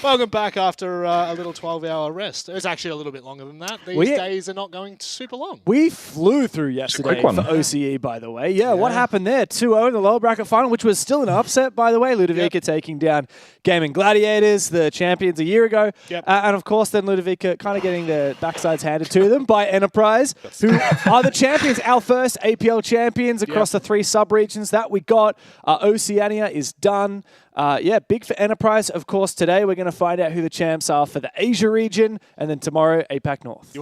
Welcome back after a little 12-hour rest. It was actually a little bit longer than that. These days are not going super long. We flew through yesterday for OCE, by the way. Yeah, what happened there? 2-0 in the lower bracket final, which was still an upset, by the way. Ludovica taking down Gaming Gladiators, the champions a year ago. And, of course, then Ludovica kind of getting their backsides handed to them by Enterprise, who are the champions, our first APL champions across the 3 sub-regions that we got. Oceania is done. Big for Enterprise. Of course, today we're going to find out who the champs are for the Asia region, and then tomorrow, APAC North.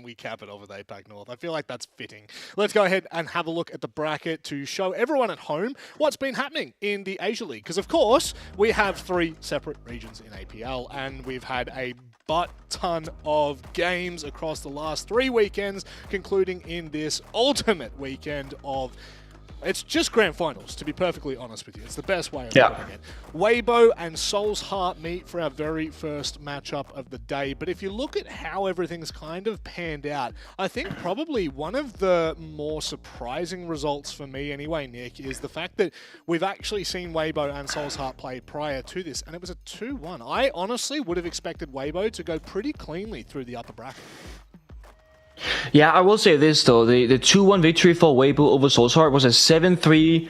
We cap it off with APAC North. I feel like that's fitting. Let's go ahead and have a look at the bracket to show everyone at home what's been happening in the Asia League. Because, of course, we have 3 separate regions in APL, and we've had a ton of games across the last 3 weekends, concluding in this ultimate weekend of... It's just grand finals, to be perfectly honest with you. It's the best way of putting it. Waybo and Soul's Heart meet for our very first matchup of the day. But if you look at how everything's kind of panned out, I think probably one of the more surprising results for me anyway, Nick, is the fact that we've actually seen Waybo and Soul's Heart play prior to this, and it was a 2-1. I honestly would have expected Waybo to go pretty cleanly through the upper bracket. Yeah, I will say this though, the 2-1 victory for Waybo over Soul's Heart was a 7-3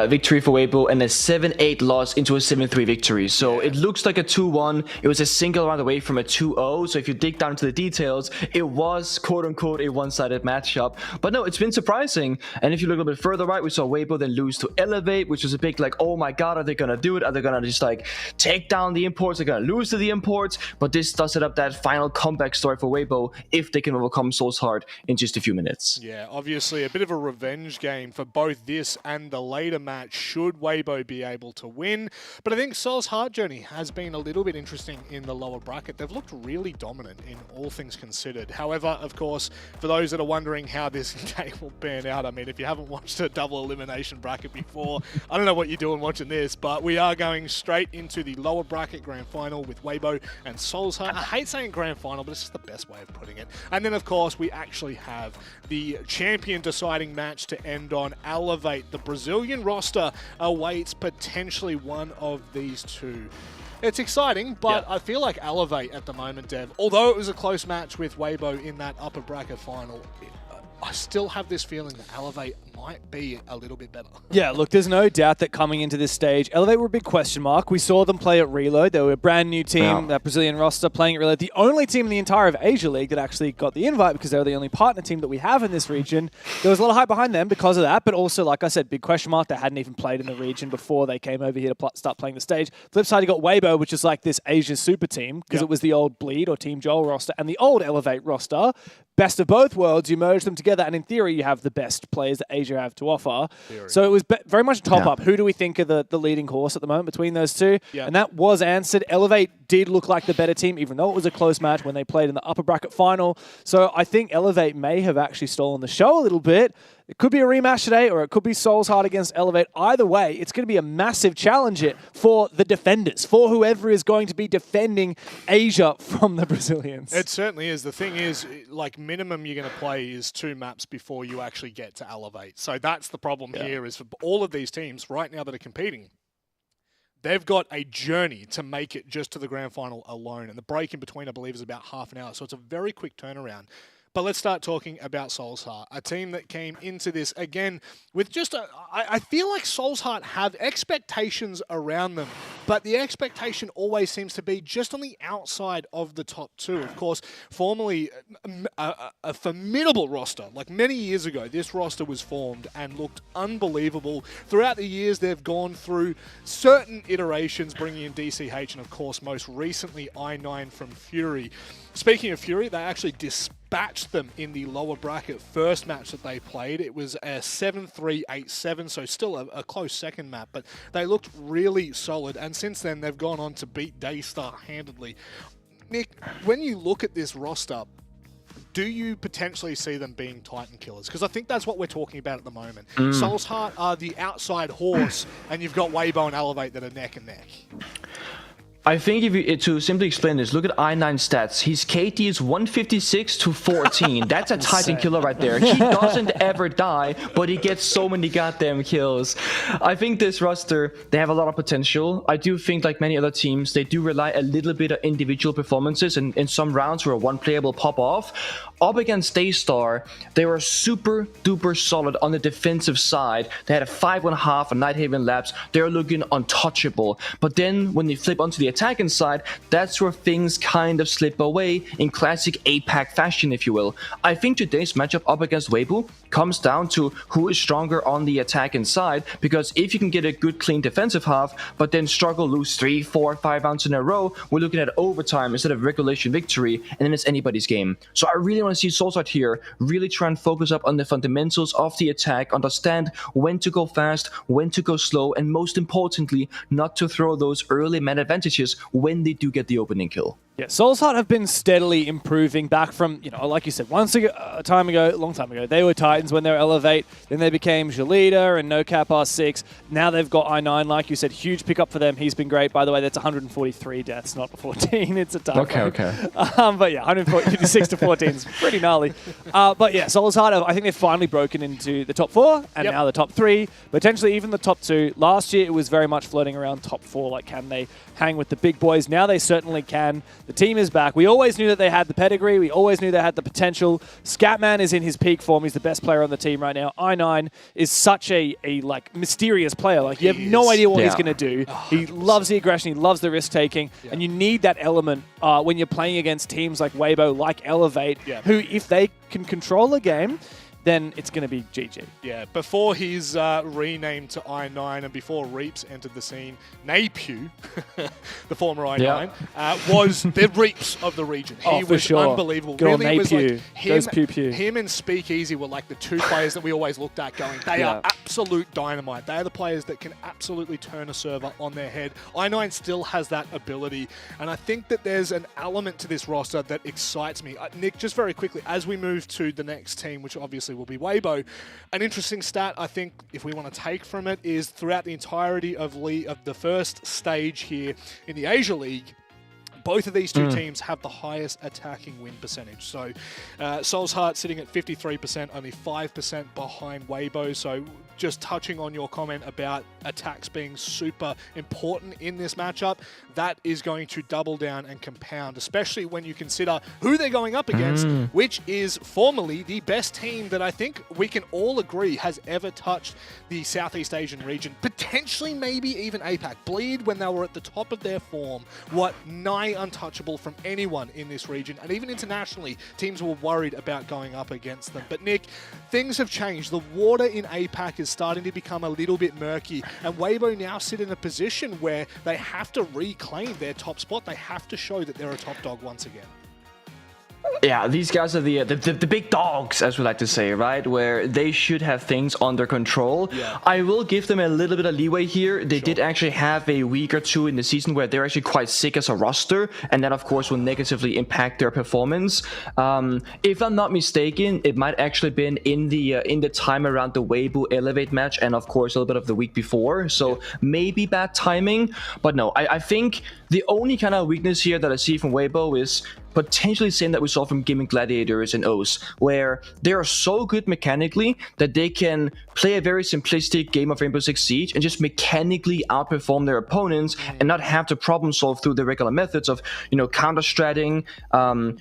victory for Waybo and a 7-8 loss into a 7-3 victory. So it looks like a 2-1. It was a single round away from a 2-0. So if you dig down into the details, it was quote-unquote a one-sided matchup. But no, it's been surprising. And if you look a little bit further right, we saw Waybo then lose to Elevate, which was a big like, oh my god, are they going to do it? Are they going to just like take down the imports? They're going to lose to the imports? But this does set up that final comeback story for Waybo if they can overcome Soul's Heart in just a few minutes. Yeah, obviously a bit of a revenge game for both this and the later match should Waybo be able to win. But I think Soul's Heart journey has been a little bit interesting in the lower bracket. They've looked really dominant in all things considered. However, of course, for those that are wondering how this game will pan out, I mean, if you haven't watched a double elimination bracket before, I don't know what you're doing watching this, but we are going straight into the lower bracket grand final with Waybo and Soul's Heart. I hate saying grand final, but it's just the best way of putting it. And then, of course, we actually have the champion deciding match to end on. Elevate, the Brazilian roster, awaits potentially one of these two. It's exciting, but I feel like Elevate at the moment, Dev, although it was a close match with Waybo in that upper bracket final, I still have this feeling that Elevate might be a little bit better. Yeah, look, there's no doubt that coming into this stage, Elevate were a big question mark. We saw them play at Reload. They were a brand new team, that Brazilian roster playing at Reload. The only team in the entire of Asia League that actually got the invite because they were the only partner team that we have in this region. There was a lot of hype behind them because of that, but also, like I said, big question mark. They hadn't even played in the region before they came over here to start playing the stage. Flip side, you got Waybo, which is like this Asia super team because it was the old Bleed or Team Joel roster and the old Elevate roster. Best of both worlds, you merge them together, and in theory, you have the best players that Asia have to offer. So it was very much a top-up. Who do we think are the leading horse at the moment between those two? And that was answered. Elevate did look like the better team, even though it was a close match when they played in the upper bracket final. So I think Elevate may have actually stolen the show a little bit. It could be a rematch today, or it could be Soul's Heart against Elevate. Either way, it's going to be a massive challenge for the defenders, for whoever is going to be defending Asia from the Brazilians. It certainly is. The thing is, like, minimum you're going to play is 2 maps before you actually get to Elevate. So that's the problem here, is for all of these teams right now that are competing, they've got a journey to make it just to the grand final alone. And the break in between, I believe, is about half an hour. So it's a very quick turnaround. But let's start talking about Soul's Heart, a team that came into this, again, with just I feel like Soul's Heart have expectations around them, but the expectation always seems to be just on the outside of the top 2. Of course, formerly a formidable roster. Like many years ago, this roster was formed and looked unbelievable. Throughout the years, they've gone through certain iterations, bringing in DCH and, of course, most recently I9 from Fury. Speaking of Fury, they actually dispatched them in the lower bracket first match that they played. It was a 7-3-8-7, so still a close second map, but they looked really solid. And since then, they've gone on to beat Daystar handedly. Nick, when you look at this roster, do you potentially see them being Titan killers? Because I think that's what we're talking about at the moment. Soul's Heart are the outside horse, and you've got Waybo and Elevate that are neck and neck. I think if you, to simply explain this, look at I9 stats. His KD is 156 to 14. That's a Titan killer right there. He doesn't ever die, but he gets so many goddamn kills. I think this roster, they have a lot of potential. I do think, like many other teams, they do rely a little bit on individual performances and in some rounds where one player will pop off. Up against Daystar, they were super duper solid on the defensive side. They had a 5.5 on Nighthaven Labs. They're looking untouchable. But then when they flip onto the attacking side, that's where things kind of slip away in classic APAC fashion, if you will. I think today's matchup up against Waybo comes down to who is stronger on the attacking side, because if you can get a good clean defensive half, but then struggle, lose 3, 4, 5 rounds in a row, we're looking at overtime instead of regulation victory, and then it's anybody's game. So I really want to see Soulside here really try and focus up on the fundamentals of the attack, understand when to go fast, when to go slow, and most importantly, not to throw those early man advantages when they do get the opening kill. Yeah, Soulside have been steadily improving back from, like you said, a long time ago, they were Titans when they were Elevate, then they became Jalita and NoCap R6. Now they've got I9, like you said, huge pickup for them. He's been great. By the way, that's 143 deaths, not 14. It's a tough Okay. But yeah, 156 to 14 is pretty gnarly. But yeah, Soulside, I think they've finally broken into the top 4 and now the top 3, potentially even the top 2. Last year, it was very much floating around top 4, like can they hang with the big boys? Now they certainly can. The team is back. We always knew that they had the pedigree. We always knew they had the potential. Scatman is in his peak form. He's the best player on the team right now. I9 is such a mysterious player. Like, you have no idea what he's going to do. He loves the aggression. He loves the risk-taking. And you need that element when you're playing against teams like Waybo, like Elevate, who, if they can control a game, then it's going to be GG. Yeah, before he's renamed to I9 and before Reaps entered the scene, Napew, the former I9, was the Reaps of the region. He was unbelievable. Go really, Napew. It was like Pew Pew. him and Speakeasy were like the two players that we always looked at going, they are absolute dynamite. They are the players that can absolutely turn a server on their head. I9 still has that ability, and I think that there's an element to this roster that excites me. Nick, just very quickly, as we move to the next team, which obviously will be Waybo. An interesting stat, I think, if we want to take from it, is throughout the entirety of the first stage here in the Asia League, both of these two teams have the highest attacking win percentage. So Soul's Heart sitting at 53%, only 5% behind Waybo. So just touching on your comment about attacks being super important in this matchup, that is going to double down and compound, especially when you consider who they're going up against, which is formerly the best team that I think we can all agree has ever touched the Southeast Asian region, potentially maybe even APAC. Bleed, when they were at the top of their form, nigh untouchable from anyone in this region, and even internationally, teams were worried about going up against them. But Nick, things have changed. The water in APAC is starting to become a little bit murky, and Waybo now sit in a position where they have to reclaim their top spot. They have to show that they're a top dog once again. Yeah, these guys are the big dogs, as we like to say, right? Where they should have things under control. Yeah. I will give them a little bit of leeway here. They did actually have a week or two in the season where they're actually quite sick as a roster, and that, of course, will negatively impact their performance. If I'm not mistaken, it might actually been in the time around the Waybo Elevate match, and of course a little bit of the week before. So maybe bad timing, but no, I think the only kind of weakness here that I see from Waybo is potentially same that we saw from Gaming Gladiators and O's, where they are so good mechanically that they can play a very simplistic game of Rainbow Six Siege and just mechanically outperform their opponents and not have to problem solve through the regular methods of, counter-stratting,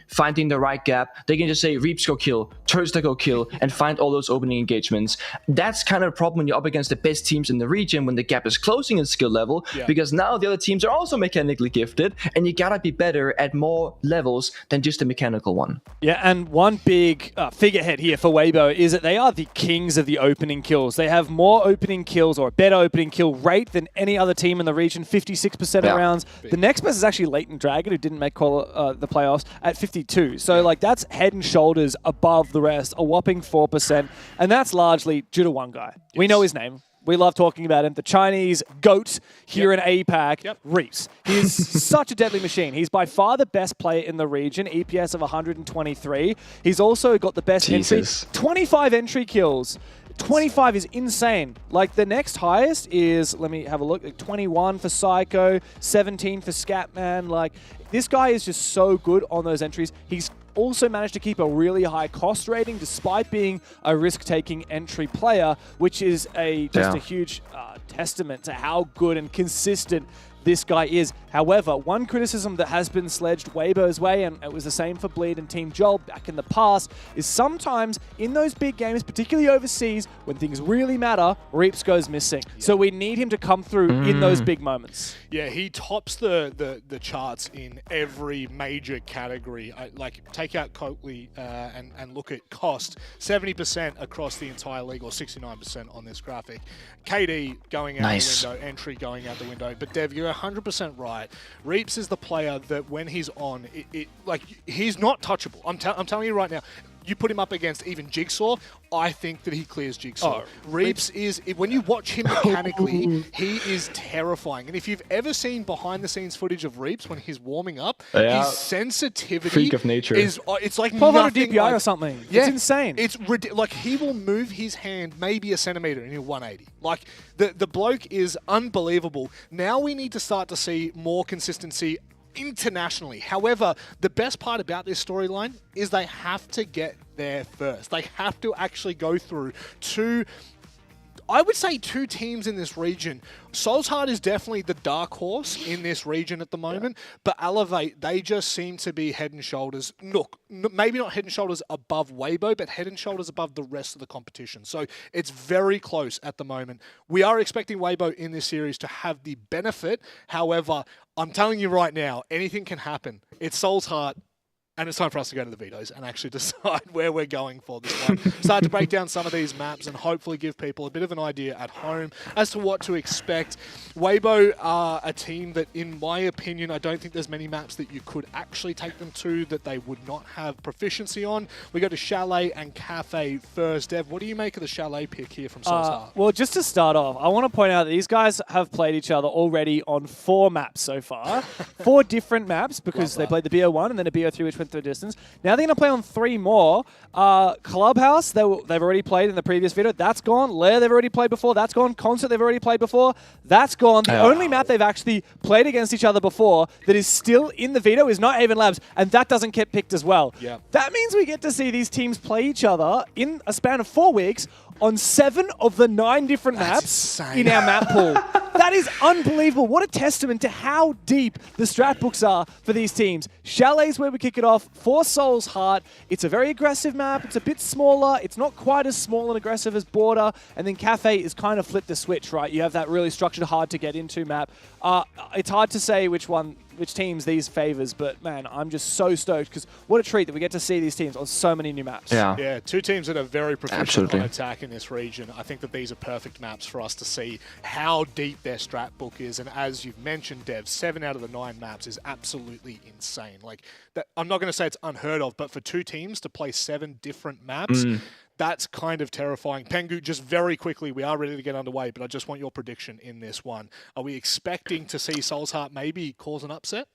finding the right gap. They can just say, Reaps go kill, Tursta go kill, and find all those opening engagements. That's kind of a problem when you're up against the best teams in the region when the gap is closing in skill level, because now the other teams are also mechanically gifted, and you gotta be better at more levels than just a mechanical one. Yeah, and one big figurehead here for Waybo is that they are the kings of the opening kills. They have more opening kills, or a better opening kill rate, than any other team in the region, 56% of rounds. The next best is actually Leighton Dragon, who didn't make the playoffs, at 52. So that's head and shoulders above the rest, a whopping 4%, and that's largely due to one guy. We know his name. We love talking about him. The Chinese GOAT here in APAC, Reaps. He is such a deadly machine. He's by far the best player in the region, EPS of 123. He's also got the best entry, 25 entry kills. 25 is insane. Like, the next highest is, let me have a look, like 21 for Psycho, 17 for Scatman. Like, this guy is just so good on those entries. He's also managed to keep a really high cost rating despite being a risk-taking entry player, which is just a huge testament to how good and consistent this guy is. However, one criticism that has been sledged Waybo's way, and it was the same for Bleed and Team Joel back in the past, is sometimes in those big games, particularly overseas, when things really matter, Reaps goes missing. Yeah. So we need him to come through in those big moments. Yeah, he tops the charts in every major category. Like, take out Coakley and look at cost. 70% across the entire league, or 69% on this graphic. KD going out the window, entry going out the window. But Dev, you're 100% right. Reaps is the player that when he's on, he's not touchable. I'm telling you right now. You put him up against even Jigsaw, I think that he clears Jigsaw. Reaps is, when you watch him mechanically, he is terrifying. And if you've ever seen behind-the-scenes footage of Reaps when he's warming up, his sensitivity freak of nature is it's like 1200 DPI or something. Yeah, it's insane. It's like, he will move his hand maybe a centimeter and he'll 180. Like, the bloke is unbelievable. Now we need to start to see more consistency internationally. However, the best part about this storyline is they have to get there first. They have to actually go through I would say two teams in this region. Soulsheart is definitely the dark horse in this region at the moment, but Elevate, they just seem to be head and shoulders, maybe not head and shoulders above Waybo, but head and shoulders above the rest of the competition. So it's very close at the moment. We are expecting Waybo in this series to have the benefit. However, I'm telling you right now, anything can happen. It's Soulsheart. And it's time for us to go to the Vetos and actually decide where we're going for this one. Start to break down some of these maps and hopefully give people a bit of an idea at home as to what to expect. Waybo are a team that, in my opinion, I don't think there's many maps that you could actually take them to that they would not have proficiency on. We go to Chalet and Cafe first. Dev, what do you make of the Chalet pick here from Soulsheart? Well, just to start off, I want to point out that these guys have played each other already on 4 maps so far. 4 different maps, because they played the BO1 and then a BO3, which went through distance. Now they're going to play on 3 more. Clubhouse, they've already played in the previous video. That's gone. Lair, they've already played before. That's gone. Concert, they've already played before. That's gone. The only map they've actually played against each other before that is still in the veto is not Haven Labs, and that doesn't get picked as well. Yeah. That means we get to see these teams play each other in a span of 4 weeks on 7 of the 9 different maps in our map pool. That is unbelievable. What a testament to how deep the strat books are for these teams. Chalet's where we kick it off for Soulsheart. It's a very aggressive map. It's a bit smaller. It's not quite as small and aggressive as Border. And then Cafe is kind of flipped the switch, right? You have that really structured, hard to get into map. It's hard to say which teams these favors, but man, I'm just so stoked because what a treat that we get to see these teams on so many new maps. Yeah, 2 teams that are very proficient on attack in this region. I think that these are perfect maps for us to see how deep their strat book is, and as you've mentioned, Dev, 7 out of the 9 maps is absolutely insane. Like, that, I'm not going to say it's unheard of, but for 2 teams to play 7 different maps, that's kind of terrifying. Pengu, just very quickly, we are ready to get underway, but I just want your prediction in this one. Are we expecting to see Soulsheart maybe cause an upset?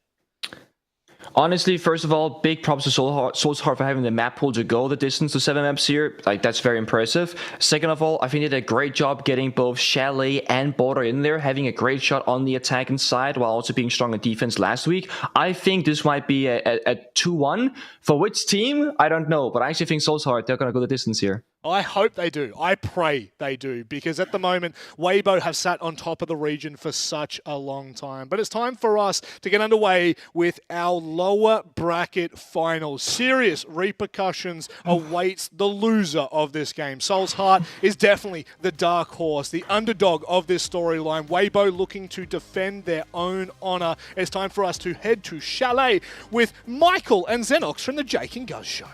Honestly, first of all, big props to Soulsheart for having the map pool to go the distance to 7 maps here. Like, that's very impressive. Second of all, I think they did a great job getting both Chalet and Border in there, having a great shot on the attacking side while also being strong in defense last week. I think this might be a 2-1. For which team? I don't know, but I actually think Soulsheart, they're going to go the distance here. I hope they do. I pray they do, because at the moment, Waybo have sat on top of the region for such a long time. But it's time for us to get underway with our lower bracket finals. Serious repercussions awaits the loser of this game. Soulsheart is definitely the dark horse, the underdog of this storyline. Waybo looking to defend their own honor. It's time for us to head to Chalet with Michael and Xenox from the Jake and Guz Show.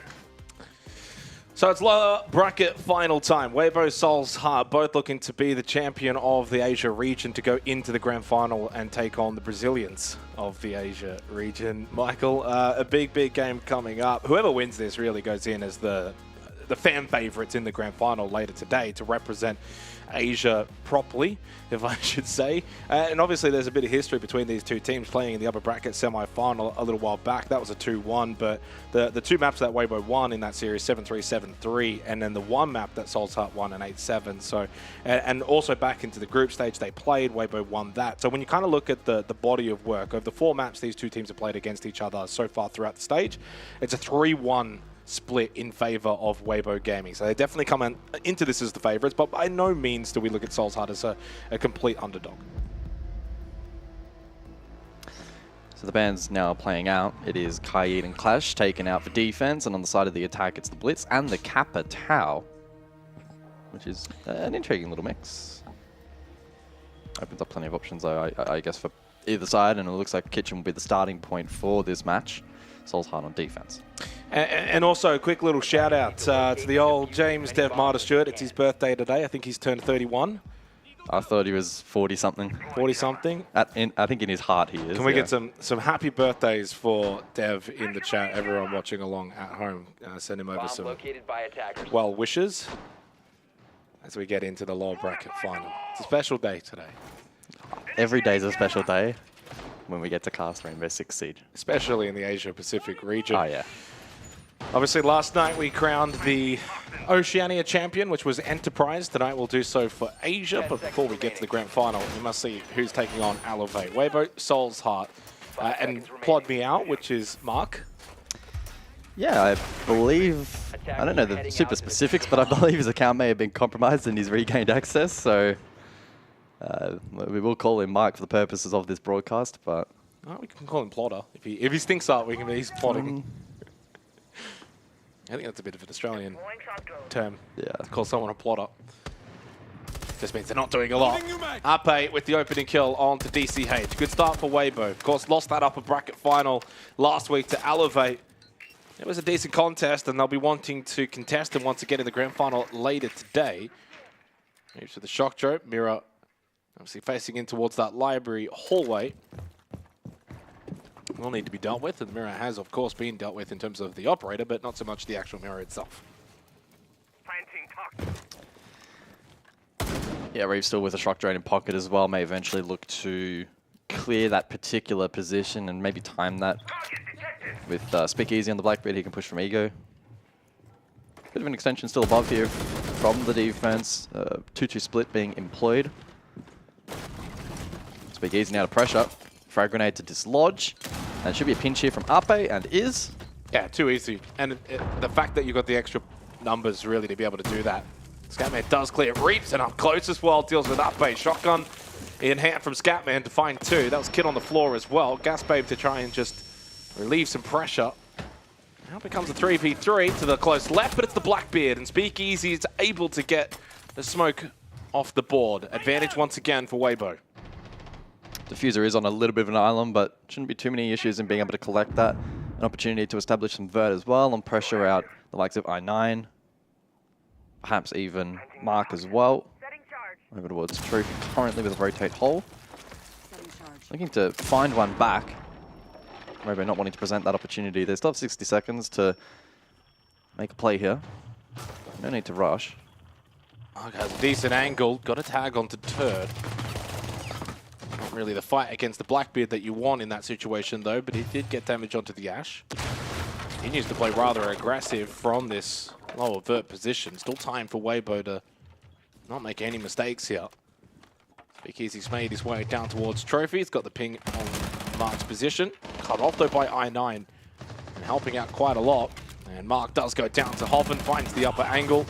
So it's lower bracket final time. Waybo, Soulsheart, both looking to be the champion of the Asia region to go into the grand final and take on the Brazilians of the Asia region. Michael, a big game coming up. Whoever wins this really goes in as the the fan favorites in the grand final later today to represent Asia properly, if I should say. And obviously there's a bit of history between these two teams playing in the upper bracket semi-final a little while back. That was a 2-1, but the two maps that Waybo won in that series, 7-3, 7-3, and then the one map that Soul's Heart won an 8-7. So, and also back into the group stage they played, Waybo won that. So when you kind of look at the body of work of the 4 maps these two teams have played against each other so far throughout the stage, it's a 3-1 split in favor of Waybo Gaming. So they definitely come into this as the favorites, but by no means do we look at Soul's Heart as a complete underdog. So the ban's now playing out. It is Kaid and Clash taken out for defense, and on the side of the attack it's the Blitz and the Kappa Tau, which is an intriguing little mix. Opens up plenty of options though, I guess, for either side, and it looks like Kitchen will be the starting point for this match. Soul's Heart on defense. And also a quick little shout out to the old James Dev Martyr Stewart. It's his birthday today. I think he's turned 31. I thought he was 40-something. 40-something? I think in his heart he is. Can we get some happy birthdays for Dev in the chat? Everyone watching along at home, send him over some well wishes as we get into the lower bracket final. It's a special day today. Every day is a special day when we get to cast Rainbow Six Siege. Especially in the Asia-Pacific region. Oh, yeah. Obviously, last night we crowned the Oceania champion, which was Enterprise. Tonight we'll do so for Asia, but before we get to the grand final, we must see who's taking on Elevate. Waybo, Soul's Heart, and Plod Me Out, which is Mark. Yeah, I believe, I don't know the super specifics, but I believe his account may have been compromised and he's regained access, so we will call him Mark for the purposes of this broadcast, but... Oh, we can call him Plotter. If he stinks up, he's plotting. I think that's a bit of an Australian term. Yeah. To call someone a plotter. Just means they're not doing a lot. Ape with the opening kill on to DCH. Good start for Waybo. Of course, lost that upper bracket final last week to Elevate. It was a decent contest, and they'll be wanting to contest and want to get in the grand final later today. Moves to the shock drop. Mirror obviously facing in towards that library hallway. Will need to be dealt with, and the mirror has, of course, been dealt with in terms of the operator, but not so much the actual mirror itself. Yeah, Reeves still with a shock drone in pocket as well, may eventually look to clear that particular position and maybe time that with Speakeasy on the Blackbeard. He can push from Ego. Bit of an extension still above here from the defense. 2-2 split being employed. Speakeasy now to pressure. Frag grenade to dislodge. And it should be a pinch here from Ape, and is. Yeah, too easy. And the fact that you got the extra numbers really to be able to do that. Scatman does clear. Reaps and up close as well. Deals with Ape. Shotgun in hand from Scatman to find 2. That was Kid on the floor as well. Gas Babe to try and just relieve some pressure. Now it becomes a 3v3 to the close left, but it's the Blackbeard. And Speakeasy is able to get the smoke off the board. Advantage once again for Waybo. Diffuser is on a little bit of an island, but shouldn't be too many issues in being able to collect that. An opportunity to establish some vert as well and pressure out the likes of I9. Perhaps even Mark as well. Over towards Trophy currently with a rotate hole. Looking to find one back. Maybe not wanting to present that opportunity. They still have 60 seconds to make a play here. No need to rush. Mark has a decent angle. Got a tag onto Turd. Not really the fight against the Blackbeard that you want in that situation, though, but he did get damage onto the Ash. Continues to play rather aggressive from this lower vert position. Still time for Waybo to not make any mistakes here. Speakeasy's made his way down towards Trophy. He's got the ping on Mark's position. Cut off, though, by I9. And helping out quite a lot. And Mark does go down to Hoven, finds the upper angle.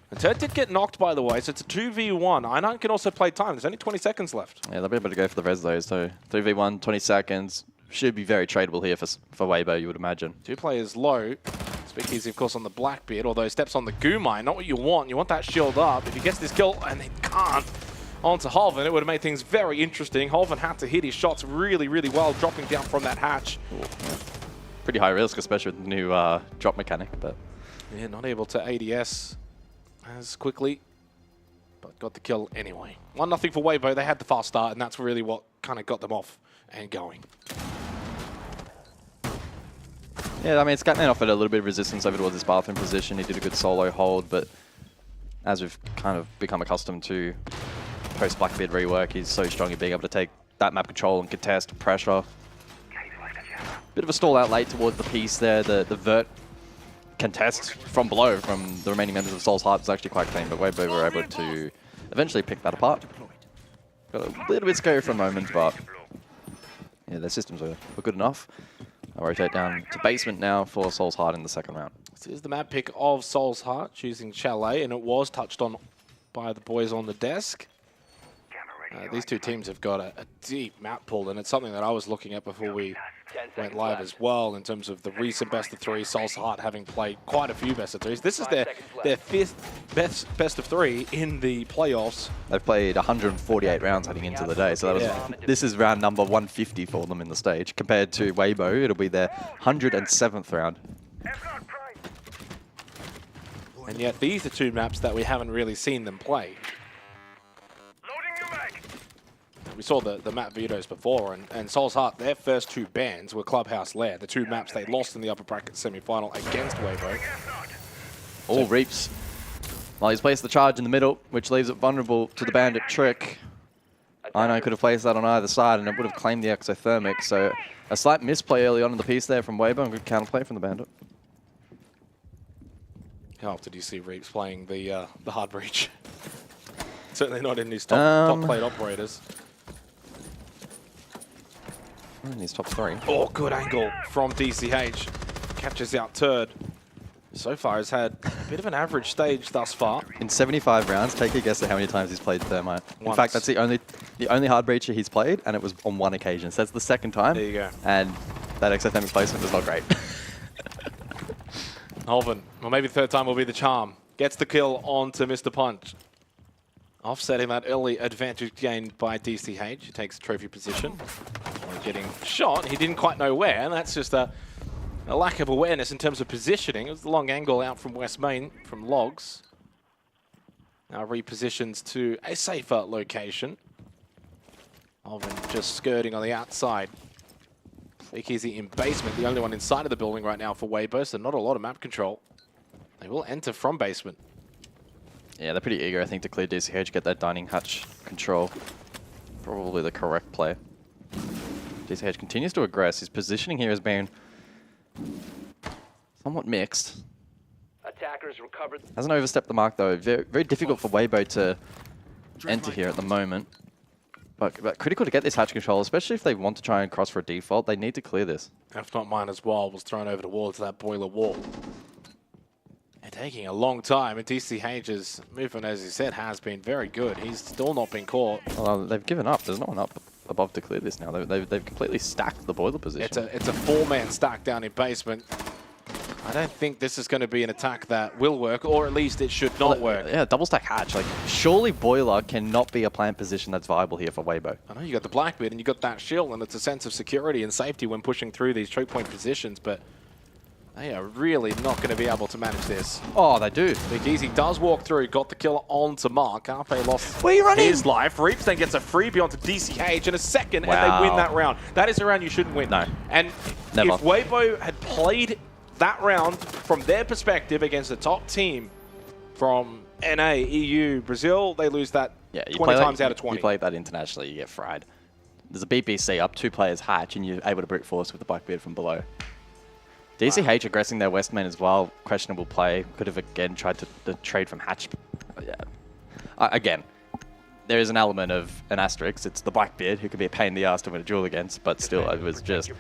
And Turd did get knocked, by the way, so it's a 2v1. I9 can also play time. There's only 20 seconds left. Yeah, they'll be able to go for the res, though. So 3v1, 20 seconds. Should be very tradable here for Waybo, you would imagine. 2 players low. Speakeasy, of course, on the Blackbeard, although steps on the Goo Mine. Not what you want. You want that shield up. If he gets this kill, and he can't, onto Holven, it would have made things very interesting. Holven had to hit his shots really, really well, dropping down from that hatch. Ooh. Pretty high risk, especially with the new drop mechanic, but... Yeah, not able to ADS as quickly, but got the kill anyway. 1-0 for Waybo. They had the fast start, and that's really what kind of got them off and going. Yeah, I mean, Scatman offered a little bit of resistance over towards this bathroom position. He did a good solo hold, but as we've kind of become accustomed to post-Blackbeard rework, he's so strong at being able to take that map control and contest pressure. Bit of a stall out late towards the piece there. The vert contest from below from the remaining members of Soul's Heart was actually quite clean, but Waybo were able to eventually pick that apart. Got a little bit scary for a moment, but yeah, their systems were good enough. I'll rotate down to basement now for Soul's Heart in the second round. This is the map pick of Soul's Heart, choosing Chalet, and it was touched on by the boys on the desk. These two teams have got a deep map pool, and it's something that I was looking at before we went live as well in terms of the recent best of three. Soul's Heart having played quite a few best of threes. This is their fifth best of three in the playoffs. They've played 148 rounds heading into the day, so that was, this is round number 150 for them in the stage. Compared to Waybo, it'll be their 107th round. And yet these are two maps that we haven't really seen them play. We saw the map Vetos before, and Soul's Heart, their first two bans were Clubhouse Lair, the two maps they lost in the upper bracket semi-final against Waybo. All Reaps. Well, he's placed the charge in the middle, which leaves it vulnerable to the Bandit trick. I know could have placed that on either side, and it would have claimed the exothermic, so a slight misplay early on in the piece there from Waybo, and good counterplay from the Bandit. How often do you see Reaps playing the hard breach? Certainly not in his top plate operators. In his top three. Oh, good angle from DCH. Captures out Turd. So far has had a bit of an average stage thus far. In 75 rounds, take a guess at how many times he's played Thermite. Once. In fact, that's the only hard breacher he's played, and it was on one occasion. So that's the second time. There you go. And that exothermic placement was not great. Holven, or maybe the third time will be the charm. Gets the kill onto Mr. Punch. Offsetting that early advantage gained by DCH. He takes trophy position. Getting shot, he didn't quite know where, and that's just a lack of awareness in terms of positioning. It was the long angle out from West Main, from Logs. Now repositions to a safer location. Alvin just skirting on the outside. Big Easy in basement, the only one inside of the building right now for Waybo, so not a lot of map control. They will enter from basement. Yeah, they're pretty eager, I think, to clear DCH, get that dining hatch control. Probably the correct play. DCH continues to aggress. His positioning here has been somewhat mixed. Attackers recovered. Hasn't overstepped the mark, though. Very, very difficult for Waybo to enter here at the moment. But critical to get this hatch control, especially if they want to try and cross for a default. They need to clear this. If not, mine as well was thrown over towards that boiler wall. They're taking a long time, and DCH's movement, as you said, has been very good. He's still not been caught. Well, they've given up. There's no one up above to clear this now. They've completely stacked the boiler position. It's a four-man stack down in basement. I don't think this is going to be an attack that will work, or at least it should not work. Yeah, double stack hatch. Like, surely boiler cannot be a plant position that's viable here for Waybo. I know you got the Blackbeard and you got that shield, and it's a sense of security and safety when pushing through these choke point positions, but they are really not going to be able to manage this. Oh, they do. Big Easy does walk through, got the kill onto Mark. Arpe lost Where are you running? his life. Reaps then gets a freebie onto DCH in a second, Wow. and they win that round. That is a round you shouldn't win. No. And Never. if Waybo had played that round from their perspective against the top team from NA, EU, Brazil, they lose that 20 times out of 20. You play that internationally, you get fried. There's a BBC up, 2 players hatch, and you're able to brute force with the Blackbeard from below. DCH aggressing their West main as well. Questionable play. Could have again tried to trade from hatch. But yeah. Again, there is an element of an asterisk. It's the Blackbeard who could be a pain in the ass to win a duel against, but still, it was just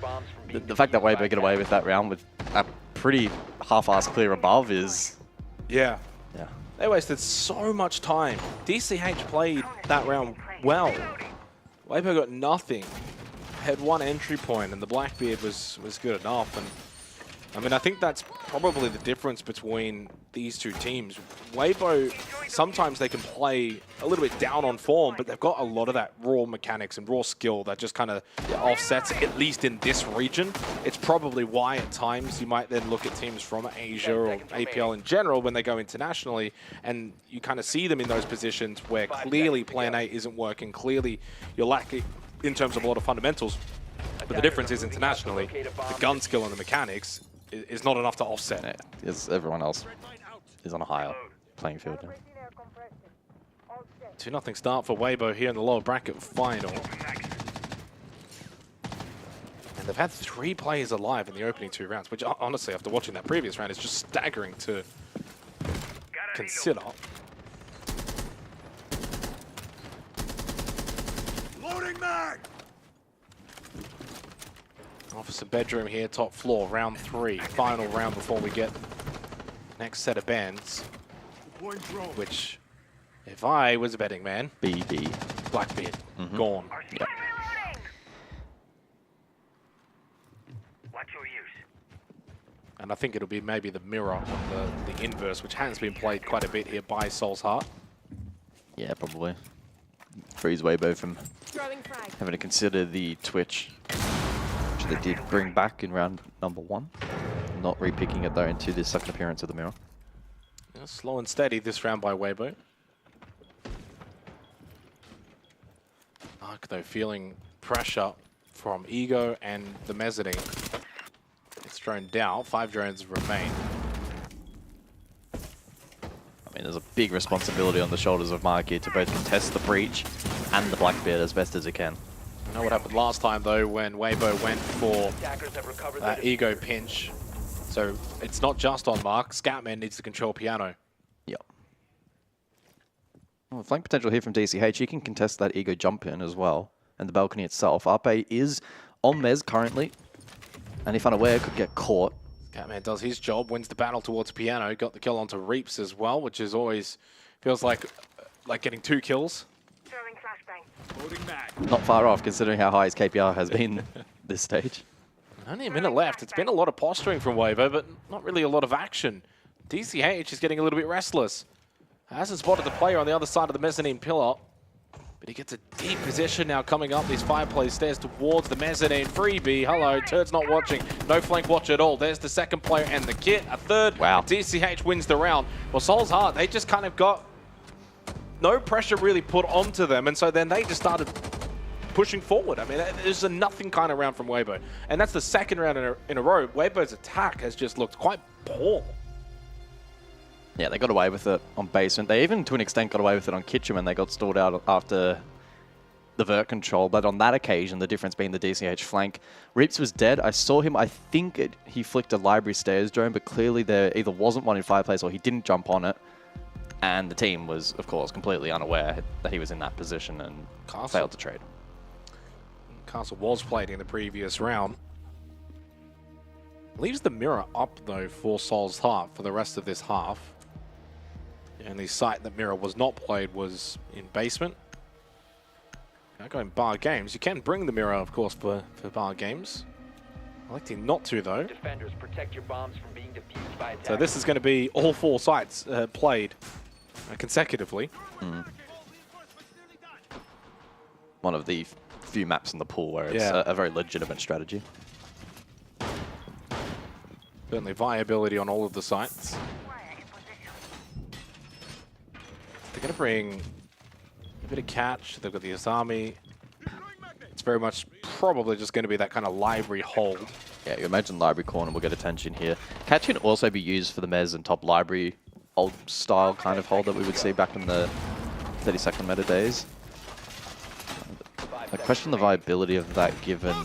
the fact that Waybo get away with that round with a pretty half-assed clear above is... Yeah. Yeah. They wasted so much time. DCH played that round well. Waybo got nothing. Had one entry point, and the Blackbeard was good enough. And I mean, I think that's probably the difference between these two teams. Waybo, sometimes they can play a little bit down on form, but they've got a lot of that raw mechanics and raw skill that just kind of offsets, at least in this region. It's probably why at times you might then look at teams from Asia or APL in general when they go internationally, and you kind of see them in those positions where clearly Plan A isn't working, clearly you're lacking in terms of a lot of fundamentals. But the difference is internationally, the gun skill and the mechanics is not enough to offset. Yeah, because everyone else is on a higher playing field. Yeah. 2-0 start for Waybo here in the lower bracket final. And they've had 3 players alive in the opening 2 rounds, which honestly, after watching that previous round, is just staggering to consider. Loading mag! Officer bedroom here, top floor, round 3. Final round before we get next set of bands. Which, if I was a betting man, BB. Blackbeard, gone. Yep. And I think it'll be maybe the mirror of the inverse, which has been played quite a bit here by Soul's Heart. Yeah, probably. Freeze Waybo from having to consider the Twitch, which they did bring back in round number 1. Not repicking it though into the second appearance of the mirror. Yeah, slow and steady this round by Waybo. Ark though feeling pressure from Ego and the mezzanine. It's drone down, 5 drones remain. I mean, there's a big responsibility on the shoulders of Mark here to both contest the breach and the Blackbeard as best as he can. I know what happened last time though when Waybo went for Attackers have recovered that Ego pinch. So it's not just on Mark, Scatman needs to control piano. Yep. Well, flank potential here from DCH. He can contest that Ego jump in as well. And the balcony itself. Arpe is on Mez currently. And if unaware, could get caught. Catman does his job, wins the battle towards piano, got the kill onto Reaps as well, which is always feels like getting 2 kills. Not far off, considering how high his KPR has been this stage. Only a minute left. It's been a lot of posturing from Waybo, but not really a lot of action. DCH is getting a little bit restless. Hasn't spotted the player on the other side of the mezzanine pillar. But he gets a deep position now coming up these fireplace stairs towards the mezzanine. Freebie, hello, Turd's not watching. No flank watch at all. There's the second player and the kit. A third. Wow. DCH wins the round. Well, Soul's Heart, they just kind of got no pressure really put onto them. And so then they just started pushing forward. I mean, there's a nothing kind of round from Waybo. And that's the second round in a row. Waybo's attack has just looked quite poor. Yeah, they got away with it on basement. They even, to an extent, got away with it on kitchen when they got stalled out after the vert control. But on that occasion, the difference being the DCH flank. Reaps was dead. I saw him. I think he flicked a library stairs drone, but clearly there either wasn't one in fireplace or he didn't jump on it. And the team was, of course, completely unaware that he was in that position and failed to trade. Castle was played in the previous round. Leaves the mirror up, though, for Soul's Heart for the rest of this half. And the site that mirror was not played was in basement. Now going bar games. You can bring the mirror, of course, for bar games. Electing not to, though. Defenders, protect your bombs from being defused by attackers. So this is going to be all 4 sites played consecutively. One of the few maps in the pool where it's a very legitimate strategy. Certainly viability on all of the sites. They're going to bring a bit of catch. They've got the Asami. It's very much probably just going to be that kind of library hold. Yeah, you imagine library corner will get attention here. Catch can also be used for the mez and top library old style kind of hold that we would see back in the 30-second meta days. I question the viability of that given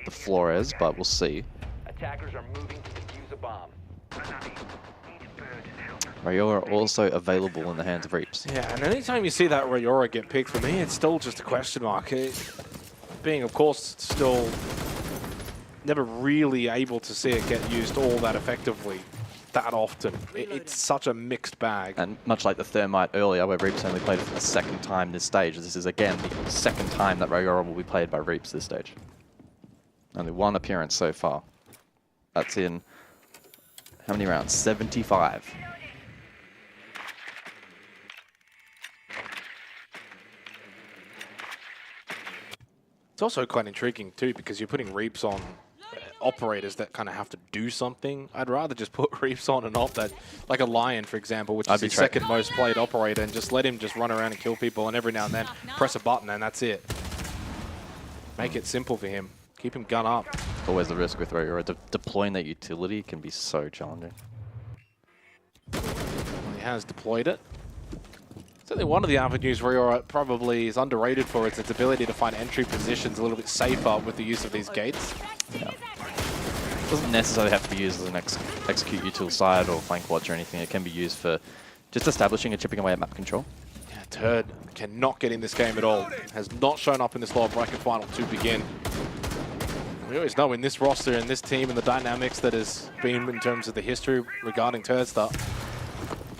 the Flores, but we'll see. Attackers are moving to defuse a bomb. Rayora also available in the hands of Reaps. Yeah, and anytime you see that Rayora get picked, for me, it's still just a question mark. Being, of course, still never really able to see it get used all that effectively that often. It's such a mixed bag. And much like the Thermite earlier, where Reaps only played it for the second time this stage, this is again the second time that Rayora will be played by Reaps this stage. Only 1 appearance so far. That's in how many rounds? 75. It's also quite intriguing too because you're putting Reaps on operators that kind of have to do something. I'd rather just put Reaps on an op that, like a Lion, for example, which is the second most played operator, and just let him just run around and kill people, and every now and then press a button and that's it. Make it simple for him. Keep him gun up. always the risk with Roro. Deploying that utility can be so challenging. Well, he has deployed it. Certainly one of the avenues Roro probably is underrated for is its ability to find entry positions a little bit safer with the use of these gates. Yeah. Doesn't necessarily have to be used as an execute util side or flank watch or anything. It can be used for just establishing and chipping away at map control. Yeah, Turd cannot get in this game at all. Has not shown up in this lower bracket final to begin. We always know in this roster and this team and the dynamics that has been in terms of the history regarding Turd stuff,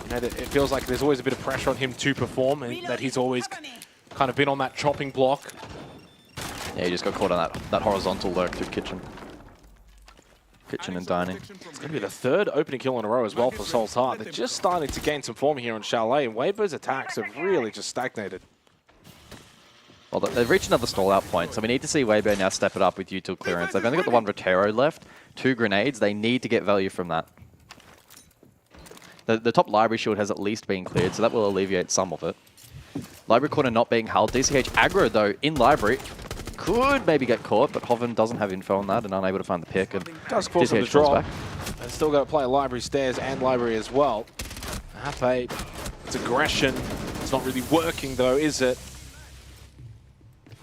you know, that it feels like there's always a bit of pressure on him to perform and that he's always kind of been on that chopping block. Yeah, he just got caught on that horizontal lurk through kitchen. Kitchen and dining. It's going to be the third opening kill in a row as well for Soul's Heart. They're just starting to gain some form here on Chalet, and Waybo's attacks have really just stagnated. Well, they've reached another stall-out point, so we need to see Waybo now step it up with util clearance. They've only got the one Veto left, 2 grenades. They need to get value from that. The top library shield has at least been cleared, so that will alleviate some of it. Library corner not being held. DCH aggro, though, in library. Could maybe get caught, but Hoven doesn't have info on that and unable to find the pick. And does force him to draw. They've still got to play library stairs and library as well. Happy, it's aggression. It's not really working though, is it?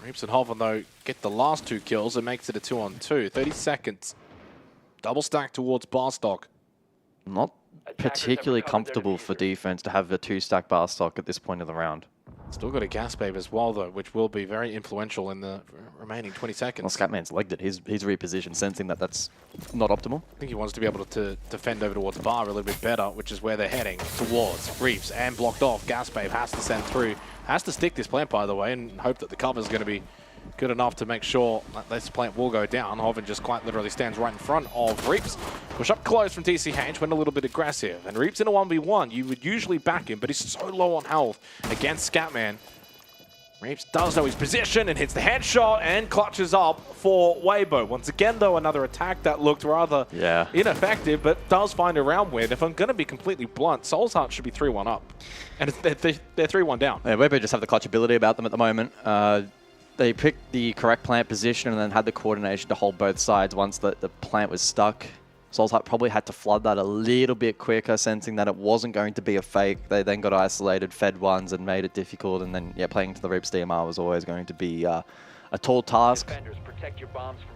Reaps and Hoven though get the last 2 kills and makes it a 2-on-2. 30 seconds. Double stack towards Barstock. Not particularly comfortable for defense to have a 2-stack Barstock at this point of the round. Still got a gas babe as well, though, which will be very influential in the remaining 20 seconds. Well, Scatman's legged it. He's repositioned, sensing that that's not optimal. I think he wants to be able to defend over towards Bar a little bit better, which is where they're heading towards. Reaps and blocked off. Gas babe has to send through. Has to stick this plant, by the way, and hope that the cover is going to be good enough to make sure that this plant will go down. Hoven just quite literally stands right in front of Reaps. Push up close from TCH, went a little bit aggressive. And Reaps in a 1v1, you would usually back him, but he's so low on health against Scatman. Reaps does know his position and hits the headshot and clutches up for Waybo. Once again, though, another attack that looked rather ineffective, but does find a round win. If I'm going to be completely blunt, Soul's Heart should be 3-1 up. And they're 3-1 down. Yeah, Waybo just have the clutch ability about them at the moment. They picked the correct plant position and then had the coordination to hold both sides once the plant was stuck. Soul's Heart probably had to flood that a little bit quicker, sensing that it wasn't going to be a fake. They then got isolated, fed ones, and made it difficult. And then, yeah, playing to the Reaps DMR was always going to be a tall task.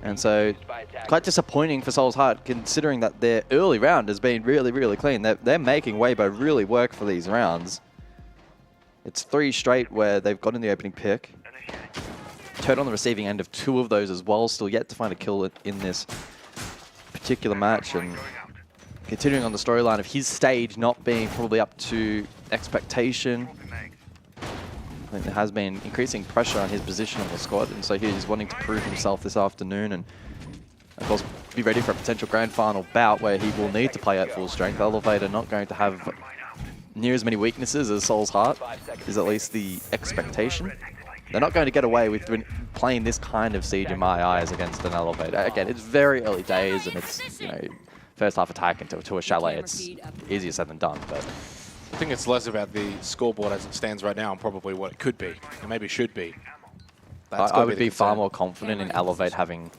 And so, quite disappointing for Soul's Heart, considering that their early round has been really, really clean. They're making Waybo really work for these rounds. It's 3 straight where they've gotten the opening pick. Turd on the receiving end of 2 of those as well, still yet to find a kill in this particular match, and continuing on the storyline of his stage not being probably up to expectation. I think there has been increasing pressure on his position on the squad, and so he's wanting to prove himself this afternoon and, of course, be ready for a potential grand final bout where he will need to play at full strength. Elevator not going to have near as many weaknesses as Soul's Heart, is at least the expectation. They're not going to get away with playing this kind of siege in my eyes against an Elevator. Again, it's very early days, and it's, you know, first half attack into a Chalet. It's easier said than done. But I think it's less about the scoreboard as it stands right now and probably what it could be, and maybe should be. I would be far more confident in Elevate having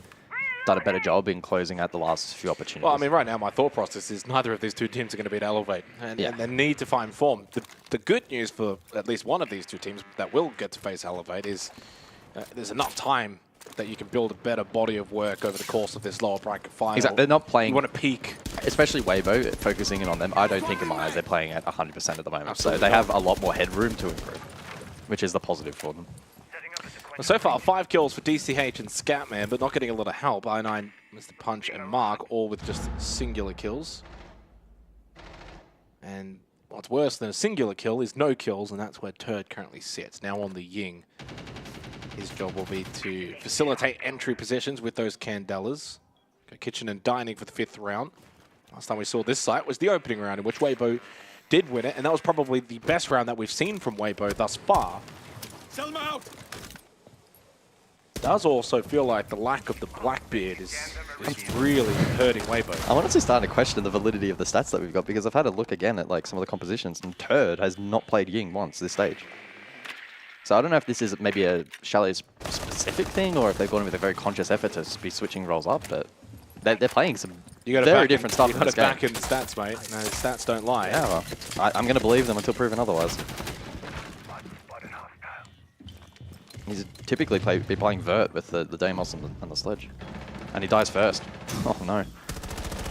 done a better job in closing out the last few opportunities. Well, I mean, right now my thought process is neither of these 2 teams are going to beat Elevate, and they need to find form. The good news for at least one of these 2 teams that will get to face Elevate is there's enough time that you can build a better body of work over the course of this lower bracket final. Exactly. They're not playing... You want to peak. Especially Waybo, focusing in on them. I don't think in my eyes they're playing at 100% at the moment. Absolutely. So they have a lot more headroom to improve, which is the positive for them. Well, so far, 5 kills for DCH and Scatman, but not getting a lot of help. I9, Mr. Punch, and Mark, all with just singular kills. And what's worse than a singular kill is no kills, and that's where Turd currently sits. Now on the Ying. His job will be to facilitate entry positions with those Candelas. Go kitchen and dining for the 5th round. Last time we saw this site was the opening round, in which Waybo did win it, and that was probably the best round that we've seen from Waybo thus far. Sell them out. Does also feel like the lack of the Blackbeard is really hurting Waybo. I'm honestly starting to question the validity of the stats that we've got, because I've had a look again at like some of the compositions, and Turd has not played Ying once this stage. So I don't know if this is maybe a Chalet's specific thing or if they've gone in with a very conscious effort to be switching roles up, but they're playing some very different stuff in this game. You got to back in the stats, mate. No, the stats don't lie. Yeah, well, I'm going to believe them until proven otherwise. He's typically be playing Vert with the Deimos and the Sledge. And he dies first. Oh no.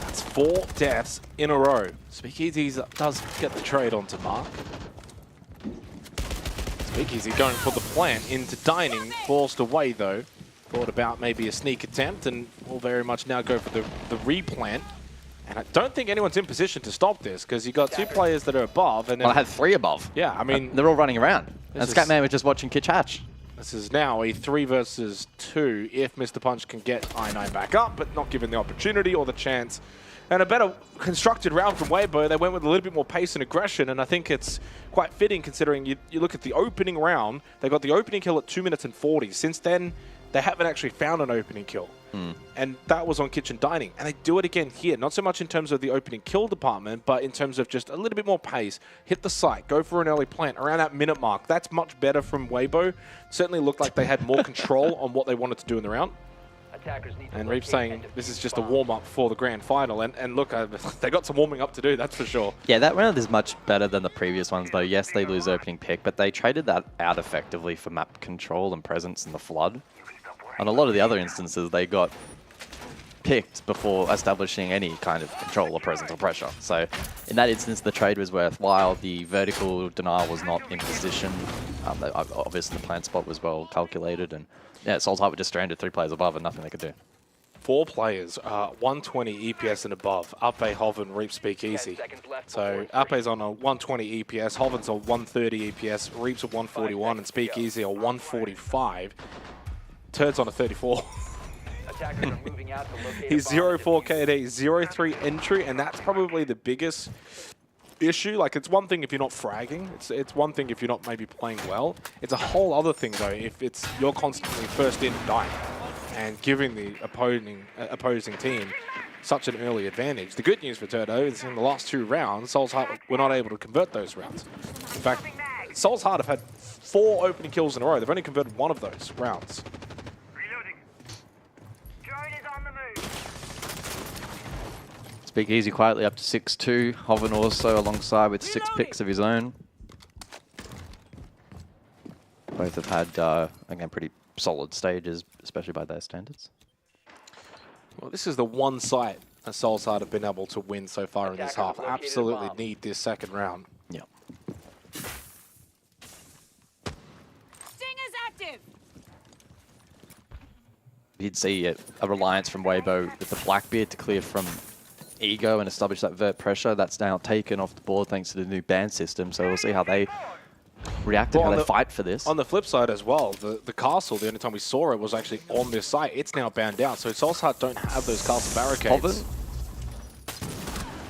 That's 4 deaths in a row. Speakeasy does get the trade onto Mark. Speakeasy going for the plant into dining. Forced away though. Thought about maybe a sneak attempt and will very much now go for the replant. And I don't think anyone's in position to stop this because you've got 2 players that are above. And then, well, I had 3 above. Yeah, I mean... they're all running around. And Scatman was just watching Kitch hatch. This is now a 3 versus 2 if Mr. Punch can get I9 back up, but not given the opportunity or the chance. And a better constructed round from Waybo. They went with a little bit more pace and aggression, and I think it's quite fitting considering you look at the opening round. They got the opening kill at 2 minutes and 40. Since then, they haven't actually found an opening kill. And that was on Kitchen Dining. And they do it again here. Not so much in terms of the opening kill department, but in terms of just a little bit more pace. Hit the site. Go for an early plant around that minute mark. That's much better from Waybo. Certainly looked like they had more control on what they wanted to do in the round. And Reap's saying this is just a warm-up for the grand final. And look, they got some warming up to do, that's for sure. Yeah, that round is much better than the previous ones, though. Yes, they lose opening pick, but they traded that out effectively for map control and presence in the Flood. On a lot of the other instances, they got picked before establishing any kind of control or presence or pressure. So in that instance, the trade was worthwhile. The vertical denial was not in position. Obviously, the plant spot was well calculated. And yeah, Soul's Heart were just stranded 3 players above and nothing they could do. 4 players, 120 EPS and above. Ape, Hoven, Reap, Speakeasy. So Ape's on a 120 EPS, Hoven's on 130 EPS, Reap's at 141, and Speakeasy on 145. Turd's on a 34. He's 0-4 KD, 0-3 entry, and that's probably the biggest issue. Like, it's one thing if you're not fragging. It's one thing if you're not maybe playing well. It's a whole other thing, though, if you're constantly first in and dying and giving the opposing team such an early advantage. The good news for Turdo is in the last 2 rounds, Soul's Heart were not able to convert those rounds. In fact, Soul's Heart have had 4 opening kills in a row. They've only converted 1 of those rounds. Speakeasy quietly up to 6-2. Hoven also alongside with 6 picks of his own. Both have had, again, pretty solid stages, especially by their standards. Well, this is the one site that Soul's Heart have been able to win so far in this half. Absolutely need this second round. Yeah. Stinger's active. You'd see a reliance from Waybo with the Blackbeard to clear from Ego and establish that vert pressure. That's now taken off the board thanks to the new ban system. So we'll see how they react and how they fight for this. On the flip side as well, the castle, the only time we saw it was actually on this site. It's now banned out. So Soul's Heart don't have those castle barricades.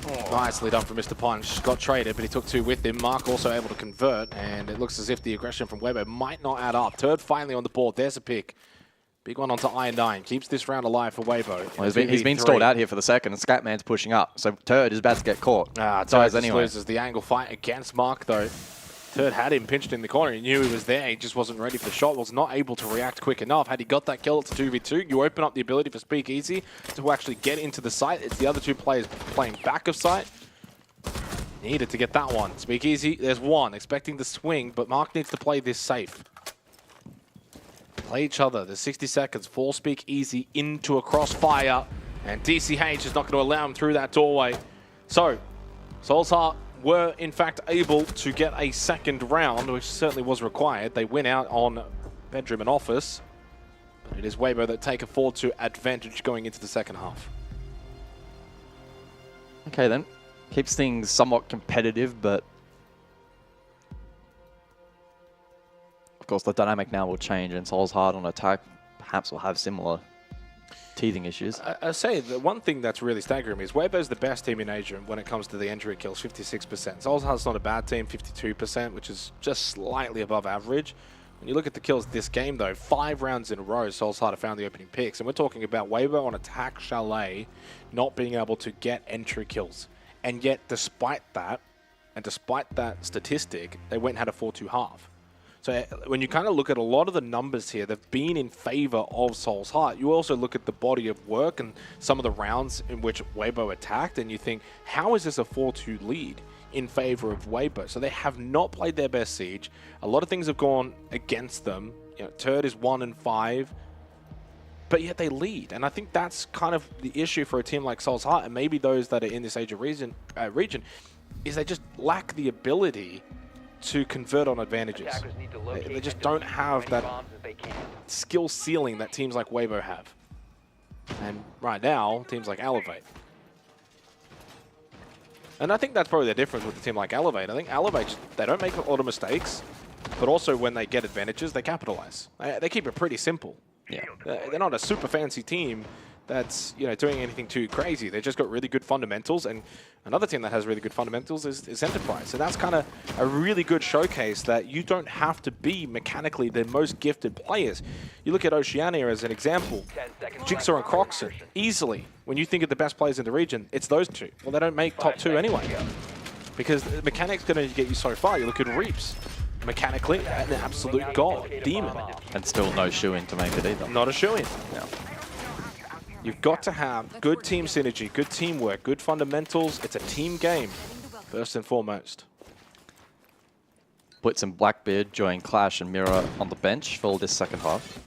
Oh, nicely done from Mr. Punch. Got traded, but he took 2 with him. Mark also able to convert, and it looks as if the aggression from Waybo might not add up. Turd finally on the board. There's a pick. Big one onto Iron 9. Keeps this round alive for Waybo. Well, he's been stalled out here for the second, and Scatman's pushing up. So Turd is about to get caught. Turd loses the angle fight against Mark, though. Turd had him pinched in the corner. He knew he was there. He just wasn't ready for the shot. Was not able to react quick enough. Had he got that kill, it's 2v2. You open up the ability for Speakeasy to actually get into the site. It's the other 2 players playing back of site. Needed to get that one. Speakeasy, there's 1. Expecting the swing, but Mark needs to play this safe. Play each other. There's 60 seconds. Fall Speakeasy into a crossfire. And DCH is not going to allow him through that doorway. So, Soul's Heart were in fact able to get a second round, which certainly was required. They win out on bedroom and office. But it is Waybo that take a 4-2 advantage going into the second half. Okay then. Keeps things somewhat competitive, but of course, the dynamic now will change, and Soul's Heart on attack perhaps will have similar teething issues. I say the one thing that's really staggering me is Waybo's the best team in Asia when it comes to the entry kills, 56%. Soul's Heart's not a bad team, 52%, which is just slightly above average. When you look at the kills this game, though, 5 rounds in a row, Soul's Heart have found the opening picks, and we're talking about Waybo on attack, Chalet, not being able to get entry kills. And yet, despite that, and despite that statistic, they went and had a 4-2 half. So when you kind of look at a lot of the numbers here, they've been in favor of Soul's Heart. You also look at the body of work and some of the rounds in which Waybo attacked, and you think, how is this a 4-2 lead in favor of Waybo? So they have not played their best Siege. A lot of things have gone against them. You know, Turd is 1-5, but yet they lead. And I think that's kind of the issue for a team like Soul's Heart, and maybe those that are in this Asia region, is they just lack the ability to convert on advantages. They just don't have that skill ceiling that teams like Waybo have. And right now, teams like Elevate. And I think that's probably the difference with a team like Elevate. I think Elevate, they don't make a lot of mistakes, but also when they get advantages, they capitalize. They keep it pretty simple. Yeah. They're not a super fancy team that's, you know, doing anything too crazy. They've just got really good fundamentals, and another team that has really good fundamentals is Enterprise. And that's kind of a really good showcase that you don't have to be mechanically the most gifted players. You look at Oceania as an example. Jigsaw and Croxon, easily, when you think of the best players in the region, it's those two. Well, they don't make top 2 anyway, because the mechanic's going to get you so far. You look at Reaps. Mechanically, an absolute god, demon. And still no shoe-in to make it either. Not a shoe-in. Yeah. You've got to have good team synergy, good teamwork, good fundamentals. It's a team game, first and foremost. Blitz and Blackbeard join Clash and Mirror on the bench for this second half.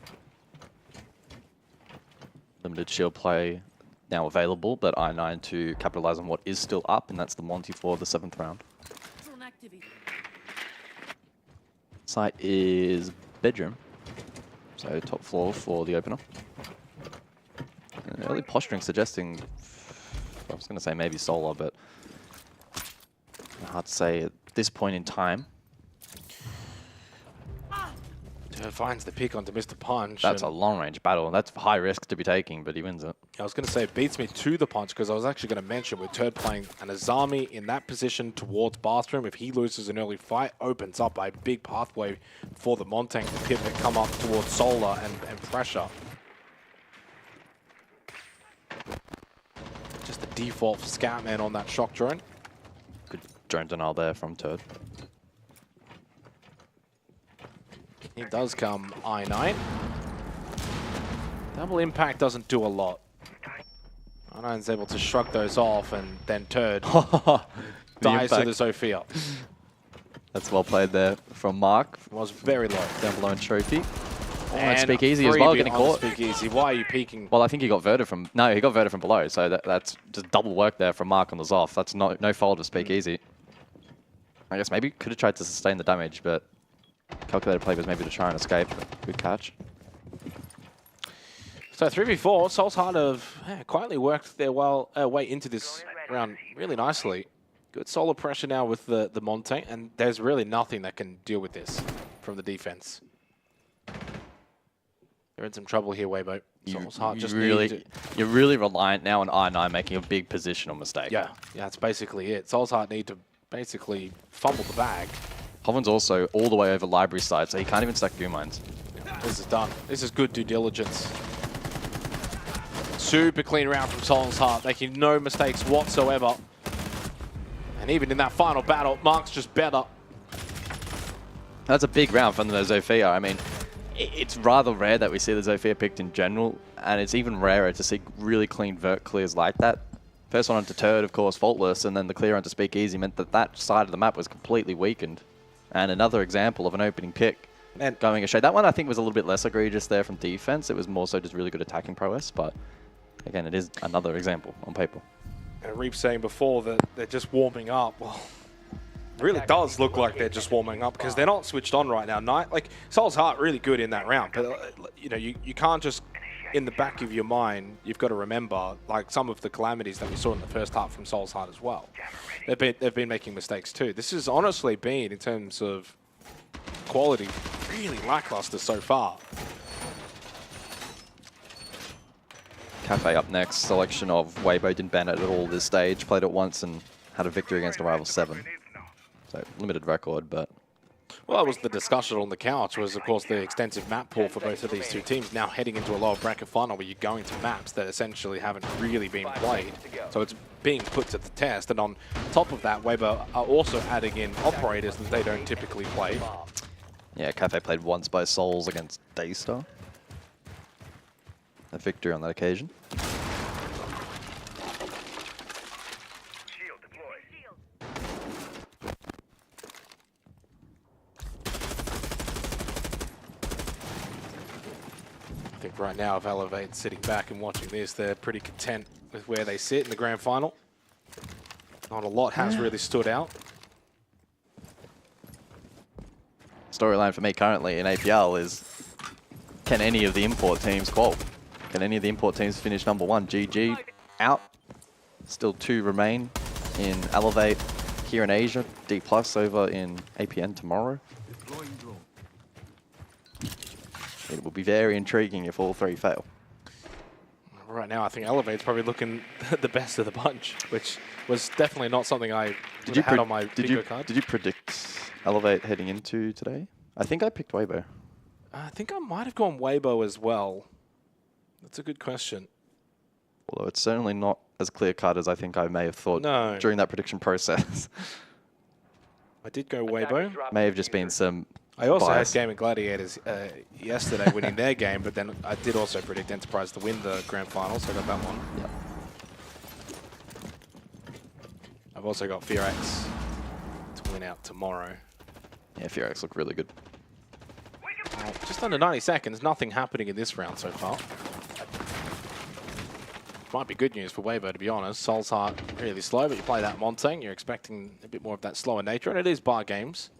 Limited shield play now available, but I9 to capitalize on what is still up, and that's the Monty for the 7th round. Site is bedroom, so top floor for the opener. And early posturing suggesting, I was going to say maybe Solar, but hard to say at this point in time. Finds the pick onto Mr. Punch. That's a long-range battle. That's high risk to be taking, but he wins it. I was going to say it beats me to the punch, because I was actually going to mention with Turd playing an Azami in that position towards Bathroom. If he loses an early fight, opens up a big pathway for the Montank to pivot, come up towards Solar and pressure. Just the default Scatman on that shock drone. Good drone denial there from Turd. He does come I9. Double impact doesn't do a lot. I9's able to shrug those off, and then Turd dies to the Zofia. That's well played there from Mark. Was very low. Down below in Trophy. And Speak easy as well, getting caught. Speak easy. Why are you peeking? Well, I think he got Verted from... No, he got Verted from below, so that's just double work there from Mark on the Zoff. That's no fault of Speak easy. I guess maybe could have tried to sustain the damage, but calculated play was maybe to try and escape. Good catch. So 3v4, Soul's Heart have quietly worked their way into this round really nicely. Good solar pressure now with the Monte, and there's really nothing that can deal with this from the defense. They're in some trouble here, Waybo. Soul's Heart just you're really reliant now on I9 making a big positional mistake. Yeah, that's basically it. Soul's Heart need to basically fumble the bag. Hovland's also all the way over library side, so he can't even stack Goo Mines. This is done. This is good due diligence. Super clean round from Soul's Heart, making no mistakes whatsoever. And even in that final battle, Mark's just better. That's a big round from the Zofia. I mean, it's rather rare that we see the Zofia picked in general, and it's even rarer to see really clean vert clears like that. First one onto Turd, of course, faultless, and then the clear onto Speak Easy meant that that side of the map was completely weakened. And another example of an opening pick and going astray. That one I think was a little bit less egregious there from defense. It was more so just really good attacking prowess, but again, it is another example on paper. And Reap saying before that they're just warming up. Well, it really does look like they're just warming up because they're not switched on right now. Like, Soul's Heart really good in that round, but you know, you can't just, in the back of your mind, you've got to remember like some of the calamities that we saw in the first half from Soul's Heart as well. They've been making mistakes too. This has honestly been, in terms of quality, really lackluster so far. Cafe up next. Selection of Waybo didn't ban it at all this stage. Played it once and had a victory against a rival 7. So limited record, but... Well, that was the discussion on the couch, was of course the extensive map pool for both of these two teams. Now heading into a lower bracket final where you're going to maps that essentially haven't really been played. So it's being put to the test. And on top of that, Waybo are also adding in operators that they don't typically play. Yeah, Cafe played once by Souls against Daystar. A victory on that occasion. Shield deployed. I think right now, if Elevate's sitting back and watching this, they're pretty content with where they sit in the grand final. Not a lot has really stood out. Storyline for me currently in APL is, can any of the import teams qual? Can any of the import teams finish number 1? GG out. Still 2 remain in Elevate here in Asia. D+ over in APN tomorrow. It will be very intriguing if all 3 fail. Right now, I think Elevate's probably looking the best of the bunch, which was definitely not something I had on my bingo card. Did you predict Elevate heading into today? I think I picked Waybo. I think I might have gone Waybo as well. That's a good question. Although it's certainly not as clear-cut as I think I may have thought during that prediction process. I did go Waybo. May have just been some I also bias. had Gaming Gladiators yesterday winning their game, but then I did also predict Enterprise to win the grand final, so I got that one. Yep. I've also got Fearax to win out tomorrow. Yeah, Fearax look really good. Just under 90 seconds, nothing happening in this round so far. Might be good news for Waybo, to be honest. Soul's Heart really slow, but you play that Montaigne, you're expecting a bit more of that slower nature, and it is bar games.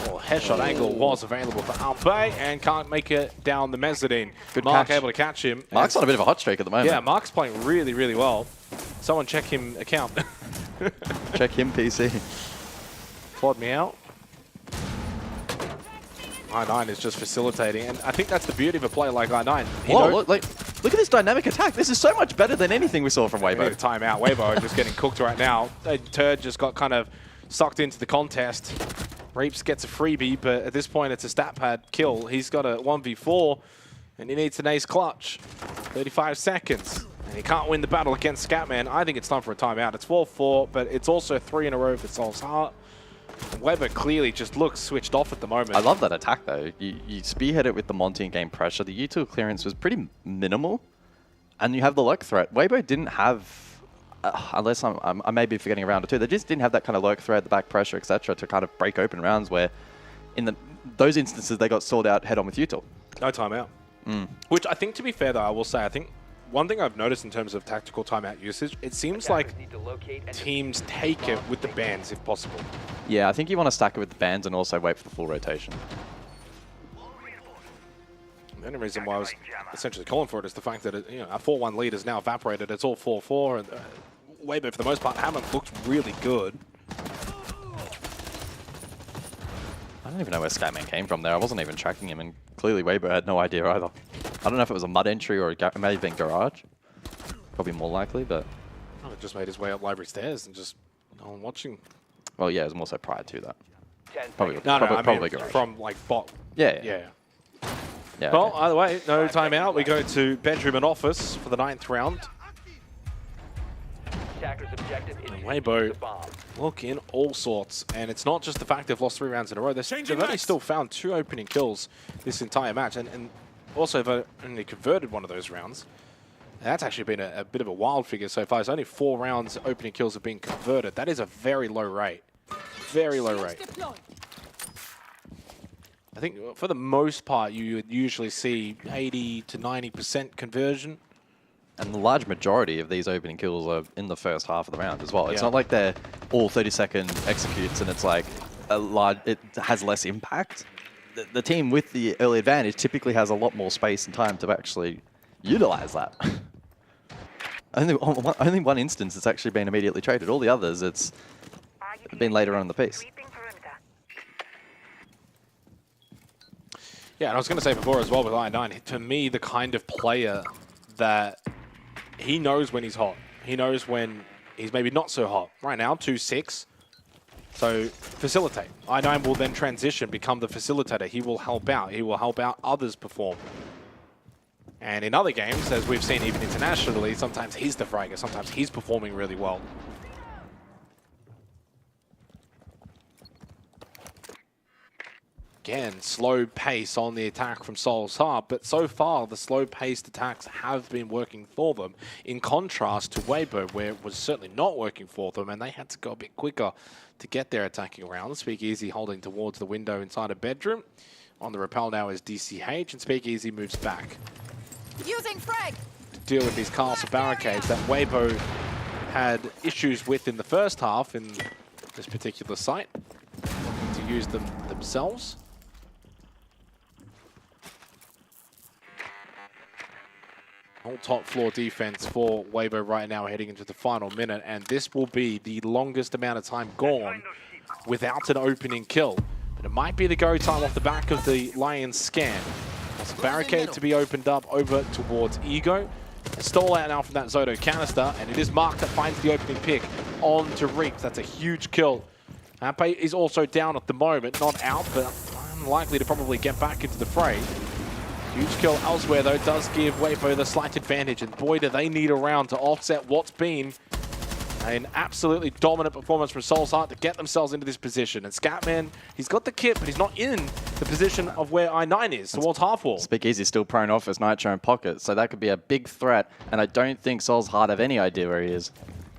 Well, headshot angle was available for Alpay and can't make it down the mezzanine. Good Mark catch. able to catch him. Mark's on a bit of a hot streak at the moment. Yeah, Mark's playing really, really well. Someone check him account. Check him, PC. Clawed me out. I9 is just facilitating, and I think that's the beauty of a player like I9. Whoa, look at this dynamic attack. This is so much better than anything we saw from Waybo. Waybo. Timeout. Waybo just getting cooked right now. Turd just got kind of sucked into the contest. Reaps gets a freebie, but at this point it's a stat pad kill. He's got a 1v4, and he needs an ace clutch. 35 seconds, and he can't win the battle against Scatman. I think it's time for a timeout. It's 4-4, but it's also 3 in a row for Soul's Heart. Waybo clearly just looks switched off at the moment. I love that attack, though. You spearhead it with the Monty and game pressure. The util clearance was pretty minimal, and you have the lurk threat. Waybo didn't have... unless I may be forgetting a round or two, they just didn't have that kind of lurk thread, the back pressure, etc., to kind of break open rounds where, in those instances, they got sold out head-on with util. No timeout. Which I think, to be fair, though, I will say, I think one thing I've noticed in terms of tactical timeout usage, it seems like teams take it with the bans if possible. Yeah, I think you want to stack it with the bans and also wait for the full rotation. The only reason why I was essentially calling for it is the fact that our 4-1 lead is now evaporated. It's all 4-4, and Waybo, for the most part, haven't looked really good. I don't even know where Scatman came from there. I wasn't even tracking him, and clearly Waybo had no idea either. I don't know if it was a mud entry or it may have been garage. Probably more likely, but... Oh, it just made his way up library stairs and just no one watching. Well, yeah, it was more so prior to that. Probably garage. From, like, bot. Yeah. Yeah, well, either way, no timeout. We go to bedroom and office for the 9th round. Attacker's objective is And to Waybo defuse the bomb. look in all sorts, and it's not just the fact they've lost 3 rounds in a row. They've only still found 2 opening kills this entire match, and also they've only converted one of those rounds. And that's actually been a bit of a wild figure so far. It's only 4 rounds opening kills have been converted. That is a very low rate. Very low rate. I think for the most part, you would usually see 80 to 90% conversion. And the large majority of these opening kills are in the first half of the round as well. It's Yeah. not like they're all 30-second executes and it's like it has less impact. The team with the early advantage typically has a lot more space and time to actually utilize that. Only one instance it's actually been immediately traded. All the others, it's been later on in the piece. Yeah, and I was going to say before as well with I9, to me, the kind of player that he knows when he's hot. He knows when he's maybe not so hot. Right now, 2-6. So facilitate. I9 will then transition, become the facilitator. He will help out. He will help out others perform. And in other games, as we've seen even internationally, sometimes he's the fragger. Sometimes he's performing really well. Again, slow pace on the attack from Soul's Heart, but so far the slow-paced attacks have been working for them, in contrast to Waybo, where it was certainly not working for them, and they had to go a bit quicker to get their attacking round. Speakeasy holding towards the window inside a bedroom. On the rappel now is DCH, and Speakeasy moves back. Using frag. To deal with these castle barricades that Waybo had issues with in the first half in this particular site, to use them themselves. Whole top floor defense for Waybo right now heading into the final minute, and this will be the longest amount of time gone without an opening kill. But it might be the go time off the back of the Lions scan. That's a barricade to be opened up over towards Ego. A stall out now from that Zoto canister, and it is Mark that finds the opening pick onto Reaps. That's a huge kill. Ape is also down at the moment, not out, but unlikely to probably get back into the fray. Huge kill elsewhere, though, does give Waybo the slight advantage, and boy, do they need a round to offset what's been an absolutely dominant performance from Soul's Heart to get themselves into this position. And Scatman, he's got the kit, but he's not in the position of where I9 is, towards half wall. Speakeasy still prone off as Nitro in pocket, so that could be a big threat, and I don't think Soul's Heart have any idea where he is.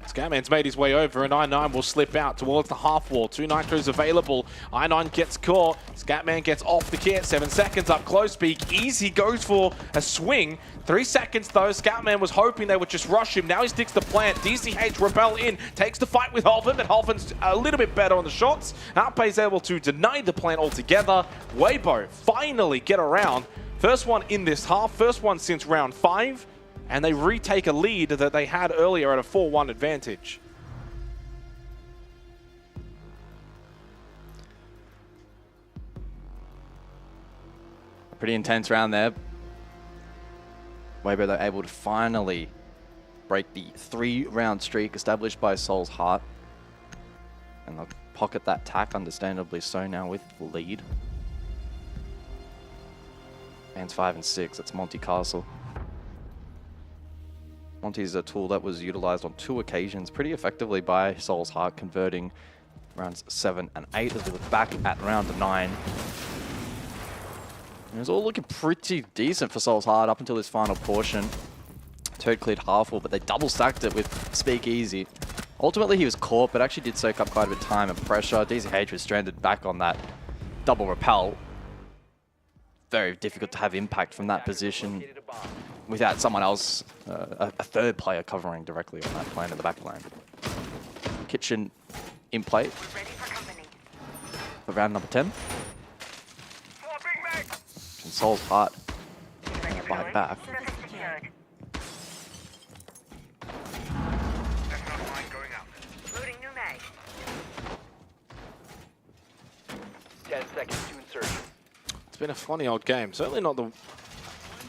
Scatman's made his way over, and I9 will slip out towards the half wall. 2 Nitros available. I9 gets caught. Scatman gets off the kit. 7 seconds up close. Speakeasy goes for a swing. 3 seconds though. Scatman was hoping they would just rush him. Now he sticks the plant. DCH rebel in. Takes the fight with Holvin, but Holvin's a little bit better on the shots. Outplay's able to deny the plant altogether. Waybo finally get around. First one in this half. First one since round 5. And they retake a lead that they had earlier at a 4-1 advantage. A pretty intense round there. Waybo, they're able to finally break the 3-round streak established by Soul's Heart. And they'll pocket that tack, understandably so, now with the lead. Man's 5 and 6, that's Monty Castle. Monty is a tool that was utilized on 2 occasions pretty effectively by Soul's Heart, converting rounds 7 and 8 as we look back at round 9. It was all looking pretty decent for Soul's Heart up until this final portion. Turd cleared half wall, but they double stacked it with Speakeasy. Ultimately, he was caught, but actually did soak up quite a bit of time and pressure. DZH was stranded back on that double rappel. Very difficult to have impact from that position without someone else, a third player covering directly on that plane in the back line. Kitchen in play for round number 10. And Soul's Heart fight back. 10 seconds to insertion. It's been a funny old game. Certainly not the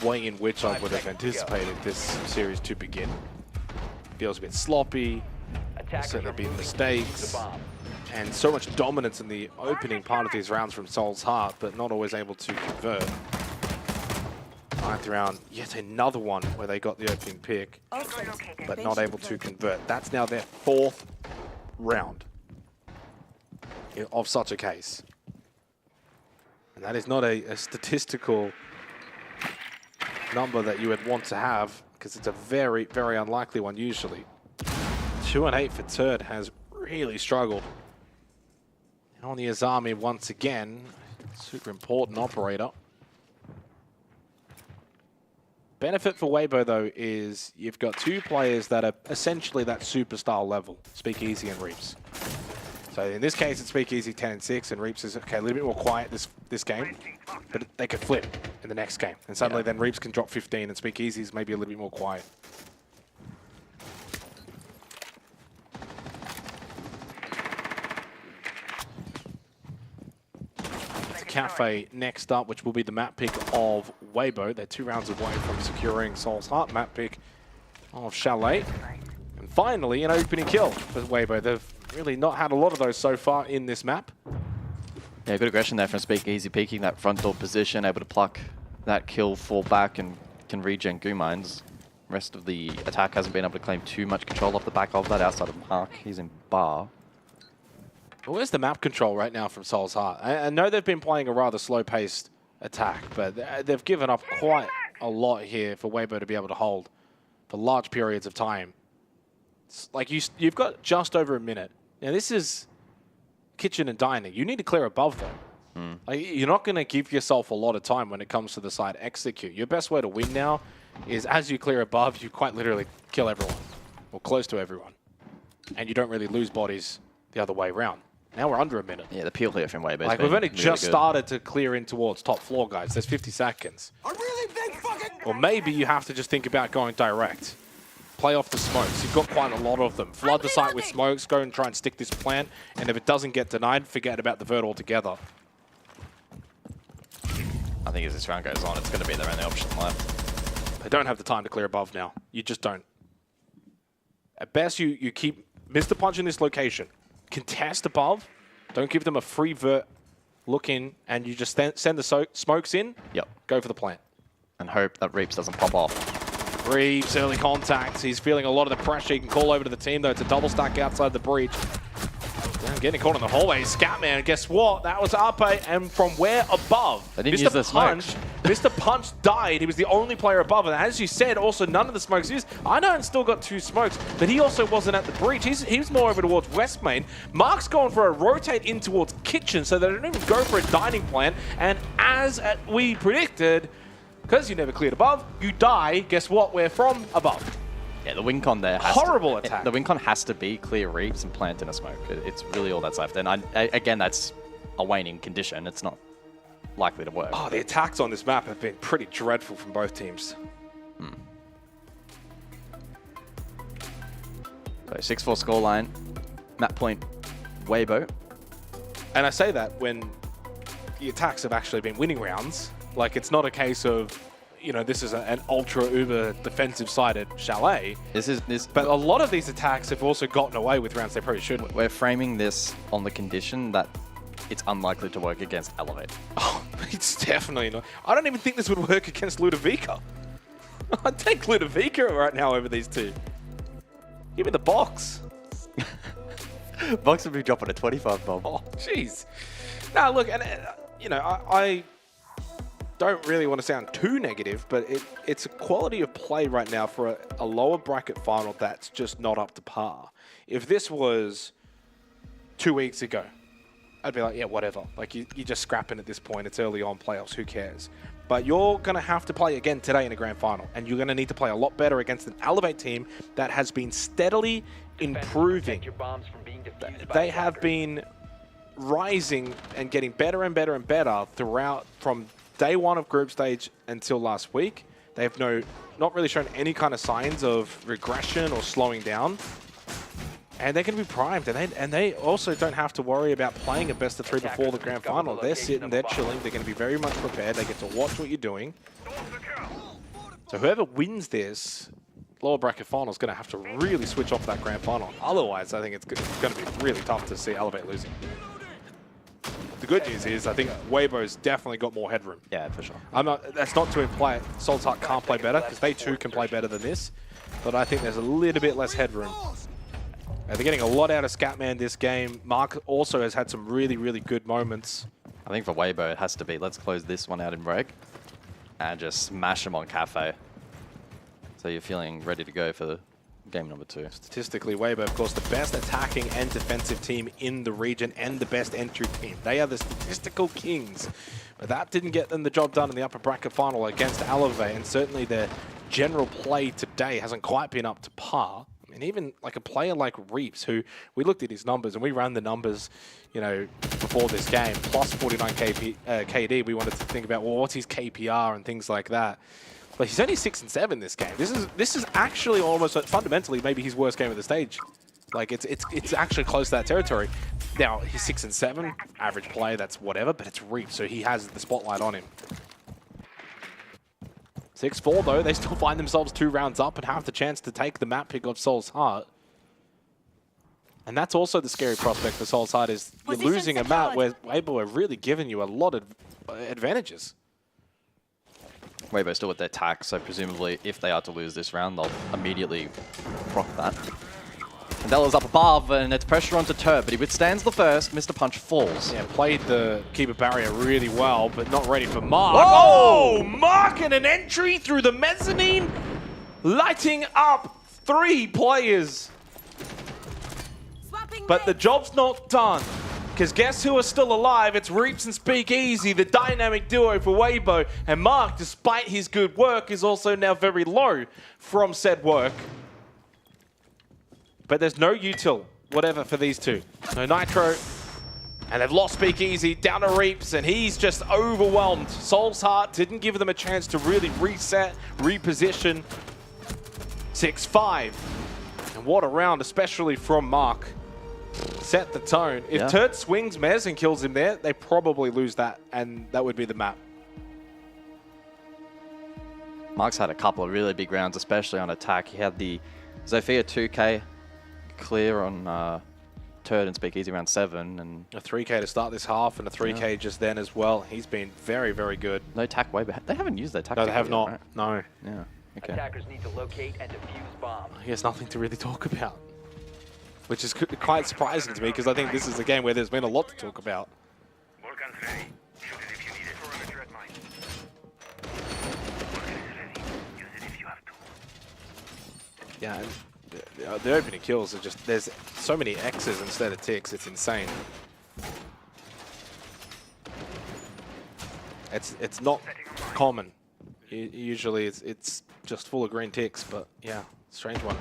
way in which I would have anticipated this series to begin. Feels a bit sloppy. There's certainly been mistakes. And so much dominance in the opening part of these rounds from Soul's Heart, but not always able to convert. 9th round, yet another one where they got the opening pick, but not able to convert. That's now their 4th round of such a case. And that is not a statistical number that you would want to have, because it's a very, very unlikely one usually. 2 and 8 for Turd has really struggled. And on the Azami once again, super important operator. Benefit for Waybo though is you've got 2 players that are essentially that superstar level, Speakeasy and Reaps. So in this case, it's Speakeasy 10 and 6, and Reaps is okay, a little bit more quiet this game, but they could flip in the next game, and suddenly then Reaps can drop 15, and Speakeasy is maybe a little bit more quiet. It's a Cafe next up, which will be the map pick of Waybo. They're 2 rounds away from securing Soul's Heart map pick of Chalet. And finally, an opening kill for Waybo. They've really not had a lot of those so far in this map. Yeah, good aggression there from Speakeasy, peeking that front door position, able to pluck that kill, fall back, and can regen goo mines. Rest of the attack hasn't been able to claim too much control off the back of that outside of Mark. He's in bar. Where's the map control right now from Soul's Heart? I know they've been playing a rather slow-paced attack, but they've given up quite a lot here for Waybo to be able to hold for large periods of time. It's like you've got just over a minute. Now, this is kitchen and dining. You need to clear above them. Like, you're not going to give yourself a lot of time when it comes to the side execute. Your best way to win now is as you clear above, you quite literally kill everyone, or close to everyone. And you don't really lose bodies the other way around. Now we're under a minute. Yeah, the peel here from Waybo. Like, we've only just started to clear in towards top floor, guys. There's 50 seconds. A really big fucking... Or maybe you have to just think about going direct. Play off the smokes. You've got quite a lot of them. Flood the site with smokes. Go and try and stick this plant. And if it doesn't get denied, forget about the vert altogether. I think as this round goes on, it's going to be their only option left. They don't have the time to clear above now. You just don't. At best, you keep... Miss the punch in this location. Contest above. Don't give them a free vert look in. And you just send the smokes in. Yep. Go for the plant. And hope that Reaps doesn't pop off. Reeves, early contact. He's feeling a lot of the pressure. He can call over to the team, though. It's a double stack outside the breach. Yeah, getting caught in the hallway. Scatman, guess what? That was Ape, and from where above? They didn't use the smokes. Mr. Punch died. He was the only player above. And as you said, also none of the smokes used. I know and still got 2 smokes, but he also wasn't at the breach. He was more over towards West Main. Mark's going for a rotate in towards Kitchen, so they don't even go for a dining plan. And as we predicted, because you never cleared above, you die. Guess what? We're from above. Yeah, the win con there has Horrible attack. The win con has to be clear Reaps and plant in a smoke. It's really all that's left. And again, that's a waning condition. It's not likely to work. Oh, the attacks on this map have been pretty dreadful from both teams. So 6-4 scoreline. Map point, Waybo. And I say that when the attacks have actually been winning rounds. Like, it's not a case of, you know, this is an ultra uber defensive sided Chalet. But a lot of these attacks have also gotten away with rounds they probably shouldn't. We're framing this on the condition that it's unlikely to work against Elevate. Oh, it's definitely not. I don't even think this would work against Ludovica. I'd take Ludovica right now over these two. Give me the box. Box would be dropping a 25 bomb. Oh, jeez. Now, look, and you know, I don't really want to sound too negative, but it's a quality of play right now for a lower bracket final that's just not up to par. If this was 2 weeks ago, I'd be like, yeah, whatever. Like, you're just scrapping at this point. It's early on playoffs. Who cares? But you're going to have to play again today in a grand final, and you're going to need to play a lot better against an Elevate team that has been steadily improving. They have been rising and getting better and better and better throughout from day one of group stage until last week. They have not really shown any kind of signs of regression or slowing down. And they're going to be primed. And they also don't have to worry about playing a best of 3 before the grand final. They're sitting, they're chilling. They're going to be very much prepared. They get to watch what you're doing. So whoever wins this lower bracket final is going to have to really switch off that grand final. Otherwise, I think it's going to be really tough to see Elevate losing. The good news is I think Waybo's definitely got more headroom. Yeah, for sure. That's not to imply Soul's Heart can't play better, because they too can play better than this. But I think there's a little bit less headroom. And they're getting a lot out of Scatman this game. Mark also has had some really, really good moments. I think for Waybo, it has to be, let's close this one out in break and just smash them on Cafe. So you're feeling ready to go for game number 2. Statistically, Waybo, of course, the best attacking and defensive team in the region and the best entry team. They are the statistical kings. But that didn't get them the job done in the upper bracket final against Elevate, and certainly their general play today hasn't quite been up to par. And even like a player like Reeps, who we looked at his numbers and we ran the numbers, you know, before this game, plus 49 KD. We wanted to think about, well, what's his KPR and things like that. But he's only 6 and 7 this game. This is actually almost fundamentally maybe his worst game of the stage. Like it's actually close to that territory. Now he's 6 and 7, average play, that's whatever, but it's Reeps, so he has the spotlight on him. 6-4 though, they still find themselves 2 rounds up and have the chance to take the map pick of Soul's Heart. And that's also the scary prospect for Soul's Heart, is you're losing a map where Waybo are really giving you a lot of advantages. Waybo still with their tax, so presumably if they are to lose this round, they'll immediately proc that. Mandela's up above, and it's pressure onto Turd, but he withstands the first. Mr. Punch falls. Yeah, played the keeper barrier really well, but not ready for Mark. Whoa! Oh, Mark and an entry through the mezzanine, lighting up 3 players. Swapping But the mags. job's not done. Because guess who are still alive? It's Reaps and Speakeasy, the dynamic duo for Waybo. And Mark, despite his good work, is also now very low from said work. But there's no util, whatever, for these two. No Nitro. And they've lost Speakeasy down to Reaps, and he's just overwhelmed. Soul's Heart didn't give them a chance to really reset, reposition. 6-5. And what a round, especially from Mark. Set the tone. If Turd swings Mez and kills him there, they probably lose that, and that would be the map. Mark's had a couple of really big rounds, especially on attack. He had the Zofia 2K clear on Turd and Speakeasy round 7. And A 3K to start this half, and a 3K just then as well. He's been very, very good. no tack way, but they haven't used their tack. No, they have yet, not. right? No. Yeah, okay. Attackers need to locate and defuse bombs. He has nothing to really talk about. Which is quite surprising to me, because I think this is a game where there's been a lot to talk about. Yeah, and the opening kills are just, there's so many X's instead of ticks, it's insane. It's not common. Usually it's just full of green ticks, but yeah, strange one.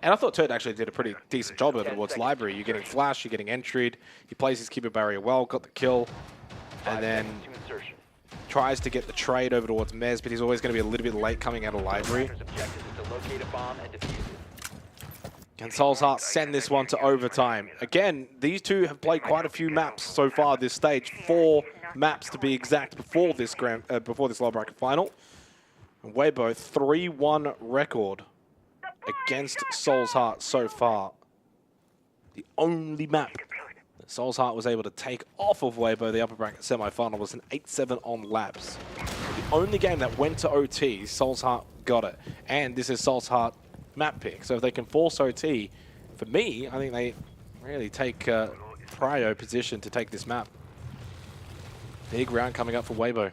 And I thought Turd actually did a pretty decent job of it towards Library. You're getting flash, you're getting entryed. He plays his keeper barrier well, got the kill, and then tries to get the trade over towards Mez, but he's always going to be a little bit late coming out of Library. Objective is to locate a bomb and defuse it. Can Soul's Heart send this one to overtime? Again, these two have played quite a few maps so far this stage. 4 maps to be exact before this lower bracket final. And Waybo 3-1 record against Soul's Heart so far. The only map that Soul's Heart was able to take off of Waybo, the upper bracket semi-final, was an 8-7 on Labs. The only game that went to OT, Soul's Heart got it. And this is Soul's Heart map pick. So if they can force OT, for me, I think they really take prio position to take this map. Big round coming up for Waybo.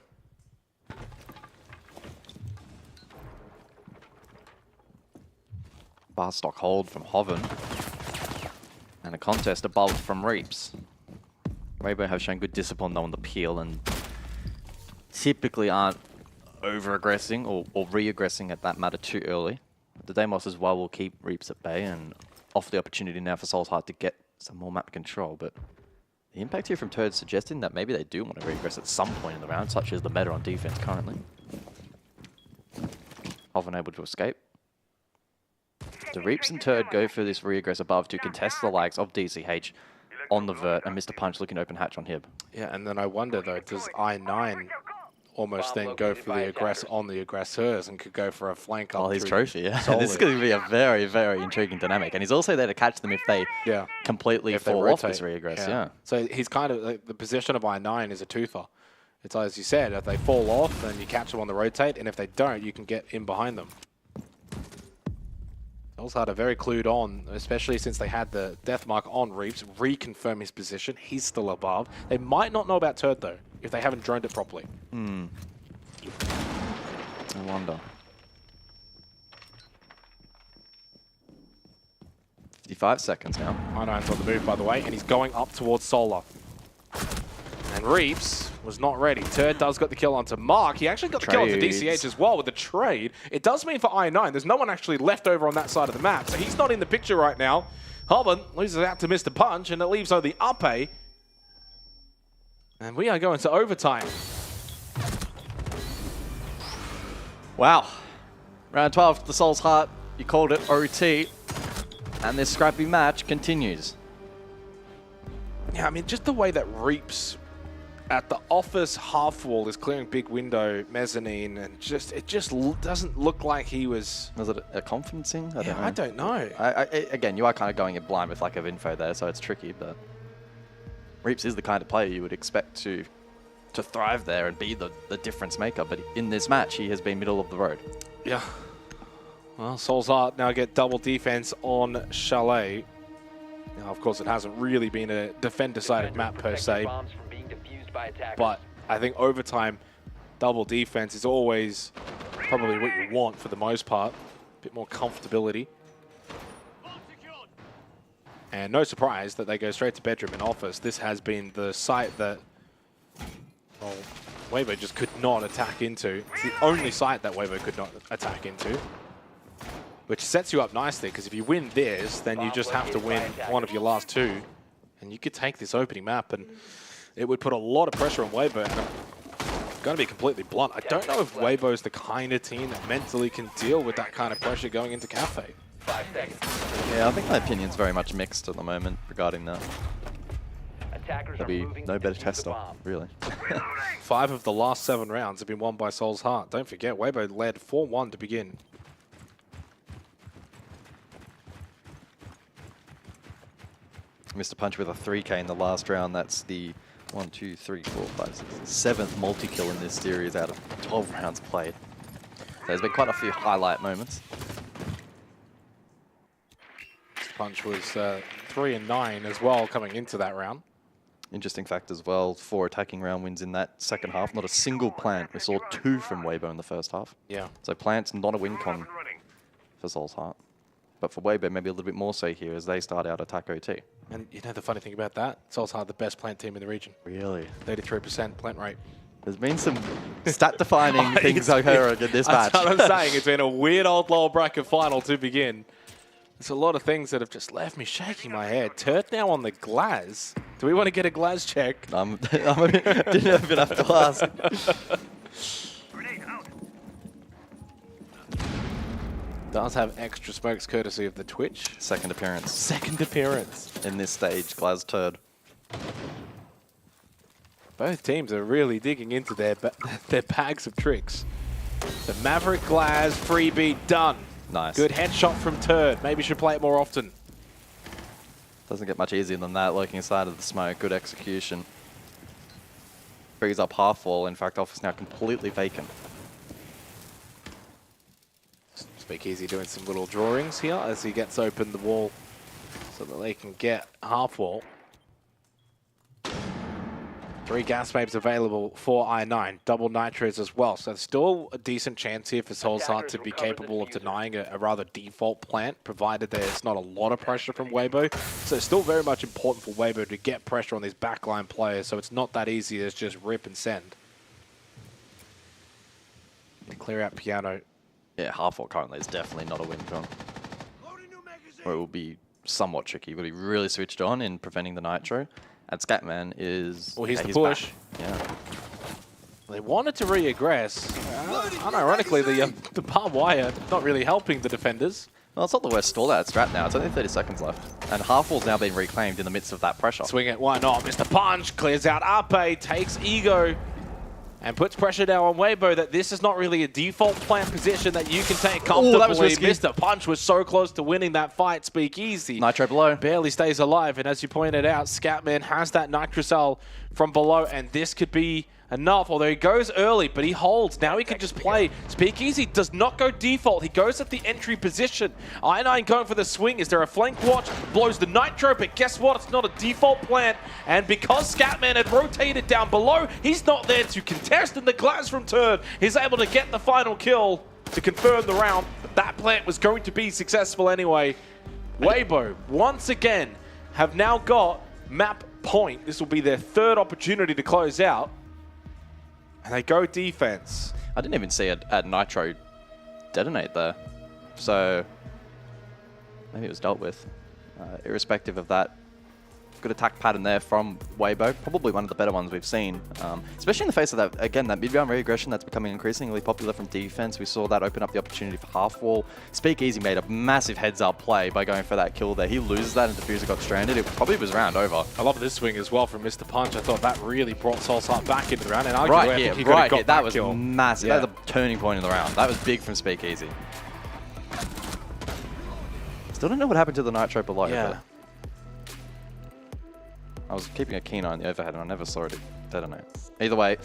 Bar stock hold from Hoven. And a contest above from Reaps. Waybo have shown good discipline though on the peel and typically aren't over-aggressing or re-aggressing at that matter too early. The Deimos as well will keep Reaps at bay and offer the opportunity now for Soul's Heart to get some more map control. But the impact here from Turd suggesting that maybe they do want to re-aggress at some point in the round, such as the meta on defense currently. Hoven able to escape. The Reaps and Turd go for this re-aggress above to contest the likes of DCH on the vert, and Mr. Punch looking open hatch on Hib. Yeah, and then I wonder though, does I9 almost then go for the aggressor on the aggressors and could go for a flank up? Oh, his through trophy, yeah. Solid. This is going to be a very, very intriguing dynamic. And he's also there to catch them if they completely If they fall off rotate. this re-aggress, yeah. So he's kind of, like, the position of I9 is a toother. It's as you said, if they fall off, then you catch them on the rotate, and if they don't, you can get in behind them. Soul's are very clued on, especially since they had the death mark on Reaps, reconfirm his position. He's still above. They might not know about Turd, though, if they haven't droned it properly. I wonder. 55 seconds now. I9's on the move, by the way, and he's going up towards Solar. And Reaps was not ready. Turd does got the kill onto Mark. He actually got the kill onto DCH as well with the trade. It does mean for I9, there's no one actually left over on that side of the map, so he's not in the picture right now. Hoven loses out to Mr. Punch, and it leaves only Upe. And we are going to overtime. Wow. Round 12, the Soul's Heart. You called it OT. And this scrappy match continues. Yeah, I mean, just the way that Reaps at the office half wall is clearing big window, mezzanine, and it just doesn't look like he was... Was it a confidence thing? I don't know. Again, you are kind of going in blind with lack of info there, so it's tricky, but Reaps is the kind of player you would expect to thrive there and be the difference maker, but in this match, he has been middle of the road. Yeah. Well, Solzart now get double defense on Chalet. Now, of course, it hasn't really been a defend-decided map per se, but I think over time, double defense is always probably what you want for the most part. A bit more comfortability. And no surprise that they go straight to bedroom and office. This has been the site that, well, Waybo just could not attack into. It's the only site that Waybo could not attack into. Which sets you up nicely, because if you win this, then you just have to win one of your last two. And you could take this opening map, and it would put a lot of pressure on Waybo. And I'm going to be completely blunt. I don't know if Waybo's the kind of team that mentally can deal with that kind of pressure going into Cafe. 5 seconds. Yeah, I think my opinion's very much mixed at the moment regarding that. Attackers There'll are be moving no to better defuse the tester, bomb. really. 5 of the last 7 rounds have been won by Soul's Heart. Don't forget, Waybo led 4-1 to begin. Mr. Punch with a 3K in the last round. That's the 1, 2, 3, 4, 5, 6, 7th multi-kill in this series out of 12 rounds played. So there's been quite a few highlight moments. Punch was 3 and 9 as well coming into that round. Interesting fact as well, 4 attacking round wins in that second half. Not a single plant. We saw 2 from Waybo in the first half. Yeah. So plant's not a win con for Soul's Heart. But for Waybo, maybe a little bit more so here as they start out attack OT. And you know the funny thing about that? Soul's Heart, the best plant team in the region. Really? 33% plant rate. There's been some stat-defining things occurring in this match. That's what I'm saying. It's been a weird old lower bracket final to begin. There's a lot of things that have just left me shaking my head. Turret now on the glass. Do we want to get a glass check? Didn't even have to ask. Does have extra smokes courtesy of the Twitch. Second appearance Second appearance. in this stage, Glaz Turd. Both teams are really digging into their bags of tricks. The Maverick Glass freebie done. Nice. Good headshot from Turd. Maybe should play it more often. Doesn't get much easier than that, lurking inside of the smoke. Good execution. Frees up half wall. In fact, office now completely vacant. Speakeasy doing some little drawings here as he gets open the wall so that they can get half wall. 3 gas babes available for I9, double nitros as well. So still a decent chance here for Soul's Heart to be capable of denying a rather default plant, provided there's not a lot of pressure from Waybo. So it's still very much important for Waybo to get pressure on these backline players, so it's not that easy as just rip and send. And clear out Piano. Yeah, half wall currently is definitely not a win con. Or it will be somewhat tricky. But he really switched on in preventing the nitro. And Scatman is... Well, here's the he's push. back. Yeah. They wanted to re-aggress. Unironically, the barbed wire not really helping the defenders. Well, it's not the worst stall out strat now. It's only 30 seconds left. And half wall's now been reclaimed in the midst of that pressure. Swing it, why not? Mr. Punch clears out Ape, takes Ego, and puts pressure down on Waybo that this is not really a default plant position that you can take comfortably. that was risky. Mr. Punch was so close to winning that fight, Speakeasy. Nitro below. Barely stays alive, and as you pointed out, Scatman has that Nitrocell from below, and this could be enough, although he goes early, but he holds. Now he can just play. Speakeasy does not go default. He goes at the entry position. I9 going for the swing. Is there a flank watch? Blows the Nitro, but guess what? It's not a default plant, and because Scatman had rotated down below, he's not there to contest, and the glass from Turd is able to get the final kill to confirm the round. But that plant was going to be successful anyway. Waybo, once again, have now got map point. This will be their 3rd opportunity to close out. And they go defense. I didn't even see a nitro detonate there. So maybe it was dealt with. Irrespective of that, good attack pattern there from Waybo. Probably one of the better ones we've seen. Especially in the face of that, again, that mid-round re-aggression that's becoming increasingly popular from defense. We saw that open up the opportunity for half wall. Speakeasy made a massive heads-up play by going for that kill there. He loses that and Diffuser got stranded. It probably was round over. I love this swing as well from Mr. Punch. I thought that really brought Soul's Heart back into the round. And arguably, Right I here, think he could have got that was kill. massive. Yeah. That was a turning point in the round. That was big from Speakeasy. Still don't know what happened to the nitro below. Yeah. I was keeping a keen eye on the overhead and I never saw it detonate. Either way,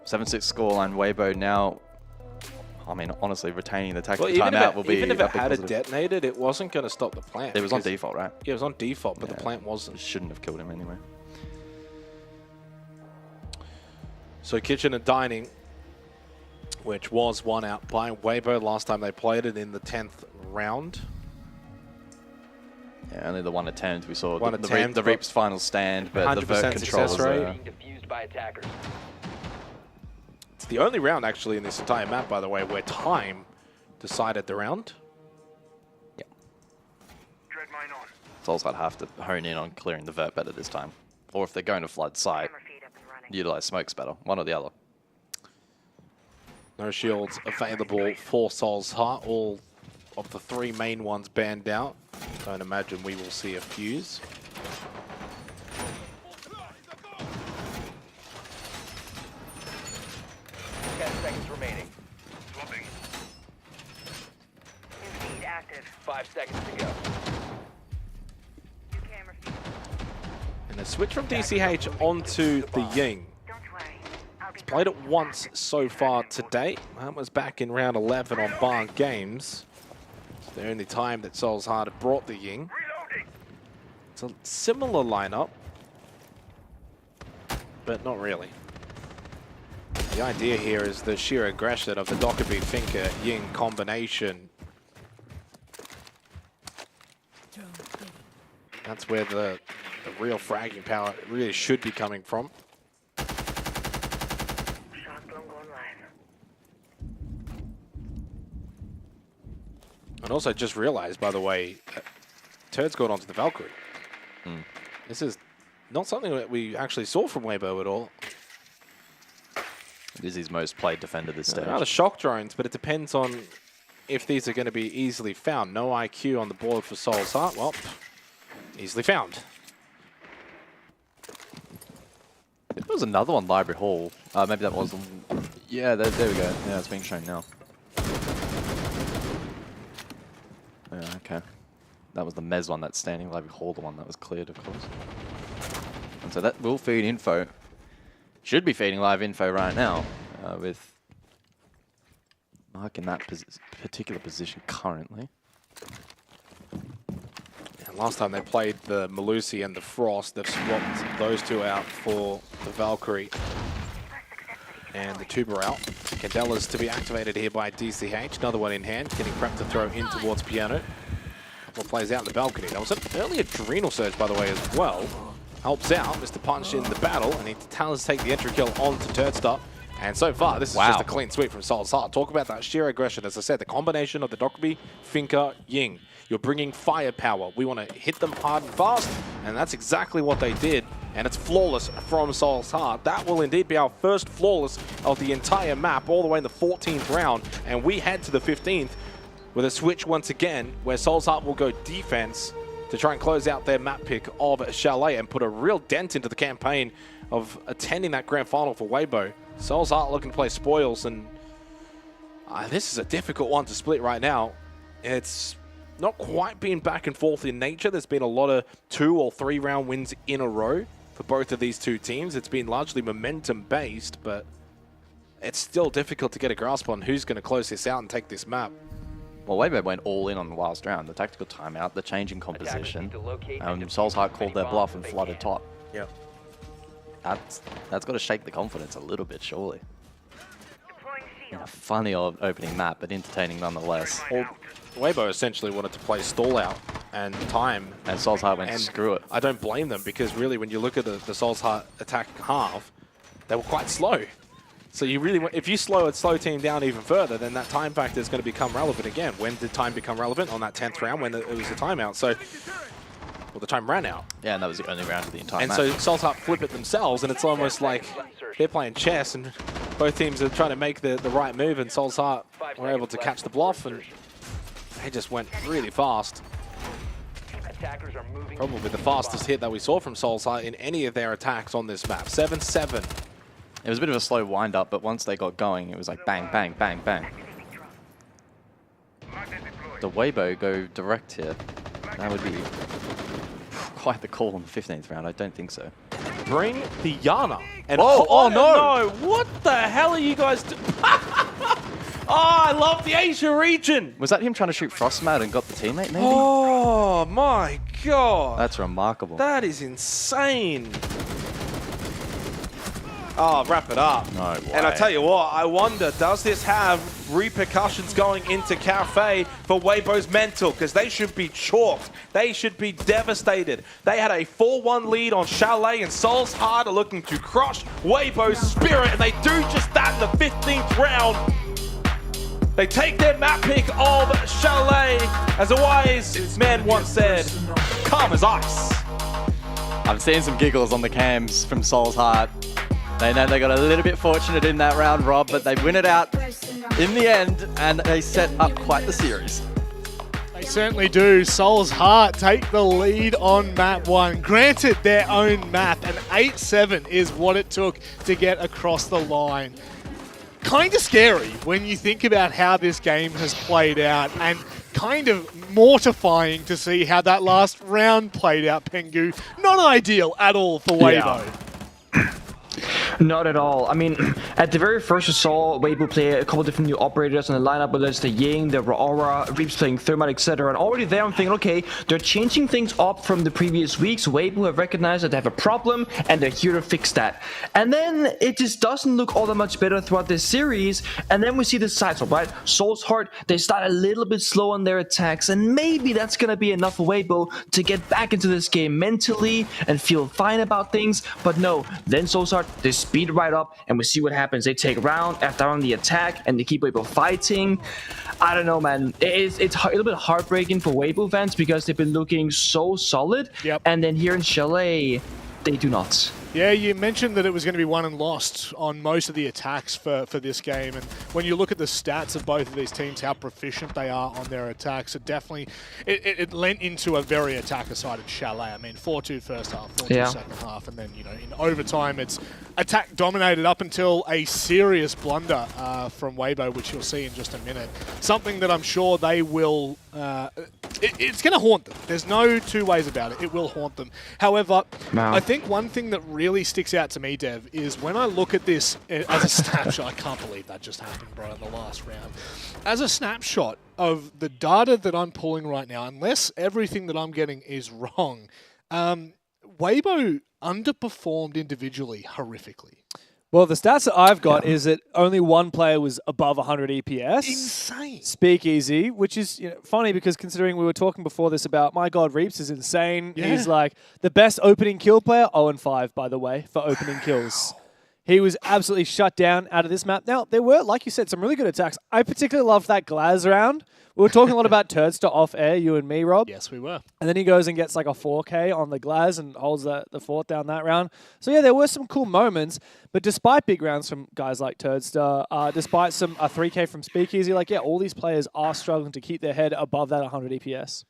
7-6 scoreline. Waybo now I mean, honestly, retaining the Well, tactical even timeout will be even if it that big had positive. detonated, it wasn't going to stop the plant. It was on because- default, right? Yeah, it was on default, but the Yeah. plant wasn't. It shouldn't have killed him anyway. So Kitchen and Dining, which was won out by Waybo last time they played it in the 10th round. Yeah, only the 1 attempt we saw. One attempt, the but Reap's final stand, but the 100% vert control success was rate. there. Being defused by attackers. It's the only round actually in this entire map, by the way, where time decided the round. Dread mine on. Souls might have to hone in on clearing the vert better this time. Or if they're going to flood site, utilize smokes better. One or the other. No shields available for Soul's Heart. All of the 3 main ones banned out. Don't imagine we will see a fuse. 10 seconds remaining. Swapping. Feed active. 5 seconds to go. New camera feed. And a switch from DCH onto the Ying. Don't worry. I'll be Played it once so far to date. That was back in round 11 on Bar Games. It's the only time that Soul's Heart had brought the Ying. Reloading. It's a similar lineup, but not really. The idea here is the sheer aggression of the Dockerby Finker Ying combination. That's where the real fragging power really should be coming from. Shock blown going live. And also just realized, by the way, Turd's gone onto the Valkyrie. This is not something that we actually saw from Waybo at all. This is his most played defender this stage. They're out of shock drones, but it depends on if these are going to be easily found. No IQ on the board for Soul's Heart. Well, easily found. There was another one, Library Hall. Maybe that was... Yeah, there we go. Yeah, it's being shown now. Yeah, okay. That was the Mez one that's standing. Library Hall, the one that was cleared, of course. And so that will feed info. Should be feeding live info right now with Mark in that particular position currently. And last time they played the Malusi and the Frost, they've swapped those 2 out for the Valkyrie and the Tuber out. Candela's to be activated here by DCH. Another one in hand, getting prepped to throw in towards Piano. Couple of plays out in the balcony. That was an early Adrenal Surge, by the way, as well. Helps out, Mr. Punch in the battle, and he talents take the entry kill onto Turdstar. And so far, this is just a clean sweep from Soul's Heart. Talk about that sheer aggression. As I said, the combination of the Dockerby, Finker, Ying. You're bringing firepower. We want to hit them hard and fast, and that's exactly what they did. And it's flawless from Soul's Heart. That will indeed be our first flawless of the entire map, all the way in the 14th round. And we head to the 15th with a switch once again, where Soul's Heart will go defense to try and close out their map pick of Chalet and put a real dent into the campaign of attending that grand final for Waybo. Soul's Heart looking to play spoils, and this is a difficult one to split right now. It's not quite been back and forth in nature. There's been a lot of 2 or 3 round wins in a row for both of these 2 teams. It's been largely momentum based, but it's still difficult to get a grasp on who's going to close this out and take this map. Well, Waybo went all in on the last round. The tactical timeout, the change in composition. Soul's Heart called their bluff and flooded top. Yep. That's got to shake the confidence a little bit, surely. Deploying In shield. a funny old opening map, but entertaining nonetheless. Well, Waybo essentially wanted to play stall out and time. And Soul's Heart went, And screw it. I don't blame them, because really when you look at the Soul's Heart attack half, they were quite slow. So you really, if you slow a slow team down even further, then that time factor is going to become relevant again. When did time become relevant? On that 10th round when it was a timeout. So, well, the time ran out. Yeah, and that was the only round of the entire And match. so Soul's Heart flip it themselves, and it's almost like they're playing chess, and both teams are trying to make the right move, and Soul's Heart were able to catch the bluff, and they just went really fast. Attackers are moving. Probably the fastest hit that we saw from Soul's Heart in any of their attacks on this map. 7-7. It was a bit of a slow wind-up, but once they got going, it was like bang, bang, bang, bang. The Waybo go direct here. That would be quite the call on the 15th round. I don't think so. Bring the Yana. And Oh no! What the hell are you guys doing? I love the Asia region. Was that him trying to shoot Frostmat and got the teammate, maybe? Oh my god. That's remarkable. That is insane. Oh, wrap it up. No way. And I tell you what, I wonder, does this have repercussions going into Cafe for Waybo's mental? Because they should be chalked. They should be devastated. They had a 4-1 lead on Chalet, and Soul's Heart are looking to crush Waybo's spirit, and they do just that in the 15th round. They take their map pick of Chalet. As a wise man once said, calm as ice. I'm seeing some giggles on the cams from Soul's Heart. They know they got a little bit fortunate in that round, Rob, but they win it out in the end, and they set up quite the series. They certainly do. Soul's Heart take the lead on map 1. Granted, their own map, and 8-7 is what it took to get across the line. Kind of scary when you think about how this game has played out, and kind of mortifying to see how that last round played out, Pengu. Not ideal at all for Waybo. Yeah. Not at all. I mean, at the very first you saw Waybo play a couple different new operators in the lineup, whether it's the Ying, the Aura, Reaps playing Thermite, etc. And already there I'm thinking, okay, they're changing things up from the previous weeks. Waybo have recognized that they have a problem and they're here to fix that. And then it just doesn't look all that much better throughout this series. And then we see the side swap, right? Soul's Heart, they start a little bit slow on their attacks, and maybe that's going to be enough for Waybo to get back into this game mentally and feel fine about things. But no, then Soul's Heart, they speed right up, and we see what happens. They take round after round the attack, and they keep Waybo fighting. I don't know, man. It's a little bit heartbreaking for Waybo fans because they've been looking so solid. Yep. And then here in Chalet, they do not. Yeah, you mentioned that it was going to be won and lost on most of the attacks for this game, and when you look at the stats of both of these teams, how proficient they are on their attacks, it definitely it lent into a very attacker-sided Chalet. I mean, 4-2 first half, 4-2 second half, and then in overtime it's attack dominated up until a serious blunder from Waybo, which you'll see in just a minute. Something that I'm sure they will. It's going to haunt them. There's no two ways about it. It will haunt them. However, I think one thing that really sticks out to me, Dev, is when I look at this as a snapshot. I can't believe that just happened, bro, in the last round. As a snapshot of the data that I'm pulling right now, unless everything that I'm getting is wrong, Waybo underperformed individually horrifically. Well, the stats that I've got is that only one player was above 100 EPS. Insane. Speakeasy, which is funny because considering we were talking before this about, my God, Reaps is insane. Yeah. He's like the best opening kill player, 0-5, by the way, for opening kills. He was absolutely shut down out of this map. Now, there were, like you said, some really good attacks. I particularly loved that Glaz round. We were talking a lot about Turdstar off air, you and me, Rob. Yes, we were. And then he goes and gets like a 4K on the Glaz and holds the fort down that round. So yeah, there were some cool moments, but despite big rounds from guys like Turdstar, despite some 3K from Speakeasy, all these players are struggling to keep their head above that 100 EPS.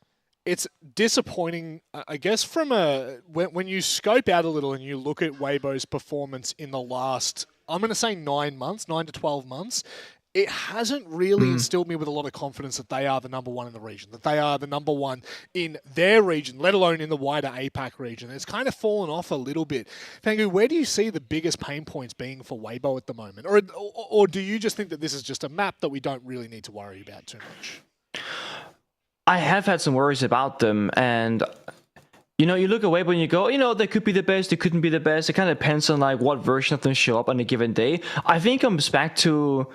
It's disappointing, I guess, from when you scope out a little and you look at Waybo's performance in the last, I'm going to say 9 to 12 months, it hasn't really instilled me with a lot of confidence that they are the number one in the region, that they are the number one in their region, let alone in the wider APAC region. It's kind of fallen off a little bit. Pengu, where do you see the biggest pain points being for Waybo at the moment? Or do you just think that this is just a map that we don't really need to worry about too much? I have had some worries about them, and you look at Waybo and you go, they could be the best, they couldn't be the best. It kind of depends on what version of them show up on a given day. I think it comes back to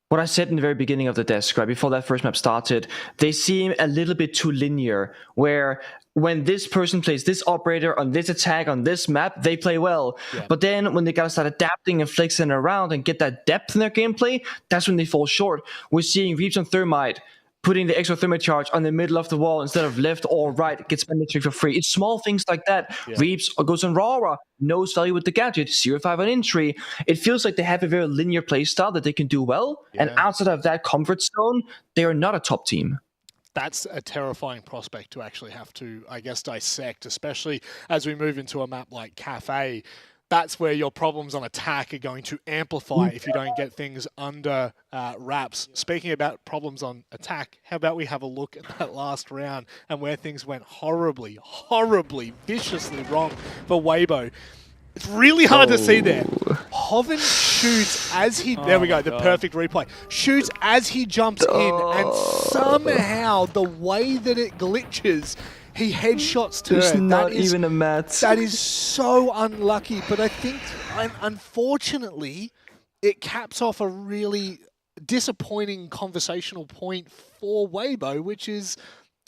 what I said in the very beginning of the desk, right before that first map started. They seem a little bit too linear, where when this person plays this operator on this attack on this map, they play well. Yeah. But then when they gotta start adapting and flexing around and get that depth in their gameplay, that's when they fall short. We're seeing Reaps on Thermite putting the extra thermite charge on the middle of the wall instead of left or right, gets penetrate for free. It's small things like that. Yeah. Reaps goes on Aura, knows value with the gadget, 0-5 on entry. It feels like they have a very linear play style that they can do well. Yeah. And outside of that comfort zone, they are not a top team. That's a terrifying prospect to actually have to, I guess, dissect, especially as we move into a map like Cafe. That's where your problems on attack are going to amplify if you don't get things under wraps. Speaking about problems on attack, how about we have a look at that last round and where things went horribly, viciously wrong for Waybo. It's really hard to see there. Coven shoots as he... there we go, the perfect replay. Shoots as he jumps in, and somehow the way that it glitches, he headshots to There's it. not That is, even a mat. That is so unlucky, but I think, unfortunately, it caps off a really disappointing conversational point for Waybo, which is,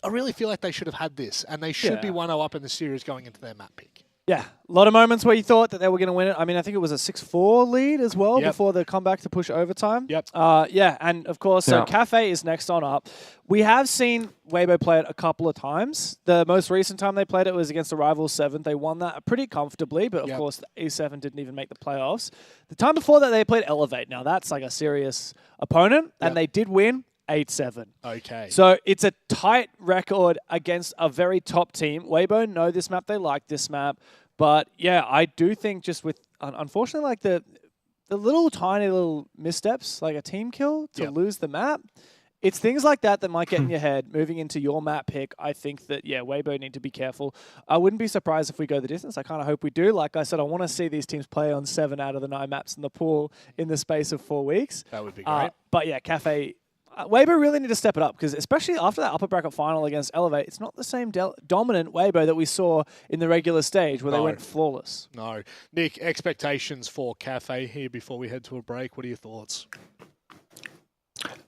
I really feel like they should have had this, and they should be 1-0 up in the series going into their map pick. Yeah, a lot of moments where you thought that they were going to win it. I mean, I think it was a 6-4 lead as well before the comeback to push overtime. Yep. Yeah, and of course, so Cafe is next on up. We have seen Waybo play it a couple of times. The most recent time they played it was against the Rivals 7. They won that pretty comfortably, but of course, the A7 didn't even make the playoffs. The time before that, they played Elevate. Now, that's like a serious opponent, and they did win 8-7. Okay. So it's a tight record against a very top team. Waybo know this map. They like this map. But yeah, I do think just with, unfortunately, like the little tiny little missteps, like a team kill to lose the map, it's things like that that might get in your head. Moving into your map pick, I think that, Waybo need to be careful. I wouldn't be surprised if we go the distance. I kind of hope we do. Like I said, I want to see these teams play on 7 out of the 9 maps in the pool in the space of 4 weeks. That would be great. But yeah, Cafe... Waybo really need to step it up because especially after that upper bracket final against Elevate, it's not the same dominant Waybo that we saw in the regular stage where they went flawless. No. Nick, expectations for Cafe here before we head to a break. What are your thoughts?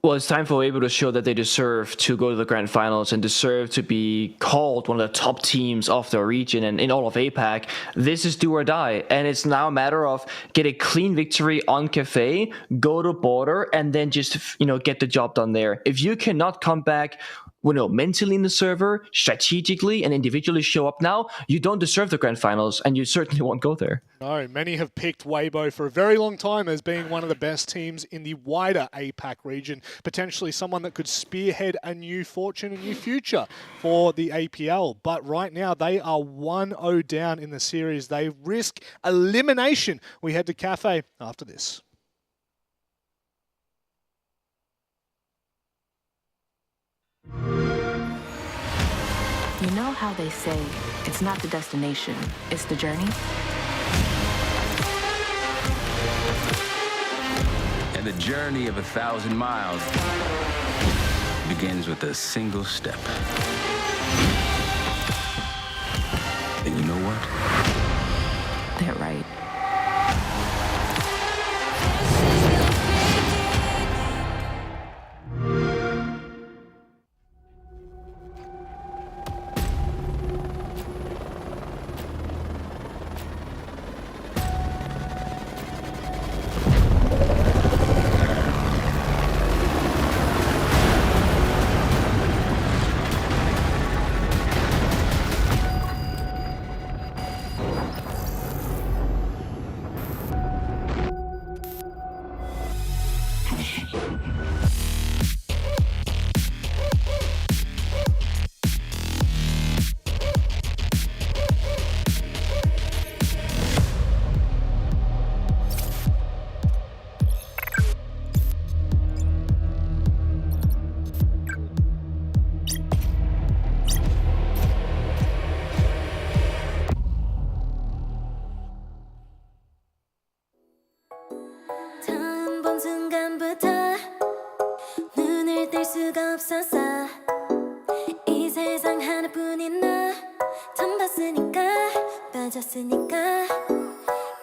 Well, it's time for Waybo to show that they deserve to go to the grand finals and deserve to be called one of the top teams of their region and in all of APAC. This is do or die, and it's now a matter of get a clean victory on Cafe, go to border, and then just get the job done there. If you cannot come back, mentally in the server, strategically, and individually show up now, you don't deserve the grand finals, and you certainly won't go there. No, many have picked Waybo for a very long time as being one of the best teams in the wider APAC region, potentially someone that could spearhead a new fortune, a new future for the APL. But right now, they are 1-0 down in the series. They risk elimination. We head to Cafe after this. You know how they say it's not the destination, it's the journey? And the journey of 1,000 miles begins with a single step. And you know what? They're right.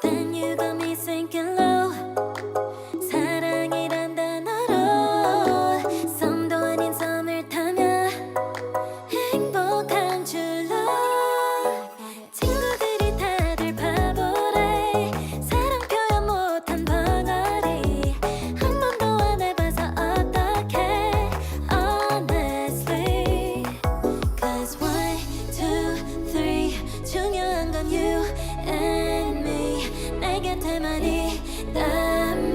Then you got me sinking low. 사랑이란 단어로 섬도 아닌 섬을 타며 행복한 줄로 친구들이 다들 바보래. 사랑 표현 못한 벙어리 한 번도 안 해봐서 어떡해 honestly. Cause 1, 2, 3 중요한 건 you and me. 내 곁에만 있다면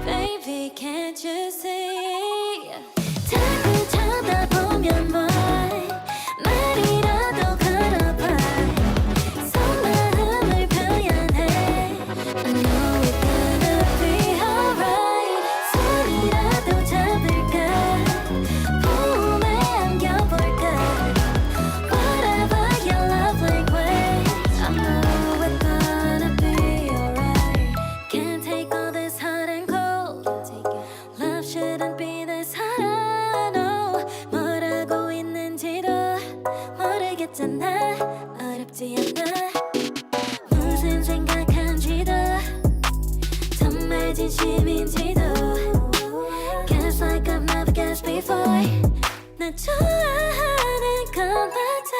baby can't you see. 자꾸 쳐다보면 boy 말이라도 걸어봐. 속마음을 표현해. I know it's gonna be alright. 손이라도 잡을까 봄에 안겨볼까. Whatever your love language, I know it's gonna be alright. 알겠잖아 어렵지 않아 무슨 생각한지도 정말 진심인지도 Guess like I've never guessed before 나 좋아하는 건 맞아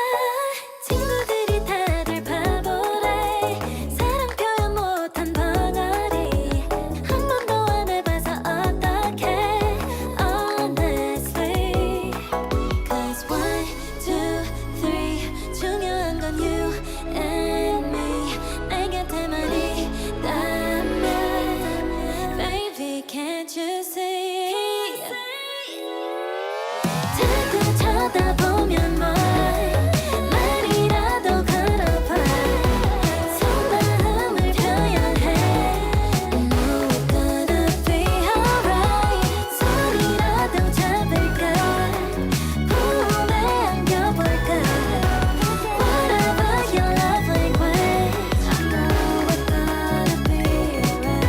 친구들이 다들 바보래 사랑 표현 못한 벙어리 한 번도 안 해봐서 어떡해 Honestly Cause 1, 2, 3 중요한 건 you and me 내 곁에만 있다면 Baby can't you see 자꾸 쳐다보면 말이라도 걸어봐 속마음을 표현해 I know we're gonna be alright 손이라도 잡을까 품에 안겨볼까 Whatever your love language I know we're gonna be alright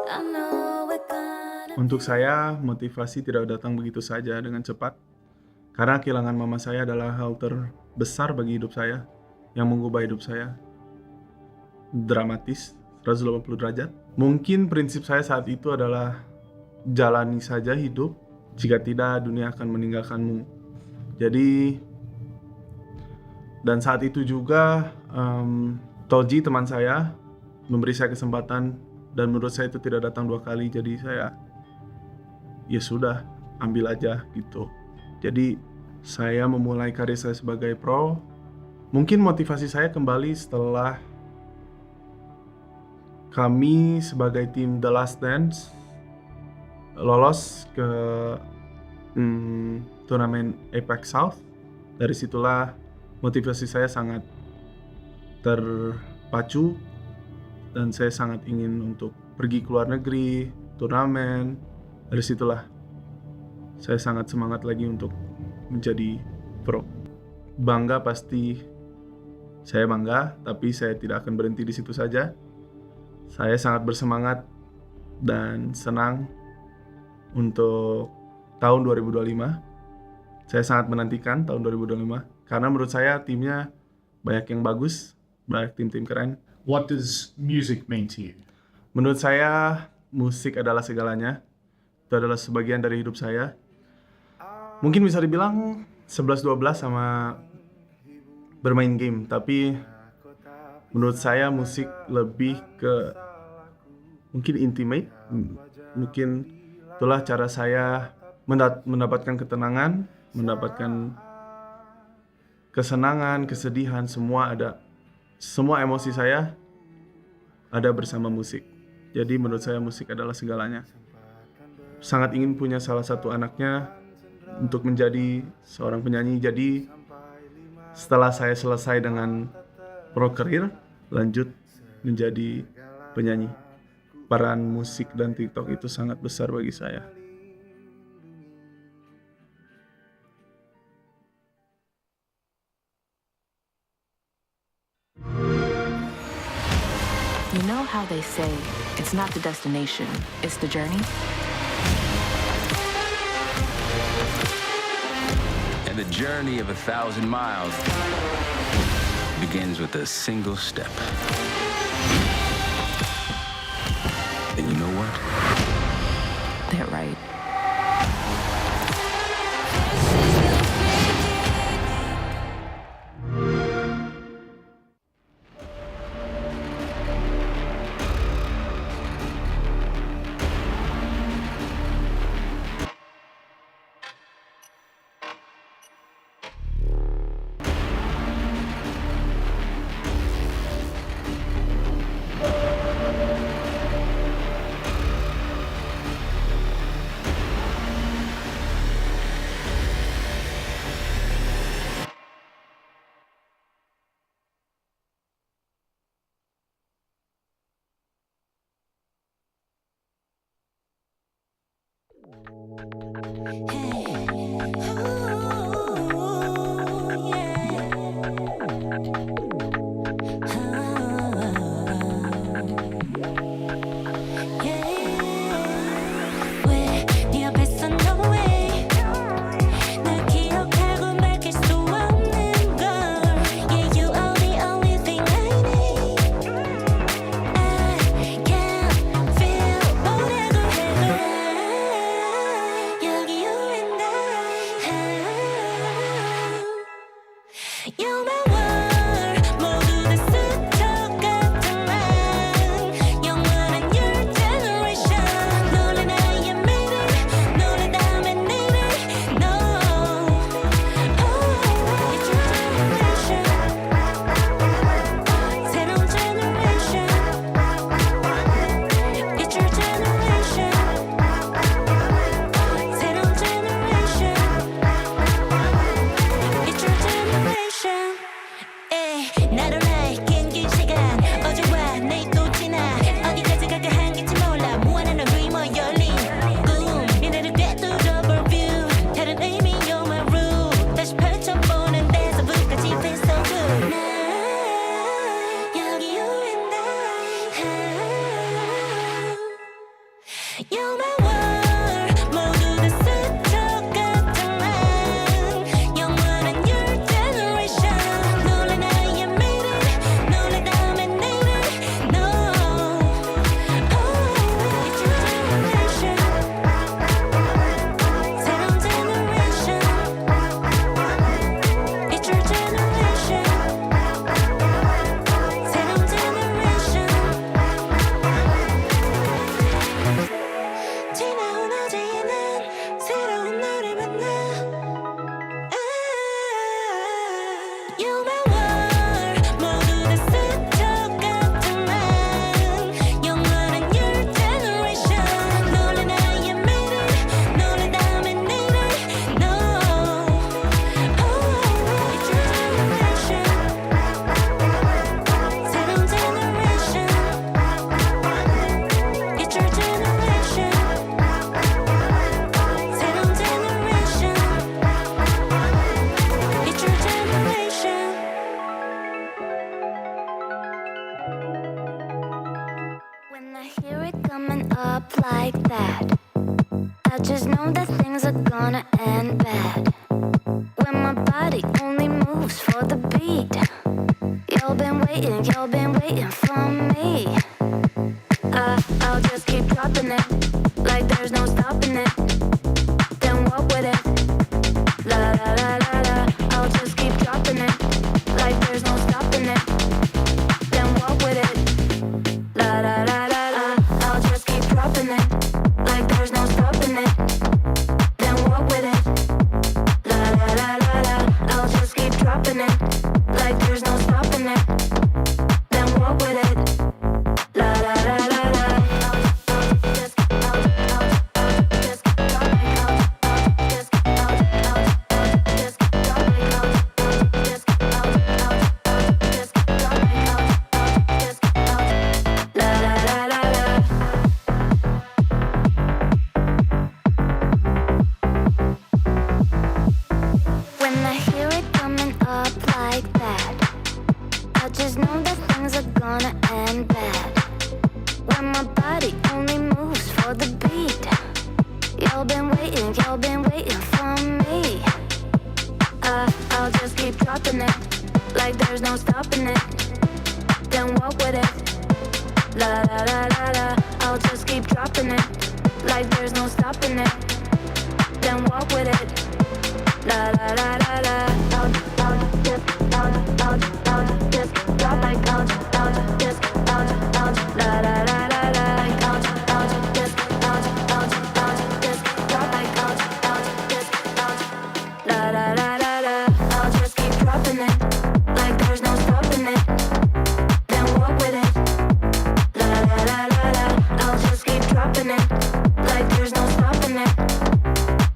I know we're gonna Untuk saya, motivasi tidak datang begitu saja dengan cepat. Karena kehilangan mama saya adalah hal terbesar bagi hidup saya, yang mengubah hidup saya. Dramatis, 180 derajat. Mungkin prinsip saya saat itu adalah jalani saja hidup, jika tidak dunia akan meninggalkanmu. Jadi, dan saat itu juga Toji teman saya memberi saya kesempatan dan menurut saya itu tidak datang 2 kali, jadi saya ya sudah ambil aja gitu. Jadi saya memulai karir saya sebagai pro. Mungkin motivasi saya kembali setelah kami sebagai tim The Last Dance lolos ke turnamen APL South. Dari situlah motivasi saya sangat terpacu dan saya sangat ingin untuk pergi ke luar negeri, turnamen. Dari situlah saya sangat semangat lagi untuk menjadi pro. Bangga pasti saya bangga, tapi saya tidak akan berhenti di situ saja. Saya sangat bersemangat dan senang untuk tahun 2025. Saya sangat menantikan tahun 2025 karena menurut saya timnya banyak yang bagus, banyak tim-tim keren. What does music mean to you? Menurut saya musik adalah segalanya. Itu adalah sebagian dari hidup saya. Mungkin bisa dibilang 11-12 sama bermain game, tapi menurut saya musik lebih ke mungkin intimate. Mungkin itulah cara saya mendapatkan ketenangan, mendapatkan kesenangan, kesedihan, semua ada. Semua emosi saya ada bersama musik. Jadi menurut saya musik adalah segalanya. Sangat ingin punya salah satu anaknya untuk menjadi seorang penyanyi. Jadi setelah saya selesai dengan pro career, lanjut menjadi penyanyi. Peran musik dan TikTok itu sangat besar bagi saya. You know how they say it's not the destination, it's the journey? And the journey of 1,000 miles begins with a single step. And you know what? They're right. 왜 네 앞에서 no way 날 기억 I just know that things are gonna end bad. When my body only moves for the beat. You've been waiting for me. I'll just keep dropping it, like there's no stopping it. Then walk with it, la la la la la. I'll just keep dropping it, like there's no stopping it. Then walk with it, la la la la la. I'll just keep dropping it, like there's no stopping it. Then walk with it, la la la la la. I'll just keep dropping it, like there's no stopping it. Then walk with it, la la la la la. When I hear it coming up like that, I just know that things are gonna end bad. When my body only moves for the beat. You've been waiting for me. I'll just keep dropping it, like there's no stopping it. Then walk with it, la la la la la. I'll just keep dropping it, like there's no stopping it. Then walk with it, la la la la la. I'll just drop like I'll just la la la la la. I'll just drop like I'll la la la la la. I'll just keep dropping it, like there's no stopping it. Then walk with it, la la la la la. I'll just keep dropping it, like there's no stopping it.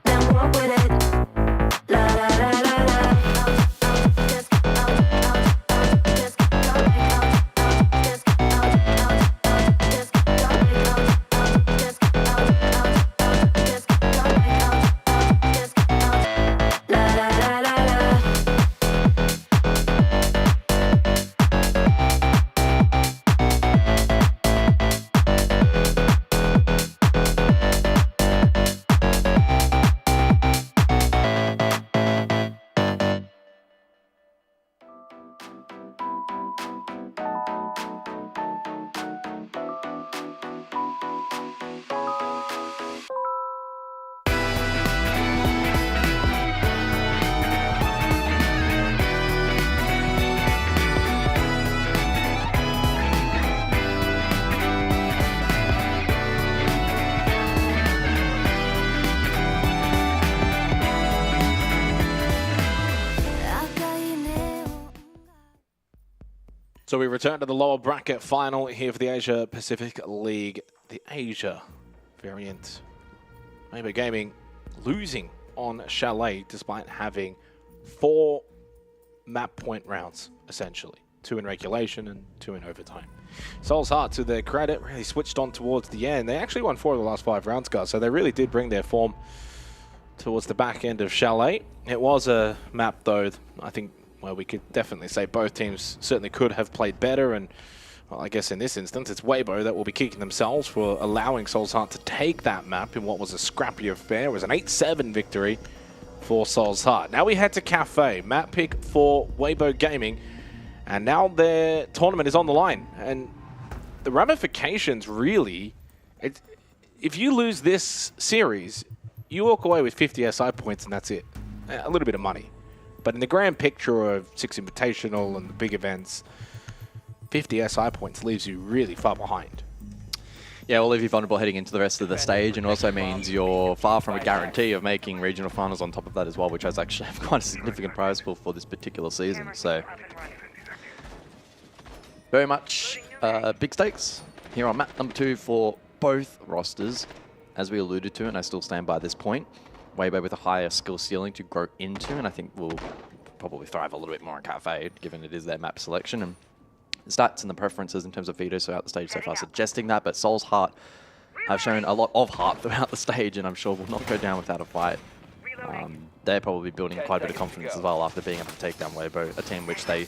Then walk with it, la la la la la. So we return to the lower bracket final here for the Asia Pacific League, the Asia variant. Waybo Gaming losing on Chalet despite having 4 map point rounds, essentially. 2 in regulation and 2 in overtime. Seoul's Heart, to their credit, really switched on towards the end. They actually won 4 of the last 5 rounds, guys, so they really did bring their form towards the back end of Chalet. It was a map, though, I think, well, we could definitely say both teams certainly could have played better, and well, I guess in this instance it's Waybo that will be kicking themselves for allowing Seoul's Heart to take that map in what was a scrappy affair. It was an 8-7 victory for Seoul's Heart. Now we head to Cafe, map pick for Waybo Gaming, and now their tournament is on the line, and the ramifications really, if you lose this series, you walk away with 50 SI points and that's it. A little bit of money. But in the grand picture of 6 Invitational and the big events, 50 SI points leaves you really far behind. Yeah, will leave you vulnerable heading into the rest of the stage, and also means you're far from a guarantee of making regional finals on top of that as well, which has actually have quite a significant prize pool for this particular season. So very much big stakes here on map number 2 for both rosters, as we alluded to, and I still stand by this point. Waybo with a higher skill ceiling to grow into, and I think will probably thrive a little bit more in Cafe, given it is their map selection. And the stats and the preferences in terms of Veto throughout the stage so far suggesting that, but Seoul's Heart have shown a lot of heart throughout the stage, and I'm sure will not go down without a fight. They're probably building quite a bit of confidence as well after being able to take down Waybo, a team which they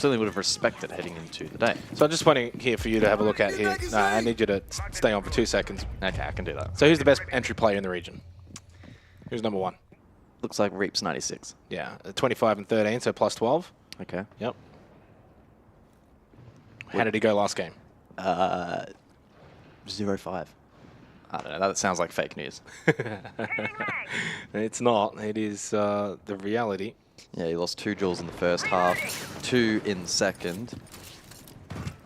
certainly would have respected heading into the day. So I'm just pointing here for you to have a look at here. I need you to stay on for 2 seconds. Okay, I can do that. So who's the best entry player in the region? Who's number 1? Looks like Reaps 96. Yeah, 25 and 13, so plus 12. Okay. Yep. How did he go last game? 0-5. I don't know. That sounds like fake news. It's not. It is the reality. Yeah, he lost 2 duels in the first half, 2 in the second.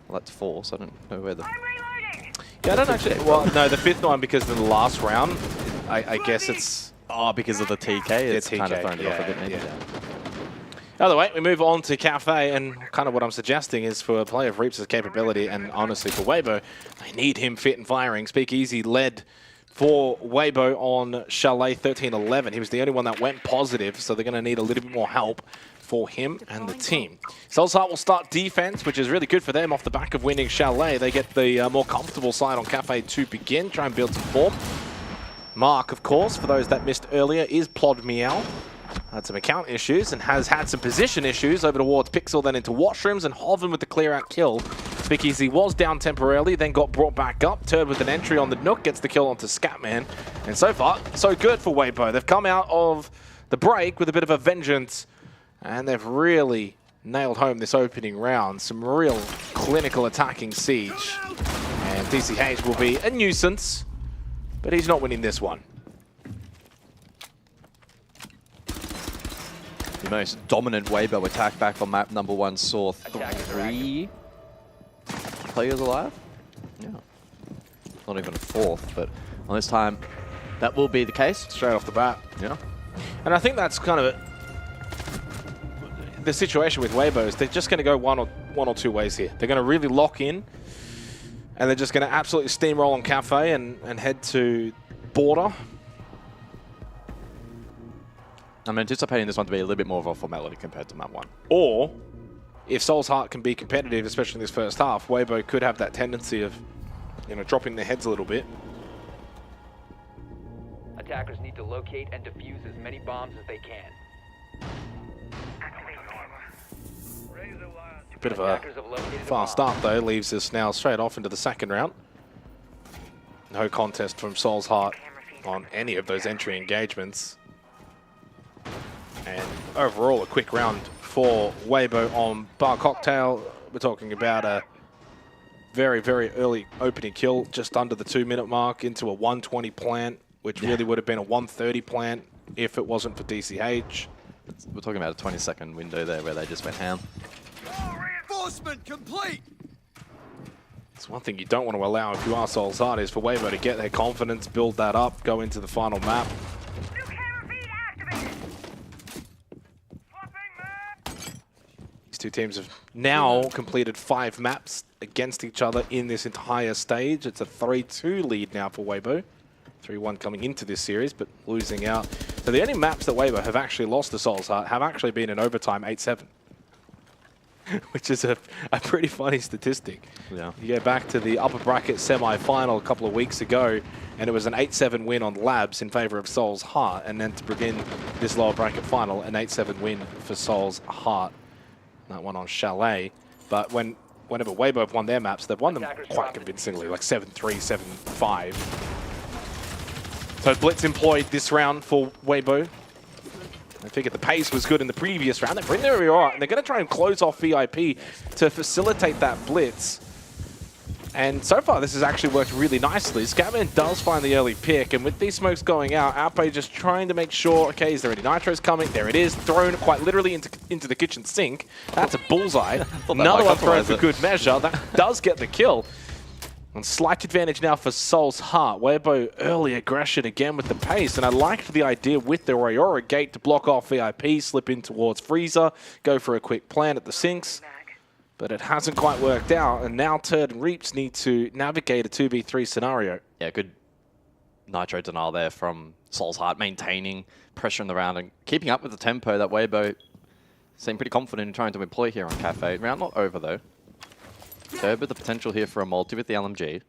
Well, that's 4, so I don't know where the... Yeah, I don't actually... Well, no, the 5th one, because in the last round, I guess it's... Oh, because of the TK? It's TK, kind of thrown it off a bit, maybe. Yeah. Either way, we move on to Cafe, and kind of what I'm suggesting is for a player of Reaps' capability, and honestly for Waybo, they need him fit and firing. Speakeasy led for Waybo on Chalet 13-11. He was the only one that went positive, so they're going to need a little bit more help for him and the team. Solzheart will start defense, which is really good for them off the back of winning Chalet. They get the more comfortable side on Cafe to begin, try and build some form. Mark, of course, for those that missed earlier, is Plod Meow. Had some account issues and has had some position issues over towards Pixel, then into Washrooms, and Hoven with the clear-out kill. Speakeasy was down temporarily, then got brought back up. Turd with an entry on the Nook, gets the kill onto Scatman. And so far, so good for Waybo. They've come out of the break with a bit of a vengeance, and they've really nailed home this opening round. Some real clinical attacking siege. And DCH will be a nuisance, but he's not winning this one. The most dominant Waybo attack back on map number 1 saw 3 players alive. Yeah. Not even a 4th, but on this time, that will be the case. Straight off the bat. Yeah. And I think that's kind of the situation with Waybo is they're just going to go one or two ways here. They're going to really lock in, and they're just going to absolutely steamroll on Cafe and head to Border. I'm anticipating this one to be a little bit more of a formality compared to map 1. Or, if Solzheart can be competitive, especially in this first half, Waybo could have that tendency of, dropping their heads a little bit. Attackers need to locate and defuse as many bombs as they can. Bit of a fast start, though, leaves us now straight off into the second round. No contest from Solzheart on any of those entry engagements. And overall, a quick round for Waybo on Bar Cocktail. We're talking about a very, very early opening kill, just under the 2-minute mark, into a 120 plant, which really would have been a 130 plant if it wasn't for DCH. We're talking about a 20-second window there where they just went ham. Reinforcement complete! It's one thing you don't want to allow if you are Solzheart is for Waybo to get their confidence, build that up, go into the final map. Two teams have now completed 5 maps against each other in this entire stage. It's a 3-2 lead now for Waybo. 3-1 coming into this series, but losing out. So the only maps that Waybo have actually lost to Solzheart have actually been in overtime 8-7. Which is a pretty funny statistic. Yeah. You go back to the upper bracket semi-final a couple of weeks ago, and it was an 8-7 win on Labs in favor of Solzheart, and then to begin this lower bracket final, an 8-7 win for Solzheart. That one on Chalet, but whenever Waybo have won their maps, they've won them quite convincingly, like 7-3, 7-5. So Blitz employed this round for Waybo. I figured the pace was good in the previous round. They're pretty nearly all right, and they're going to try and close off VIP to facilitate that Blitz. And so far, this has actually worked really nicely. Scatman does find the early pick, and with these smokes going out, Outplay just trying to make sure, okay, is there any nitros coming? There it is, thrown quite literally into the kitchen sink. That's a bullseye. Another one thrown for good measure. That does get the kill. And slight advantage now for Solzheart. Waybo early aggression again with the pace, and I liked the idea with the Royora gate to block off VIP, slip in towards Freezer, go for a quick plan at the sinks. But it hasn't quite worked out, and now Turd and Reaps need to navigate a 2v3 scenario. Yeah, good nitro denial there from Solzheart, maintaining pressure in the round and keeping up with the tempo that Waybo seemed pretty confident in trying to employ here on Cafe. Round not over, though. Turd with the potential here for a multi with the LMG.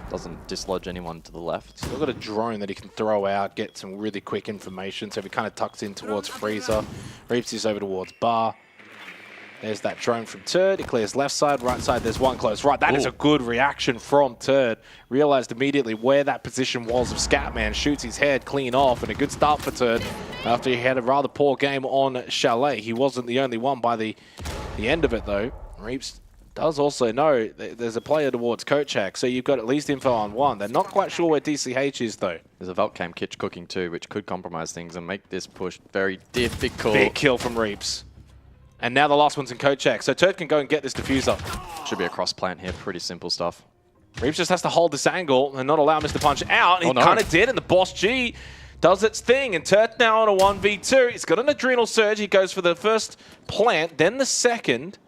Doesn't dislodge anyone to the left. Still got a drone that he can throw out, get some really quick information, so he kind of tucks in towards Freezer. Reaps is over towards Bar. There's that drone from Turd. He clears left side, right side. There's one close. Right, that is a good reaction from Turd. Realized immediately where that position was of Scatman. Shoots his head clean off, and a good start for Turd after he had a rather poor game on Chalet. He wasn't the only one by the end of it, though. Reaps does also know there's a player towards Kochak, so you've got at least info on one. They're not quite sure where DCH is, though. There's a Veltcam kitch cooking, too, which could compromise things and make this push very difficult. Big kill from Reaps. And now the last one's in Kochak, so Turd can go and get this diffuser. Should be a cross plant here, pretty simple stuff. Reaps just has to hold this angle and not allow Mr. Punch out. He kind of did, and the Boss G does its thing. And Turd now on a 1v2. He's got an adrenal surge. He goes for the first plant, then the second.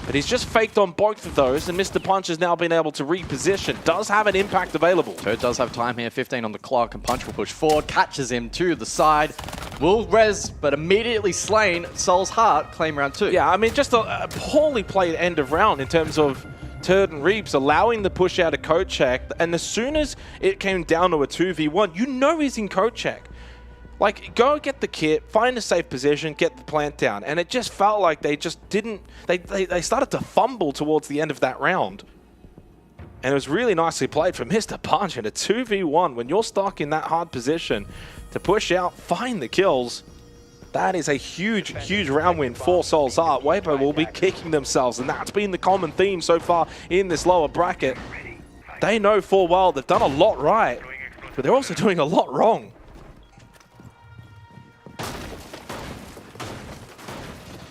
But he's just faked on both of those, and Mr. Punch has now been able to reposition. Does have an impact available. Turd does have time here, 15 on the clock, and Punch will push forward, catches him to the side. Will res, but immediately slain. Soul's Heart claim round 2. Yeah, I mean, just a poorly played end of round in terms of Turd and Reaps allowing the push out of Kochak. And as soon as it came down to a 2v1, you know he's in Kochak. Like, go get the kit, find a safe position, get the plant down. And it just felt like they just didn't... They started to fumble towards the end of that round. And it was really nicely played from Mr. Punch in a 2v1. When you're stuck in that hard position to push out, find the kills. That is a huge, huge round win for Soul's Heart. Waybo will be kicking themselves, and that's been the common theme so far in this lower bracket. They know full well they've done a lot right, but they're also doing a lot wrong.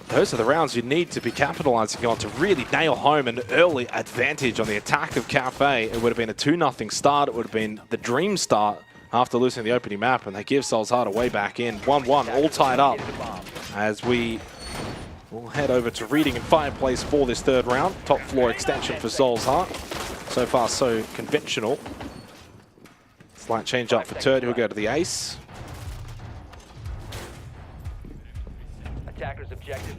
Those are the rounds you need to be capitalizing on to really nail home an early advantage on the attack of Cafe. It would have been a 2-0 start. It would have been the dream start after losing the opening map, and they give Soul's Heart a way back in. 1-1, all tied up as we will head over to Reading and Fireplace for this third round. Top floor extension for Soul's Heart. So far, so conventional. Slight change up for Turd, who'll go to the ace. Attackers objective.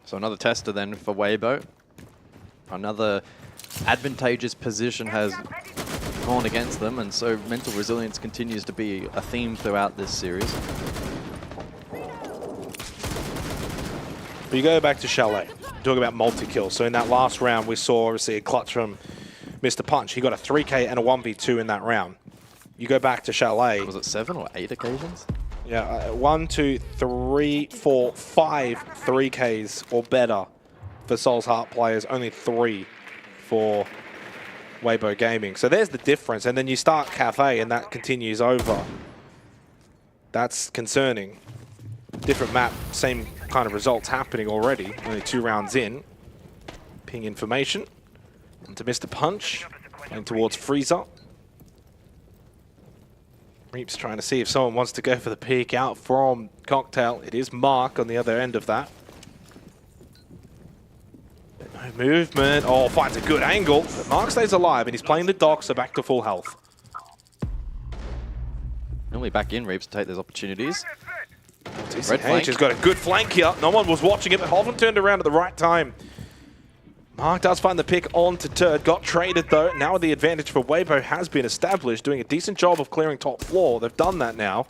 So another tester then for Waybo. Another advantageous position has gone against them, and so mental resilience continues to be a theme throughout this series. You go back to Chalet, talk about multi-kills. So in that last round, we saw obviously a clutch from Mr. Punch. He got a 3K and a 1v2 in that round. You go back to Chalet. Was it 7 or 8 occasions? Yeah, 1, 2, 3, 4, 5 3Ks or better for Soul's Heart players. Only 3 for Waybo Gaming. So there's the difference. And then you start Cafe and that continues over. That's concerning. Different map, same kind of results happening already. Only 2 rounds in. Ping information. Into Mr. Punch. Playing towards Freezer. Reaps trying to see if someone wants to go for the peek out from Cocktail. It is Mark on the other end of that. No movement. Oh, finds a good angle. But Mark stays alive and he's playing the dock, so back to full health. Normally back in Reaps to take those opportunities. DCH has got a good flank here. No one was watching it, but Hoven turned around at the right time. Mark does find the pick onto Turd. Got traded though. Now the advantage for Waybo has been established, doing a decent job of clearing top floor. They've done that now.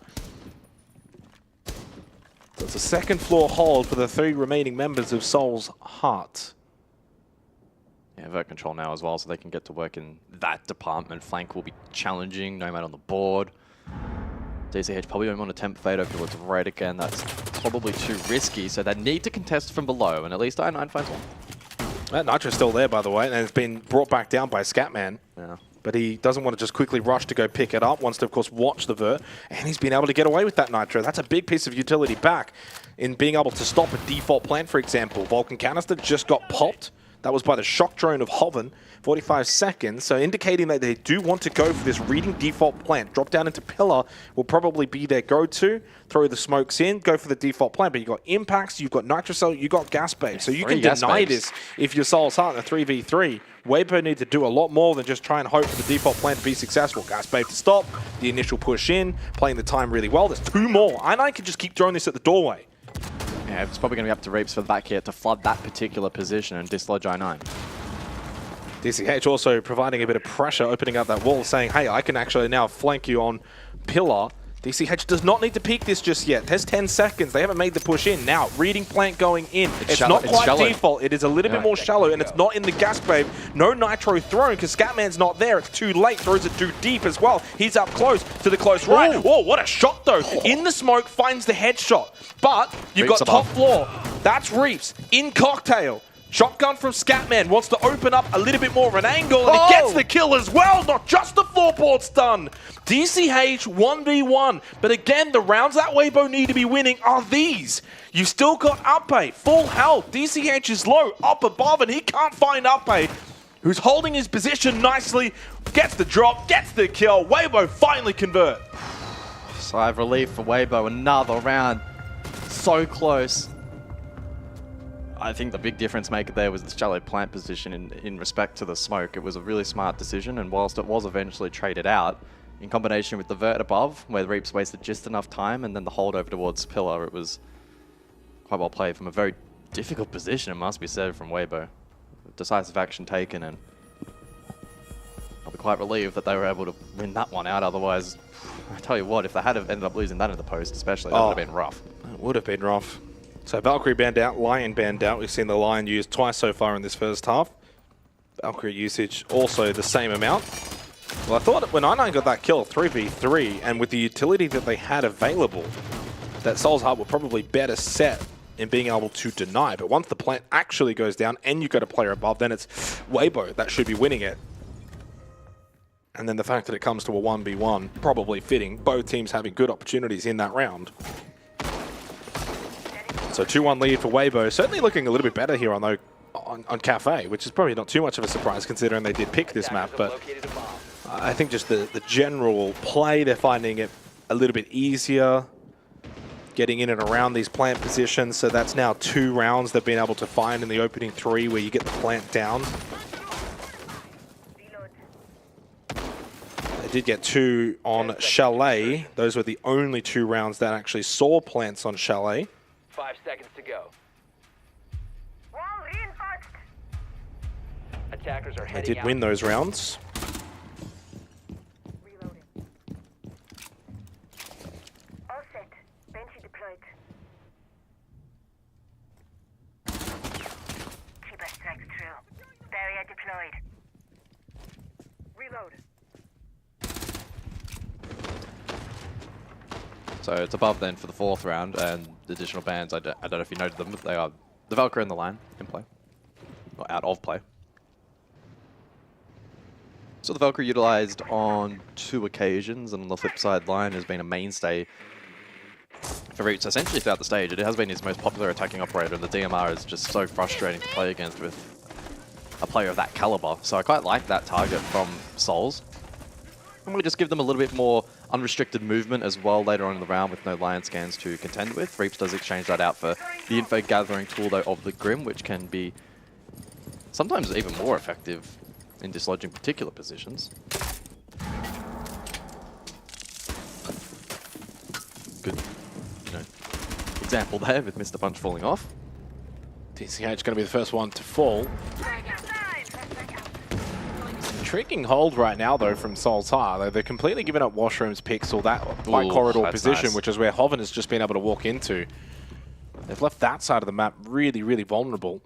So it's a second floor hold for the 3 remaining members of Soul's Heart. Yeah, vert control now as well, so they can get to work in that department. Flank will be challenging, Nomad on the board. DCH probably don't want to tempt Veto towards right again. That's probably too risky, so they need to contest from below, and at least I9 finds one. That Nitro's still there, by the way, and it's been brought back down by Scatman. Yeah. But he doesn't want to just quickly rush to go pick it up. Wants to, of course, watch the vert. And he's been able to get away with that Nitro. That's a big piece of utility back in being able to stop a default plant, for example. Vulcan Canister just got popped. That was by the shock drone of Hoven. 45 seconds, so indicating that they do want to go for this reading default plant. Drop down into Pillar will probably be their go-to. Throw the smokes in, go for the default plant. But you've got Impacts, you've got Nitrocell, you've got Gas Babes. So you can deny this if you're Soul's Heart in a 3v3. Waybo need to do a lot more than just try and hope for the default plan to be successful. Gas Babe to stop, the initial push in, playing the time really well. There's 2 more. I9 can just keep throwing this at the doorway. Yeah, it's probably going to be up to Reaps for the back here to flood that particular position and dislodge I9. DCH also providing a bit of pressure, opening up that wall, saying, hey, I can actually now flank you on pillar. DCH does not need to peek this just yet. There's 10 seconds. They haven't made the push in. Now, reading plant going in. It's not quite default. It is a little bit more shallow, and it's not in the gas grave. No nitro thrown because Scatman's not there. It's too late. Throws it too deep as well. He's up close to the close right. Whoa, what a shot, though. In the smoke, finds the headshot. But you've got top floor. That's Reaps in cocktail. Shotgun from Scatman wants to open up a little bit more of an angle, and it gets the kill as well. Not just the floorboard's done. DCH 1v1. But again, the rounds that Waybo need to be winning are these. You've still got Uppe, full health. DCH is low, up above, and he can't find Uppe, who's holding his position nicely. Gets the drop, gets the kill. Waybo finally convert. Sigh of relief for Waybo. Another round. So close. I think the big difference maker there was the Chalet plant position in respect to the smoke. It was a really smart decision, and whilst it was eventually traded out, in combination with the vert above, where the Reaps wasted just enough time, and then the hold over towards pillar, it was quite well played from a very difficult position, it must be said, from Waybo. Decisive action taken, and I'll be quite relieved that they were able to win that one out. Otherwise, I tell you what, if they had ended up losing that in the post especially, that would have been rough. It would have been rough. So Valkyrie banned out, Lion banned out. We've seen the Lion used twice so far in this first half. Valkyrie usage also the same amount. Well, I thought when I9 got that kill, 3v3, and with the utility that they had available, that Soul's Heart were probably better set in being able to deny. But once the plant actually goes down and you've got a player above, then it's Waybo that should be winning it. And then the fact that it comes to a 1v1, probably fitting, both teams having good opportunities in that round. So 2-1 lead for Waybo, certainly looking a little bit better here on Cafe, which is probably not too much of a surprise considering they did pick this map, but I think just the general play, they're finding it a little bit easier, getting in and around these plant positions, so that's now 2 rounds they've been able to find in the opening 3 where you get the plant down. They did get 2 on Chalet. Those were the only 2 rounds that actually saw plants on Chalet. 5 seconds to go. Wall reinforced. Attackers are They heading did win those rounds. Reloading. All set. Benchy deployed. Keep us strikes true. Barrier deployed. Reload. So it's above then for the 4th round, and the additional bans, I don't know if you noted them, but they are the Valkyrie and the Lion in play, or out of play. So the Valkyrie utilized on 2 occasions, and on the flip side, Lion has been a mainstay for Reach essentially throughout the stage. It has been his most popular attacking operator, and the DMR is just so frustrating to play against with a player of that caliber. So I quite like that target from Souls. And we just give them a little bit more unrestricted movement as well later on in the round with no Lion scans to contend with. Reaps does exchange that out for the info gathering tool though of the Grim, which can be sometimes even more effective in dislodging particular positions. Good, example there with Mr. Punch falling off. DCH going to be the first one to fall. Intriguing hold right now, though, from Soul's Heart. They're completely giving up Washroom's pixel, that white corridor position, nice. Which is where Hoven has just been able to walk into. They've left that side of the map really, really vulnerable,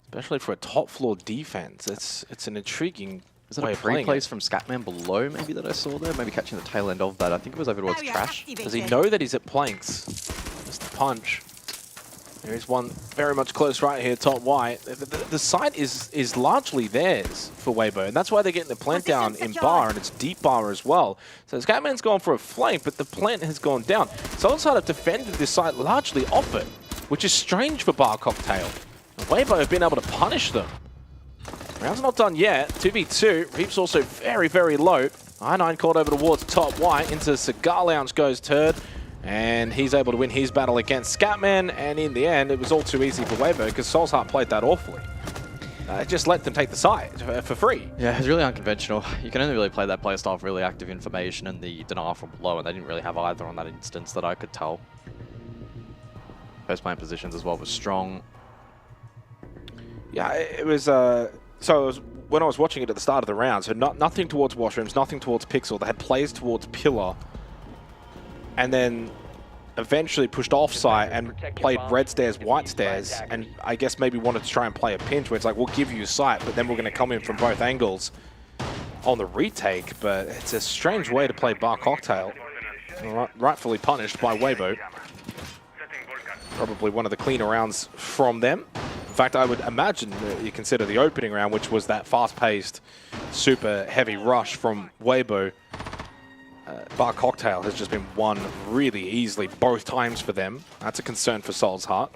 especially for a top-floor defense. It's an intriguing Is that a pre-place from Scatman below, maybe, that I saw there? Maybe catching the tail end of that. I think it was over towards Trash. Does he know that he's at planks? Mr. Punch. There is one very much close right here, top white. The site is largely theirs for Waybo, and that's why they're getting the plant down in bar, and it's deep bar as well. So Scatman's gone for a flank, but the plant has gone down. Soul's Heart have defended this site largely off it, which is strange for Bar Cocktail. And Waybo have been able to punish them. Round's not done yet. 2v2. Reaps also very, very low. I9 called over towards top white. Into Cigar Lounge goes Turd. And he's able to win his battle against Scatman, and in the end, it was all too easy for Waybo because Soul's Heart played that awfully. Just let them take the side for free. Yeah, it's really unconventional. You can only really play that playstyle with really active information and the denial from below, and they didn't really have either on that instance that I could tell. Post plant positions as well was strong. Yeah, it was. So it was when I was watching it at the start of the round, so nothing towards washrooms, nothing towards Pixel. They had plays towards Pillar, and then eventually pushed off-site and played red stairs, white stairs, and I guess maybe wanted to try and play a pinch where it's like, we'll give you sight, but then we're going to come in from both angles on the retake. But it's a strange way to play Bar Cocktail. Rightfully punished by Waybo. Probably one of the cleaner rounds from them. In fact, I would imagine that you consider the opening round, which was that fast-paced, super heavy rush from Waybo. Bar Cocktail has just been won really easily both times for them. That's a concern for Soul's Heart.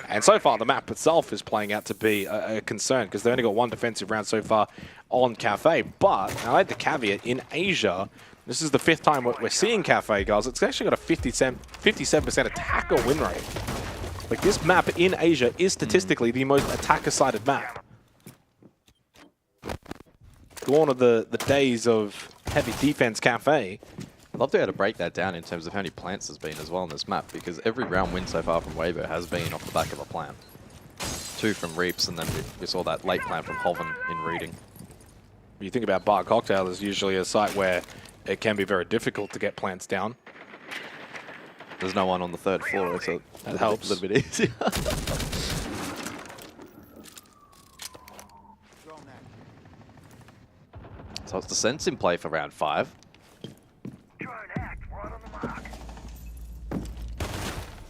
And so far, the map itself is playing out to be a concern because they only got one defensive round so far on Cafe. But I like the caveat, in Asia, this is the 5th time we're seeing Cafe, guys. It's actually got a 57% attacker win rate. Like, this map in Asia is statistically the most attacker-sided map. Gone are the days of heavy defense Cafe. I'd love to be able to break that down in terms of how many plants there's been as well on this map, because every round win so far from Waybo has been off the back of a plant. 2 from Reaps, and then we saw that late plant from Hoven in Reading. You think about Bar Cocktail is usually a site where it can be very difficult to get plants down. There's no one on the 3rd floor, so that helps. A little bit easier. So it's the sense in play for round 5.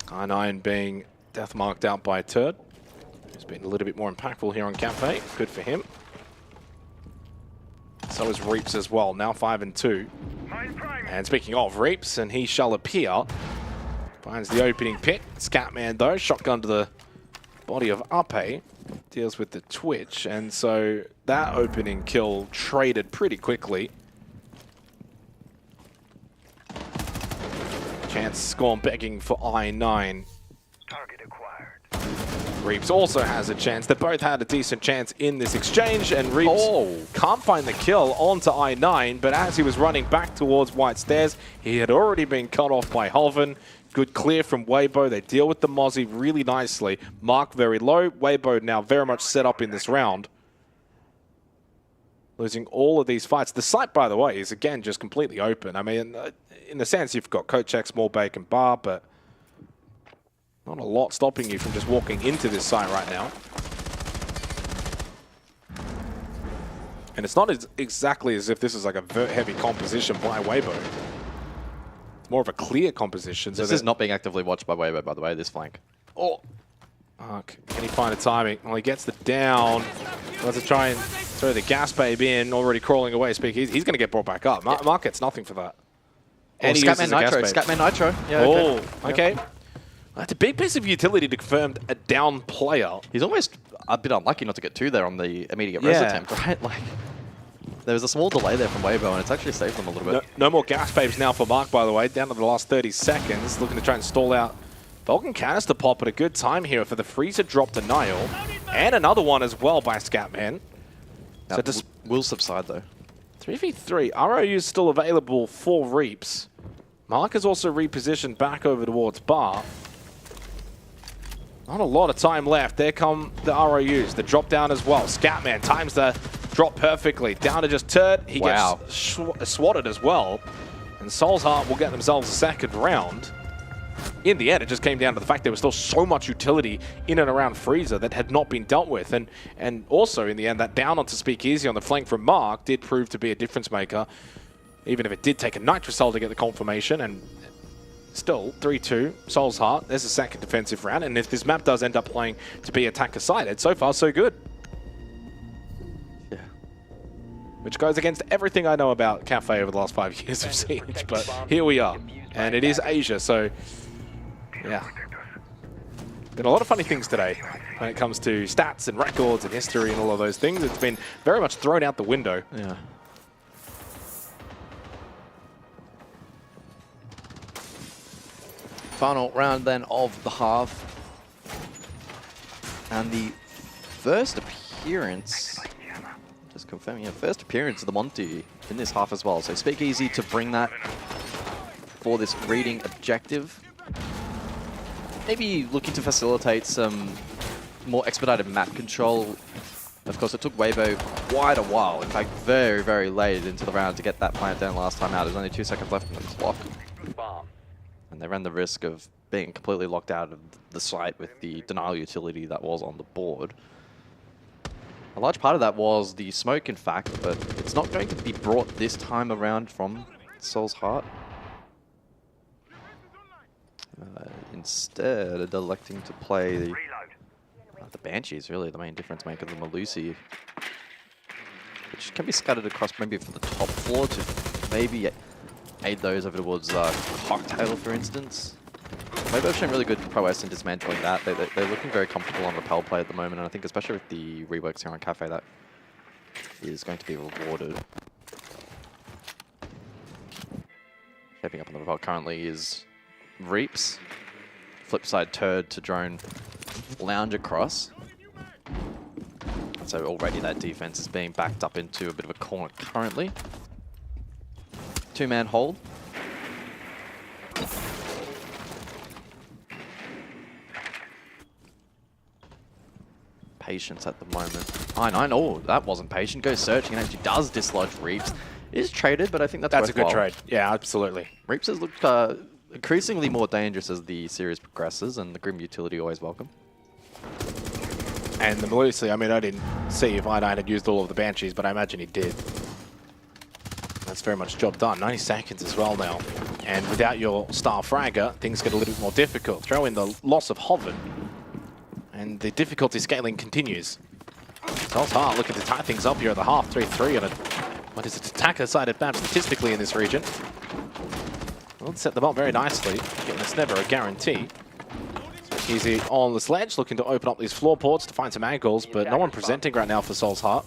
I9 being death marked out by Turd. He's been a little bit more impactful here on Cafe. Good for him. So is Reaps as well, now 5 and 2. And speaking of Reaps, and he shall appear. Finds the opening pit. Scatman though, shotgun to the body of Ape. Deals with the twitch, and so that opening kill traded pretty quickly. Chance gone begging for I9. Target acquired. Reaps also has a chance. They both had a decent chance in this exchange, and Reaps can't find the kill onto I9, but as he was running back towards White Stairs, he had already been cut off by Hoven. Good clear from Waybo. They deal with the Mozzie really nicely. Mark very low. Waybo now very much set up in this round. Losing all of these fights. The site, by the way, is again just completely open. I mean, in the sense you've got Coat Check, Small Bacon Bar, but not a lot stopping you from just walking into this site right now. And it's not exactly as if this is like a vert heavy composition by Waybo. It's more of a clear composition. This is not being actively watched by Waybo, by the way, this flank. Oh, Mark, can he find a timing? Well, he gets the down. Let's try and throw the gas babe in, already crawling away. He's going to get brought back up. Mark gets nothing for that. And he uses Scatman Nitro. Yeah, okay. Well, that's a big piece of utility to confirm a down player. He's almost a bit unlucky not to get 2 there on the immediate res attempt, right? Like, there was a small delay there from Waybo, and it's actually saved them a little bit. No more gas babes now for Mark, by the way. Down to the last 30 seconds. Looking to try and stall out Vulcan canister pop at a good time here for the freezer drop to Niall. And another one as well by Scatman. So this will subside, though. 3v3. ROU is still available for Reaps. Mark is also repositioned back over towards Bar. Not a lot of time left. There come the ROUs. The drop down as well. Scatman times the drop perfectly. Down to just Turd. He gets swatted as well. And Soul's Heart will get themselves a 2nd round. In the end, it just came down to the fact there was still so much utility in and around Freezer that had not been dealt with. And also, in the end, that down onto Speakeasy on the flank from Mark did prove to be a difference maker. Even if it did take a Nitrocell to get the confirmation. And still, 3-2, Soul's Heart. There's a 2nd defensive round. And if this map does end up playing to be attacker-sided, so far, so good. Yeah. Which goes against everything I know about Cafe over the last 5 years of Siege. But here we are. And it is Asia, so yeah. Been a lot of funny things today when it comes to stats and records and history and all of those things. It's been very much thrown out the window. Yeah. Final round then of the half. And the first appearance, just confirming, first appearance of the Monty in this half as well. So Speakeasy to bring that for this reading objective. Maybe looking to facilitate some more expedited map control Of course, it took Waybo quite a while, in fact, very, very late into the round to get that plant down last time out. There's only 2 seconds left in the clock. And they ran the risk of being completely locked out of the site with the denial utility that was on the board. A large part of that was the smoke, in fact, but it's not going to be brought this time around from Soul's Heart. Instead, electing to play the Banshee is really the main difference maker, the Malusi, which can be scattered across maybe from the top floor to maybe aid those over towards Cocktail, for instance. Maybe I've shown really good prowess in dismantling that. They're looking very comfortable on repel play at the moment, and I think especially with the reworks here on Cafe, that is going to be rewarded. Shaping up on the repel currently is Reaps. Flipside Turd to drone lounge across. So already that defense is being backed up into a bit of a corner currently. 2-man hold. Patience at the moment. I9, oh, that wasn't patient. Goes searching and actually does dislodge Reaps. It is traded, but I think that's a good trade. Yeah, absolutely. Reaps has looked increasingly more dangerous as the series progresses, and the Grim utility always welcome. And the Malusi, I mean, I didn't see if I9 had used all of the Banshees, but I imagine he did. That's very much job done. 90 seconds as well now. And without your star fragger, things get a little bit more difficult. Throw in the loss of Hoven, and the difficulty scaling continues. Soul's Heart looking to tie things up here at the half, 3-3 on a, what is it, attacker-sided map statistically in this region. Well, set them up very nicely. Again, it's never a guarantee. Easy on the sledge, looking to open up these floor ports to find some angles, but no one presenting right now for Soul's Heart.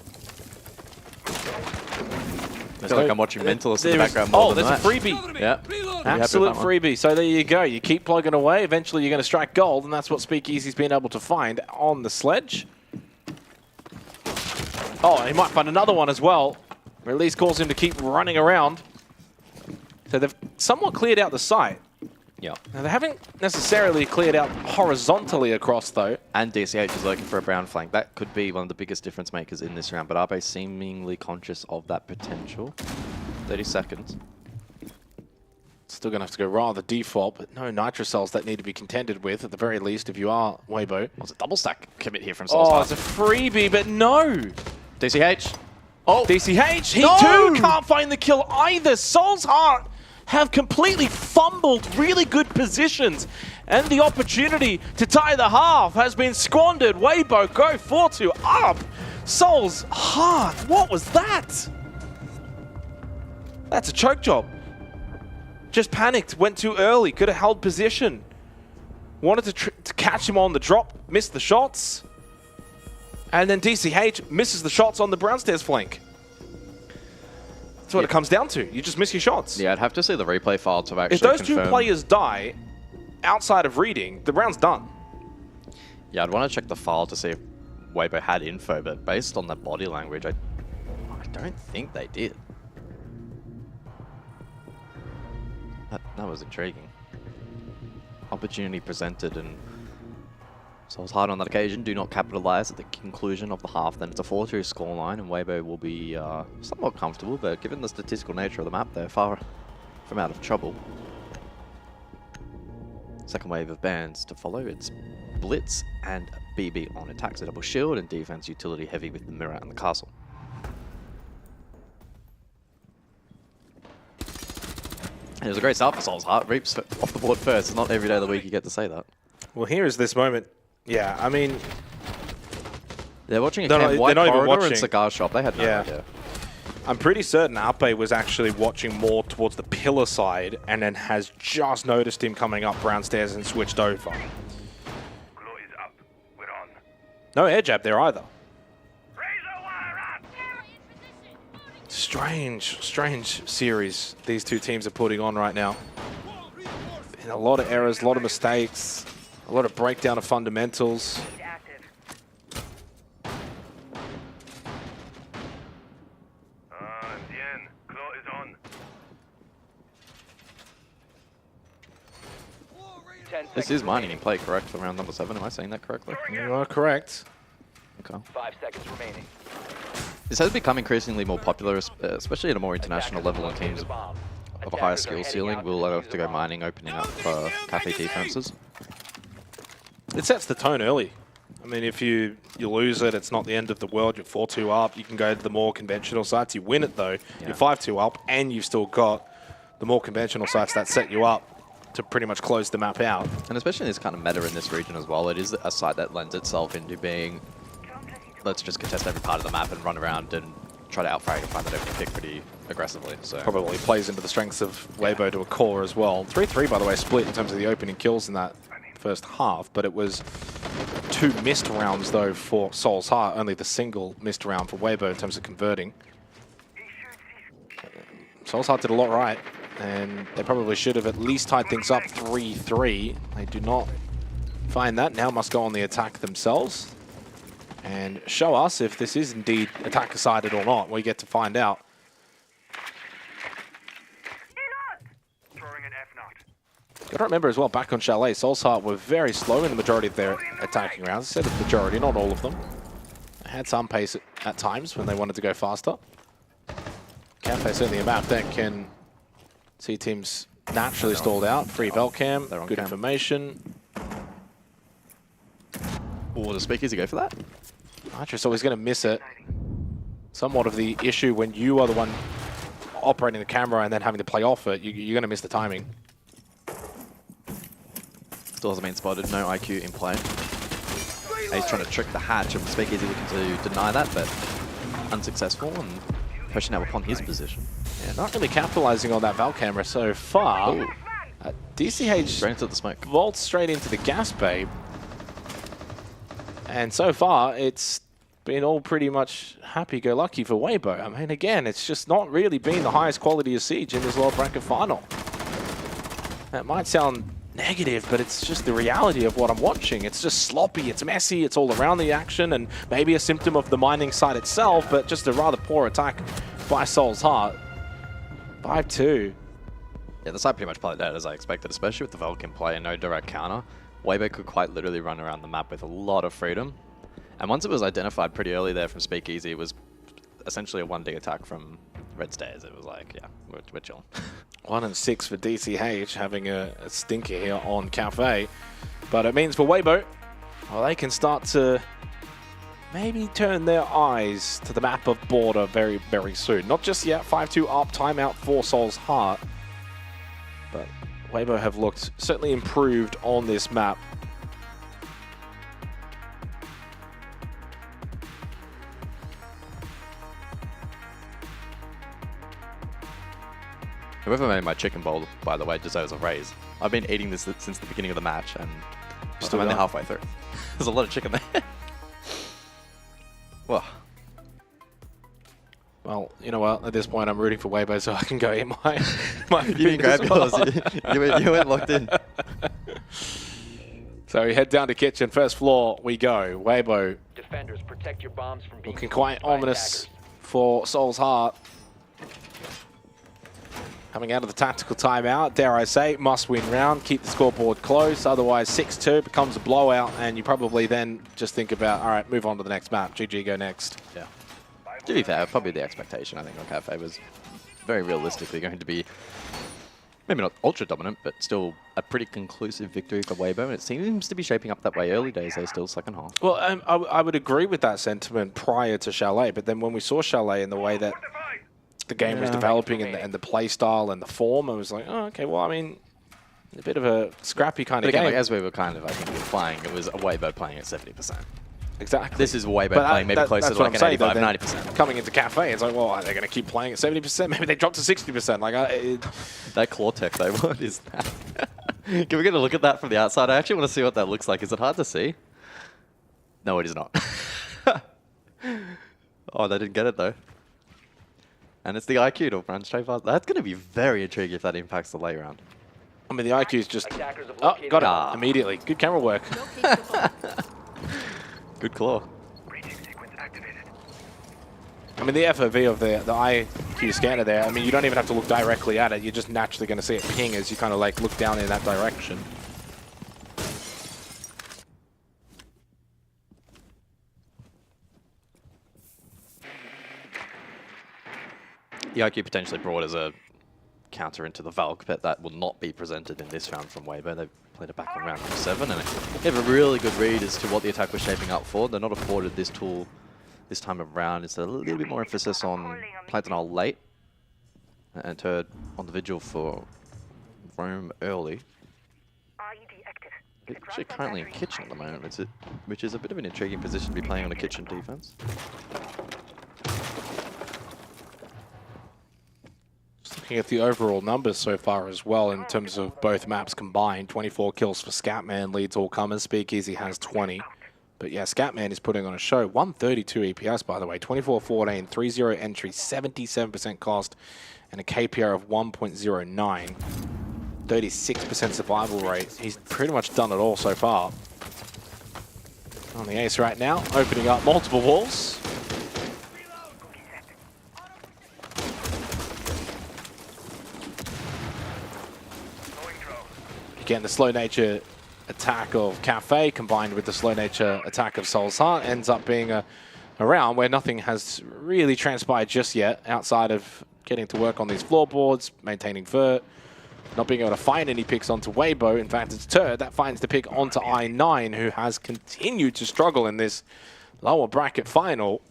I feel like I'm watching Mentalist in the background more than that. Oh, there's a freebie. Yeah. Absolute freebie. So there you go. You keep plugging away. Eventually you're going to strike gold, and that's what Speakeasy's been able to find on the sledge. Oh, he might find another one as well. Or at least cause him to keep running around. So they've somewhat cleared out the site. Yeah. Now, they haven't necessarily cleared out horizontally across, though. And DCH is looking for a brown flank. That could be one of the biggest difference makers in this round, but Arbe seemingly conscious of that potential. 30 seconds. Still going to have to go rather default, but no Nitro Cells that need to be contended with, at the very least, if you are Waybo. Well, it's a double stack commit here from Soul's Heart. Oh, it's a freebie, but no! DCH. Oh, DCH, he too can't find the kill either. Soul's Heart have completely fumbled really good positions, and the opportunity to tie the half has been squandered. Waybo go 4-2 up. Soul's Heart, what was that? That's a choke job. Just panicked, went too early, could have held position. Wanted to catch him on the drop, missed the shots. And then DCH misses the shots on the brownstairs flank. That's what it comes down to. You just miss your shots. Yeah, I'd have to see the replay file to actually If those confirm. 2 players die outside of reading, the round's done. Yeah, I'd want to check the file to see if Waybo had info, but based on that body language, I don't think they did. That was intriguing. Opportunity presented, and Soul's Heart on that occasion do not capitalize at the conclusion of the half. Then it's a 4-2 scoreline, and Waybo will be somewhat comfortable, but given the statistical nature of the map, they're far from out of trouble. Second wave of bans to follow. It's Blitz and BB on attacks, a double shield, and defense utility heavy with the mirror and the castle. It was a great start for Soul's Heart. Reaps off the board first. It's not every day of the week you get to say that. Well, here is this moment. Yeah, I mean... They're watching a Camp White Corridor and Cigar Shop. They had no idea. I'm pretty certain Arpe was actually watching more towards the pillar side and then has just noticed him coming up brownstairs and switched over. No air jab there either. Strange series these two teams are putting on right now. And a lot of errors, a lot of mistakes, a lot of breakdown of fundamentals. This is mining in play, correct, for round number 7. Am I saying that correctly? You are correct. Okay. 5 seconds remaining. This has become increasingly more popular, especially at a more international level on teams of a higher skill ceiling. We'll have to go mining, opening up cafe defenses. It sets the tone early. I mean, if you lose it, it's not the end of the world. You're 4-2 up. You can go to the more conventional sites. You win it, though. Yeah. You're 5-2 up, and you've still got the more conventional sites that set you up to pretty much close the map out. And especially in this kind of meta in this region as well, it is a site that lends itself into being, let's just contest every part of the map and run around and try to outfrag and find that opening pick pretty aggressively. So probably plays into the strengths of Waybo to a core as well. 3-3, by the way, split in terms of the opening kills in that first half, but it was 2 missed rounds, though, for Soul's Heart. Only the single missed round for Waybo in terms of converting. Soul's Heart did a lot right, and they probably should have at least tied things up 3-3. They do not find that. Now must go on the attack themselves and show us if this is indeed attacker-sided or not. We get to find out. Got to remember as well, back on Chalet, Soul's Heart were very slow in the majority of their attacking rounds. I said the majority, not all of them. They had some pace at times when they wanted to go faster. Cafe certainly a map that can see teams naturally stalled out. Free Velcam, good information. Oh, the speakeasy go for that? Nitrous always going to miss it. Somewhat of the issue when you are the one operating the camera and then having to play off it, you're going to miss the timing. Still hasn't been spotted, no IQ in play. He's trying to trick the hatch, and Speakeasy looking to deny that, but unsuccessful, and pushing out upon his position. Yeah, not really capitalizing on that Val camera so far. DCH straight into the smoke. Vaults straight into the gas bay. And so far, it's been all pretty much happy-go-lucky for Waybo. I mean, again, it's just not really been the highest quality of Siege in this lower bracket final. That might sound negative, but it's just the reality of what I'm watching. It's just sloppy, it's messy, it's all around the action, and maybe a symptom of the mining side itself, but just a rather poor attack by Soul's Heart. 5-2. Yeah, the side pretty much played out as I expected, especially with the Vulcan play and no direct counter. Waybo could quite literally run around the map with a lot of freedom. And once it was identified pretty early there from Speakeasy, it was essentially a 1D attack from Red Stairs. It was like, yeah, we're chilling. 1 and 6 for DCH, having a stinker here on Cafe. But it means for Waybo, well, they can start to maybe turn their eyes to the map of Border very, very soon. Not just yet, 5-2 up, timeout for Soul's Heart. But Waybo have looked certainly improved on this map. Whoever made my chicken bowl, by the way, deserves a raise. I've been eating this since the beginning of the match, and I'm only halfway through. There's a lot of chicken there. Well, you know what? At this point, I'm rooting for Waybo so I can go eat my You didn't grab yours. You went locked in. So we head down to kitchen. First floor we go. Waybo. Defenders, protect your bombs from being looking quite ominous for Soul's Heart. Coming out of the tactical timeout, dare I say, must-win round. Keep the scoreboard close, otherwise 6-2 becomes a blowout, and you probably then just think about, all right, move on to the next map. GG, go next. Yeah. To be fair, probably the expectation, I think, on Cafe was very realistically going to be maybe not ultra-dominant, but still a pretty conclusive victory for Waybo, and it seems to be shaping up that way. Early days, they're still second half. Well, I would agree with that sentiment prior to Chalet, but then when we saw Chalet in the way that the game was developing and the play style and the form, I was like, oh, okay, well, I mean, a bit of a scrappy kind of game. Like, as we were kind of, I think, implying, it was a Waybo playing at 70%. Exactly. This is Waybo playing maybe closer to like an 85, 90%. Coming into Cafe, it's like, well, are they going to keep playing at 70%? Maybe they drop to 60%. Like, that claw tech, though, what is that? Can we get a look at that from the outside? I actually want to see what that looks like. Is it hard to see? No, it is not. Oh, they didn't get it, though. And it's the IQ to run straight past. That's going to be very intriguing if that impacts the late round. I mean, the IQ is just... Oh, got it immediately. Good camera work. Good claw. I mean, the FOV of the IQ scanner there, I mean, you don't even have to look directly at it. You're just naturally going to see it ping as you kind of like look down in that direction. the IQ potentially brought as a counter into the Valk, but that will not be presented in this round from Waybo. They've played it back on round 7, and they have a really good read as to what the attack was shaping up for. They're not afforded this tool this time around. It's a little bit more emphasis on Platinol late and turn on the vigil for roam early. It's actually currently in kitchen at the moment, which is a bit of an intriguing position to be playing on a kitchen defense. Just looking at the overall numbers so far as well in terms of both maps combined. 24 kills for Scatman, leads all comers. Speakeasy has 20. But yeah, Scatman is putting on a show. 132 EPS, by the way. 24-14, 3-0 entry, 77% cost, and a KPR of 1.09. 36% survival rate. He's pretty much done it all so far. On the ace right now, opening up multiple walls. Again, the slow nature attack of Cafe combined with the slow nature attack of Soul's Heart ends up being a round where nothing has really transpired just yet outside of getting to work on these floorboards, maintaining vert, not being able to find any picks onto Waybo. In fact, it's Turd that finds the pick onto I9, who has continued to struggle in this lower bracket final.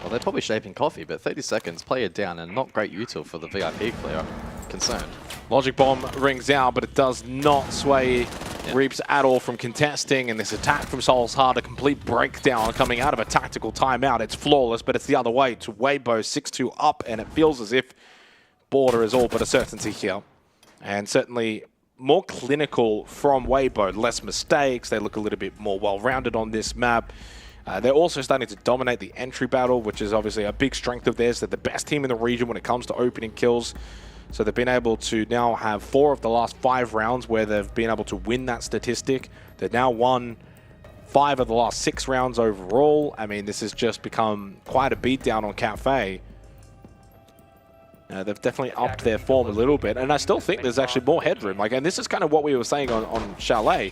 Well, they're probably shaping coffee, but 30 seconds, player down, and not great util for the VIP player. Concerned. Logic Bomb rings out, but it does not sway Reaps at all from contesting, and this attack from Soul's Heart, a complete breakdown coming out of a tactical timeout. It's flawless, but it's the other way to Waybo, 6-2 up, and it feels as if border is all but a certainty here. And certainly more clinical from Waybo, less mistakes, they look a little bit more well-rounded on this map. They're also starting to dominate the entry battle, which is obviously a big strength of theirs. They're the best team in the region when it comes to opening kills. So they've been able to now have 4 of the last 5 rounds where they've been able to win that statistic. They've now won 5 of the last 6 rounds overall. I mean, this has just become quite a beatdown on Cafe. They've definitely upped their form a little bit, and I still think there's actually more headroom. Like, and this is kind of what we were saying on Chalet.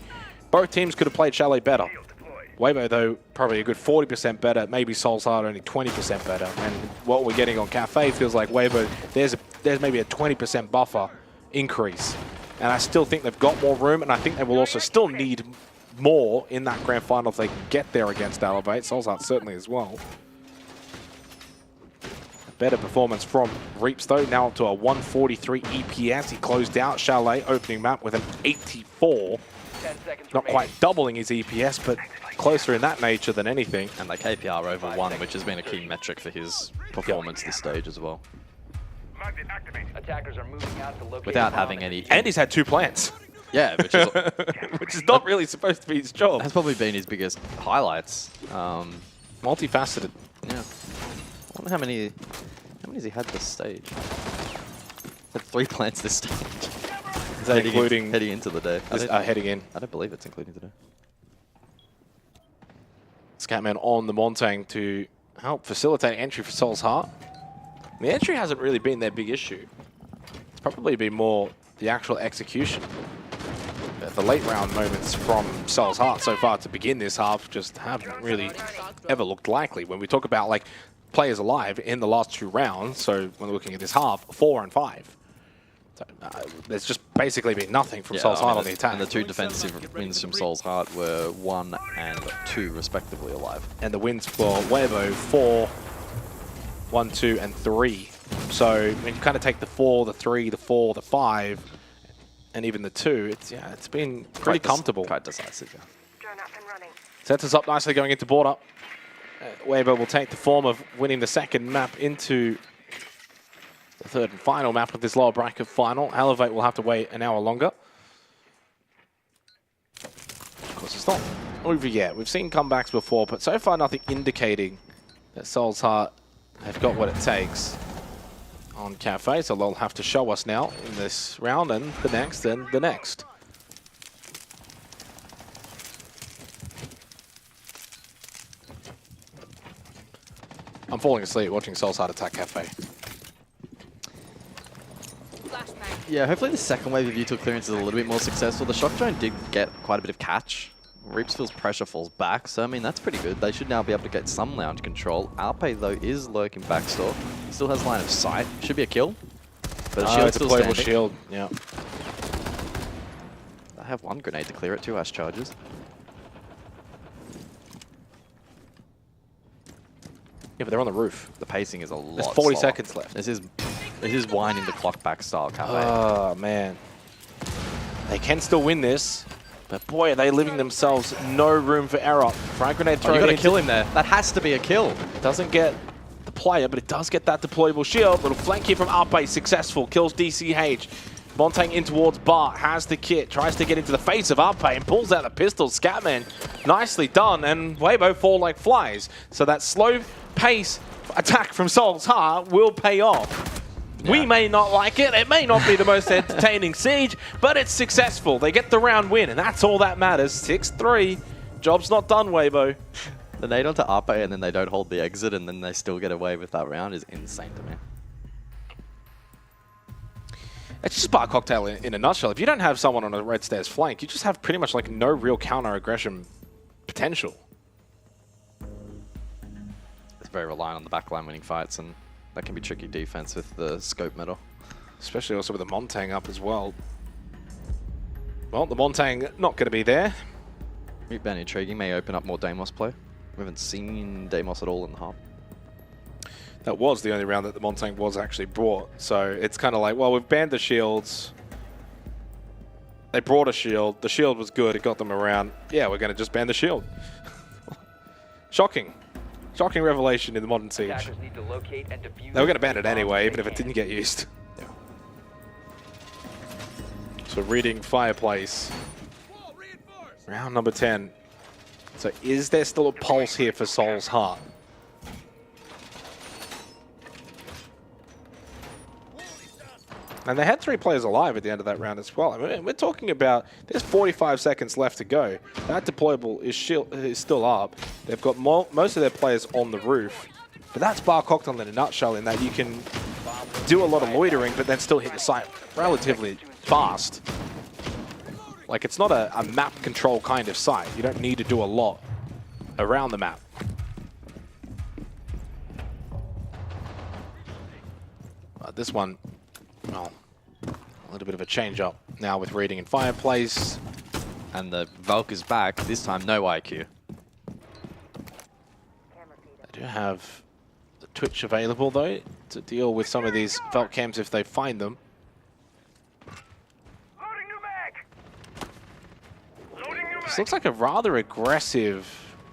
Both teams could have played Chalet better. Waybo, though, probably a good 40% better. Maybe Soul's Heart only 20% better. And what we're getting on Cafe feels like Waybo, there's maybe a 20% buffer increase. And I still think they've got more room, and I think they will also still need more in that grand final if they can get there against Elevate. Soul's Heart certainly as well. A better performance from Reaps, though, now up to a 143 EPS. He closed out Chalet, opening map with an 84. Not quite doubling his EPS, but closer in that nature than anything. And the KPR over 1, which has been a key metric for his performance this stage as well. Attackers are moving out to locate without having any... And he's had 2 plants. Yeah, which is... which is not really supposed to be his job. That's probably been his biggest highlights. Multifaceted. Yeah. I wonder how many has he had this stage? He's had 3 plants this stage. Is that including... Heading into the day. Heading in. I don't believe it's including today. Scatman on the Montang to help facilitate entry for Soul's Heart. The entry hasn't really been their big issue. It's probably been more the actual execution. The late round moments from Soul's Heart so far to begin this half just haven't really ever looked likely. When we talk about like players alive in the last 2 rounds, so when we're looking at this half, 4 and 5. So, there's just basically been nothing from Soul's Heart on the attack. And the 2 defensive wins from Soul's Heart were 1 and 2 respectively alive. And the wins for Waybo 4, 1, 2, and 3. So when you kind of take the 4, the 3, the 4, the 5, and even the 2, it's been pretty comfortable. Quite decisive, yeah. Sets us up nicely going into border. Waybo will take the form of winning the second map into the third and final map of this lower bracket final. Elevate will have to wait an hour longer. Of course, it's not over yet. We've seen comebacks before, but so far nothing indicating that Soul's Heart have got what it takes on Cafe, so they'll have to show us now in this round and the next and the next. I'm falling asleep watching Soul's Heart attack Cafe. Yeah, hopefully the second wave of util clearance is a little bit more successful. The shock drone did get quite a bit of catch Reapsville's pressure falls back, so I mean, that's pretty good. They should now be able to get some lounge control. Alpe, though, is lurking backstore. Still has line of sight. Should be a kill. But the shield's still standing. Shield, yeah. I have one grenade to clear it, 2 Ash charges. Yeah, but they're on the roof. The pacing is a lot There's 40 slower. seconds left. This is winding the clock back style, Chalet. Oh, man. They can still win this, but boy, are they leaving themselves no room for error. Frag grenade thrown you got to into- kill him there. That has to be a kill. Doesn't get the player, but it does get that deployable shield. Little flank here from Arpe, successful. Kills DCH. Montang in towards Bar, has the kit, tries to get into the face of Arpe and pulls out the pistol. Scatman, nicely done, and Waybo fall like flies. So that slow pace attack from Sol's Heart will pay off. Yeah. We may not like it, it may not be the most entertaining siege, but it's successful. They get the round win, and that's all that matters. 6-3, job's not done, Waybo. The nade onto Arpe and then they don't hold the exit and then they still get away with that round is insane to me. It's just Bar Cocktail in a nutshell. If you don't have someone on a red stairs flank, you just have pretty much like no real counter-aggression potential. It's very reliant on the backline winning fights, and that can be tricky defense with the scope metal. Especially also with the Montang up as well. Well, the Montang not going to be there. Mute ban intriguing, may open up more Deimos play. We haven't seen Deimos at all in the hub. That was the only round that the Montang was actually brought. So it's kind of like, well, we've banned the shields. They brought a shield. The shield was good. It got them around. Yeah, we're going to just ban the shield. Shocking. Shocking revelation in the modern siege. Need to locate and defuse. They were going to ban it anyway, even if it didn't get used. Yeah. So reading Fireplace. Round number 10. So is there still a pulse here for Sol's Heart? And they had 3 players alive at the end of that round as well. I mean, we're talking about, there's 45 seconds left to go. That deployable is still up. They've got most of their players on the roof. But that's Bar Cocktail in a nutshell, in that you can do a lot of loitering, but then still hit the site relatively fast. Like, it's not a map control kind of site. You don't need to do a lot around the map. This one, well, a little bit of a change up now with reading in Fireplace. And the Valk is back, this time no IQ. They do have the Twitch available though to deal with some of these Valk cams if they find them. This looks like a rather aggressive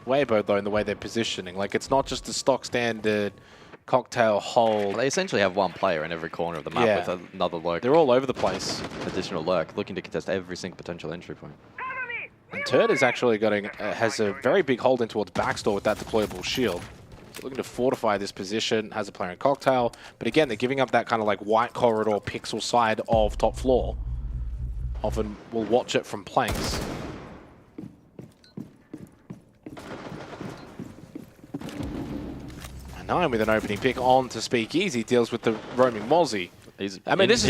Waybo though in the way they're positioning. Like, it's not just a stock standard cocktail hold. They essentially have one player in every corner of the map with another lurk. They're all over the place. Additional lurk, looking to contest every single potential entry point. And Turd is actually has a very big hold in towards backstore with that deployable shield. So looking to fortify this position, has a player in cocktail. But again, they're giving up that kind of like white corridor pixel side of top floor. Often will watch it from planks. With an opening pick on to Speakeasy, deals with the roaming Mozzie. He's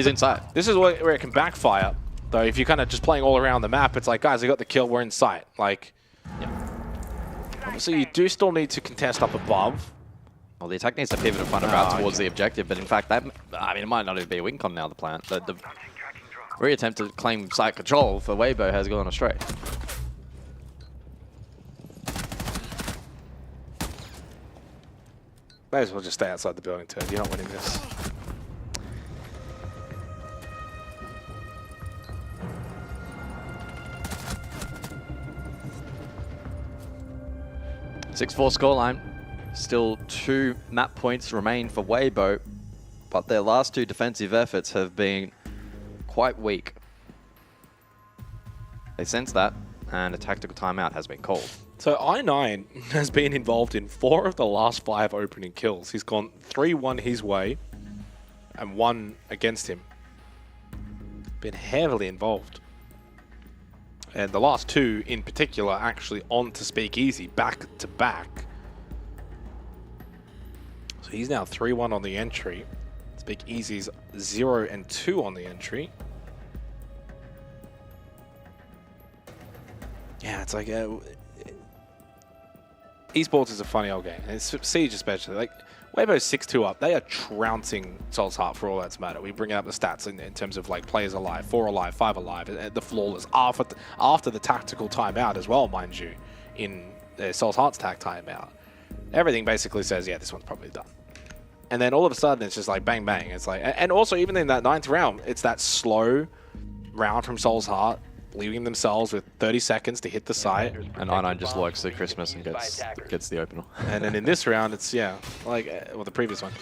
inside. This is where it can backfire, though. If you're kind of just playing all around the map, it's like, guys, I got the kill, we're in sight. Like, obviously, you do still need to contest up above. Well, the attack needs to pivot and find a route towards the objective, but in fact, that, I mean, it might not even be a win con now, the plan. The re-attempt to claim site control for Waybo has gone astray. May as well just stay outside the building, Turd. You're not winning this. (6-4) scoreline. Still 2 map points remain for Waybo, but their last 2 defensive efforts have been quite weak. They sense that, and a tactical timeout has been called. So I9 has been involved in 4 of the last 5 opening kills. He's gone 3-1 his way and 1 against him. Been heavily involved. And the last 2 in particular actually on to Speakeasy back to back. So he's now 3-1 on the entry. Speakeasy's 0-2 on the entry. Yeah, it's like esports is a funny old game. And it's Siege especially. Like Waybo's 6-2 up. They are trouncing Soul's Heart for all that's matter. We bring up the stats in terms of like players alive, 4 alive, 5 alive, the flawless after the tactical timeout as well, mind you, in Soul's Heart's tac timeout. Everything basically says, yeah, this one's probably done. And then all of a sudden it's just like bang bang. It's like, and also even in that 9th round, it's that slow round from Soul's Heart, leaving themselves with 30 seconds to hit the site. And I9 just lurks through Christmas and gets the opener. And then in this round, it's, yeah, like, well, the previous one.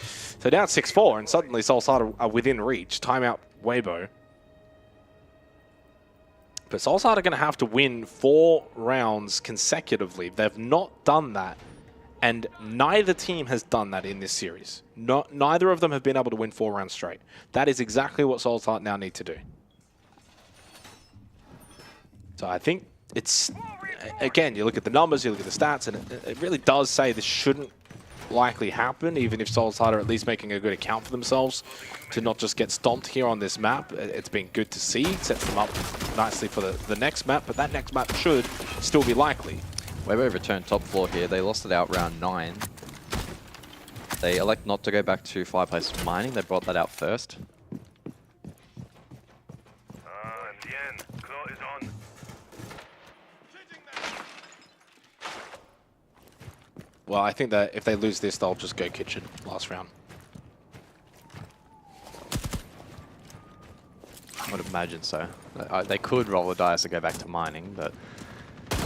So down 6-4, and suddenly Soul's Heart are within reach. Timeout Waybo. But Soul's Heart are going to have to win 4 rounds consecutively. They've not done that. And neither team has done that in this series. Neither of them have been able to win 4 rounds straight. That is exactly what Soul's Heart now need to do. So I think it's, again, you look at the numbers, you look at the stats, and it really does say this shouldn't likely happen, even if Soul's Heart are at least making a good account for themselves to not just get stomped here on this map. It's been good to see. It sets them up nicely for the next map, but that next map should still be likely. Waybo returned top floor here. They lost it out round 9. They elect not to go back to fireplace mining. They brought that out first. Well, I think that if they lose this, they'll just go kitchen last round. I would imagine so. They could roll the dice and go back to mining, but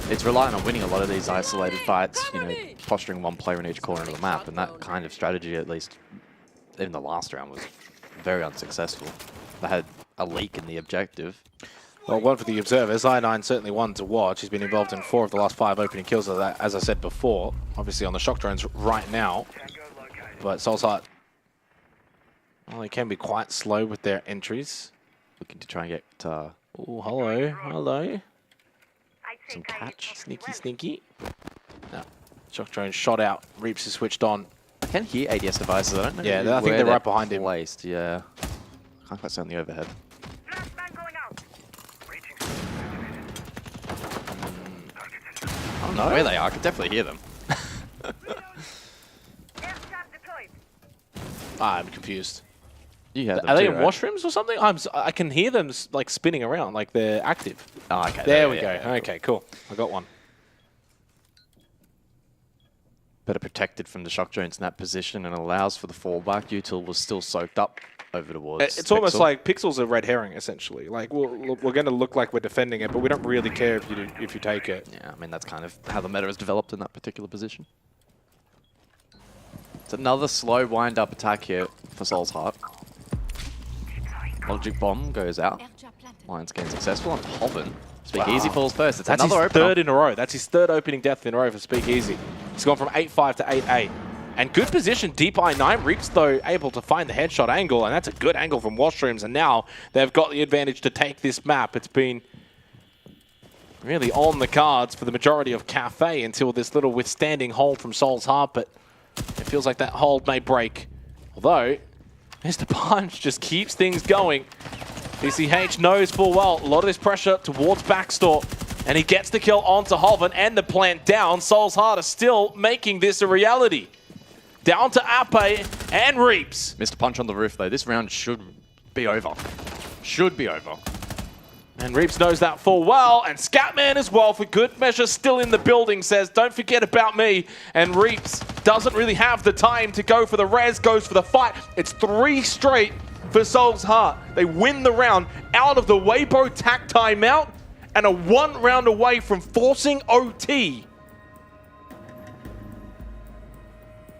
it's relying on winning a lot of these isolated fights, you know, posturing one player in each corner of the map, and that kind of strategy, at least in the last round, was very unsuccessful. They had a leak in the objective. Well, one for the observers. I9 certainly one to watch. He's been involved in 4 of the last 5 opening kills of that, as I said before. Obviously on the shock drones right now. But Soul's Heart, well, they can be quite slow with their entries. Looking to try and get... oh, hello. Hello. Some catch. Sneaky, sneaky. No. Shock drone shot out. Reaps is switched on. I can hear ADS devices. I don't know. Yeah, I think they're right behind him. Placed, yeah. Can't quite see on the overhead. I don't know where they are. I can definitely hear them. I'm confused. You heard them Are they too, in right? washrooms or something? I can hear them like spinning around, like they're active. Oh, okay. There we go. Yeah, okay, cool. I got one. Better protected from the shock drones in that position and allows for the fallback. Util was still soaked up over towards It's almost Pixel. like Pixel's a red herring, essentially. Like we're going to look like we're defending it, but we don't really care if you take it. Yeah, I mean that's kind of how the meta has developed in that particular position. It's another slow wind-up attack here for Soul's Heart. Logic Bomb goes out. Lion scan successful, and Hoven. Speakeasy falls first. It's That's another his opener. 3rd in a row. That's his 3rd opening death in a row for Speakeasy. He's gone from 8-5 to 8-8. And good position, deep I9. Reaps, though, able to find the headshot angle, and that's a good angle from Washrooms. And now they've got the advantage to take this map. It's been really on the cards for the majority of Cafe until this little withstanding hold from Soul's Heart, but it feels like that hold may break. Although, Mr. Punch just keeps things going. DCH knows full well a lot of this pressure towards Backstore, and he gets the kill onto Hoven and the plant down. Soul's Heart are still making this a reality. Down to Ape and Reaps. Mr. Punch on the roof, though. This round should be over. Should be over. And Reaps knows that full well, and Scatman as well, for good measure, still in the building, says, don't forget about me. And Reaps doesn't really have the time to go for the res, goes for the fight. It's 3 straight for Soul's Heart. They win the round out of the Waybo tac timeout and are 1 round away from forcing OT.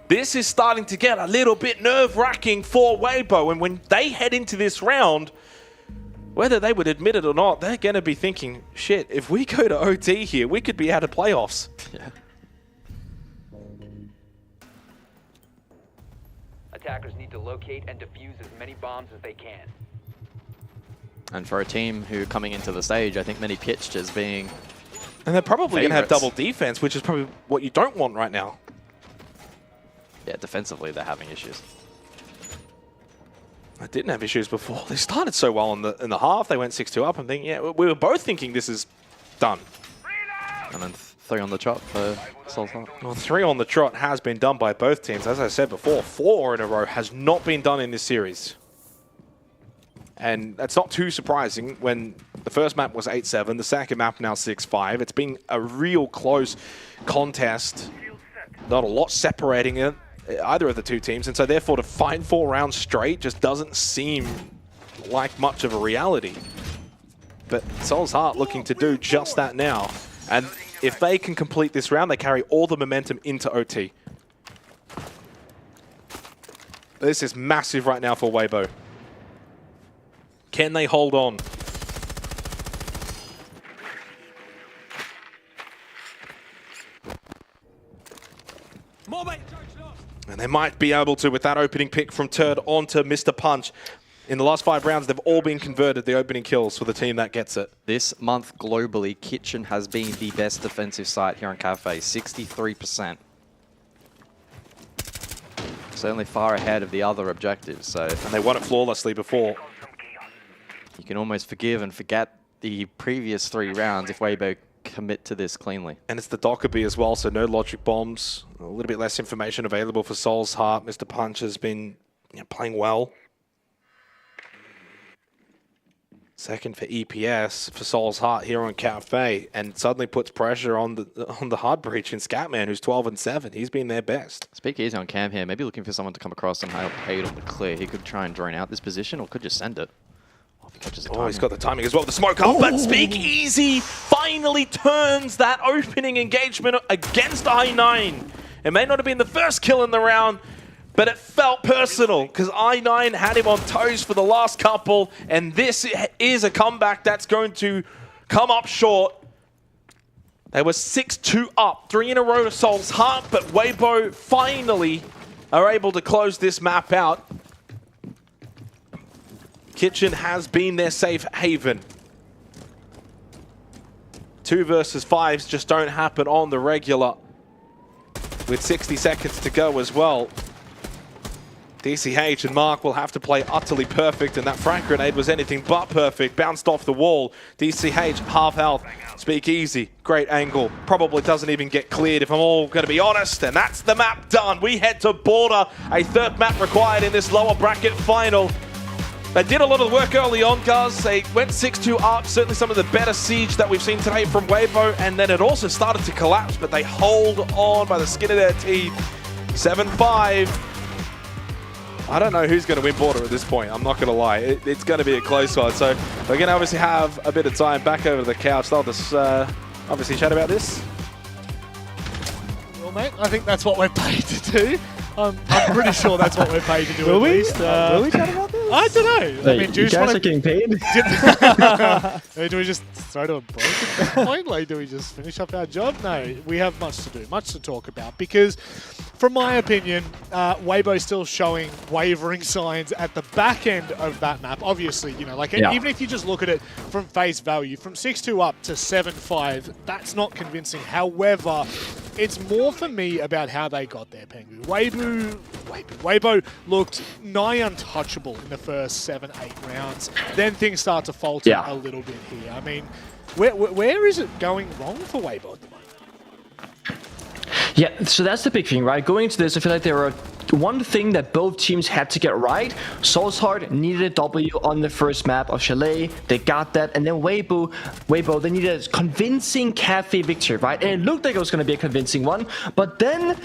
This is starting to get a little bit nerve-wracking for Waybo, and when they head into this round, whether they would admit it or not, they're going to be thinking, shit, if we go to OT here, we could be out of playoffs. Yeah. Attackers need to locate and defuse as many bombs as they can. And for a team who coming into the stage, I think many pitched as being And they're probably going to have favorites. double defense, which is probably what you don't want right now. Yeah, defensively they're having issues. I didn't have issues before. They started so well in the half. They went 6-2 up. I'm thinking, yeah, we were both thinking this is done. And then 3 on the trot for Soul's Heart. Well, 3 on the trot has been done by both teams. As I said before, 4 in a row has not been done in this series. And that's not too surprising when the first map was 8-7, the second map now 6-5. It's been a real close contest. Not a lot separating it, either of the two teams. And so therefore to find 4 rounds straight just doesn't seem like much of a reality. But Soul's Heart looking to do just that now. And if they can complete this round, they carry all the momentum into OT. This is massive right now for Waybo. Can they hold on? And they might be able to with that opening pick from Turd onto Mr. Punch. In the last 5 rounds, they've all been converted, the opening kills for the team that gets it. This month globally, Kitchen has been the best defensive site here on Cafe, 63%. Certainly far ahead of the other objectives. So, and they won it flawlessly before. You can almost forgive and forget the previous 3 rounds if Waybo commit to this cleanly. And it's the Dockerby as well, so no logic bombs. A little bit less information available for Soul's Heart. Mr. Punch has been playing well. Second for EPS for Soul's Heart here on Cafe, and suddenly puts pressure on the hard breach in Scatman, who's 12-7. He's been their best. Speak easy on Cam here. Maybe looking for someone to come across and help aid on the clear. He could try and drone out this position, or could just send it. Oh, he's got the timing as well. The smoke up, but Speak Easy finally turns that opening engagement against I9. It may not have been the first kill in the round, but it felt personal because I9 had him on toes for the last couple, and this is a comeback that's going to come up short. They were 6-2 up, 3 in a row to Soul's Heart, but Waybo finally are able to close this map out. Kitchen has been their safe haven. 2 versus 5s just don't happen on the regular. With 60 seconds to go as well. DCH and Mark will have to play utterly perfect, and that frag grenade was anything but perfect. Bounced off the wall. DCH, half health. Speak Easy, great angle. Probably doesn't even get cleared if I'm all going to be honest. And that's the map done. We head to Border. A 3rd map required in this lower bracket final. They did a lot of the work early on, guys. They went 6-2 up. Certainly some of the better siege that we've seen today from Waybo. And then it also started to collapse, but they hold on by the skin of their teeth. 7-5. I don't know who's going to win Border at this point. I'm not going to lie. It's going to be a close one. So we're going to obviously have a bit of time back over to the couch. They'll just obviously chat about this. Well, mate, I think that's what we're paid to do. I'm pretty sure that's what we're paid to do. Will at we? least. Will we chat about this? I don't know. Hey, I mean, you guys are getting paid? Do we just throw to a break at this point? Like, do we just finish up our job? No, we have much to do, much to talk about. Because, from my opinion, Waybo's still showing wavering signs at the back end of that map. Obviously, even if you just look at it from face value, from 6-2 up to 7-5, that's not convincing. However, it's more for me about how they got there, Pengu. Waybo looked nigh untouchable in the first 7-8 rounds. Then things start to falter a little bit here. I mean, where is it going wrong for Waybo at the moment? Yeah, so that's the big thing, right? Going into this, I feel like there were one thing that both teams had to get right. Soul's Heart needed a W on the first map of Chalet. They got that. And then Waybo, they needed a convincing Cafe victory, right? And it looked like it was going to be a convincing one. But then,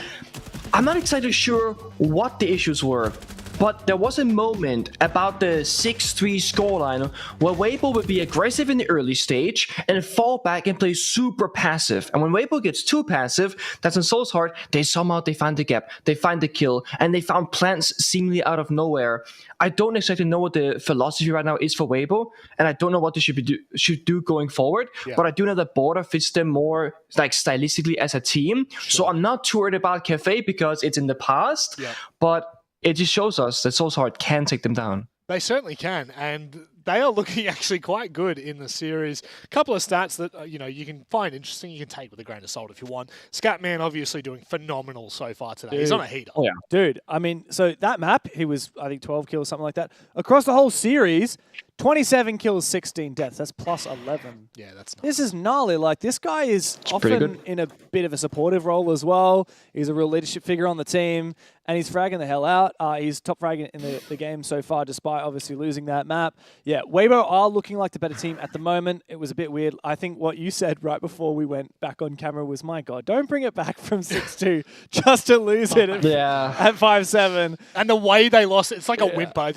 I'm not exactly sure what the issues were. But there was a moment about the 6-3 scoreline where Waybo would be aggressive in the early stage and fall back and play super passive. And when Waybo gets too passive, that's in Soul's Heart, they find the gap, they find the kill, and they found plants seemingly out of nowhere. I don't exactly know what the philosophy right now is for Waybo, and I don't know what they should do going forward, but I do know that Border fits them more like stylistically as a team. Sure. So I'm not too worried about Cafe because it's in the past, but it just shows us that Soul's Heart can take them down. They certainly can, and they are looking actually quite good in the series. A couple of stats that you can find interesting, you can take with a grain of salt if you want. Scatman obviously doing phenomenal so far today. Dude. He's on a heater. Oh, yeah. Dude, I mean, so that map, he was, I think, 12 kills, something like that. Across the whole series, 27 kills, 16 deaths. That's plus 11. Yeah, that's nice. This is gnarly. Like, this guy is often in a bit of a supportive role as well. He's a real leadership figure on the team, and he's fragging the hell out. He's top fragging in the game so far, despite obviously losing that map. Yeah, Waybo are looking like the better team at the moment. It was a bit weird. I think what you said right before we went back on camera was, my God, don't bring it back from 6-2 just to lose it at 5-7. And the way they lost it, it's like a whimper.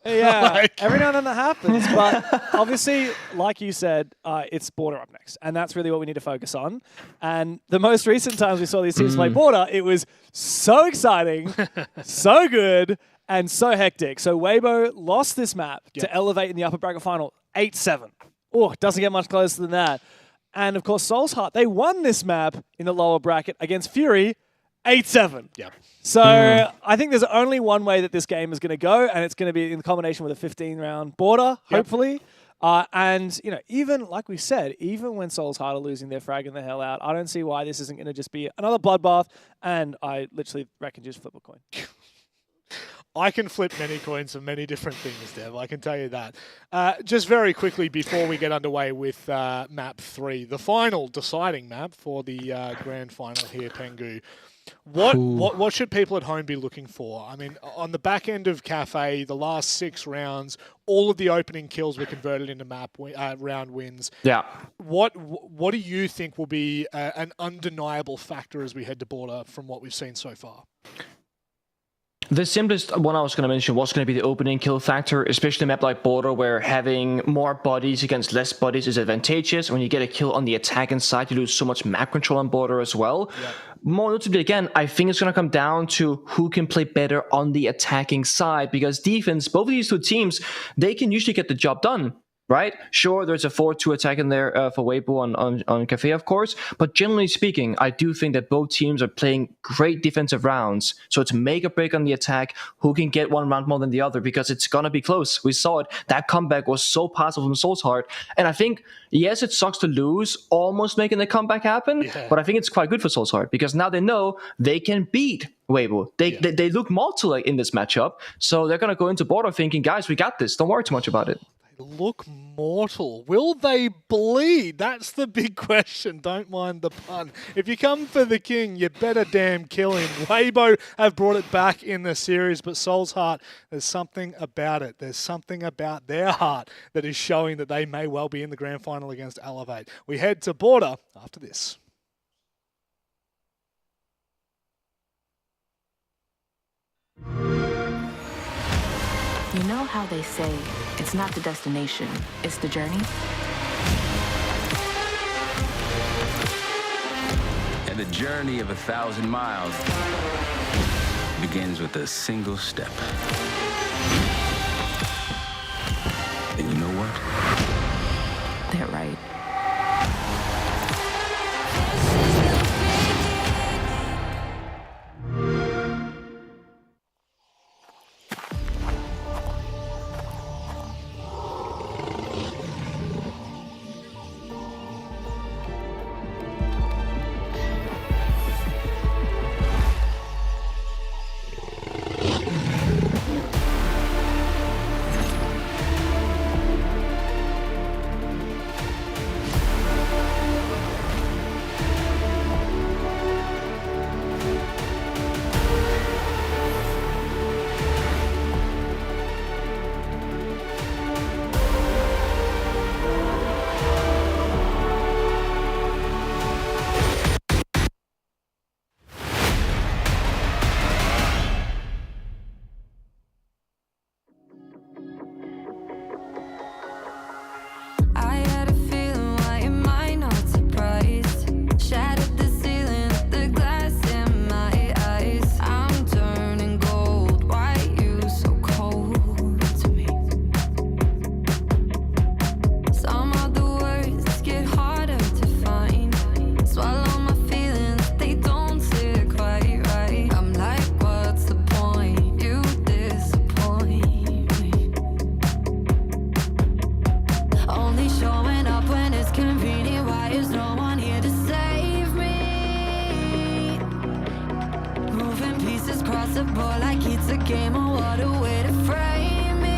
Yeah, every now and then that happens. But obviously, like you said, it's Border up next. And that's really what we need to focus on. And the most recent times we saw these teams play Border, it was so exciting, so good, and so hectic. So Waybo lost this map to Elevate in the upper bracket final 8-7. Oh, it doesn't get much closer than that. And of course, Soul's Heart, they won this map in the lower bracket against Fury 8-7. Yeah. So I think there's only one way that this game is going to go, and it's going to be in combination with a 15-round Border, hopefully. And, you know, even, like we said, even when Soul's Heart are losing their fragging the hell out, I don't see why this isn't going to just be another bloodbath, and I literally reckon just flip a coin. I can flip many coins for many different things, Dev. I can tell you that. Just very quickly before we get underway with map 3, the final deciding map for the grand final here, Pengu. What should people at home be looking for? I mean, on the back end of Cafe, the last 6 rounds, all of the opening kills were converted into round wins. Yeah. What do you think will be an undeniable factor as we head to Border from what we've seen so far? The simplest one I was going to mention was going to be the opening kill factor, especially a map like Border, where having more bodies against less bodies is advantageous. When you get a kill on the attacking side, you lose so much map control on Border as well. Yeah. More notably, again, I think it's going to come down to who can play better on the attacking side, because defense, both of these two teams, they can usually get the job done. Right? Sure, there's a 4-2 attack in there for Waybo on Cafe, of course. But generally speaking, I do think that both teams are playing great defensive rounds. So it's make or break on the attack. Who can get one round more than the other? Because it's going to be close. We saw it. That comeback was so powerful from Soul's Heart. And I think, yes, it sucks to lose, almost making the comeback happen. Yeah. But I think it's quite good for Soul's Heart, because now they know they can beat Waybo. They look mortal in this matchup. So they're going to go into Border thinking, guys, we got this. Don't worry too much about it. Look mortal. Will they bleed? That's the big question. Don't mind the pun. If you come for the king, you better damn kill him. Waybo have brought it back in the series, but Soul's Heart, there's something about it. There's something about their heart that is showing that they may well be in the grand final against Elevate. We head to Border after this. You know how they say, it's not the destination, it's the journey? And the journey of 1,000 miles begins with a single step. And you know what? They're right. Like it's a game, or what a way to frame me.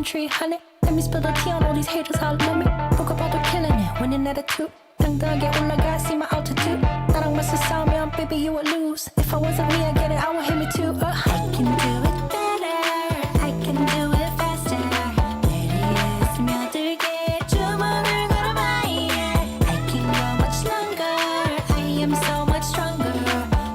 tree, honey. Let me spill the tea on all these haters all love me. Broke up all the killing it, winning attitude. 당당하게 올라가, see my altitude. 나랑 맞서 싸우면, baby, you would lose. If I wasn't me, I get it, I would hit me too. I can do it better, I can do it faster. 내리에 스며들게 주문을 걸어봐, yeah. I can go much longer, I am so much stronger.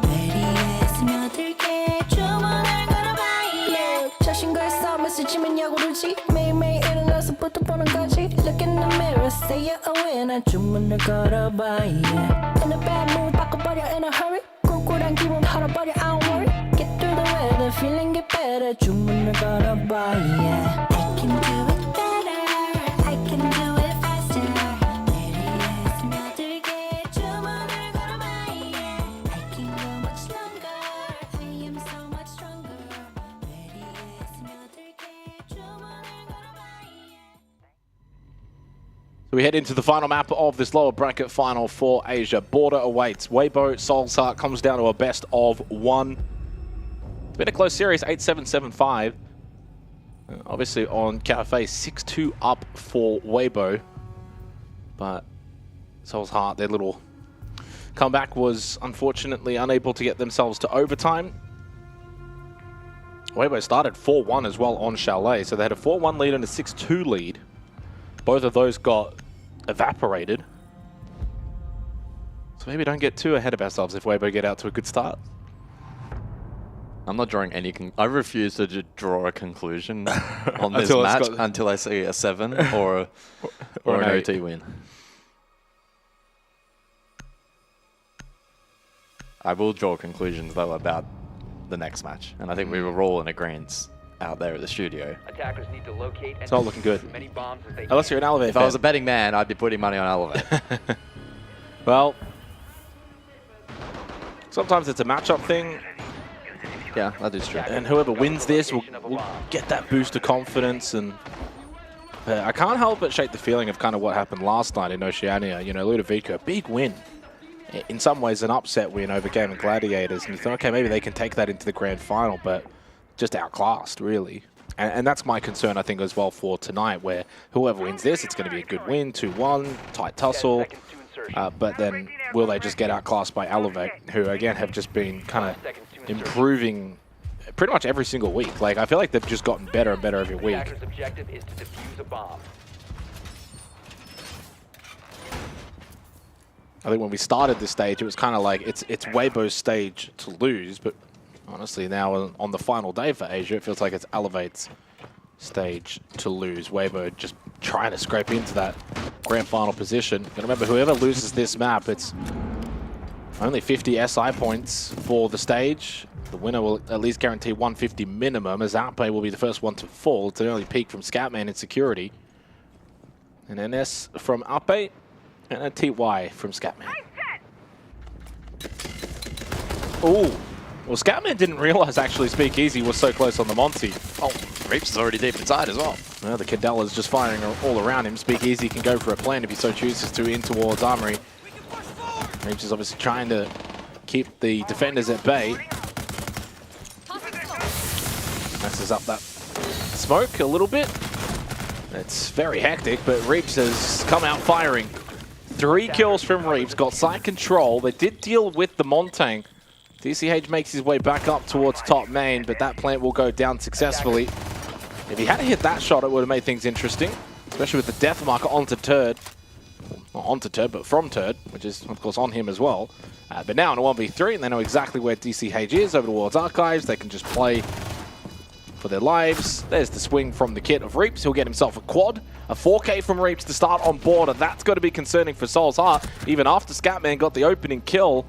내리에 스며들게 주문을 걸어봐, yeah. 자신과의 싸움에서 지면 야구르지. 매일매일 일어나서부터 보는 거지. Look in the mirror, say you're a winner. 주문을 걸어봐, yeah. In a bad mood, 바꿔버려 in a hurry. 꿀꿀한 기분 털어버려, I don't worry. Get through the weather, feeling get better. 주문을 걸어봐, yeah. I can do it better, I can do it faster. 내리에 스며들게 주문을 걸어봐, yeah. I can go much longer, I am so much stronger. 내리에 스며들게 주문을 걸어봐, yeah. So we head into the final map of this lower bracket final for Asia. Border awaits. Waybo, Soul's Heart comes down to a best of one. It's been a close series, 8-7, 7-5. Obviously on Cafe, 6-2 up for Waybo. But Soul's Heart, their little comeback was unfortunately unable to get themselves to overtime. Waybo started 4-1 as well on Chalet, so they had a 4-1 lead and a 6-2 lead. Both of those got evaporated. So maybe don't get too ahead of ourselves if Waybo get out to a good start. I'm not drawing any... I refuse to draw a conclusion on this match until I see a 7 or an OT win. I will draw conclusions, though, about the next match. And I think we were all in agreement out there at the studio. Attackers need to locate and it's not looking good. as many bombs as they Unless you're an Elevate If fan. I was a betting man, I'd be putting money on Elevate. Well, sometimes it's a matchup thing. Yeah, that is true. And whoever wins this will get that boost of confidence. And I can't help but shake the feeling of kind of what happened last night in Oceania. You know, Ludovico, big win. In some ways, an upset win over Game of Gladiators. And you thought, okay, maybe they can take that into the grand final, but just outclassed, really. And that's my concern, I think, as well for tonight, where whoever wins this, it's going to be a good win, 2-1, tight tussle. But then will they just get outclassed by Elevate, who, again, have just been kind of improving pretty much every single week. Like, I feel like they've just gotten better and better every week. Attacker's objective is to defuse a bomb. I think when we started this stage, it was kind of like it's Waybo's stage to lose, but honestly, now on the final day for Asia, it feels like it's Elevate's stage to lose. Waybo just trying to scrape into that grand final position. And remember, whoever loses this map, it's only 50 SI points for the stage. The winner will at least guarantee 150 minimum, as Outplay will be the first one to fall. It's an early peak from Scatman in security. An NS from Outplay, and a TY from Scatman. Ooh. Well, Scatman didn't realize actually Speakeasy was so close on the Monty. Oh, Reaps is already deep inside as well. Well, the Cadella's just firing all around him. Speakeasy can go for a plan if he so chooses to in towards Armory. Reaps is obviously trying to keep the defenders at bay. Messes up that smoke a little bit. It's very hectic, but Reaps has come out firing. 3 kills from Reaps, got side control. They did deal with the Montang. DCH makes his way back up towards top main, but that plant will go down successfully. If he had hit that shot, it would have made things interesting, especially with the death marker onto Turd. Not onto Turd, but from Turd, which is, of course, on him as well. But now in a 1v3, and they know exactly where DCH is over towards Archives. They can just play for their lives. There's the swing from the kit of Reaps. He'll get himself a quad. A 4K from Reaps to start on board, and that's got to be concerning for Soul's Heart. Even after Scatman got the opening kill,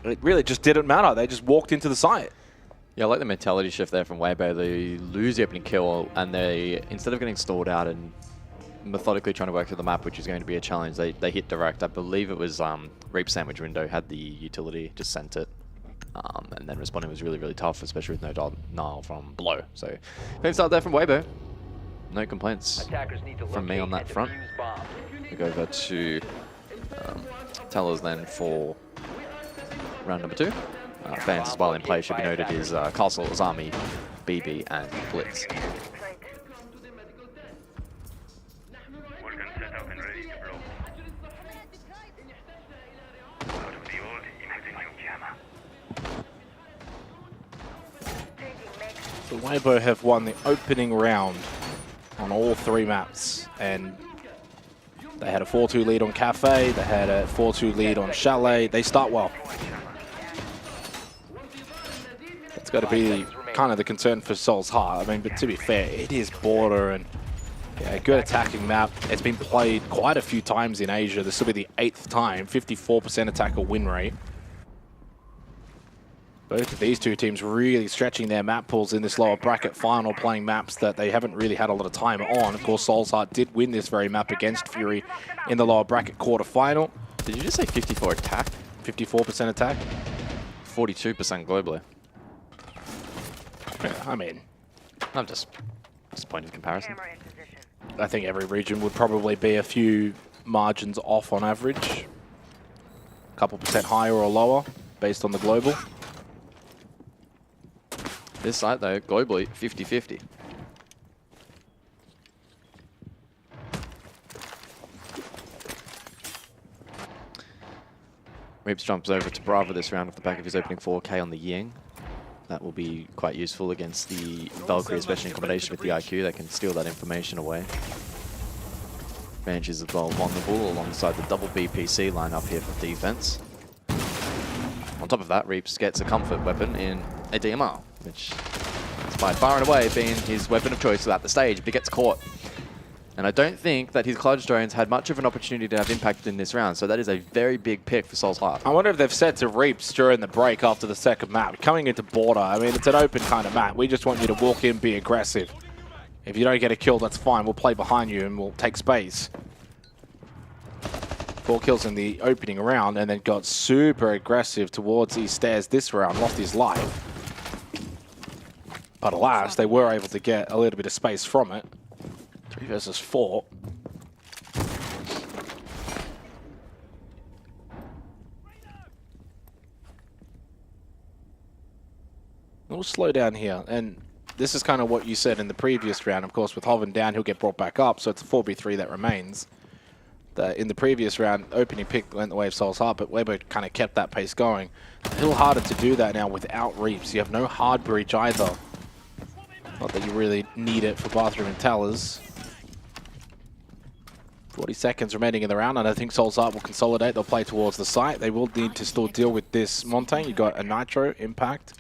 it really just didn't matter. They just walked into the site. Yeah, I like the mentality shift there from Waybo. They lose the opening kill, and they, instead of getting stalled out and methodically trying to work through the map, which is going to be a challenge, they hit direct. I believe it was Reap's sandwich window had the utility, just sent it. And then responding was really, really tough, especially with no denial from below. So, clean start there from Waybo. No complaints from me on that front. We go over to Tellers then for round number 2. Fans as well in play should be noted is Castle, Azami, BB, and Blitz. So Waybo have won the opening round on all 3 maps, and they had a 4-2 lead on Cafe, they had a 4-2 lead on Chalet. They start well. It's got to be kind of the concern for Soul's Heart. I mean, but to be fair, it is border and yeah, a good attacking map. It's been played quite a few times in Asia. This will be the 8th time, 54% attacker win rate. Both of these two teams really stretching their map pools in this lower bracket final, playing maps that they haven't really had a lot of time on. Of course, Soul's Heart did win this very map against Fury in the lower bracket quarterfinal. Did you just say 54 attack? 54% attack. 42% globally. Yeah, I mean, I'm just point of comparison. I think every region would probably be a few margins off on average. A couple percent higher or lower based on the global. This site, though, globally, 50-50. Reaps jumps over to Bravo this round off the back of his opening 4K on the Ying. That will be quite useful against the Valkyrie, especially in combination with the IQ. They can steal that information away. Range is as well vulnerable alongside the double BPC lineup here for defense. On top of that, Reaps gets a comfort weapon in a DMR, which is by far and away being his weapon of choice throughout the stage, but he gets caught. And I don't think that his Clutch drones had much of an opportunity to have impact in this round, so that is a very big pick for Soul's Heart. I wonder if they've said to Reaps during the break after the second map, coming into border, I mean, it's an open kind of map. We just want you to walk in, be aggressive. If you don't get a kill, that's fine. We'll play behind you and we'll take space. 4 kills in the opening round and then got super aggressive towards these stairs this round, lost his life. But alas, they were able to get a little bit of space from it. 3 versus 4. We'll slow down here, and this is kind of what you said in the previous round. Of course, with Hoven down, he'll get brought back up, so it's a 4v3 that remains. In the previous round, opening pick went the way of Soul's Heart, but Waybo kind of kept that pace going. A little harder to do that now without Reaps. You have no hard breach either. Not that you really need it for Bathroom and Towers. 40 seconds remaining in the round, and I think Soul's Heart will consolidate. They'll play towards the site. They will need to still deal with this Montang. You got a Nitro impact.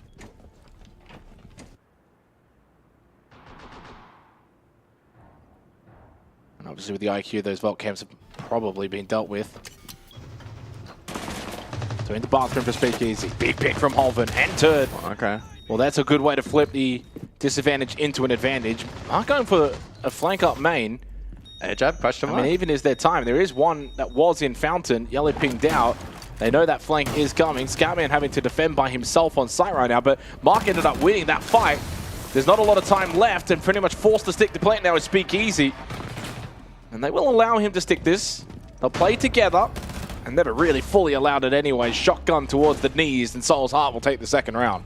Obviously with the IQ, those vault camps have probably been dealt with. So in the bathroom for Speakeasy. Big pick from Holven and Turd. Okay. Well, that's a good way to flip the disadvantage into an advantage. Mark going for a flank up main. Air jab, question mark. I mean, even is there time. There is one that was in Fountain. Yellow pinged out. They know that flank is coming. Scatman having to defend by himself on site right now, but Mark ended up winning that fight. There's not a lot of time left and pretty much forced to stick to plant now with Speakeasy. And they will allow him to stick this. They'll play together and never really fully allowed it anyway. Shotgun towards the knees and Soul's Heart will take the second round.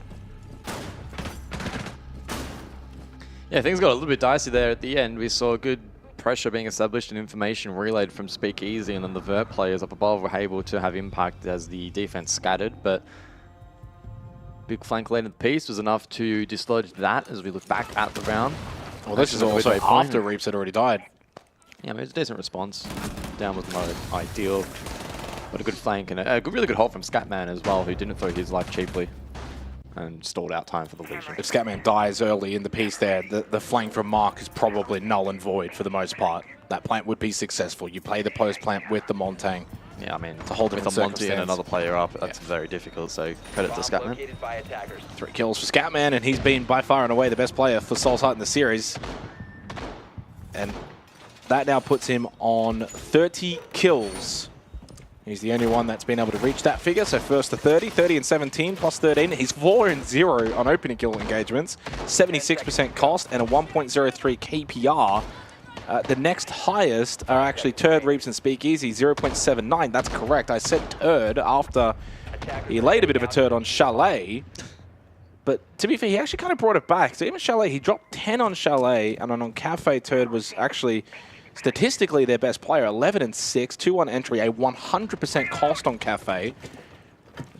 Yeah, things got a little bit dicey there at the end. We saw good pressure being established and information relayed from Speakeasy, and then the Vert players up above were able to have impact as the defense scattered, but big flank lane of the piece was enough to dislodge that as we look back at the round. Well, this is also after Reaps had already died. Yeah, I mean, it's a decent response. Down was not ideal, but a good flank and a really good hold from Scatman as well, who didn't throw his life cheaply and stalled out time for the Legion. If Scatman dies early in the piece there, the flank from Mark is probably null and void for the most part. That plant would be successful. You play the post plant with the Montang. Yeah, I mean, to hold with a Monty and another player up, that's very difficult, so credit to Scatman. 3 kills for Scatman, and he's been by far and away the best player for Soul's Heart in the series. And that now puts him on 30 kills. He's the only one that's been able to reach that figure, so first to 30, 30 and 17 plus 13. He's 4-0 on opening kill engagements, 76% cost, and a 1.03 KPR. The next highest are actually Turd, Reaps, and Speakeasy, 0.79. That's correct. I said Turd after he laid a bit of a turd on Chalet. But to be fair, he actually kind of brought it back. So even Chalet, he dropped 10 on Chalet, and on Cafe, Turd was actually statistically their best player, 11 and 6, 2-1 entry, a 100% cost on Cafe.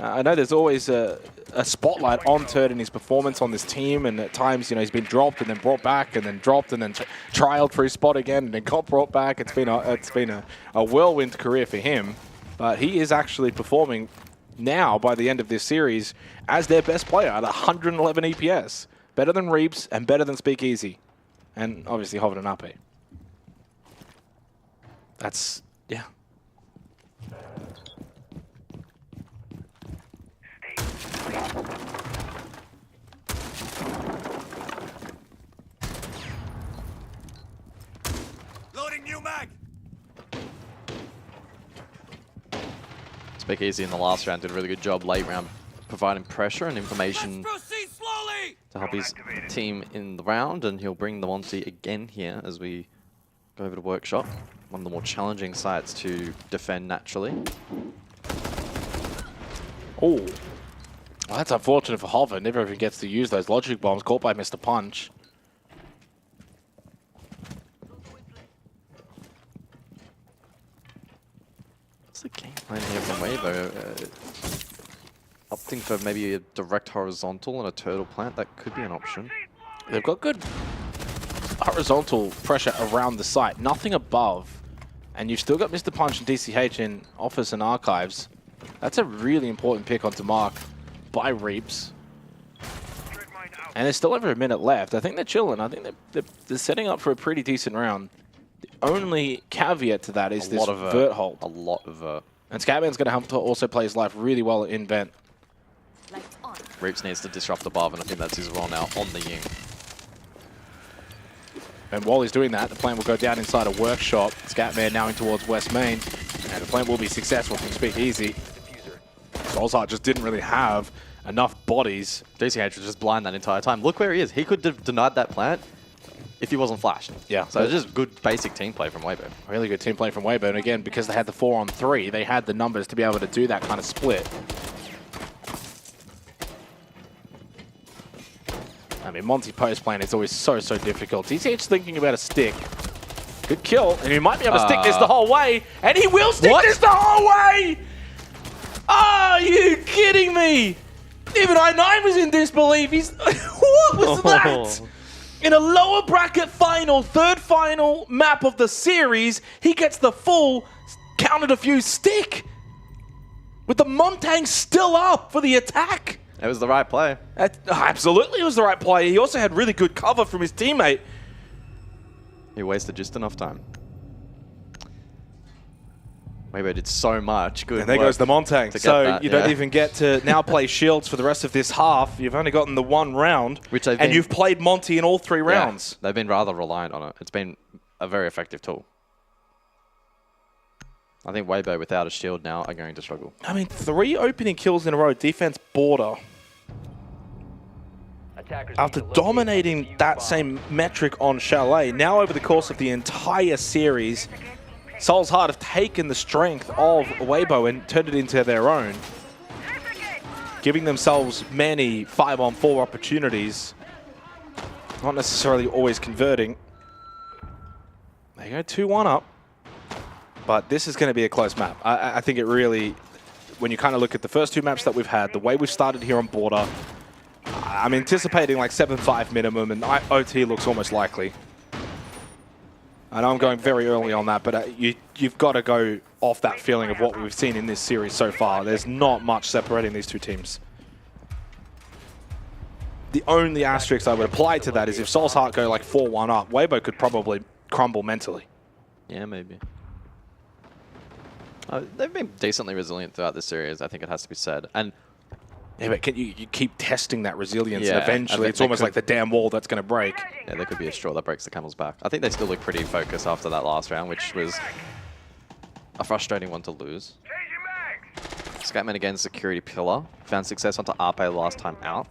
I know there's always a spotlight on Turd and his performance on this team, and at times, you know, he's been dropped and then brought back and then dropped and then trialed for his spot again and then got brought back. It's been a whirlwind career for him, but he is actually performing now by the end of this series as their best player at 111 EPS, better than Reaps and better than Speakeasy, and obviously Hoven and AP. That's, yeah. Loading new mag. Speakeasy in the last round did a really good job late round providing pressure and information to help his team in the round, and he'll bring the Monty again here as we go over to Workshop, one of the more challenging sites to defend naturally. Oh, well, that's unfortunate for Hover. Never even gets to use those logic bombs, caught by Mr. Punch. What's the game plan here from Waybo? Opting for maybe a direct horizontal and a turtle plant, that could be an option. They've got good horizontal pressure around the site, nothing above. And you've still got Mr. Punch and DCH in Office and Archives. That's a really important pick onto Mark by Reaps. And there's still over a minute left. I think they're chilling. I think they're setting up for a pretty decent round. The only caveat to that is this Vert hold. A lot of Vert. And Scatman's going to have to also play his life really well in Vent. Reaps needs to disrupt above, and I think that's his role now on the Ying. And while he's doing that, the plane will go down inside a Workshop. Scatman now in towards West Main. And the plane will be successful from Speakeasy. Soul's Heart just didn't really have enough bodies. DCH was just blind that entire time. Look where he is. He could have denied that plant if he wasn't flashed. Yeah. So it's just good basic team play from Waybo. Really good team play from Waybo. And again, because they had the 4-on-3, they had the numbers to be able to do that kind of split. I mean, Monty post plan is always so difficult. DCH thinking about a stick. Good kill, and he might be able to stick this the whole way, and he will stick this the whole way! Are you kidding me? Even I9 was in disbelief. What was that? In a lower bracket final, third final map of the series, he gets the full counter defuse stick with the Montang still up for the attack. It was the right play. Absolutely, it was the right play. He also had really good cover from his teammate. He wasted just enough time. Waybo did so much good. And there goes the Montang. So you don't yeah. even get to now play shields for the rest of this half. You've only gotten the one round, and you've played Monty in all 3 rounds. They've been rather reliant on it. It's been a very effective tool. I think Waybo without a shield now are going to struggle. I mean, 3 opening kills in a row, defense border. After dominating that same metric on Chalet, now over the course of the entire series, Soul's Heart have taken the strength of Waybo and turned it into their own, giving themselves many 5-on-4 opportunities, not necessarily always converting. They go 2-1 up, but this is going to be a close map. I think it really, when you kind of look at the first 2 maps that we've had, the way we've started here on border, I'm anticipating like 7-5 minimum, and OT looks almost likely. I know I'm going very early on that, but you've got to go off that feeling of what we've seen in this series so far. There's not much separating these 2 teams. The only asterisk I would apply to that is if Soul's Heart go like 4-1 up, Waybo could probably crumble mentally. Yeah, maybe. They've been decently resilient throughout this series, I think it has to be said. And yeah, but can you keep testing that resilience, and eventually it's almost like the damn wall that's going to break. Yeah, there could be a straw that breaks the camel's back. I think they still look pretty focused after that last round, which was a frustrating one to lose. Scatman again, security pillar. Found success onto APL last time out.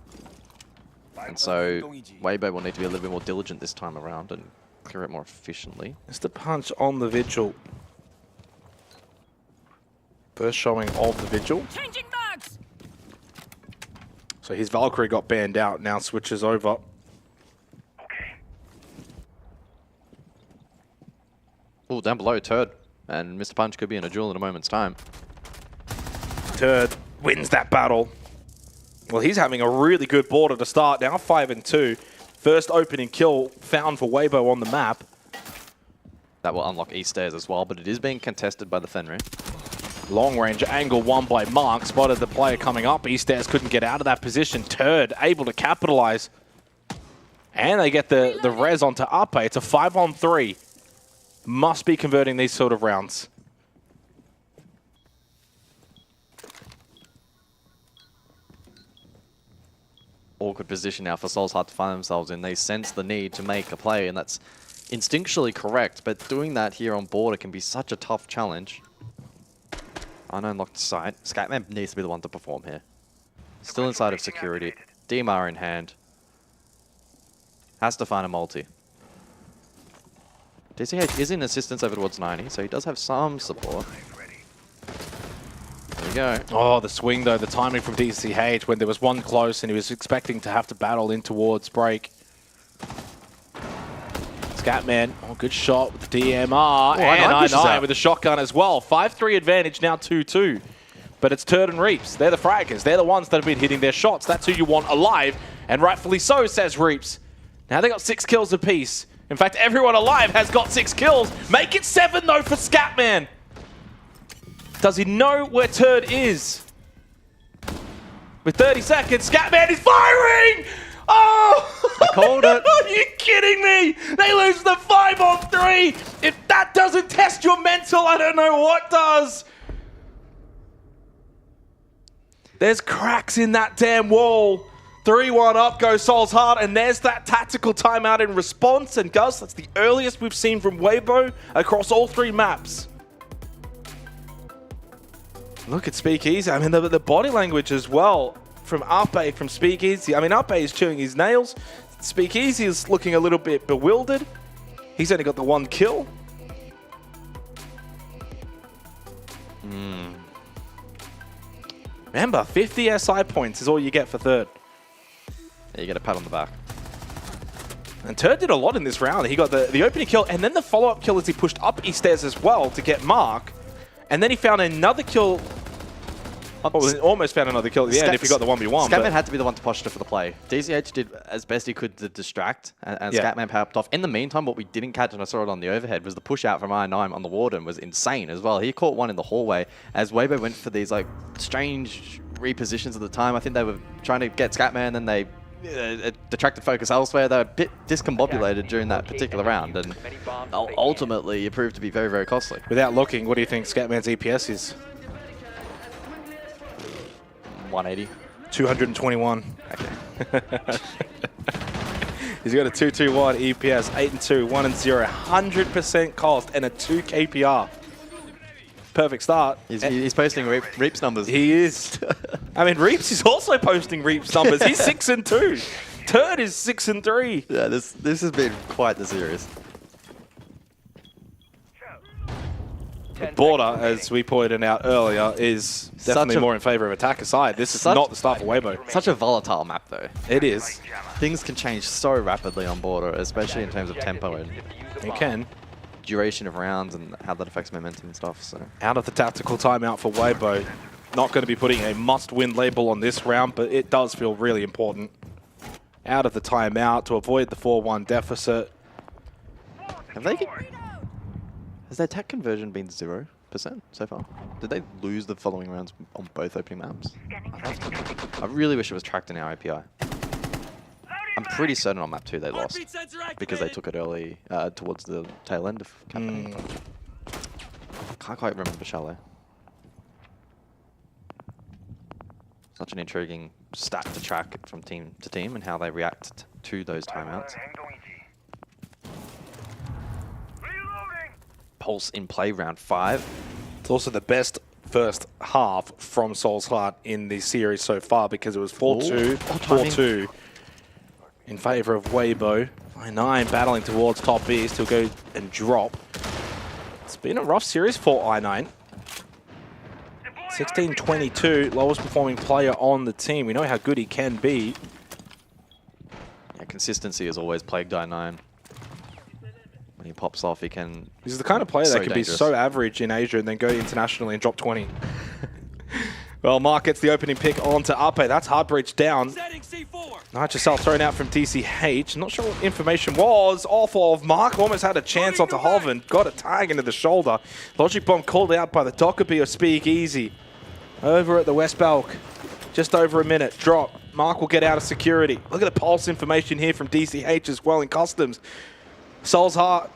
And so Waybo will need to be a little bit more diligent this time around and clear it more efficiently. It's the punch on the Vigil. First showing of the Vigil. So his Valkyrie got banned out, now switches over. Oh, down below, Turd. And Mr. Punch could be in a duel in a moment's time. Turd wins that battle. Well, he's having a really good border to start, now 5-2. First opening kill found for Waybo on the map. That will unlock East Stairs as well, but it is being contested by the Fenrir. Long range angle won by Mark. Spotted the player coming up. Eastairs couldn't get out of that position. Turd able to capitalize. And they get the res onto Ape. It's a 5-on-3. Must be converting these sort of rounds. Awkward position now for Soul's Heart to find themselves in. They sense the need to make a play, and that's instinctually correct, but doing that here on border can be such a tough challenge. Unlocked sight. Scatman needs to be the one to perform here. Still inside of security. DMR in hand. Has to find a multi. DCH is in assistance over towards 90, so he does have some support. There we go. Oh, the swing though, the timing from DCH when there was one close and he was expecting to have to battle in towards break. Scatman, oh, good shot with the DMR, and I9 with the shotgun as well. 5-3 advantage, now 2-2. But it's Turd and Reaps. They're the fraggers. They're the ones that have been hitting their shots. That's who you want alive, and rightfully so, says Reaps. Now they got 6 kills apiece. In fact, everyone alive has got 6 kills. Make it 7 though for Scatman. Does he know where Turd is? With 30 seconds, Scatman is firing! Oh! I called it. Are you kidding me? They lose the 5-on-3. If that doesn't test your mental, I don't know what does. There's cracks in that damn wall. 3-1 up goes Soul's Heart, and there's that tactical timeout in response. And Gus, that's the earliest we've seen from Waybo across all 3 maps. Look at Speakeasy. I mean, the body language as well. From Ape, from Speakeasy. I mean, Ape is chewing his nails. Speakeasy is looking a little bit bewildered. He's only got the 1 kill. Remember, 50 SI points is all you get for third. Yeah, you get a pat on the back. And Turd did a lot in this round. He got the opening kill, and then the follow-up kill as he pushed up East Stairs as well to get Mark. And then he found another kill. Oh, he almost found another kill at the end if he got the 1v1. Scatman had to be the one to posture for the play. DCH did as best he could to distract, and Scatman popped off. In the meantime, what we didn't catch, and I saw it on the overhead, was the push out from I9 on the Warden was insane as well. He caught one in the hallway as Waybo went for these like strange repositions at the time. I think they were trying to get Scatman, then they detracted focus elsewhere. They were a bit discombobulated during that particular round, and ultimately it proved to be very, very costly. Without looking, what do you think Scatman's EPS is? 180. 221. Okay. He's got a 221 EPS, 8-2, 1-0, 100% cost, and a 2 KPR. Perfect start. He's posting Reaps numbers. He is. I mean, Reaps is also posting Reaps numbers. He's 6-2. Turd is 6-3. Yeah, this has been quite the series. Border, as we pointed out earlier, is definitely more in favor of attacker side. This is not the start for Waybo. Such a volatile map, though. It is. Things can change so rapidly on Border, especially in terms of tempo and it can. Duration of rounds and how that affects momentum and stuff. So out of the tactical timeout for Waybo. Not going to be putting a must-win label on this round, but it does feel really important. Out of the timeout to avoid the 4-1 deficit. Has their attack conversion been 0% so far? Did they lose the following rounds on both opening maps? I really wish it was tracked in our API. I'm pretty certain on map 2 they lost because they took it early towards the tail end of campaign. Can't quite remember Chalet. Such an intriguing stat to track from team to team and how they react to those timeouts. Pulse in play round 5. It's also the best first half from Soul's Heart in the series so far because it was 4-2, 4-2 in favor of Waybo. I9 battling towards top east. He'll go and drop. It's been a rough series for I9. 16-22, lowest performing player on the team. We know how good he can be. Yeah, consistency has always plagued I9. When he pops off, he can... He's the kind of player that can be so average in Asia and then go internationally and drop 20. Well, Mark gets the opening pick onto Ape. That's hard breach down. Nitrocell thrown out from DCH. Not sure what information was off of Mark. Almost had a chance onto Hoven. Got a tag into the shoulder. Logic Bomb called out by the Dockerby of Speakeasy. Over at the West Balk. Just over a minute. Drop. Mark will get out of security. Look at the pulse information here from DCH as well in customs. Soul's Heart.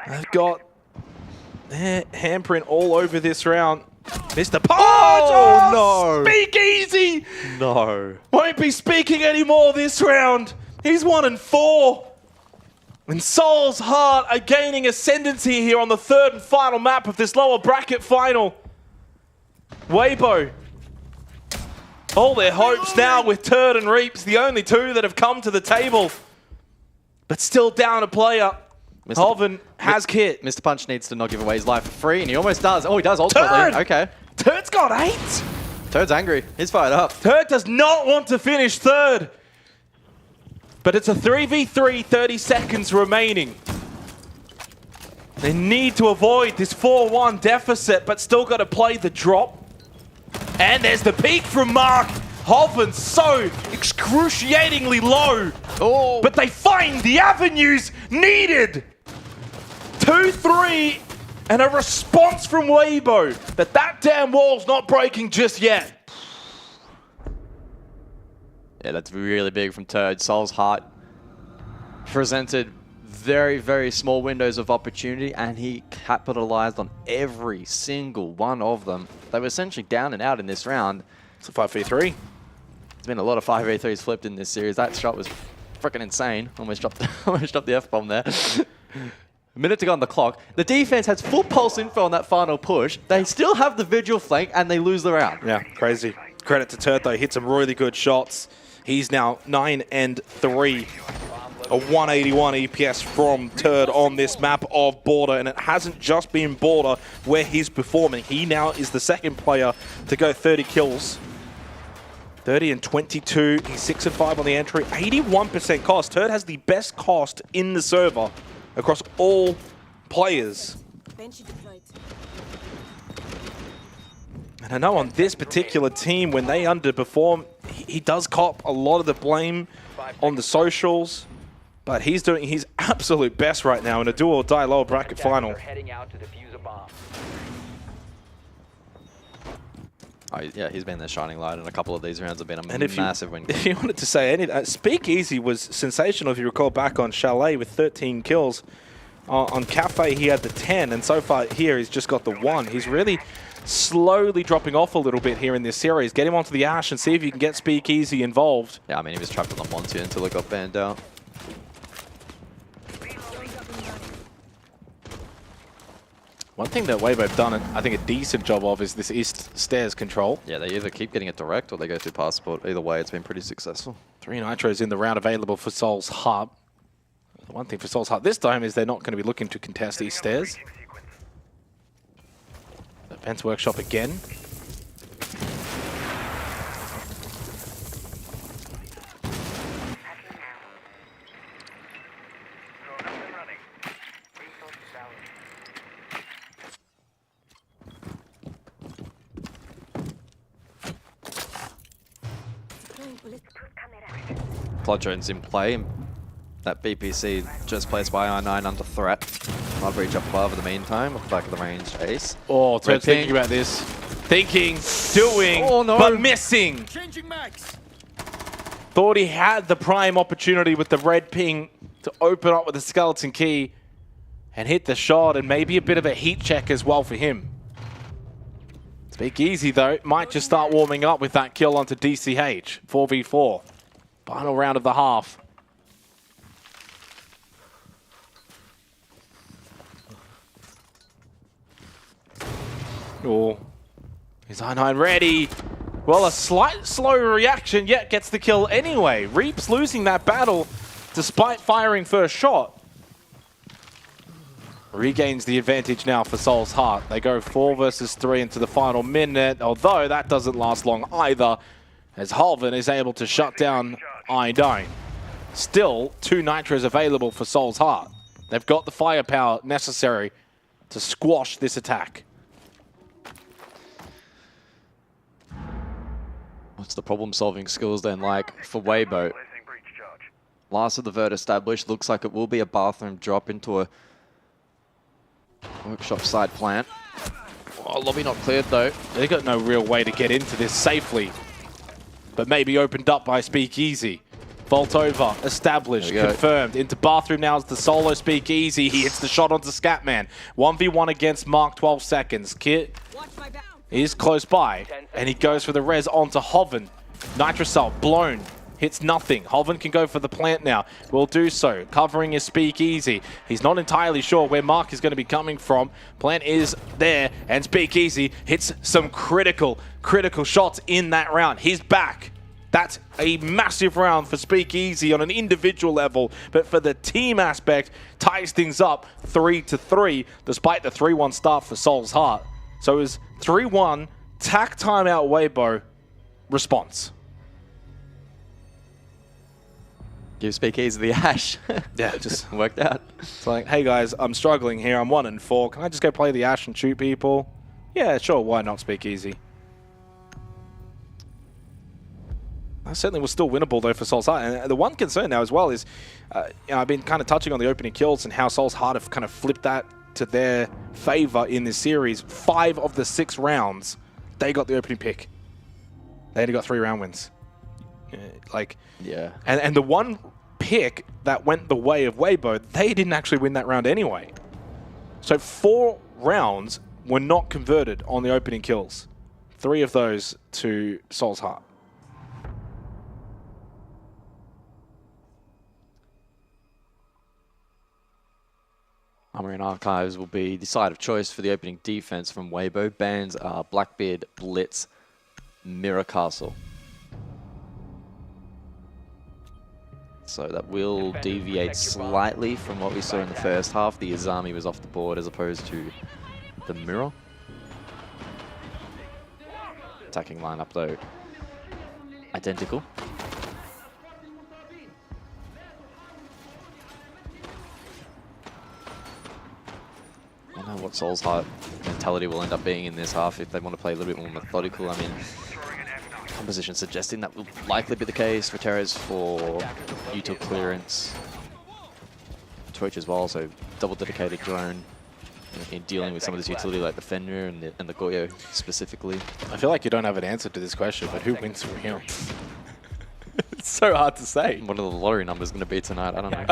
They've got their handprint all over this round. Mr. Punch! Oh, no! Speakeasy! No. Won't be speaking anymore this round. He's 1-4. And Soul's Heart are gaining ascendancy here on the third and final map of this lower bracket final. Waybo. All their hopes now with Turd and Reaps, the only two that have come to the table. But still down a player. Hoven has kit. Mr. Punch needs to not give away his life for free, and he almost does. Oh, he does ultimately. Turd! Okay. Turd's got 8. Turd's angry. He's fired up. Turd does not want to finish third. But it's a 3v3, 30 seconds remaining. They need to avoid this 4-1 deficit, but still got to play the drop. And there's the peak from Mark. Hoven so excruciatingly low. Oh. But they find the avenues needed. 2-3 and a response from Waybo that damn wall's not breaking just yet. Yeah, that's really big from Turd. Soul's Heart presented very, very small windows of opportunity, and he capitalized on every single one of them. They were essentially down and out in this round. It's a 5v3. There's been a lot of 5v3s flipped in this series. That shot was freaking insane. Almost dropped the F-bomb there. A minute to go on the clock. The defense has full pulse info on that final push. They still have the vigil flank, and they lose the round. Yeah, crazy. Credit to Turd, though. Hit some really good shots. He's now 9-3. A 181 EPS from Turd on this map of Border, and it hasn't just been Border where he's performing. He now is the second player to go 30 kills. 30-22. He's 6-5 on the entry. 81% cost. Turd has the best cost in the server across all players. And I know on this particular team, when they underperform, he does cop a lot of the blame on the socials, but he's doing his absolute best right now in a do-or-die lower bracket final. Yeah, he's been their shining light, and a couple of these rounds have been a massive win. If you wanted to say anything, Speakeasy was sensational, if you recall back on Chalet with 13 kills. On Cafe, he had the 10, and so far here he's just got the 1. He's really slowly dropping off a little bit here in this series. Get him onto the Ash and see if you can get Speakeasy involved. Yeah, I mean, he was trapped on the Monty until it got banned out. One thing that Waybo have done, I think, a decent job of is this east stairs control. Yeah, they either keep getting it direct or they go through passport. Either way, it's been pretty successful. 3 nitros in the round available for Soul's Heart. The one thing for Soul's Heart this time is they're not going to be looking to contest these stairs. Pence Workshop again. Plodrone's in play. That BPC just placed by I9 under threat. Might breach up above in the meantime, off the back of the ranged ace. Oh, Turp's thinking about this. Thinking, doing, but missing. Changing mags. Thought he had the prime opportunity with the red ping to open up with the skeleton key and hit the shot, and maybe a bit of a heat check as well for him. Speakeasy, though, might just start warming up with that kill onto DCH. 4v4. Final round of the half. Oh, is I9 ready? Well, a slight slow reaction, yet gets the kill anyway. Reap's losing that battle despite firing first shot. Regains the advantage now for Soul's Heart. They go 4 versus 3 into the final minute, although that doesn't last long either, as Halvin is able to shut down I9. Still, 2 nitros available for Soul's Heart. They've got the firepower necessary to squash this attack. What's the problem-solving skills then like for Waybo? Last of the vert established. Looks like it will be a bathroom drop into a workshop side plant. Oh, lobby not cleared though. They got no real way to get into this safely, but maybe opened up by Speakeasy. Vault over, established, confirmed. Into bathroom now is the solo Speakeasy. He hits the shot onto Scatman. 1v1 against Mark, 12 seconds. Kit is close by, and he goes for the res onto Hoven. Nitrocell blown, hits nothing. Hoven can go for the plant now. Will do so, covering his Speakeasy. He's not entirely sure where Mark is going to be coming from. Plant is there, and Speakeasy hits some critical shots in that round. He's back. That's a massive round for Speakeasy on an individual level, but for the team aspect, ties things up 3-3, despite the 3-1 start for Soul's Heart. So it was 3-1, tack timeout Waybo, response. Give Speakeasy the Ash. Yeah, just worked out. It's like, hey guys, I'm struggling here. I'm 1-4. Can I just go play the Ash and shoot people? Yeah, sure. Why not Speakeasy? That certainly was still winnable though for Soul's Heart. And the one concern now as well is, I've been kind of touching on the opening kills and how Soul's Heart have kind of flipped that to their favor in this series. 5 of the 6 rounds, they got the opening pick. They only got 3 round wins. Yeah. And the one pick that went the way of Waybo, they didn't actually win that round anyway. So 4 rounds were not converted on the opening kills. 3 of those to Soul's Heart. Armory and Archives will be the side of choice for the opening defense from Waybo. Bans are Blackbeard, Blitz, Mirror Castle. So that will deviate slightly from what we saw in the first half. The Izami was off the board as opposed to the Mirror. Attacking lineup though, identical. I don't know what Soul's Heart mentality will end up being in this half if they want to play a little bit more methodical. I mean, composition suggesting that will likely be the case. Reteres for util clearance. Twitch as well, so double dedicated drone. in dealing with some of this utility like the Fenrir and the Goyo specifically? I feel like you don't have an answer to this question, but who wins from here? It's so hard to say. What are the lottery numbers going to be tonight? I don't know.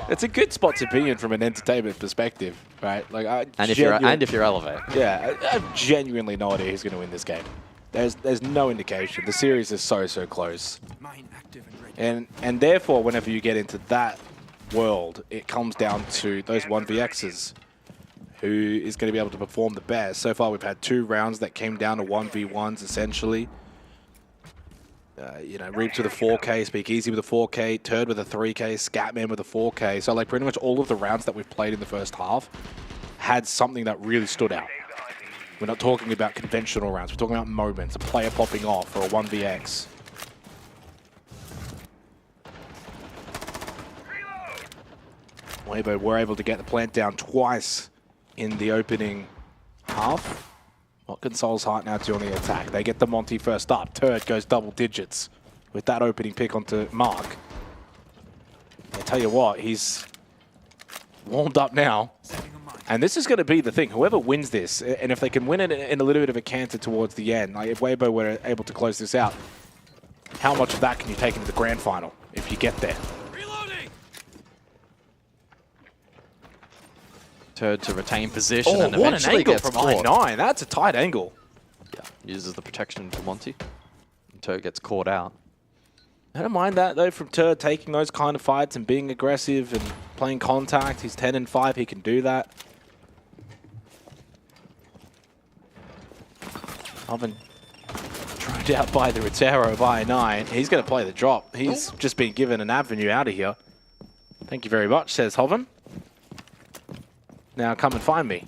It's a good spot to be in from an entertainment perspective, right? Like, if you're Elevate. Yeah, I have genuinely no idea who's going to win this game. There's no indication. The series is so close, and therefore, whenever you get into that world, it comes down to those 1vx's. Who is going to be able to perform the best? So far, we've had 2 rounds that came down to 1v1s essentially. You know, Reap with a 4K, Speak Easy with a 4K, Turd with a 3K, Scatman with a 4K. So like pretty much all of the rounds that we've played in the first half had something that really stood out. We're not talking about conventional rounds. We're talking about moments, a player popping off or a 1vx. Waybo were able to get the plant down twice in the opening half. What can Soul's Heart now do on the attack? They get the Monty first up. Turd goes double digits with that opening pick onto Mark. I tell you what, he's warmed up now. And this is going to be the thing. Whoever wins this, and if they can win it in a little bit of a canter towards the end, like if Waybo were able to close this out, how much of that can you take into the grand final if you get there? Turd to retain position and what eventually an angle gets from caught. I9. That's a tight angle. Yeah, uses the protection for Monty. And Turd gets caught out. I don't mind that, though, from Turd taking those kind of fights and being aggressive and playing contact. He's 10-5. He can do that. Oven tried out by the Rotero of I9. He's going to play the drop. He's just been given an avenue out of here. Thank you very much, says Hoven. Now come and find me.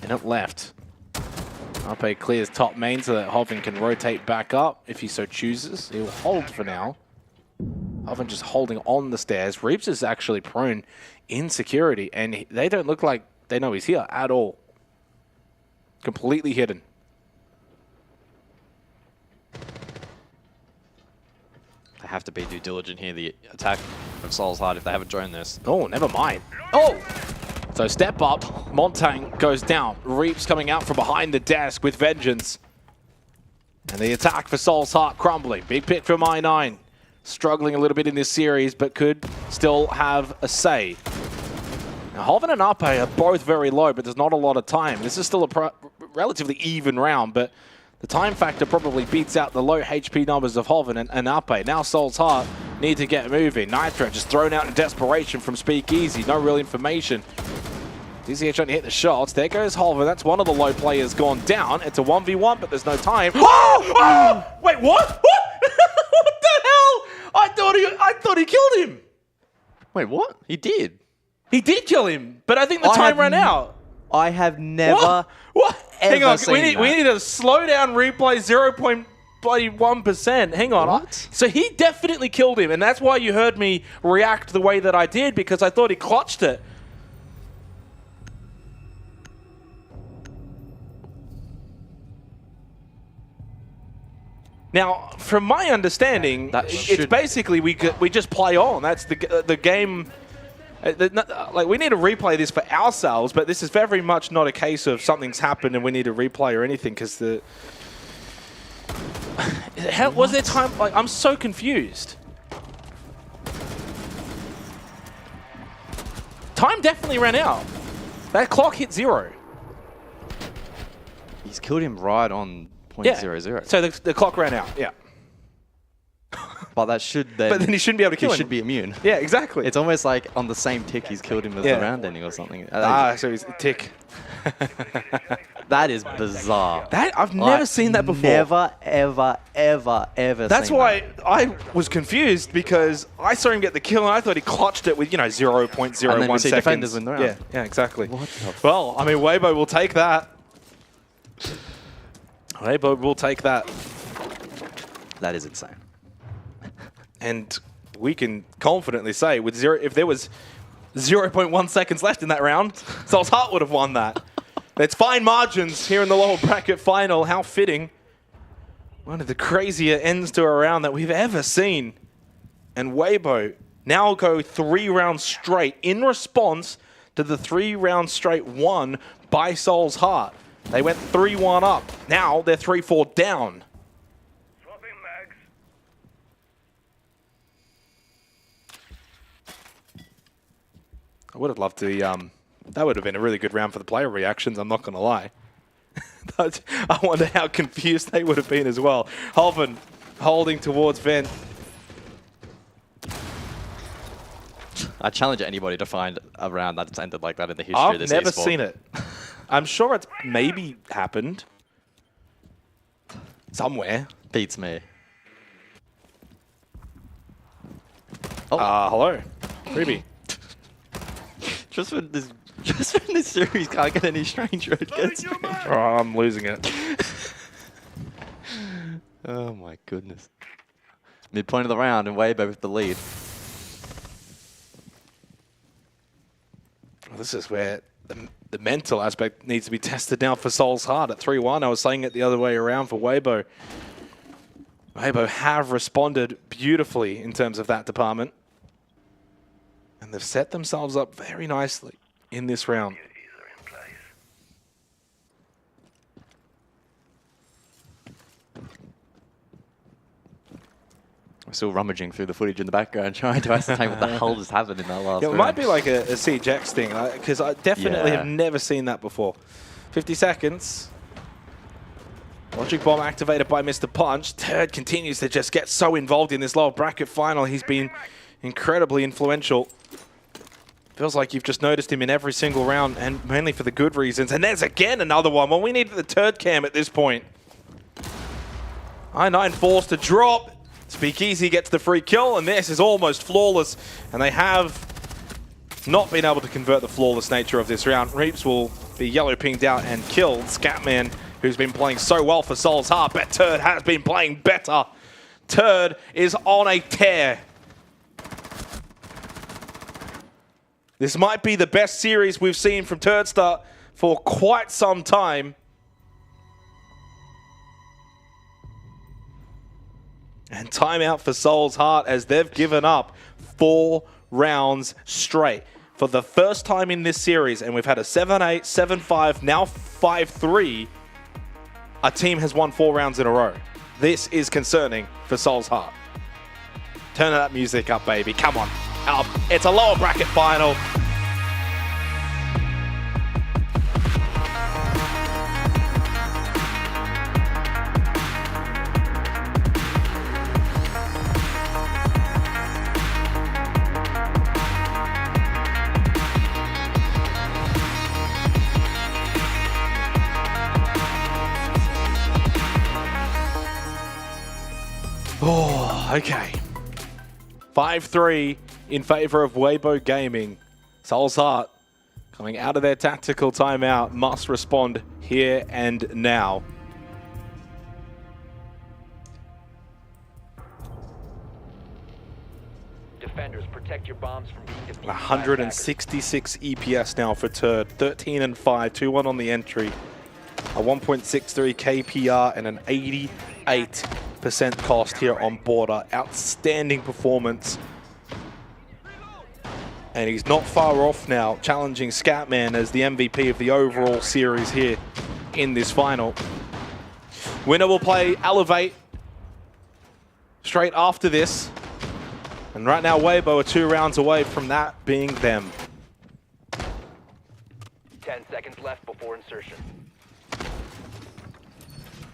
And it left. Ape clears top main so that Hoven can rotate back up if he so chooses. He'll hold for now. Hoven just holding on the stairs. Reaps is actually prone in security, and they don't look like they know he's here at all. Completely hidden. They have to be due diligent here. The attack of Soul's Heart if they haven't joined this. Oh, never mind. Oh! So step up. Montang goes down. Reaps coming out from behind the desk with vengeance. And the attack for Soul's Heart crumbling. Big pick from I9. Struggling a little bit in this series, but could still have a say. Now, Hoven and Ape are both very low, but there's not a lot of time. This is still a relatively even round, but the time factor probably beats out the low HP numbers of Hoven and Ape. Now Soul's Heart need to get moving. Nitro just thrown out in desperation from Speakeasy. No real information. DCH trying to hit the shots. There goes Hoven. That's one of the low players gone down. It's a 1v1, but there's no time. Oh! Oh! Wait, what? What? What the hell? I thought he killed him. Wait, what? He did. He did kill him, but I think the time ran out. I have never What? Hang on, seen we need a slow down replay 0.1%. Hang on. What? So he definitely killed him, and that's why you heard me react the way that I did, because I thought he clutched it. Now, from my understanding, it's basically we just play on. That's the game. Like, we need to replay this for ourselves, but this is very much not a case of something's happened and we need to replay or anything, because was there time? Like, I'm so confused. Time definitely ran out. That clock hit 0. He's killed him right on .00. So the clock ran out, yeah. But that should then... But then he shouldn't be able to kill him. He should be immune. Yeah, exactly. It's almost like on the same tick he's killed him as the round ending or something. So he's a tick. That is bizarre. I've never seen that before. Never, ever That's seen why I was confused, because I saw him get the kill and I thought he clutched it with, 0.01 and then we see seconds. defenders in the round. Yeah, exactly. What the well, I mean, Waybo will take that. Waybo will take that. That is insane. And we can confidently say, if there was 0.1 seconds left in that round, Soul's Heart would have won that. It's fine margins here in the lower bracket final. How fitting. One of the crazier ends to a round that we've ever seen. And Waybo now go 3 rounds straight in response to the 3 rounds straight won by Soul's Heart. They went 3-1 up. Now they're 3-4 down. Swapping mags. I would have loved to. That would have been a really good round for the player reactions, I'm not going to lie. But I wonder how confused they would have been as well. Holven holding towards Vent. I challenge anybody to find a round that's ended like that in the history of this I've never esport. seen it. I'm sure it's maybe happened. Somewhere. Beats me. Hello. Freebie. Just when this series can't get any stranger, it gets me. Oh, I'm losing it. Oh my goodness. Midpoint of the round and Waybo with the lead. Well, this is where the mental aspect needs to be tested now for Soul's Heart at 3-1. I was saying it the other way around for Waybo. Waybo have responded beautifully in terms of that department. And they've set themselves up very nicely in this round. We're still rummaging through the footage in the background, trying to ascertain what the hell just happened in that last Yeah, it round. might be like a Siege X thing, because I definitely have never seen that before. 50 seconds. Logic Bomb activated by Mr. Punch. Turd continues to just get so involved in this lower bracket final. He's been incredibly influential. Feels like you've just noticed him in every single round, and mainly for the good reasons. And there's again another one. Well, we need the Turd cam at this point. I9 forced to drop. Speakeasy gets the free kill, and this is almost flawless. And they have not been able to convert the flawless nature of this round. Reaps will be yellow pinged out and killed. Scatman, who's been playing so well for Soul's Heart, bet Turd has been playing better. Turd is on a tear. This might be the best series we've seen from Turdstar for quite some time. And timeout for Soul's Heart as they've given up 4 rounds straight. For the first time in this series, and we've had a 7-8, 7-5, now 5-3, a team has won 4 rounds in a row. This is concerning for Soul's Heart. Turn that music up, baby. Come on. Up. It's a lower bracket final. Oh, okay. 5-3 in favor of Waybo Gaming. Soul's Heart coming out of their tactical timeout must respond here and now. Defenders, protect your bombs from being defeated. 166 EPS now for Turd. 13 and 5, 2-1 on the entry. A 1.63 KPR and an 88% cost here on Border. Outstanding performance. And he's not far off now, challenging Scatman as the MVP of the overall series here in this final. Winner will play Elevate straight after this. And right now, Waybo are 2 rounds away from that being them. 10 seconds left before insertion.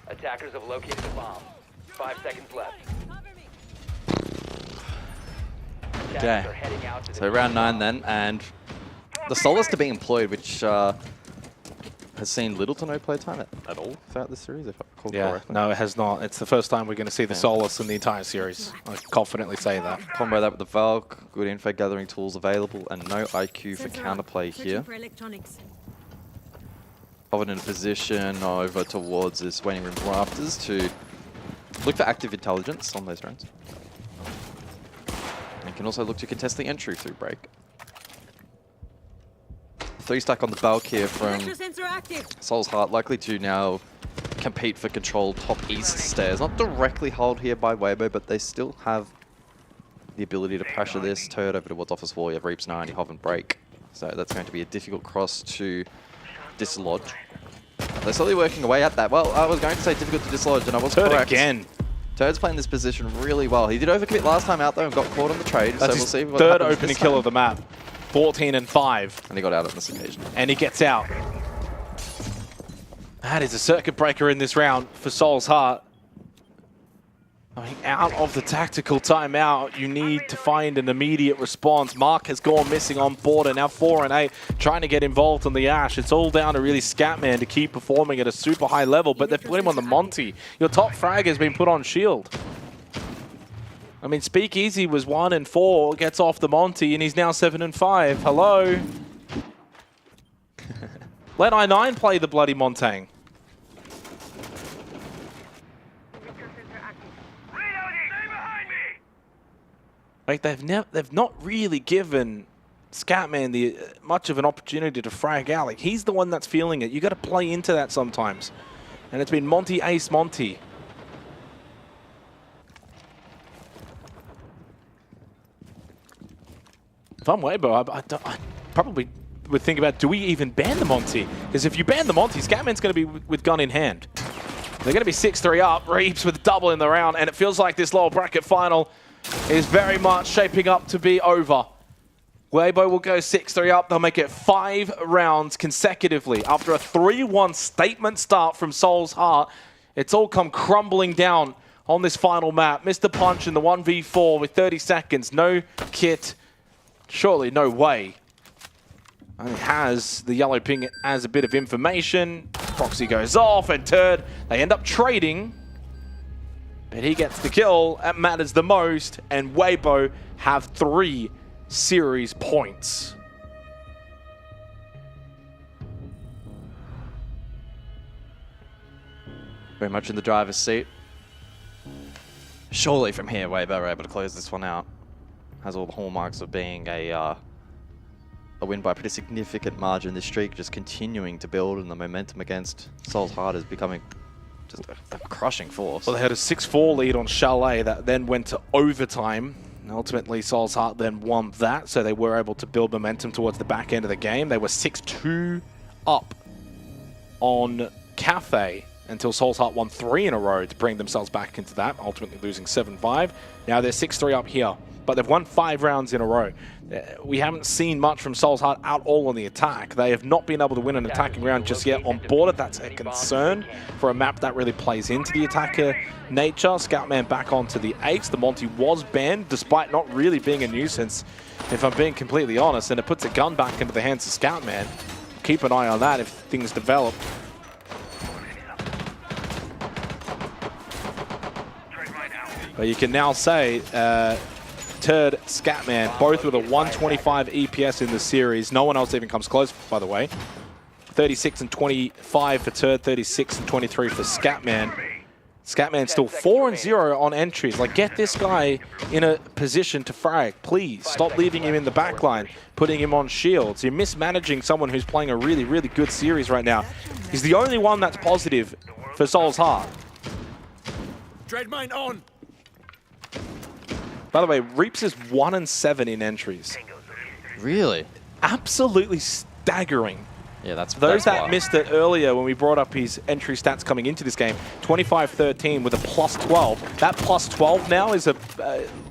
Attackers have located the bomb. 5 seconds left. Okay, so round 9 then, and the Solace to be employed, which has seen little to no playtime at all throughout this series, if I recall correctly. No, it has not. It's the first time we're going to see the Solace in the entire series. I confidently say that. Combo that with the Valk, good info gathering tools available, and no IQ for counterplay here. Hovered in a position over towards this waiting room rafters to look for active intelligence on those rounds. And can also look to contest the entry through break. 3 stack on the Valk here from Soul's Heart, likely to now compete for control top east stairs. Not directly held here by Waybo, but they still have the ability to pressure this. Turd over towards office wall. You have Reaps 90, Hoven break. So that's going to be a difficult cross to dislodge. They're slowly working away at that. Well, I was going to say difficult to dislodge, and I was Turd correct. again. Turd's playing this position really well. He did overcommit last time out, though, and got caught on the trade. That's so his we'll see what third happens opening this kill time. of the map. 14 and 5. And he got out on this occasion. And he gets out. That is a circuit breaker in this round for Soul's Heart. I mean, out of the tactical timeout, you need to find an immediate response. Mark has gone missing on board, and now 4 and 8 trying to get involved on the Ash. It's all down to really Scatman to keep performing at a super high level, but they've put him on the Monty. Your top frag has been put on Shield. I mean, Speakeasy was 1 and 4, gets off the Monty, and he's now 7 and 5. Hello? Let I9 play the bloody Montang. Like they've not really given Scatman the much of an opportunity to frag out. Like he's the one that's feeling it. You got to play into that sometimes, and it's been Monty Ace Monty. If I'm Waybo, I probably would think about, do we even ban the Monty? Because if you ban the Monty, Scatman's going to be with gun in hand. They're going to be 6-3 up. Reaps with a double in the round, and it feels like this lower bracket final is very much shaping up to be over. Waybo will go 6-3 up. They'll make it 5 rounds consecutively. After a 3-1 statement start from Soul's Heart, it's all come crumbling down on this final map. Mr. Punch in the 1v4 with 30 seconds. No kit. Surely no way. And it has the yellow ping as a bit of information. Proxy goes off, and Turd, they end up trading. But he gets the kill. That matters the most. And Waybo have 3 series points. Very much in the driver's seat. Surely from here, Waybo are able to close this one out. Has all the hallmarks of being a win by a pretty significant margin. This streak just continuing to build, and the momentum against Soul's Heart is becoming just a crushing force. Well, they had a 6-4 lead on Chalet that then went to overtime. And ultimately, Soul's Heart then won that, so they were able to build momentum towards the back end of the game. They were 6-2 up on Cafe until Soul's Heart won 3 in a row to bring themselves back into that, ultimately losing 7-5. Now they're 6-3 up here, but they've won 5 rounds in a row. We haven't seen much from Soul's Heart at all on the attack. They have not been able to win an attacking round just yet on board. That's a concern for a map that really plays into the attacker nature. Scoutman back onto the 8s. The Monty was banned despite not really being a nuisance, if I'm being completely honest, and it puts a gun back into the hands of Scoutman. Keep an eye on that if things develop. But you can now say Turd, Scatman, both with a 125 EPS in the series. No one else even comes close, by the way. 36 and 25 for Turd, 36 and 23 for Scatman. Scatman still 4-0 on entries. Like, get this guy in a position to frag, please. Stop leaving him in the backline, putting him on shields. You're mismanaging someone who's playing a really, really good series right now. He's the only one that's positive for Soul's Heart. Dread mine on. By the way, Reaps is 1-7 in entries. Really? Absolutely staggering. Yeah, that's Those that wild. missed it earlier when we brought up his entry stats coming into this game, 25-13 with a +12. That +12 now is a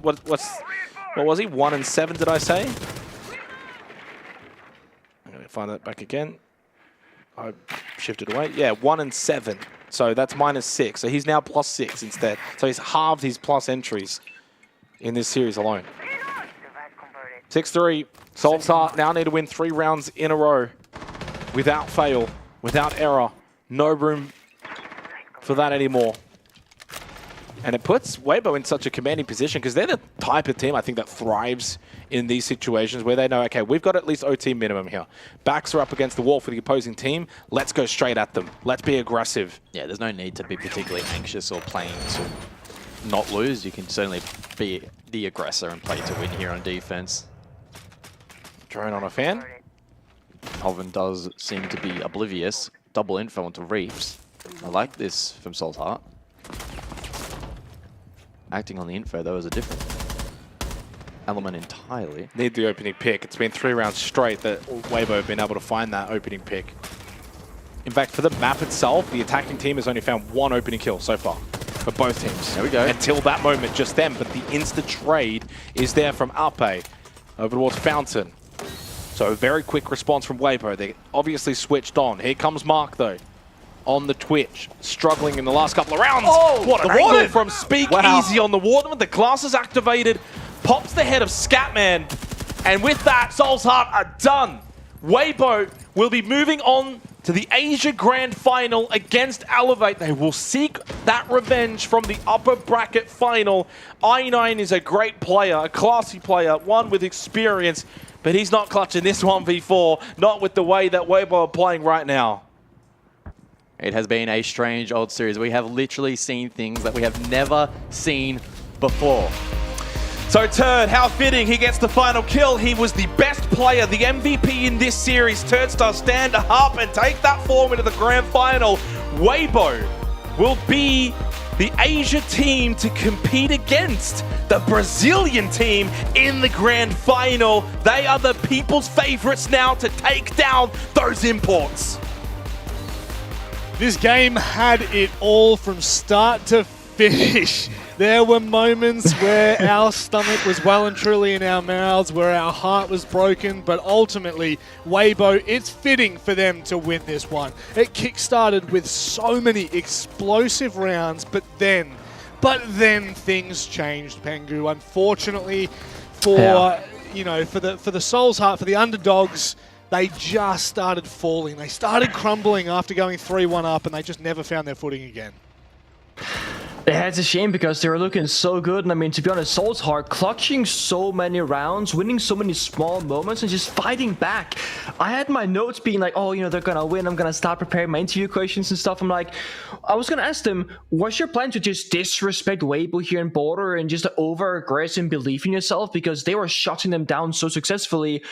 what was he? 1-7, did I say? I'm gonna find that back again. I shifted away. Yeah, 1-7. So that's -6. So he's now +6 instead. So he's halved his plus entries in this series alone. 6-3. Soul's Heart now need to win 3 rounds in a row without fail, without error. No room for that anymore. And it puts Waybo in such a commanding position because they're the type of team, I think, that thrives in these situations where they know, okay, we've got at least OT minimum here. Backs are up against the wall for the opposing team. Let's go straight at them. Let's be aggressive. Yeah, there's no need to be particularly anxious or playing to not lose. You can certainly be the aggressor and play to win here on defense. Drone on a fan. Hoven does seem to be oblivious. Double info onto Reaps. I like this from Soul's Heart. Acting on the info, though, is a different. element entirely. Need the opening pick. It's been 3 rounds straight that Waybo have been able to find that opening pick. In fact, for the map itself, the attacking team has only found 1 opening kill so far for both teams. There we go. Until that moment, just them. But the insta-trade is there from APL over towards Fountain. So a very quick response from Waybo. They obviously switched on. Here comes Mark, though, on the Twitch, struggling in the last couple of rounds. Oh, what an the angle Warden. from Speak Wow. Easy on the Warden with the glasses activated. Pops the head of Scatman. And with that, Soul's Heart are done. Waybo will be moving on to the Asia Grand Final against Elevate. They will seek that revenge from the upper bracket final. I9 is a great player, a classy player, one with experience, but he's not clutching this 1v4, not with the way that Waybo are playing right now. It has been a strange old series. We have literally seen things that we have never seen before. So Turd, how fitting, he gets the final kill. He was the best player, the MVP in this series. Turdstar stand up and take that form into the grand final. Waybo will be the Asia team to compete against the Brazilian team in the grand final. They are the people's favorites now to take down those imports. This game had it all from start to finish. There were moments where our stomach was well and truly in our mouths, where our heart was broken, but ultimately, Waybo, it's fitting for them to win this one. It kick-started with so many explosive rounds, but then things changed, Pengu. Unfortunately, for the Soul's Heart, for the underdogs, they just started falling. They started crumbling after going 3-1 up, and they just never found their footing again. Yeah, it's a shame because they were looking so good. And I mean, to be honest, Soul's Heart clutching so many rounds, winning so many small moments, and just fighting back. I had my notes being like, oh, they're going to win. I'm going to start preparing my interview questions and stuff. I was going to ask them, was your plan to just disrespect Waybo here in Border and just over-aggress and believe in yourself? Because they were shutting them down so successfully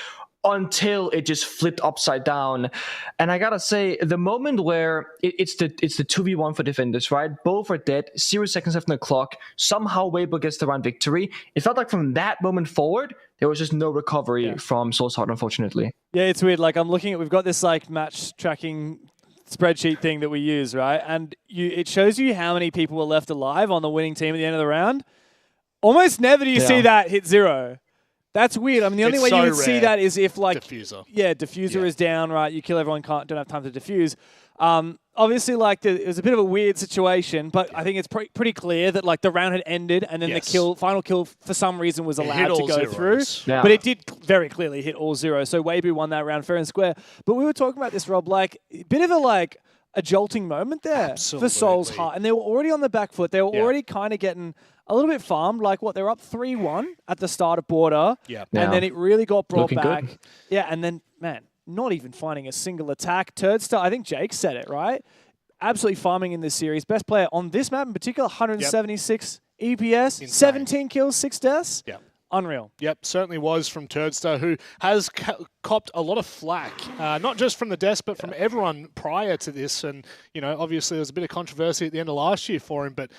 until it just flipped upside down. And I gotta say, the moment where it's the 2v1 for defenders, right? Both are dead, 0 seconds left on the clock. Somehow Waybo gets the round victory. It felt like from that moment forward, there was just no recovery from Soul's Heart, unfortunately. Yeah, it's weird. Like, I'm looking at, we've got this like match tracking spreadsheet thing that we use, right? And it shows you how many people were left alive on the winning team at the end of the round. Almost never do you see that hit 0. That's weird. I mean, the only way you would see that is if, like, Diffuser. Yeah, diffuser is down, right? You kill everyone, don't have time to defuse. Obviously, like, it was a bit of a weird situation, but I think it's pretty clear that, like, the round had ended, and then the final kill for some reason was allowed to go through. Yeah. But it did very clearly hit all 0. So Waybo won that round fair and square. But we were talking about this, Rob, like, a bit of a jolting moment there for Soul's Heart, and they were already on the back foot. They were already kind of getting a little bit farmed. Like, they were up 3-1 at the start of Border, and then it really got brought back. Good. Yeah, and then, man, not even finding a single attack. Turdstar, I think Jake said it, right? Absolutely farming in this series. Best player on this map in particular, 176 EPS, Insane. 17 kills, 6 deaths. Yeah. Unreal. Yep, certainly was from Turdstar, who has copped a lot of flack, not just from the desk, but from everyone prior to this. And, obviously there was a bit of controversy at the end of last year for him, but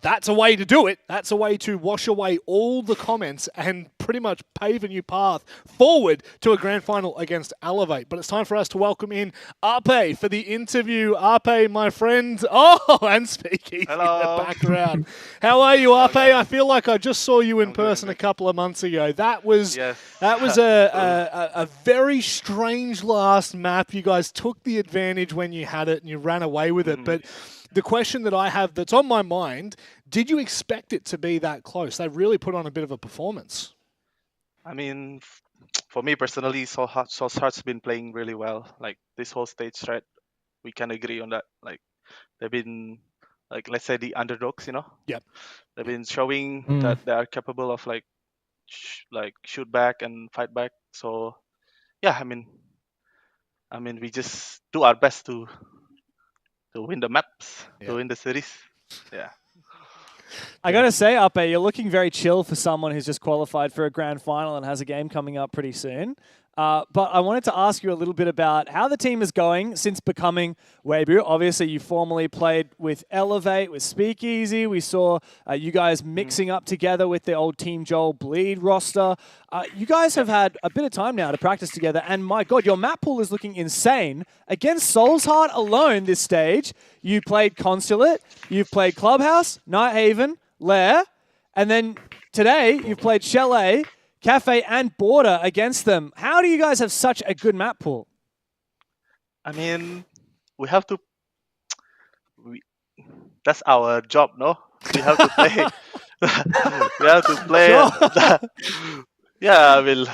that's a way to do it. That's a way to wash away all the comments and pretty much pave a new path forward to a grand final against Elevate. But it's time for us to welcome in Ape for the interview. Ape, my friend. Oh, and speaking in the background. How are you, Ape? I feel like I just saw you in person a couple of months ago. That was a very strange last map. You guys took the advantage when you had it and you ran away with it. But the question that I have that's on my mind, did you expect it to be that close? They really put on a bit of a performance. I mean, for me personally, Soul's Heart's been playing really well. Like, this whole stage, right? We can agree on that. Like, they've been, like, let's say the underdogs, Yep. They've been showing that they are capable of, shoot back and fight back. So, yeah, I mean, we just do our best to win the maps, to win the series. Yeah. I got to say, Ape, you're looking very chill for someone who's just qualified for a grand final and has a game coming up pretty soon. But I wanted to ask you a little bit about how the team is going since becoming Waybo. Obviously, you formerly played with Elevate, with Speakeasy. We saw you guys mixing up together with the old Team Joel Bleed roster. You guys have had a bit of time now to practice together, and my God, your map pool is looking insane. Against Soul's Heart alone this stage, you played Consulate, you've played Clubhouse, Night Haven, Lair, and then today you've played Chalet, Cafe, and Border against them. How do you guys have such a good map pool? I mean, we have to. That's our job, no? We have to play. We have to play. Yeah, I mean,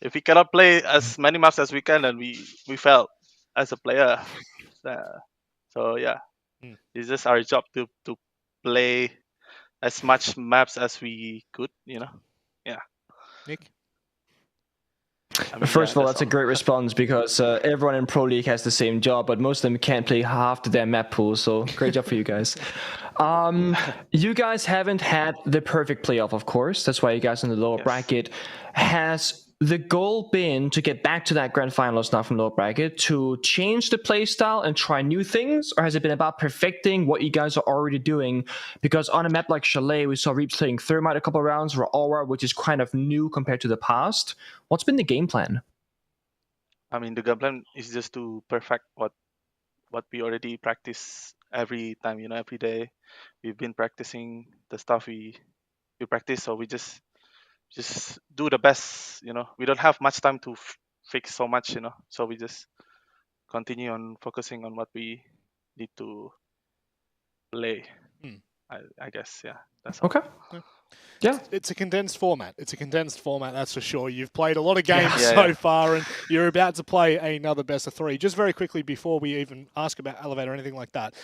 if we cannot play as many maps as we can, then we fail as a player. So yeah, it's just our job to play as much maps as we could, Yeah. Nick? First of all, that's a great response because everyone in Pro League has the same job, but most of them can't play half the damn map pool. So great job for you guys. You guys haven't had the perfect playoff, of course. That's why you guys in the lower bracket. Has the goal been to get back to that grand finals now from lower bracket, to change the play style and try new things? Or has it been about perfecting what you guys are already doing? Because on a map like Chalet, we saw Reaps playing Thermite a couple of rounds, or Aura, which is kind of new compared to the past. What's been the game plan? I mean, the game plan is just to perfect what we already practice every time, every day. We've been practicing the stuff we practice, so we just do the best. We don't have much time to fix so much, so we just continue on focusing on what we need to play. I guess, yeah, that's all. Okay. Yeah, it's a condensed format. That's for sure. You've played a lot of games so far, and you're about to play another best of 3. Just very quickly before we even ask about Elevate or anything like that,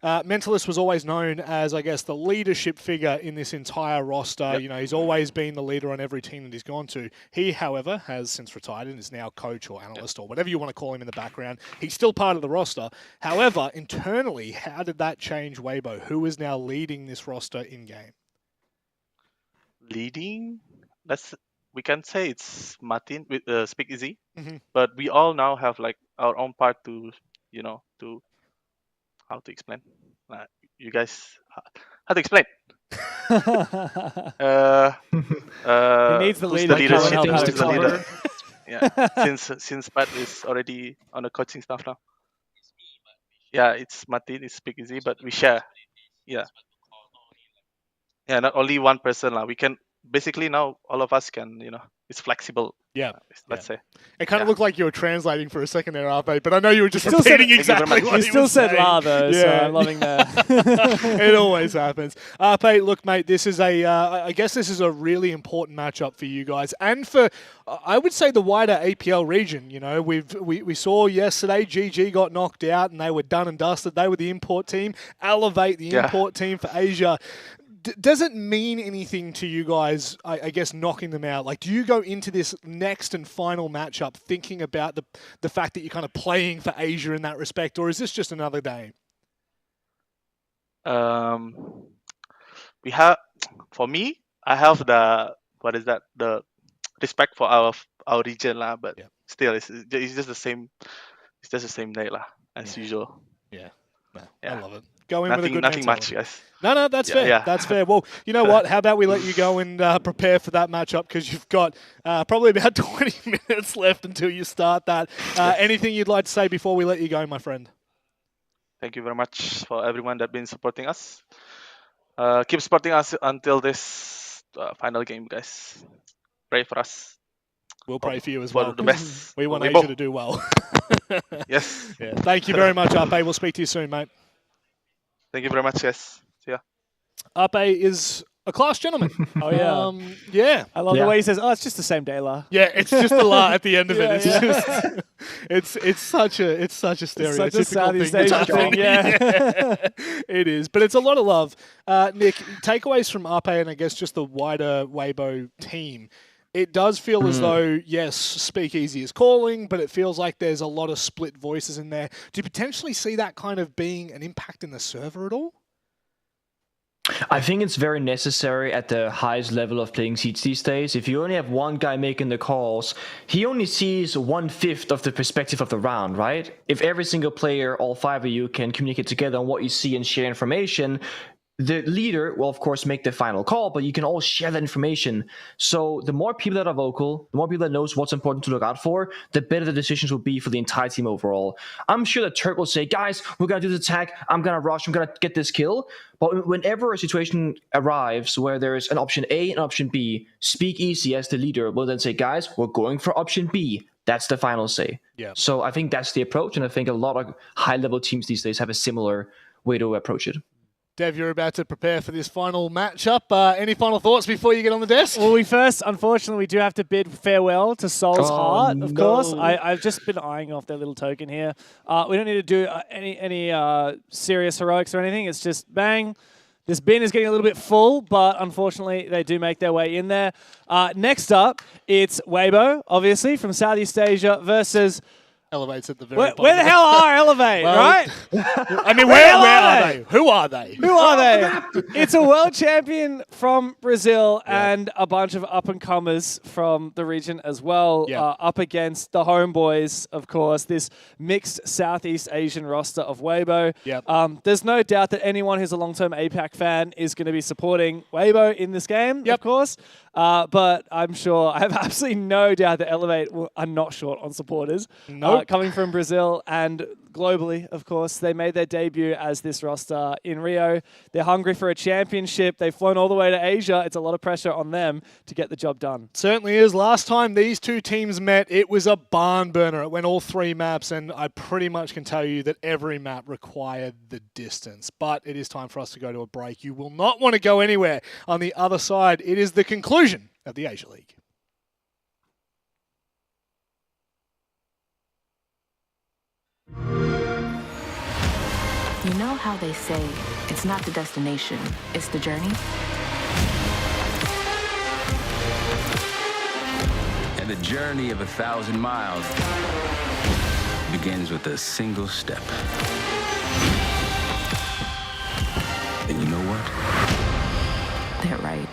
Mentalist was always known as, I guess, the leadership figure in this entire roster. He's always been the leader on every team that he's gone to. He, however, has since retired and is now coach or analyst or whatever you want to call him in the background. He's still part of the roster. However, internally, how did that change Waybo? Who is now leading this roster in-game? Leading, we can say it's Martin with Speakeasy, but we all now have like our own part to to how to explain. You guys, how to explain? He needs the leader. The leader. Yeah, since Pat is already on the coaching staff now. Yeah, it's Martin, it's Speakeasy, but we share. Yeah. Yeah, not only one person. We can basically now all of us can, it's flexible. Yeah. Let's say. It kind of looked like you were translating for a second there, RP, but I know you were just repeating exactly what you still said la though, so I'm loving that. It always happens. RP, look, mate, this is I guess this is a really important matchup for you guys and for, I would say, the wider APL region. We saw yesterday GG got knocked out and they were done and dusted. They were the import team. Elevate, the import team for Asia. Does it mean anything to you guys, I guess, knocking them out? Like, do you go into this next and final matchup thinking about the fact that you're kind of playing for Asia in that respect, or is this just another game? We have, for me, I have the respect for our region but still it's just the same. It's just the same day as usual. Yeah, I love it. Go in with a good nothing mentality. much, guys. No, that's fair. Yeah. That's fair. Well, you know what? How about we let you go and prepare for that matchup, because you've got probably about 20 minutes left until you start that. Anything you'd like to say before we let you go, my friend? Thank you very much for everyone that's been supporting us. Keep supporting us until this final game, guys. Pray for us. We'll pray for you as well. For the best. We want Asia to do well. Yes. Yeah. Thank you very much, Ape. We'll speak to you soon, mate. Thank you very much, yes. See ya. Ape is a class gentleman. Oh, yeah. Yeah. I love the way he says, it's just the same day, la. Yeah, it's just a la at the end of it. It's just, it's such a stereotypical thing. Yeah. It is. But it's a lot of love. Nick, takeaways from Ape and I guess just the wider Waybo team. It does feel as though, yes, Speakeasy is calling, but it feels like there's a lot of split voices in there. Do you potentially see that kind of being an impact in the server at all? I think it's very necessary at the highest level of playing Siege these days. If you only have one guy making the calls, he only sees 1/5 of the perspective of the round, right? If every single player, all 5 of you, can communicate together on what you see and share information, the leader will, of course, make the final call, but you can all share that information. So the more people that are vocal, the more people that knows what's important to look out for, the better the decisions will be for the entire team overall. I'm sure that Turk will say, guys, we're going to do the attack. I'm going to rush. I'm going to get this kill. But whenever a situation arrives where there's an option A and option B, Speak Easy as the leader will then say, guys, we're going for option B. That's the final say. Yeah. So I think that's the approach. And I think a lot of high-level teams these days have a similar way to approach it. Dev, you're about to prepare for this final matchup. Any final thoughts before you get on the desk? Well, unfortunately, we do have to bid farewell to Soul's Heart, of course. I've just been eyeing off their little token here. We don't need to do any serious heroics or anything. It's just bang. This bin is getting a little bit full, but unfortunately, they do make their way in there. Next up, it's Waybo, obviously, from Southeast Asia versus... Elevate's at the very bottom. Where the hell are Elevate, right? I mean, where are they? Who are they? Who are they? It's a world champion from Brazil and a bunch of up-and-comers from the region as well, up against the homeboys, of course, this mixed Southeast Asian roster of Waybo. There's no doubt that anyone who's a long-term APAC fan is going to be supporting Waybo in this game, of course. But I'm sure, I have absolutely no doubt that Elevate are not short on supporters. Coming from Brazil and globally, of course. They made their debut as this roster in Rio. They're hungry for a championship. They've flown all the way to Asia. It's a lot of pressure on them to get the job done. Certainly is. Last time these two teams met, it was a barn burner. It went all 3 maps, and I pretty much can tell you that every map required the distance. But it is time for us to go to a break. You will not want to go anywhere. On the other side, it is the conclusion of the Asia League. You know how they say it's not the destination, it's the journey? And the journey of 1,000 miles begins with a single step. And you know what? They're right.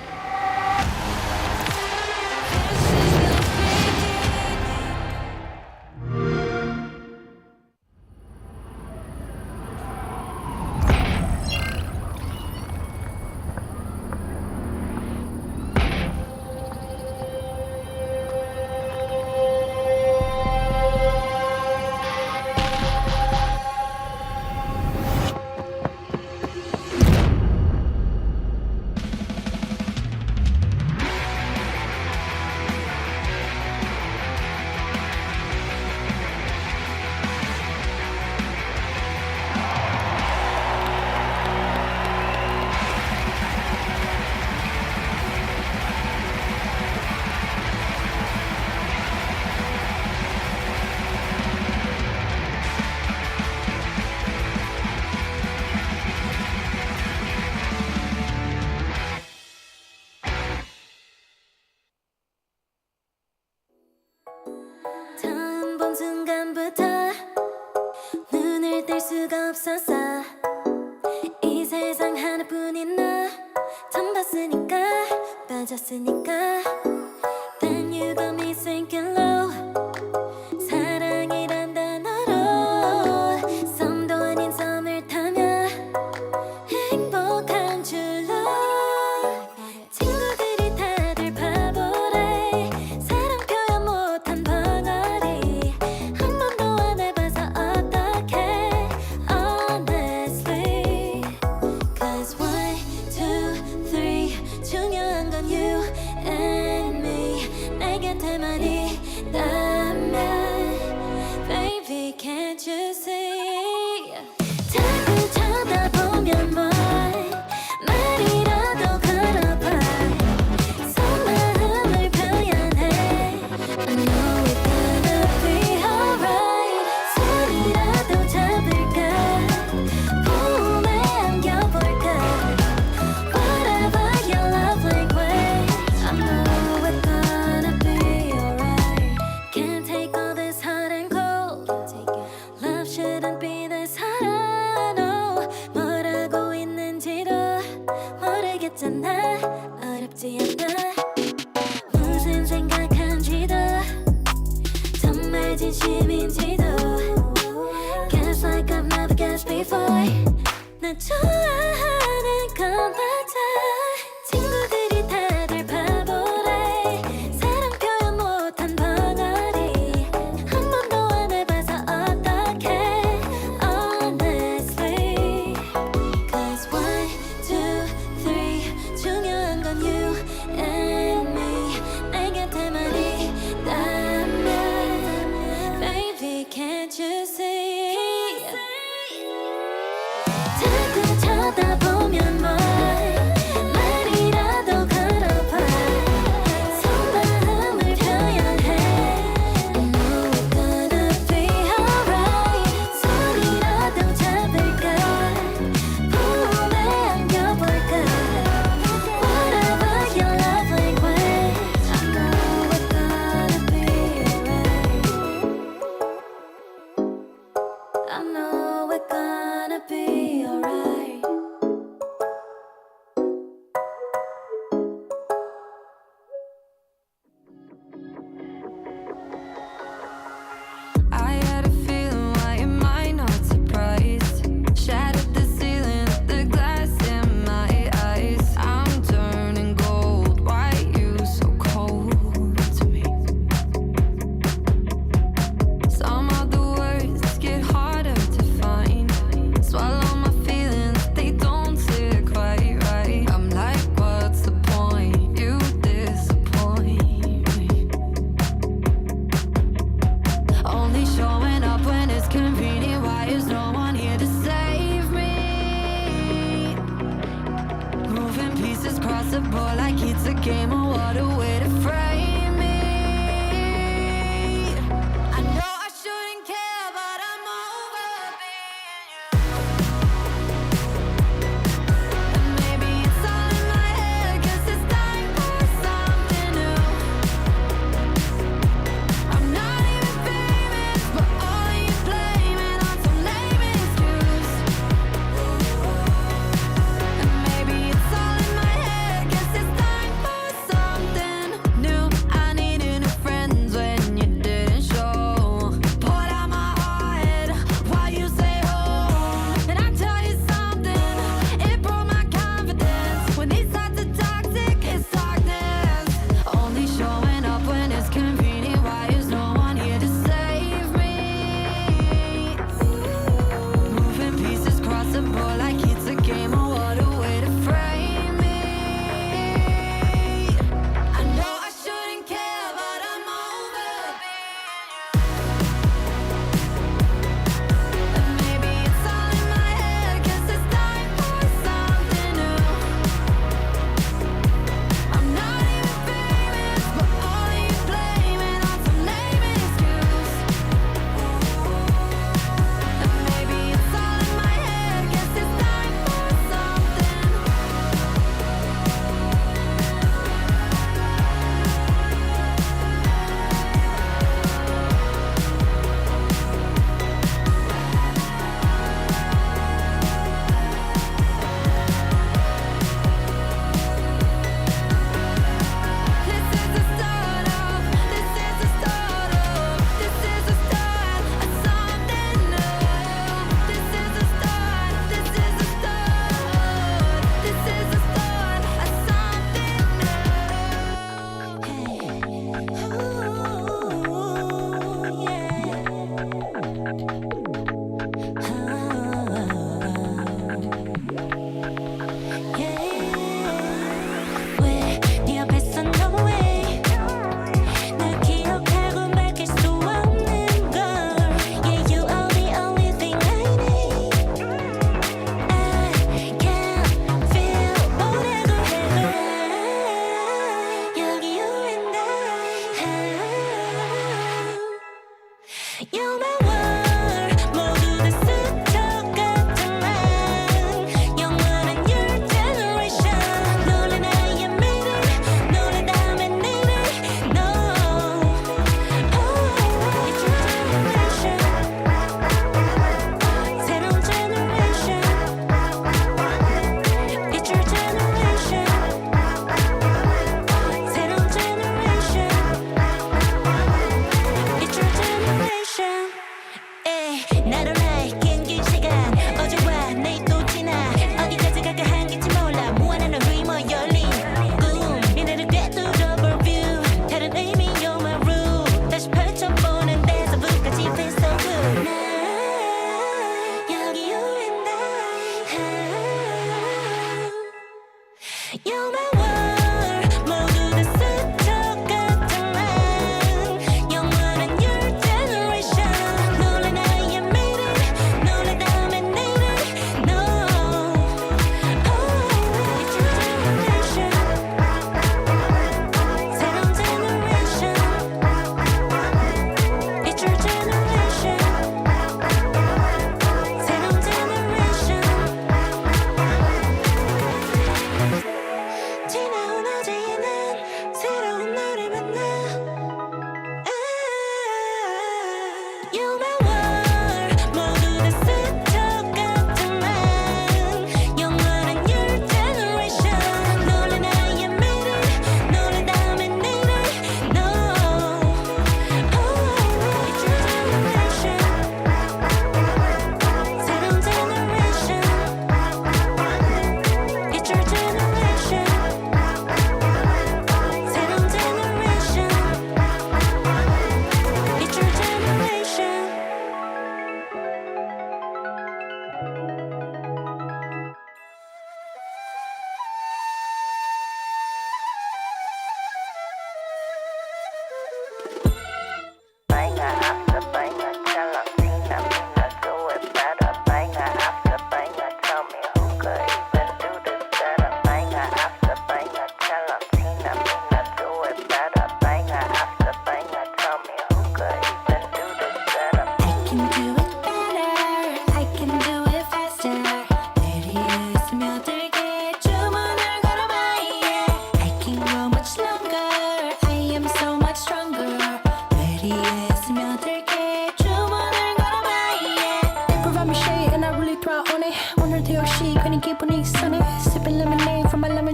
순간부터 눈을 뗄 수가 없었어. 이 세상 하나뿐인 너 처음 봤으니까 빠졌으니까 Then you got me sinking low. 사랑이란 단어로 섬도 아닌 섬을 타며 행복한 줄로 친구들이 다들 바보래. 사랑 표현 못한 벙어리 한 번도 안 해봐서 어떡해 honestly. Cause 1, 2, 3 중요한 건 you and 진심인지도 Guess like I've never guessed before 나 좋아하는 건 맞아 친구들이 다들 바보래 사랑 표현 못한 벙어리 한 번도 안 해봐서 어떡해 Honestly Cause 1, 2, 3 중요한 건 you and me 내 곁에만 있다면 Baby can't you see 자꾸 쳐다보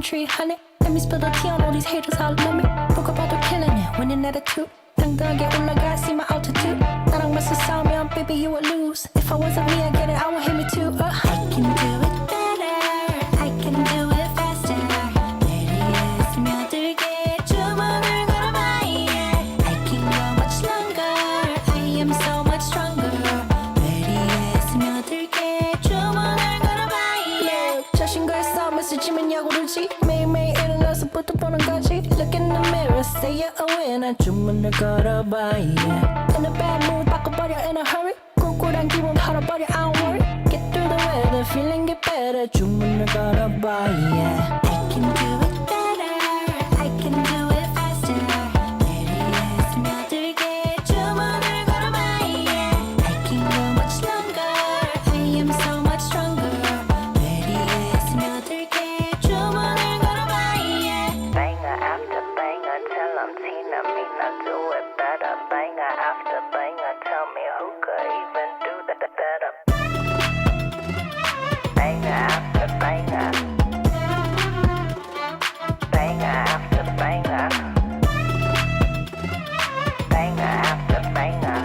300. Let me spill the tea on all these haters all love me. Broke up all the killing it, winning attitude. 당당하게 올라가, see my altitude. 나랑 맞서 싸우면 baby you would lose. If I wasn't me, I get it, I would hit me too. I can do it better, I can do it faster. 내리에 스며들게 주문을 걸어봐, yeah. I can go much longer, I am so much stronger. 내리에 스며들게 주문을 걸어봐, yeah. 자신과의 싸움에서 지면 야구르지. 매일매일 일어나서부터 보는 거지. Look in the mirror, say you're a winner. 주문을 걸어봐, yeah. In a bad mood, 바꿔버려 in a hurry. 꿀꿀한 기분 털어버려, I don't worry. Get through the weather, feeling get better. 주문을 걸어봐, yeah. I can do it better, I can do it faster. 내리에 스며들게 주문을 걸어봐, yeah. I can go much longer, I am so much stronger. 내리에 스며들게 주문을 걸어봐, yeah. Banger after banger, tell them Tina, me not do it better. Banger after banger, tell me who could even do that better. Banger after banger, banger after banger, banger after banger,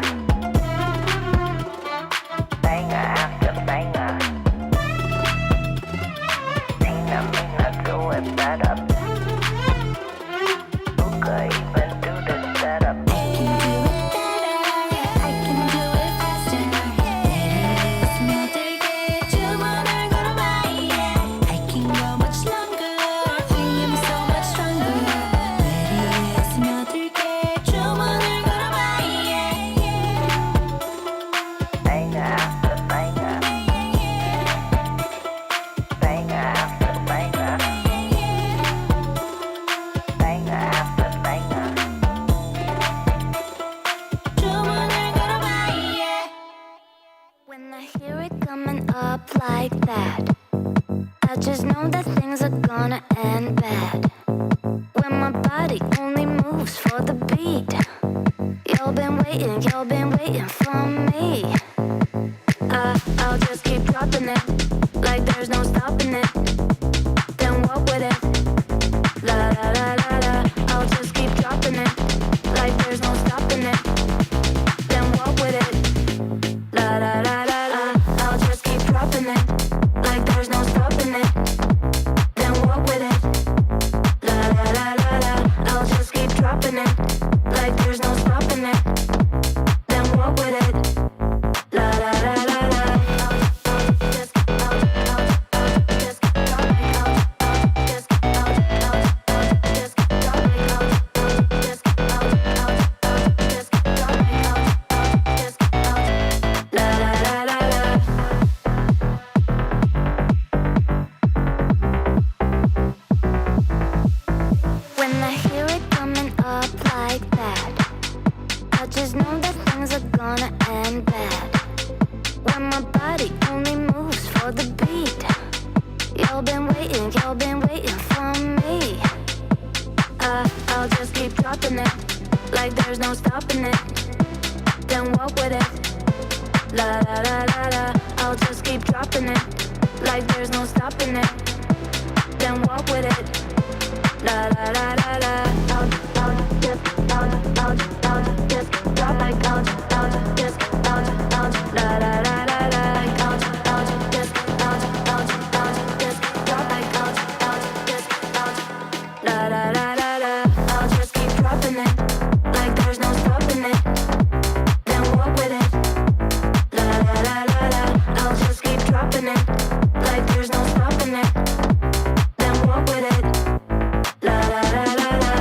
banger after banger. Tina, me not do it better. Who could even do this better? I can do it faster. 내리에 스며들게 주문을 걸어봐, yeah. I can go much longer, I am so much stronger. 내리에 스며들게 주문을 걸어봐, yeah. Banger after banger, banger after banger, banger after banger. 주문을 걸어봐, yeah. When I hear it coming up like that, I just know that things are gonna end bad. When my body only moves for the beat, you've been waiting for me. I'll just keep dropping it, like there's no stopping it. Then walk with it, la la la la la. I'll just keep dropping it, like there's no stopping it. Then walk with it, la la la la la. I'll just keep dropping it, like there's no stopping it. Then walk with it, la la la la la. I'll just keep dropping it, like there's no stopping it. Then walk with it, la la la la la. When I hear it coming up like that, I just know that things are gonna end bad. When my body only moves for the beat, you've been waiting for me. I'll just keep dropping it, like there's no stopping it. Then walk with it, la la la la la. I'll just keep dropping it, like there's no stopping it. Then walk with it, la la la la la. I'll just drop like I'll just la la la la la. I'll just drop like I'll just la la la la la. I'll just keep dropping it, like there's no stopping it. Then walk with it, la la la la la. I'll just keep dropping it, like there's no stopping it. Then walk with it, la la la la la.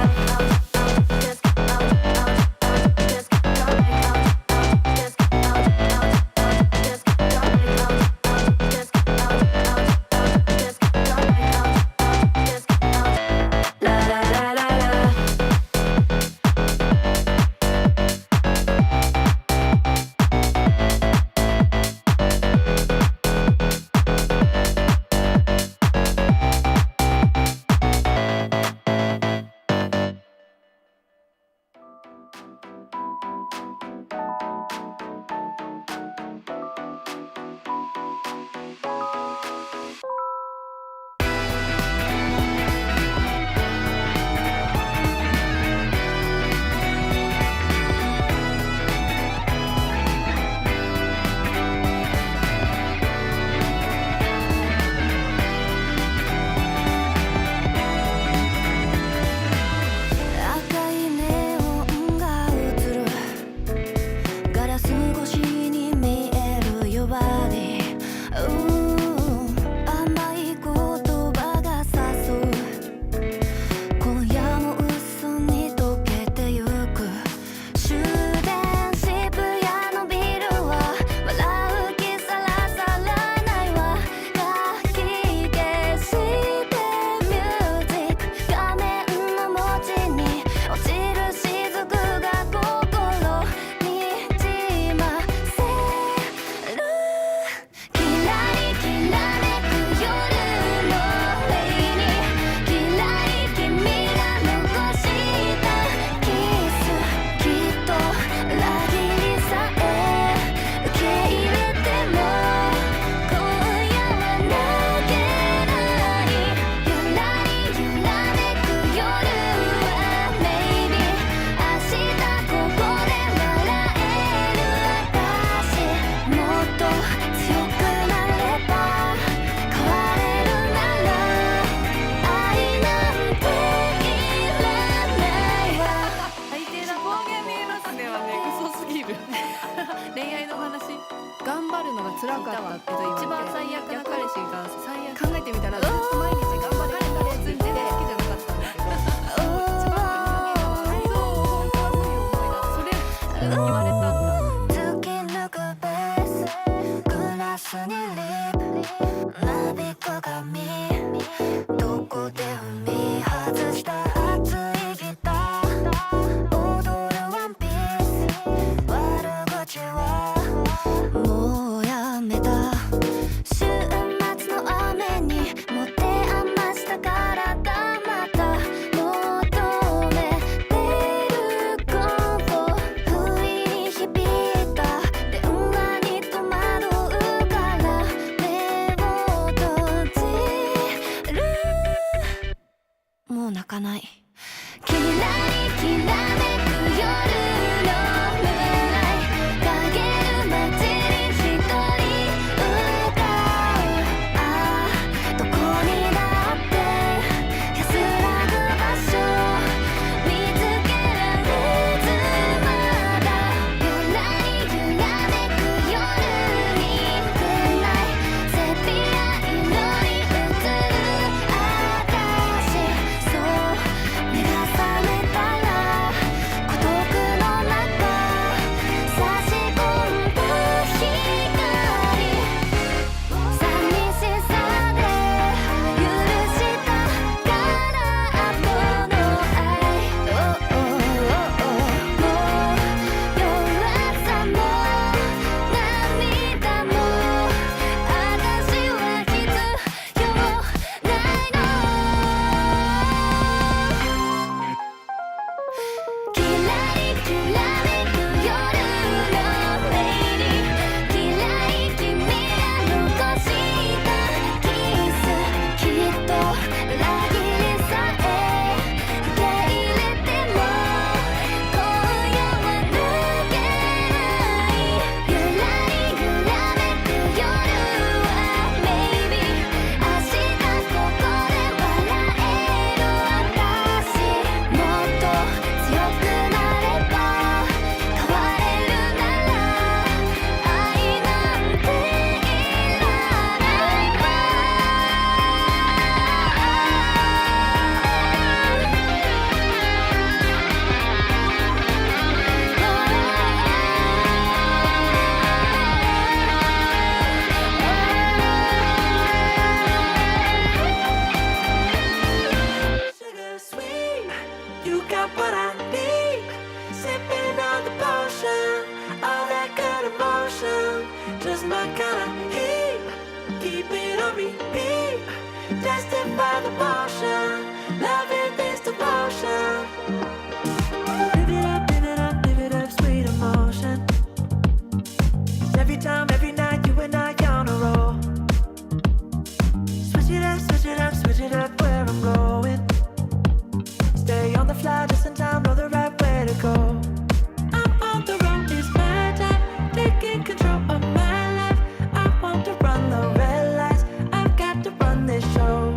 なかったって一番最悪な彼氏が最悪考えてみたらずっと毎日頑張れ頑張れって言ってるだけじゃなかったんだけど一番そう本当はそういう思いだそれ言われたんだ突き抜くベースグラスにリップなびく髪どこで踏み外した熱いギター踊るワンピース悪口はもうやめた週末の雨に持て余した体また求めてること不意に響いた電話に戸惑うから目を閉じるもう泣かないキラリキラめく夜のムーンライト陰る街に一人歌うああどこにだって安らぐ場所見つけられずまだゆらりゆらめく夜にムーンライトセピア色に映る私そう目が覚めたら孤独の中差し込んだ光寂しさで許したから後の愛もう弱さも涙も私は必要ないのキラリキラめく夜のメイリキラリ君が残したキスきっと裏切りさえ受け入れても今夜は抜けないゆらりゆらめく夜は Maybe 明日ここで笑える私もっと強くなれば変われるなら愛なんていらないわSugar sweet, you got what I need. Sipping on the potion, all that good emotion, just my kind of heat. Keep it on repeat, tested by the motion, loving this devotion. Live it up, live it up, live it up, sweet emotion. 'Cause every time, every night, you and I on a roll. Switch it up, switch it up, switch it up where I'm going. Stay on the fly just in time, know the right way to go. I'm on the road, it's my time, taking control of my life. I want to run the red lights, I've got to run this show.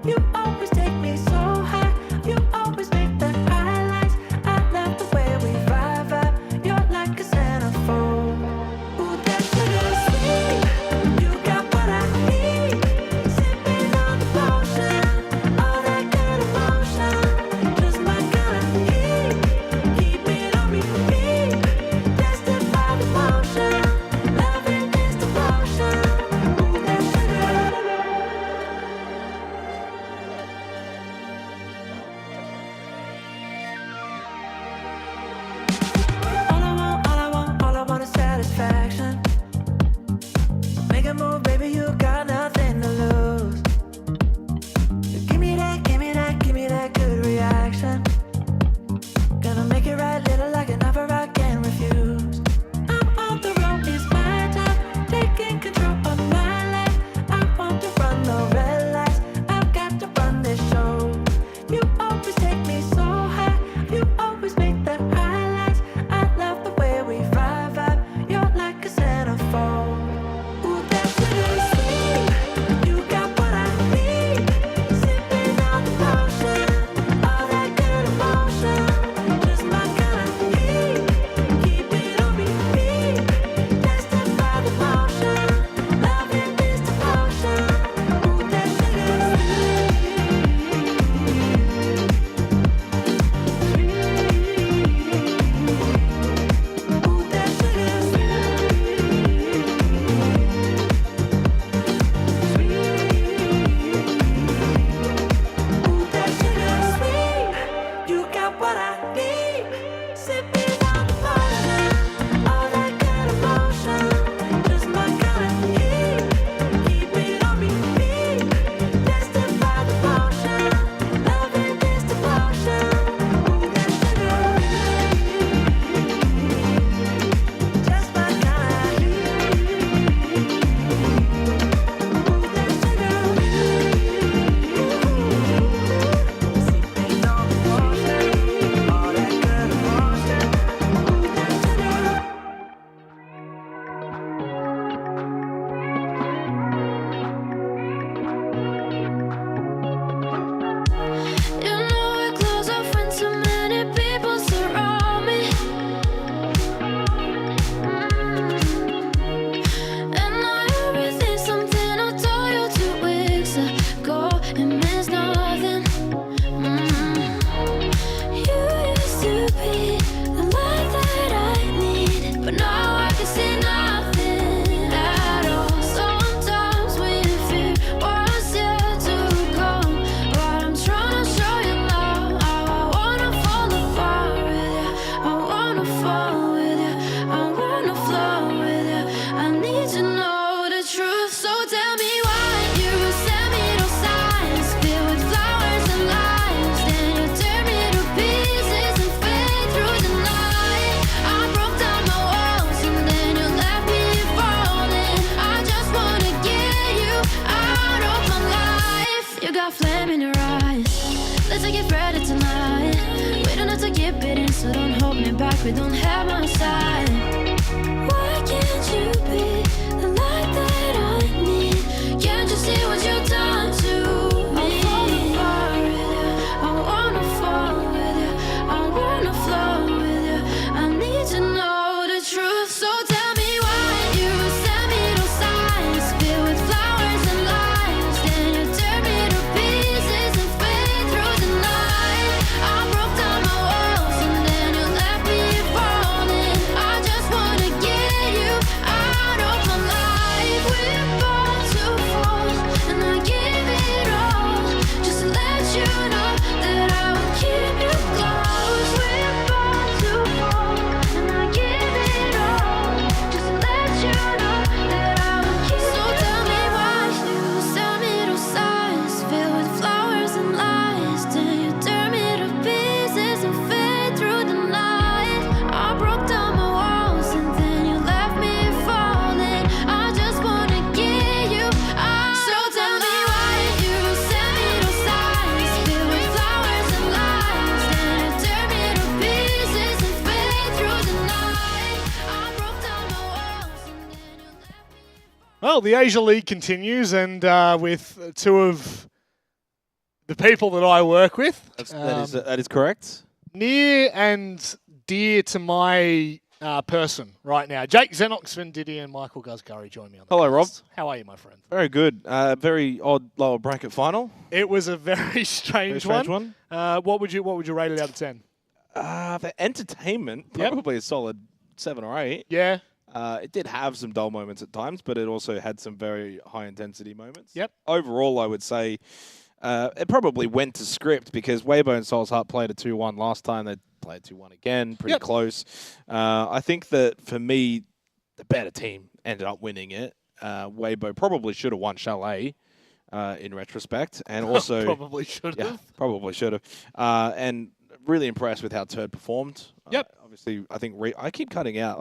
You always take me so high, you always make the highlights. I love the way we vibe, you're like a centerfold. Ooh, that sugar sweet, you got what I need. Sipping on the potion, all that good emotion, just my kind of heat. Keep it on repeat, tested by the motion, loving this devotion. Ooh, that sugar. All I want is satisfaction. Make a move, baby, you got nothing to lose. Give me that, give me that, give me that good reaction. Gonna make it right, little like an offer I can't refuse. I'm on the road, it's my time, taking control of my life. I want to run the red lights, I've got to run this show. You always take me so high, you always make the highlights. I love the way we vibe, you're like a centerfold. Ooh, that sugar sweet, you got what I need. Sipping on the potion, all that good emotion, just my kind of heat. We don't have my side. Why can't you be the light that I need? Can't you see what you've done to me? I'm falling apart with you. I wanna fall with you. I wanna flow with you. I need to know the truth. So tell me why you send me those signs filled with flowers and lies. Then you tear me to pieces and fade through the night. I broke down my walls and then you left me falling. I just wanna get you out of my life. We're born to fall, and I give it all just to let you know that I will keep you close. We're born to fall, and I give it all just to let you know that I will keep. So tell me why you send me those signs filled with flowers and lies. Then you tear me to pieces and fade through the night. I broke down my walls and then you left me falling. I just wanna get you out. So tell me why you send me those signs filled with flowers and lies. Then you tear me to pieces and fade through the night. I broke down my walls and then you left me. Well, the Asia League continues, and with two of the people that I work with, That is correct. near and dear to my person right now. Jake Xenox, Diddy, and Michael Guzgurry join me on the Hello, Rob. cast. How are you, my friend? Very good. Very odd lower bracket final. It was a very strange, Very strange one. What would you rate it out of 10? For entertainment, probably a solid 7 or 8. Yeah. It did have some dull moments at times, but it also had some very high-intensity moments. Yep. Overall, I would say it probably went to script because Waybo and Soul's Heart played a 2-1 last time. They played 2-1 again, pretty close. I think that, for me, the better team ended up winning it. Waybo probably should have won Chalet in retrospect. And also... Probably should have. Yeah, probably should have. And really impressed with how Turd performed. Yep. Obviously, I think I keep cutting out.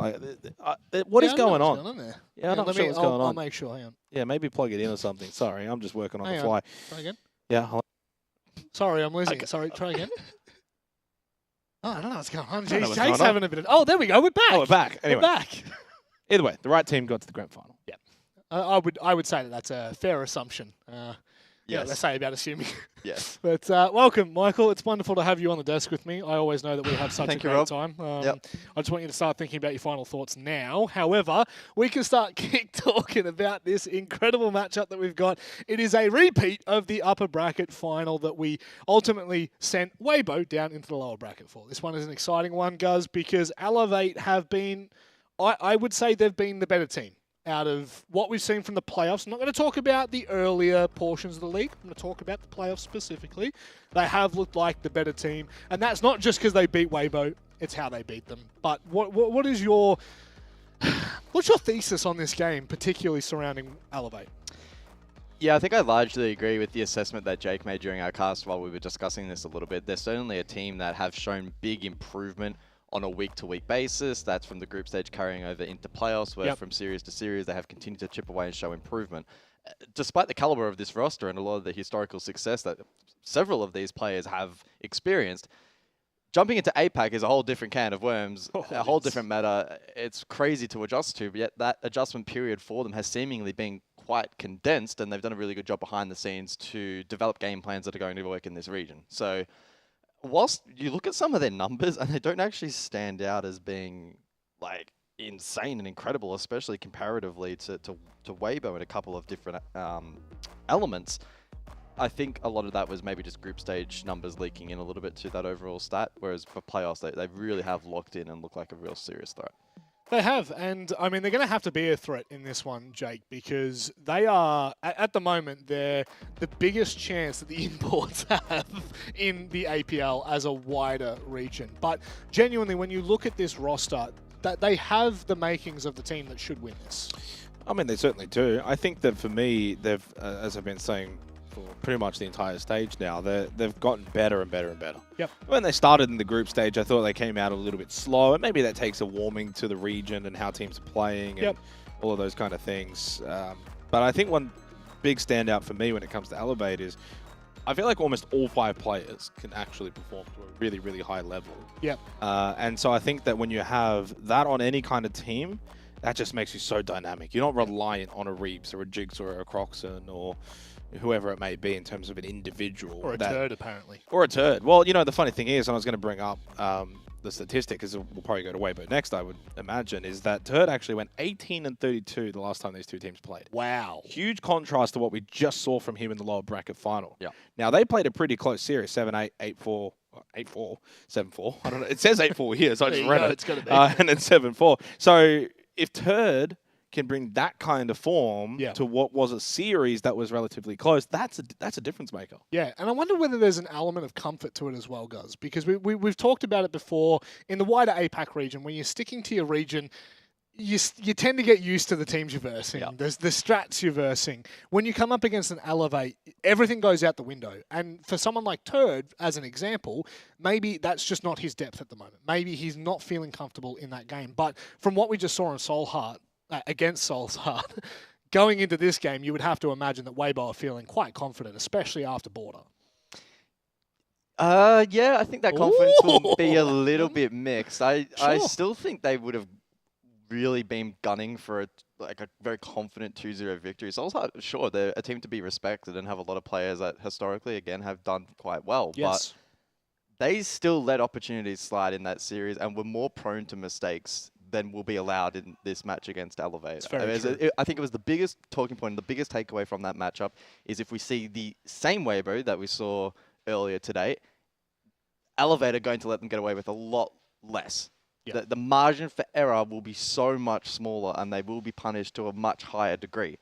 What is going on? There. Yeah, I'm not sure what's going on. I'll make sure. Hang on. Yeah, maybe plug it in or something. Sorry, I'm just working on Hang the on. fly. Try again. Yeah. Sorry, I'm losing it. Sorry, try again. Oh, I don't know what's going on. don't know Jeez, what's Jake's going on. having a bit of... Oh, there we go. We're back. Oh, we're back. Anyway. We're back. Either way, the right team got to the grand final. Yeah. I would say that that's a fair assumption. Yeah, let's say about assuming. Yes. But welcome, Michael. It's wonderful to have you on the desk with me. I always know that we have such Thank a you, great Rob. time. Yep. I just want you to start thinking about your final thoughts now. However, we can start talking about this incredible matchup that we've got. It is a repeat of the upper bracket final that we ultimately sent Waybo down into the lower bracket for. This one is an exciting one, Guz, because Elevate have been, I would say they've been the better team out of what we've seen from the playoffs. I'm not going to talk about the earlier portions of the league. I'm going to talk about the playoffs specifically. They have looked like the better team, and that's not just because they beat Waybo it's how they beat them. But what is your what's your thesis on this game, particularly surrounding Elevate? Yeah, I think I largely agree with the assessment that Jake made during our cast while we were discussing this a little bit. They're certainly a team that have shown big improvement on a week-to-week basis. That's from the group stage carrying over into playoffs, where from series to series they have continued to chip away and show improvement. Despite the caliber of this roster and a lot of the historical success that several of these players have experienced, jumping into APAC is a whole different can of worms, a whole different meta. It's crazy to adjust to, but yet that adjustment period for them has seemingly been quite condensed, and they've done a really good job behind the scenes to develop game plans that are going to work in this region. So whilst you look at some of their numbers and they don't actually stand out as being like insane and incredible, especially comparatively to Waybo in a couple of different elements, I think a lot of that was maybe just group stage numbers leaking in a little bit to that overall stat, whereas for playoffs they really have locked in and look like a real serious threat. They have, and I mean, they're going to have to be a threat in this one, Jake, because they are, at the moment, they're the biggest chance that the imports have in the APL as a wider region. But genuinely, when you look at this roster, that they have the makings of the team that should win this. I mean, they certainly do. I think that for me, they've, as I've been saying for pretty much the entire stage now, they've gotten better and better and better. Yep. When they started in the group stage, I thought they came out a little bit slow, and maybe that takes a warming to the region and how teams are playing and all of those kind of things. But I think one big standout for me when it comes to Elevate is I feel like almost all 5 players can actually perform to a really, really high level. Yep. And so I think that when you have that on any kind of team, that just makes you so dynamic. You're not reliant on a Reeps or a Jigs or a Croxon or whoever it may be in terms of an individual. Or a turd, apparently. Or a turd. Well, you know, the funny thing is, and I was going to bring up the statistic, because we'll probably go to Waybo next, I would imagine, is that Turd actually went 18-32 the last time these two teams played. Wow. Huge contrast to what we just saw from him in the lower bracket final. Yeah. Now, they played a pretty close series, 7-8, 8-4, 8-4, 7-4. I don't know. It says 8-4 here, so I just read it. It's gotta be. And then 7-4. So if Turd can bring that kind of form to what was a series that was relatively close, that's a difference maker. Yeah, and I wonder whether there's an element of comfort to it as well, Guz, because we've talked about it before in the wider APAC region. When you're sticking to your region, you tend to get used to the teams you're versing. There's the strats you're versing. When you come up against an Elevate, everything goes out the window. And for someone like Turd, as an example, maybe that's just not his depth at the moment. Maybe he's not feeling comfortable in that game. But from what we just saw in Soulheart, against Soul's Heart, going into this game, you would have to imagine that Waybo are feeling quite confident, especially after Border. Yeah, I think that confidence will be a little bit mixed. I still think they would have really been gunning for a very confident 2-0 victory. Soul's Heart, sure, they're a team to be respected and have a lot of players that historically, again, have done quite well. Yes. But they still let opportunities slide in that series and were more prone to mistakes than will be allowed in this match against Elevate. I think it was the biggest talking point and the biggest takeaway from that matchup is if we see the same Waybo that we saw earlier today, Elevate are going to let them get away with a lot less. Yep. The margin for error will be so much smaller and they will be punished to a much higher degree.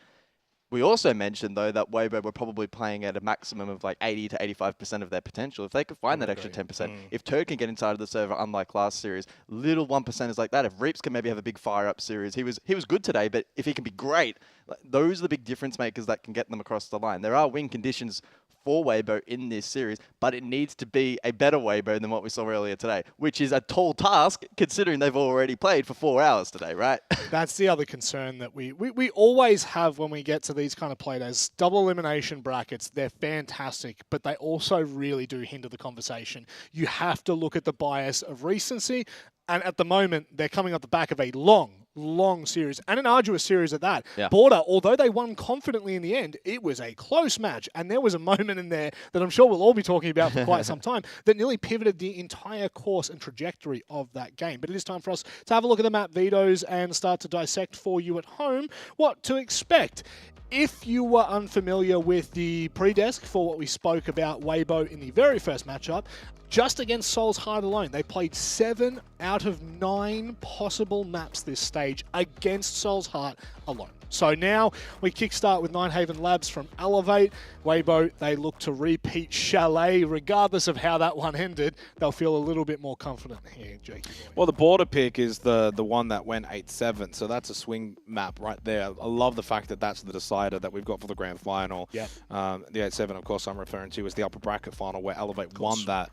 We also mentioned, though, that Waybo were probably playing at a maximum of like 80 to 85% of their potential. If they could find that extra 10%, if Turd can get inside of the server, unlike last series, little 1%ers like that. If Reeps can maybe have a big fire-up series, he was good today, but if he can be great, those are the big difference makers that can get them across the line. There are win conditions for Waybo in this series, but it needs to be a better Waybo than what we saw earlier today, which is a tall task considering they've already played for 4 hours today, right? That's the other concern that we always have when we get to these kind of play days. Double elimination brackets, they're fantastic, but they also really do hinder the conversation. You have to look at the bias of recency, and at the moment, they're coming off the back of a long series, and an arduous series at that. Yeah. Border, although they won confidently in the end, it was a close match, and there was a moment in there that I'm sure we'll all be talking about for quite some time that nearly pivoted the entire course and trajectory of that game. But it is time for us to have a look at the map Vetos and start to dissect for you at home what to expect. If you were unfamiliar with the pre-desk for what we spoke about Waybo in the very first matchup, Just against Soul's Heart alone, they played 7 out of 9 possible maps this stage against Soul's Heart alone. So now we kickstart with Ninehaven Labs from Elevate. Waybo, they look to repeat Chalet. Regardless of how that one ended, they'll feel a little bit more confident here, Jakey. Well, the border pick is the one that went 8-7, so that's a swing map right there. I love the fact that that's the decider that we've got for the grand final. Yep. The 8-7, of course, I'm referring to is the upper bracket final where Elevate won that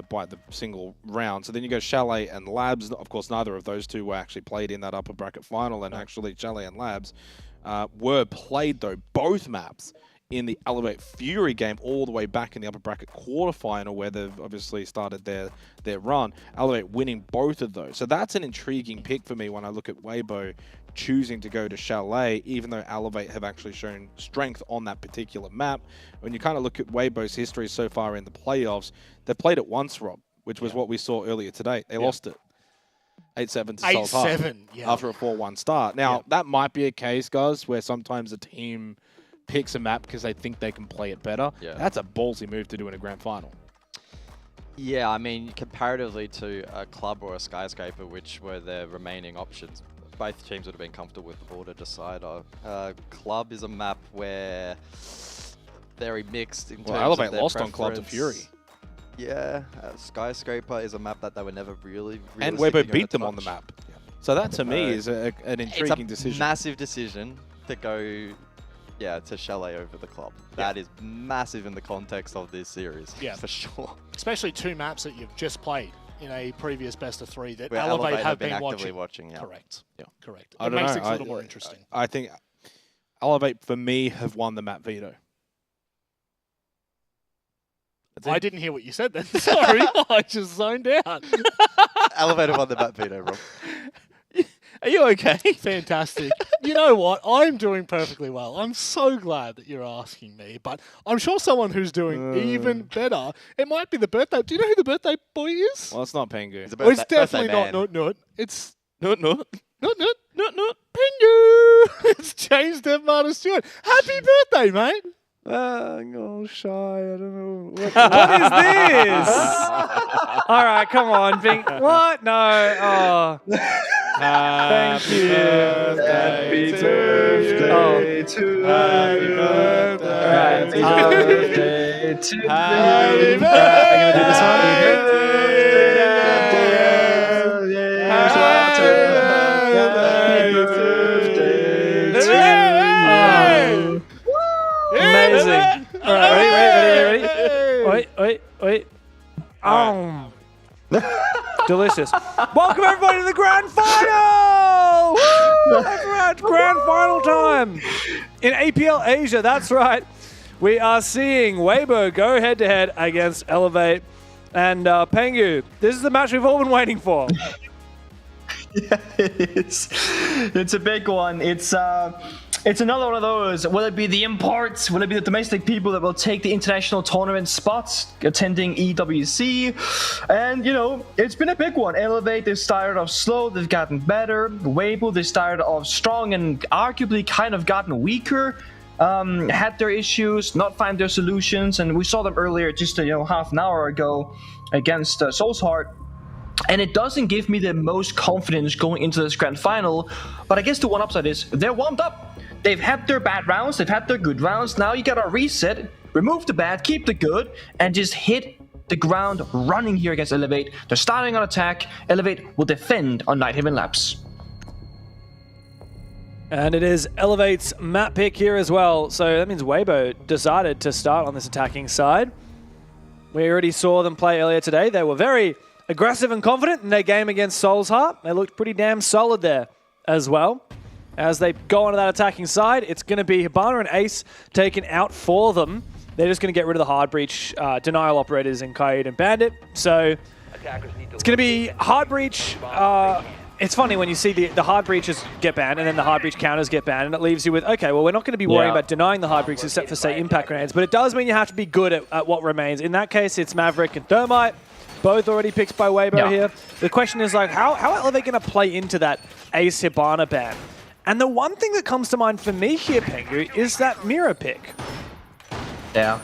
by the single round. So then you go Chalet and Labs. Of course, neither of those two were actually played in that upper bracket final, and actually Chalet and Labs were played, though, both maps in the Elevate Fury game all the way back in the upper bracket quarterfinal where they've obviously started their run. Elevate winning both of those. So that's an intriguing pick for me when I look at Waybo choosing to go to Chalet, even though Elevate have actually shown strength on that particular map. When you kind of look at Waybo's history so far in the playoffs, they've played it once, Rob, which was what we saw earlier today. They lost it. 8-7 to Soul's Heart after a 4-1 start. Now, that might be a case, guys, where sometimes a team picks a map because they think they can play it better. That's a ballsy move to do in a grand final. Yeah, I mean, comparatively to a club or a skyscraper, which were their remaining options, both teams would have been comfortable with the border decider. Club is a map where very mixed in terms Elevate of their lost preference. on Club to Fury. Yeah, Skyscraper is a map that they were never really And Waybo beat them on the map. So that to me is an intriguing decision. It's a massive decision to go, to Chalet over the club. That is massive in the context of this series, for sure. Especially 2 maps that you've just played in a previous best of 3 that Where Elevate have been been actively watching. yeah. Correct. Correct. I It don't makes know. things a little more interesting. I think Elevate, for me, have won the map Veto. I didn't hear what you said then. Sorry, I just zoned out. Elevator won the map Veto, Rob. Are you okay? Fantastic. You know what? I'm doing perfectly well. I'm so glad that you're asking me, but I'm sure someone who's doing even better, it might be the birthday. Do you know who the birthday boy is? Well, it's not Pengu. It's definitely not Nut. It's Nut. Pengu. It's James Devmarter Stewart. Happy birthday, mate. I'm all shy. I don't know. What is this? All right, come on. What? No. Oh. Thank you. Happy birthday to Happy birthday. Happy birthday to you. Happy birthday. I'm going to do this one. Amazing. All right, ready? Wait. Delicious. Welcome everybody to the grand final! Woo! Everyone, grand final time in APL Asia. That's right. We are seeing Waybo go head-to-head against Elevate. And Pengu, this is the match we've all been waiting for. Yeah, it's a big one. It's another one of those. Will it be the imports? Will it be the domestic people that will take the international tournament spots attending EWC? And, it's been a big one. Elevate, they started off slow. They've gotten better. Waybo, they started off strong and arguably kind of gotten weaker. Had their issues, not find their solutions. And we saw them earlier, just half an hour ago against Soul's Heart. And it doesn't give me the most confidence going into this grand final. But I guess the one upside is they're warmed up. They've had their bad rounds, they've had their good rounds. Now you gotta reset, remove the bad, keep the good, and just hit the ground running here against Elevate. They're starting on attack. Elevate will defend on Ninehaven Labs. And it is Elevate's map pick here as well. So that means Waybo decided to start on this attacking side. We already saw them play earlier today. They were very aggressive and confident in their game against Soul's Heart. They looked pretty damn solid there as well. As they go onto that attacking side, it's going to be Hibana and Ace taken out for them. They're just going to get rid of the hard breach denial operators in Kaid and Bandit. So it's going to be hard breach. It's funny when you see the hard breaches get banned and then the hard breach counters get banned, and it leaves you with, okay, well, we're not going to be worrying about denying the hard breach except for, say, impact grenades. But it does mean you have to be good at what remains. In that case, it's Maverick and Thermite. Both already picked by Waybo here. The question is, like, how are they going to play into that Ace Hibana ban? And the one thing that comes to mind for me here, Pengu, is that mirror pick. Yeah.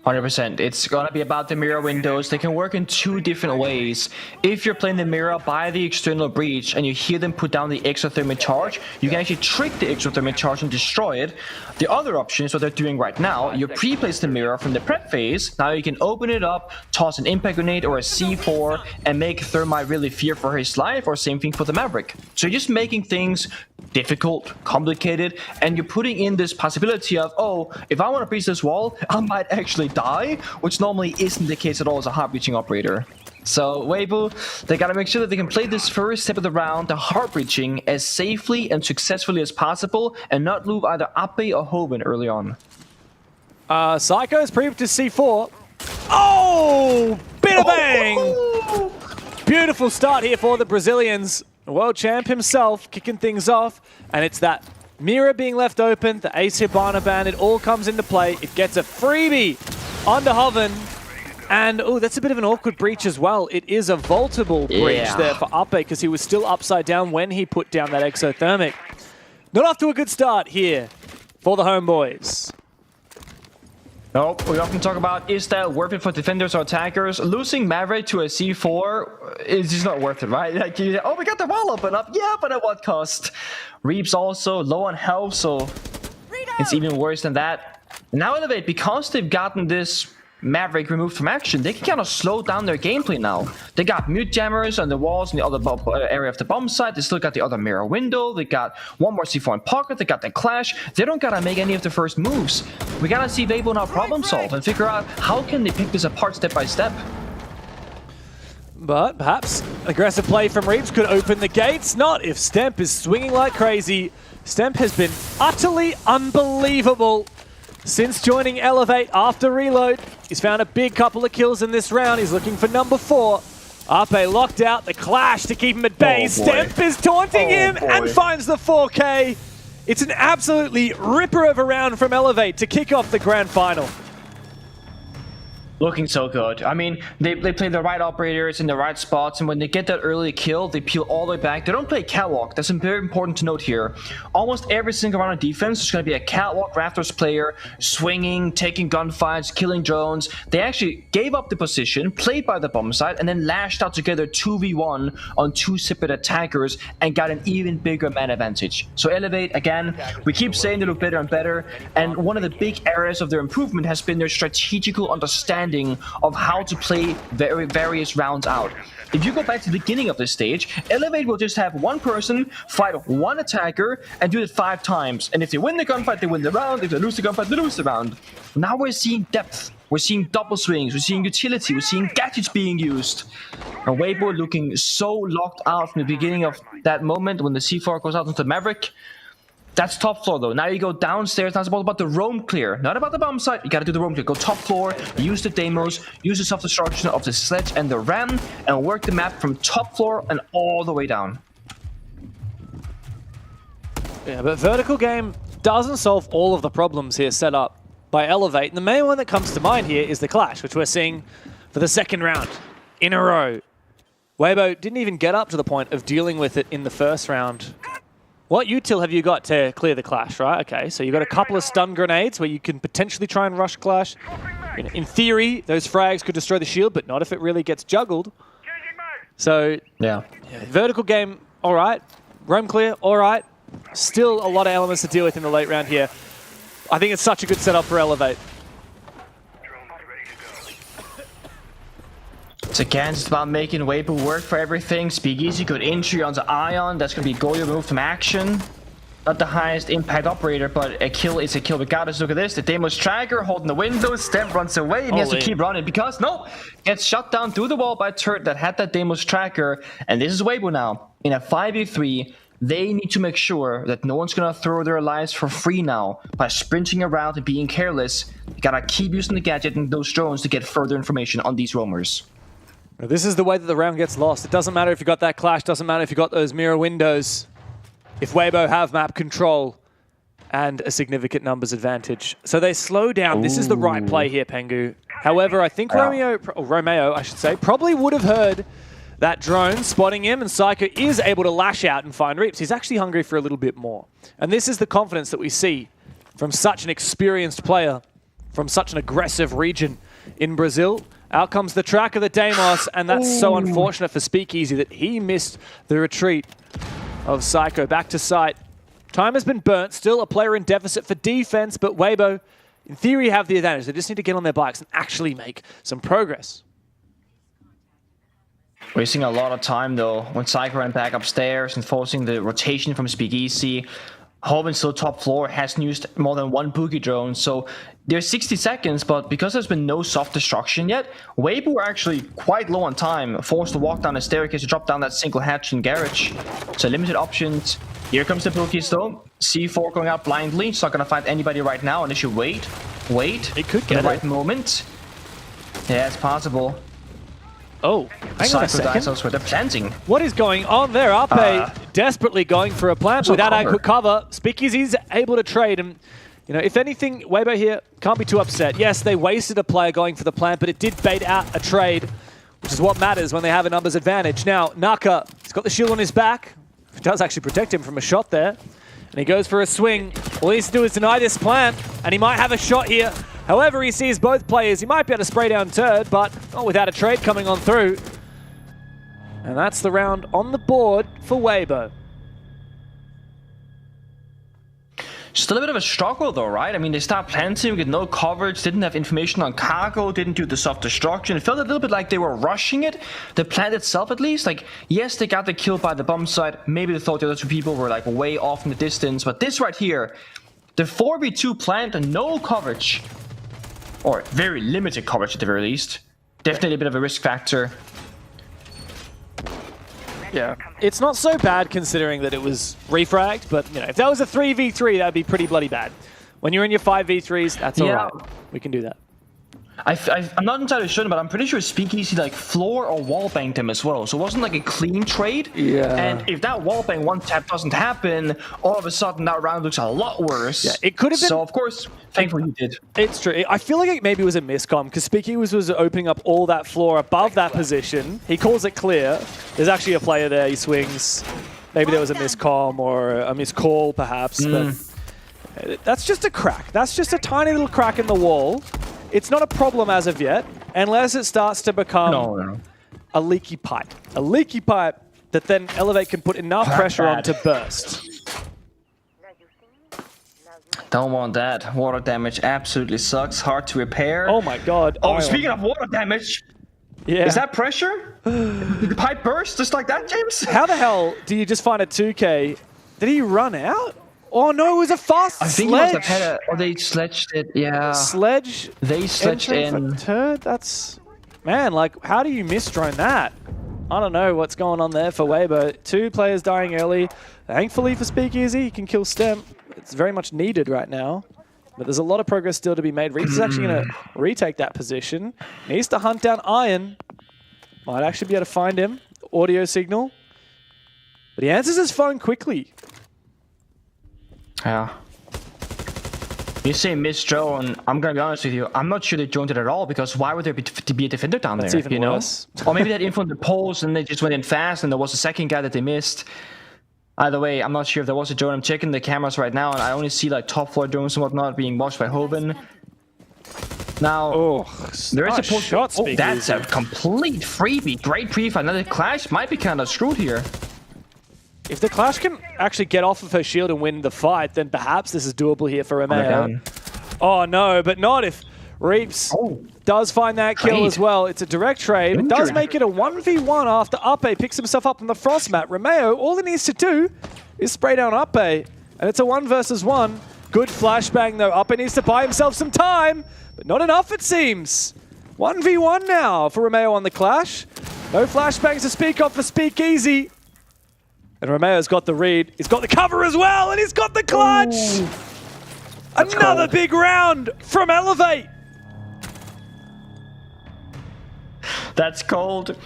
100%. It's gonna be about the mirror windows. They can work in two different ways. If you're playing the mirror by the external breach and you hear them put down the exothermic charge, you can actually trick the exothermic charge and destroy it. The other option is what they're doing right now. You pre-place the mirror from the prep phase. Now you can open it up, toss an impact grenade or a C4, and make Thermite really fear for his life, or same thing for the Maverick. So you're just making things difficult, complicated, and you're putting in this possibility of, oh, if I want to breach this wall, I might actually die, which normally isn't the case at all as a hard breaching operator. So Waybo, they gotta make sure that they can play this first step of the round, the hard breaching, as safely and successfully as possible, and not lose either Ape or Hoven early on. Psycho's pre to C4. Oh! Bit of bang! Beautiful start here for the Brazilians. World champ himself kicking things off, and it's that mirror being left open, the Ace Hibana ban, it all comes into play. It gets a freebie onto Hoven, and oh, that's a bit of an awkward breach as well. It is a vaultable breach there for Ape, because he was still upside down when he put down that exothermic. Not off to a good start here for the homeboys. Nope, we often talk about, is that worth it for defenders or attackers? Losing Maverick to a C4 is just not worth it, right? Like, oh, we got the wall open up. Yeah, but at what cost? Reap's also low on health, so it's even worse than that. Now Elevate, because they've gotten this Maverick removed from action, they can kind of slow down their gameplay now. They got mute jammers on the walls in the other area of the bomb site. They still got the other mirror window. They got one more C4 in pocket. They got the clash. They don't gotta make any of the first moves. We gotta see Waybo now problem solve and figure out how can they pick this apart step by step. But perhaps aggressive play from Reaps could open the gates. Not if Stemp is swinging like crazy. Stemp has been utterly unbelievable since joining Elevate after reload. He's found a big couple of kills in this round. He's looking for number 4. Ape locked out the clash to keep him at bay. Stemp is taunting him and finds the 4K. It's an absolutely ripper of a round from Elevate to kick off the grand final. Looking so good. I mean, they play the right operators in the right spots, and when they get that early kill, they peel all the way back. They don't play catwalk. That's very important to note here. Almost every single round of defense is going to be a catwalk Raptors player, swinging, taking gunfights, killing drones. They actually gave up the position, played by the bomb site, and then lashed out together 2v1 on 2 separate attackers and got an even bigger man advantage. So Elevate, again, we keep saying they look better and better, and one of the big areas of their improvement has been their strategical understanding of how to play various rounds out. If you go back to the beginning of this stage, Elevate will just have one person fight one attacker and do it 5 times. And if they win the gunfight, they win the round. If they lose the gunfight, they lose the round. Now we're seeing depth. We're seeing double swings. We're seeing utility. We're seeing gadgets being used. And Waybo looking so locked out from the beginning of that moment when the C4 goes out into Maverick. That's top floor though. Now you go downstairs. Now it's about the roam clear. Not about the bomb site. You gotta do the roam clear. Go top floor, use the demos, use the self-destruction of the sledge and the ram, and work the map from top floor and all the way down. Yeah, but vertical game doesn't solve all of the problems here set up by Elevate. And the main one that comes to mind here is the clash, which we're seeing for the second round in a row. Waybo didn't even get up to the point of dealing with it in the first round. What util have you got to clear the clash, right? Okay, so you've got a couple of stun grenades where you can potentially try and rush clash. In theory, those frags could destroy the shield, but not if it really gets juggled. So, yeah, vertical game, all right. Roam clear, all right. Still a lot of elements to deal with in the late round here. I think it's such a good setup for Elevate. So again, it's about making Waybo work for everything. Speakeasy, good entry onto Ion. That's going to be Goyo removed from action. Not the highest impact operator, but a kill is a kill regardless. Look at this. The Demo's Tracker holding the window. Stemp runs away and he has to keep running because, no, gets shut down through the wall by a turret that had that Demo's Tracker. And this is Waybo now. In a 5v3, they need to make sure that no one's going to throw their lives for free now by sprinting around and being careless. You got to keep using the gadget and those drones to get further information on these roamers. This is the way that the round gets lost. It doesn't matter if you got that clash, doesn't matter if you got those mirror windows. If Waybo have map control and a significant numbers advantage. So they slow down. Ooh. This is the right play here, Pengu. However, I think Romeo, I should say, probably would have heard that drone spotting him, and Psycho is able to lash out and find Reaps. He's actually hungry for a little bit more. And this is the confidence that we see from such an experienced player from such an aggressive region in Brazil. Out comes the track of the Deimos, and that's so unfortunate for Speakeasy that he missed the retreat of Psycho. Back to site. Time has been burnt. Still a player in deficit for defense, but Waybo, in theory, have the advantage. They just need to get on their bikes and actually make some progress. Wasting a lot of time, though, when Psycho ran back upstairs and forcing the rotation from Speakeasy. Hoban still top floor, hasn't used more than one boogie drone, so there's 60 seconds, but because there's been no soft destruction yet, Waybo are actually quite low on time, forced to walk down the staircase to drop down that single hatch in garage. So limited options. Here comes the boogies though. C4 going out blindly, it's not gonna find anybody right now, and they should wait. It could get the right moment. Yeah, it's possible. Oh, hang on a second. They're planting. What is going on there? Ape desperately going for a plant without adequate cover. Speakeasy's able to trade, and you know, if anything, Waybo here can't be too upset. Yes, they wasted a player going for the plant, but it did bait out a trade, which is what matters when they have a numbers advantage. Now, Naka, he's got the shield on his back, which does actually protect him from a shot there, and he goes for a swing. All he needs to do is deny this plant, and he might have a shot here. However, he sees both players. He might be able to spray down Turd, but not without a trade coming on through. And that's the round on the board for Waybo. Still a bit of a struggle though, right? I mean, they start planting with no coverage, didn't have information on cargo, didn't do the soft destruction. It felt a little bit like they were rushing it. The plant itself, at least, like, yes, they got the kill by the bomb site. Maybe they thought the other two people were like way off in the distance, but this right here, the 4v2 plant and no coverage, or very limited coverage at the very least. Definitely a bit of a risk factor. Yeah, it's not so bad considering that it was refragged, but you know, if that was a 3v3, that'd be pretty bloody bad. When you're in your 5v3s, that's all right. We can do that. I'm not entirely sure, but I'm pretty sure Speakeasy like floor or wall banged them as well. So it wasn't like a clean trade. Yeah. And if that wall bang one tap doesn't happen, all of a sudden that round looks a lot worse. Yeah, it could have been. So of course, thankfully he did. It's true. I feel like it maybe was a miscomm because Speaky was opening up all that floor above that position. He calls it clear. There's actually a player there. He swings. Maybe there was a miscomm or a miscall perhaps, but that's just a crack. That's just a tiny little crack in the wall. It's not a problem as of yet, unless it starts to become a leaky pipe. A leaky pipe that then Elevate can put enough pressure on to burst. Don't want that. Water damage absolutely sucks. Hard to repair. Oh my god. Oh, speaking of water damage, is that pressure? Did the pipe burst just like that, James? How the hell do you just find a 2K? Did he run out? Oh no, it was a fast sledge. I think he must have had a... Oh, they sledged it, yeah. Sledge? They sledged in. Turd? That's... Man, like, how do you misdrone that? I don't know what's going on there for Waybo. 2 players dying early. Thankfully for Speakeasy, he can kill Stem. It's very much needed right now. But there's a lot of progress still to be made. Reeks is actually going to retake that position. Needs to hunt down Iron. Might actually be able to find him. Audio signal. But he answers his phone quickly. Yeah. You say miss drone, I'm gonna be honest with you, I'm not sure they droned it at all, because why would there be a defender down there? Even worse. Or maybe that info on the poles and they just went in fast and there was a second guy that they missed. Either way, I'm not sure if there was a drone. I'm checking the cameras right now and I only see like top floor drones and whatnot being watched by Hoban. Now, there is a shot. That's a complete freebie. Great pre-fight. Now the Clash might be kind of screwed here. If the Clash can actually get off of her shield and win the fight, then perhaps this is doable here for Romeo. Oh no, but not if Reaps does find that kill as well. It's a direct trade. It does make it a 1v1 after Ape picks himself up on the frost mat. Romeo, all he needs to do is spray down Ape, and it's a 1 versus 1. Good flashbang though. Ape needs to buy himself some time, but not enough it seems. 1v1 now for Romeo on the Clash. No flashbangs to speak of for Speakeasy. And Romeo's got the read. He's got the cover as well, and he's got the clutch! Another big round from Elevate! That's cold.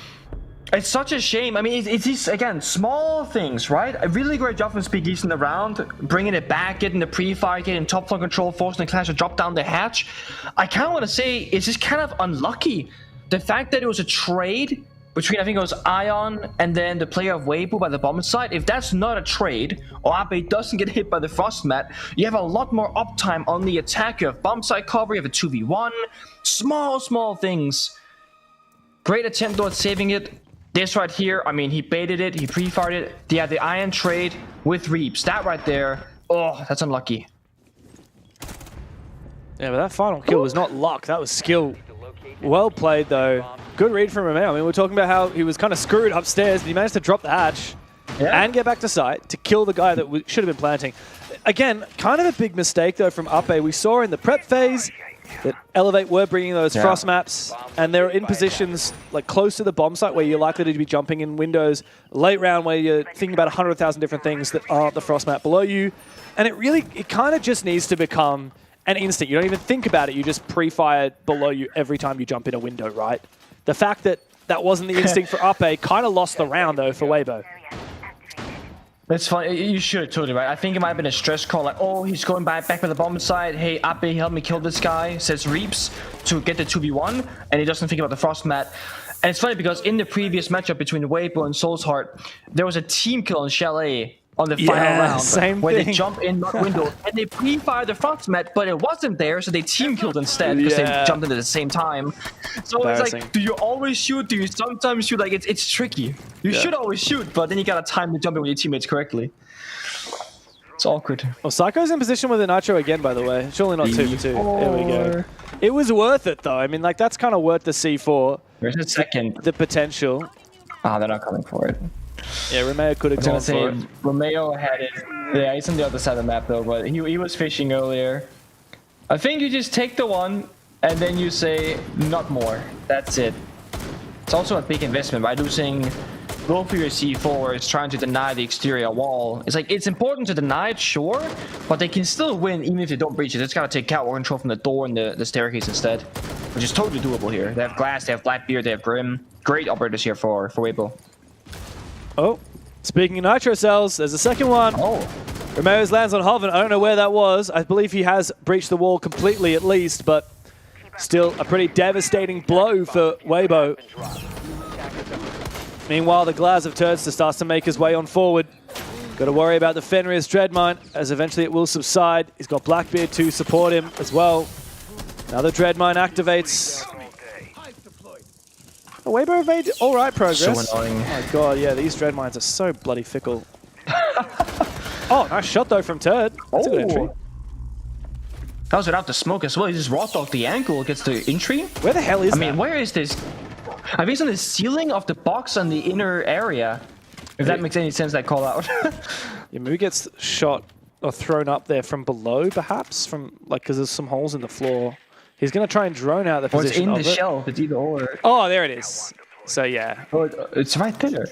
It's such a shame. I mean, it's these, again, small things, right? A really great job from Speakeasy in the round, bringing it back, getting the pre-fire, getting top floor control, forcing the Clash to drop down the hatch. I kind of want to say it's just kind of unlucky. The fact that it was a trade between, I think it was Ion and then the player of Waybo by the bomb side. If that's not a trade, or Ape doesn't get hit by the frost mat, you have a lot more uptime on the attack. You have bomb side cover, you have a 2v1. Small things. Great attempt though at saving it. This right here, I mean, he baited it, he pre-fired it. Yeah, the Ion trade with Reaps. That right there, oh, that's unlucky. Yeah, but that final kill was not luck, that was skill. Well played though. Good read from Romeo. I mean, we're talking about how he was kind of screwed upstairs, but he managed to drop the hatch and get back to site to kill the guy that should have been planting. Again, kind of a big mistake though from Ape. We saw in the prep phase that Elevate were bringing those frost maps, and they're in positions like close to the bomb site where you're likely to be jumping in windows late round where you're thinking about 100,000 different things that aren't the frost map below you. And it kind of just needs to become an instinct. You don't even think about it. You just pre-fire below you every time you jump in a window, right? The fact that that wasn't the instinct for Ape kind of lost the round, though, for Waybo. That's fine. You should totally right. I think it might have been a stress call, like, oh, he's going back with the bomb side. Hey, Ape, help me kill this guy, says Reaps, to get the 2v1, and he doesn't think about the frost mat. And it's funny because in the previous matchup between Waybo and Soul's Heart, there was a team kill on Chalet on the final round where they jump in not window and they pre-fire the frost mat, but it wasn't there, so they team killed instead because they jumped in at the same time. So it's like, do you always shoot? Do you sometimes shoot? Like it's tricky. You should always shoot, but then you gotta time to jump in with your teammates correctly. It's awkward. Well, Psycho's in position with the Nitro again, by the way. Surely not 2 for 2. There we go. It was worth it though. I mean, like that's kind of worth the C4. There's a second. The potential. Ah, they're not coming for it. Yeah, Romeo could have gone for it. Romeo had it. Yeah, he's on the other side of the map though, but he was fishing earlier. I think you just take the one and then you say not more. That's it. It's also a big investment by losing both of your C4s, trying to deny the exterior wall. It's like, it's important to deny it, sure, but they can still win even if they don't breach it. They just gotta take catwalk control from the door and the staircase instead, which is totally doable here. They have Glass, they have Blackbeard, they have Grim. Great operators here for Waybo. Oh, speaking of Nitro cells, there's a second one. Oh. Romeo's lands on Hoven. I don't know where that was. I believe he has breached the wall completely at least, but still a pretty devastating blow for Waybo. Meanwhile, the Glass of Turdster starts to make his way on forward. Got to worry about the Fenrir's Dreadmine, as eventually it will subside. He's got Blackbeard to support him as well. Now the Dreadmine activates. Oh, Waybo have made all right progress. So annoying. Oh my god, yeah, these Dreadmines are so bloody fickle. Oh, nice shot though from Turd. That's a good entry. That was without the smoke as well. He just raw dogged the angle against the entry. Where the hell is that? I mean, where is this? I think it's on the ceiling of the box on the inner area. If that makes any sense, that call out. Yeah, maybe gets shot or thrown up there from below, perhaps, from like because there's some holes in the floor. He's going to try and drone out the position of it. It's in the shelf. It's either or. Oh, there it is. So yeah. Oh, it's right there.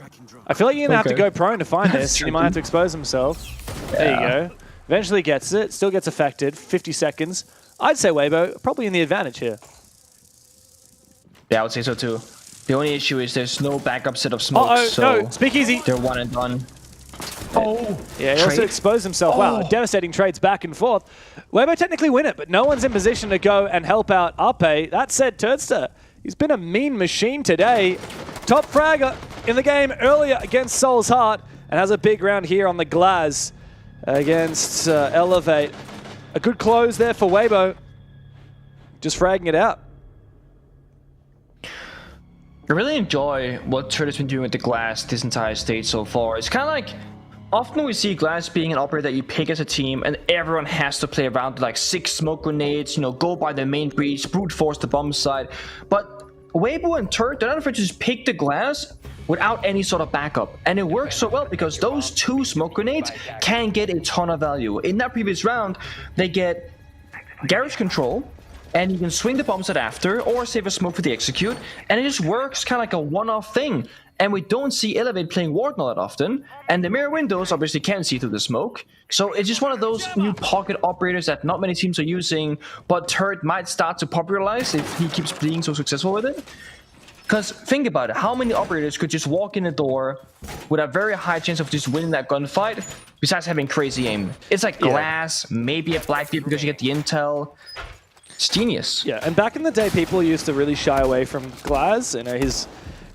I feel like you're going to have to go prone to find this. You might have to expose himself. Yeah. There you go. Eventually gets it. Still gets affected. 50 seconds. I'd say Waybo probably in the advantage here. Yeah, I would say so too. The only issue is there's no backup set of smokes, so no, Speakeasy. They're one and done. Oh, yeah, he also exposed himself. Wow, devastating trades back and forth. Waybo technically win it, but no one's in position to go and help out Ape. That said, Turdster, he's been a mean machine today. Top fragger in the game earlier against Soul's Heart, and has a big round here on the Glaz against Elevate. A good close there for Waybo. Just fragging it out. I really enjoy what Turd has been doing with the Glass this entire stage so far. It's kind of like, often we see Glass being an operator that you pick as a team and everyone has to play around with like 6 smoke grenades, you know, go by the main breach, brute force the bomb side. But Waybo and Turd, they're not afraid to just pick the Glass without any sort of backup. And it works so well because those 2 smoke grenades can get a ton of value. In that previous round, they get garage control, and you can swing the bomb set after or save a smoke for the execute, and it just works kind of like a one-off thing. And we don't see Elevate playing Warden all that often, and the mirror windows obviously can see through the smoke. So it's just one of those new pocket operators that not many teams are using, but Turd might start to popularize if he keeps being so successful with it. Because think about it, how many operators could just walk in the door with a very high chance of just winning that gunfight, besides having crazy aim? It's like Glass, maybe a Blackbeard because you get the intel. It's genius. Yeah, and back in the day, people used to really shy away from Glaz. You know, his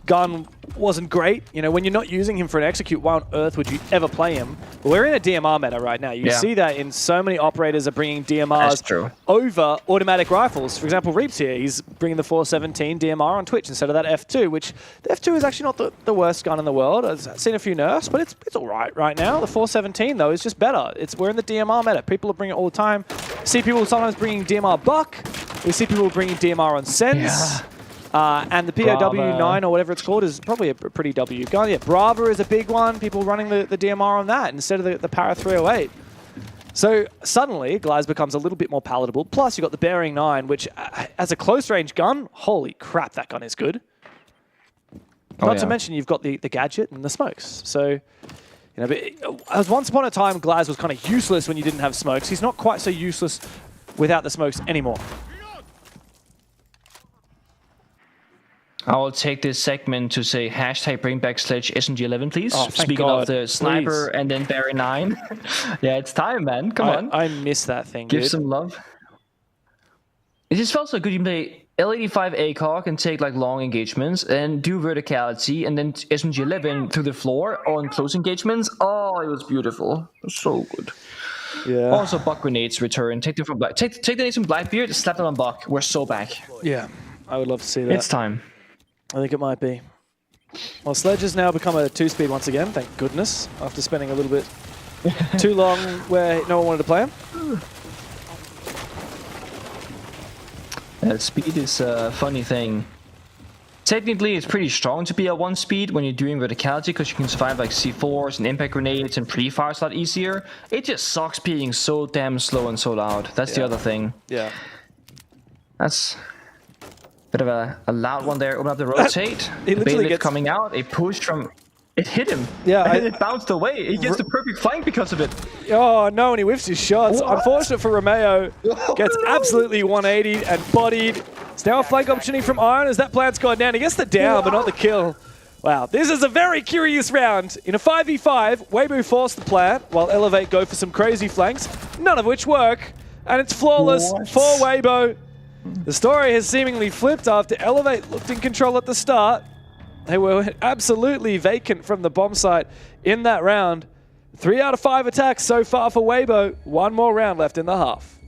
gun wasn't great. You know, when you're not using him for an execute, why on earth would you ever play him? But we're in a DMR meta right now. You see that in so many operators are bringing DMRs over automatic rifles. For example, Reap's here. He's bringing the 417 DMR on Twitch instead of that F2, which the F2 is actually not the worst gun in the world. I've seen a few nerfs, but it's all right now. The 417, though, is just better. We're in the DMR meta. People are bringing it all the time. See people sometimes bringing DMR Buck. We see people bringing DMR on Sense. And the POW9 or whatever it's called is probably a pretty W gun. Yeah, Brava is a big one. People running the DMR on that instead of the Para 308. So suddenly, Glaz becomes a little bit more palatable. Plus, you've got the Bearing 9, which as a close-range gun, holy crap, that gun is good. Not to mention you've got the gadget and the smokes. So, you know, as once upon a time, Glaz was kind of useless when you didn't have smokes. He's not quite so useless without the smokes anymore. I will take this segment to say hashtag bring back Sledge SMG11, please. Oh, Speaking God. of the sniper and then Barry 9. Yeah, it's time, man. Come on. I miss that thing, Give dude. some love. It just felt so good. You can play L85 ACOG and take like long engagements and do verticality and then SMG11 through the floor on close engagements. Oh, it was beautiful. It was so good. Yeah. Also, Buck grenades return. Take them from Black. Take the nades from Blackbeard, slap them on Buck. We're so back. Yeah, I would love to see that. It's time. I think it might be. Well, Sledge has now become a 2-speed once again, thank goodness, after spending a little bit too long where no one wanted to play him. Speed is a funny thing. Technically, it's pretty strong to be at 1 speed when you're doing verticality because you can survive like C4s and impact grenades and pre-fires a lot easier. It just sucks being so damn slow and so loud. That's the other thing. Yeah. That's bit of a loud one there. Open up the rotate. Bailiff coming out. A push from... It hit him. Yeah. And it bounced away. He gets the perfect flank because of it. Oh, no, and he whiffs his shots. What? Unfortunate for Romeo. Gets absolutely 180 and bodied. It's now a flank opportunity from Iron as that plant's gone down. He gets the down, but not the kill. Wow, this is a very curious round. In a 5v5, Waybo forced the plant while Elevate go for some crazy flanks, none of which work. And it's flawless for Waybo. The story has seemingly flipped after Elevate looked in control at the start. They were absolutely vacant from the bomb site in that round. 3 out of 5 attacks so far for Waybo. 1 more round left in the half.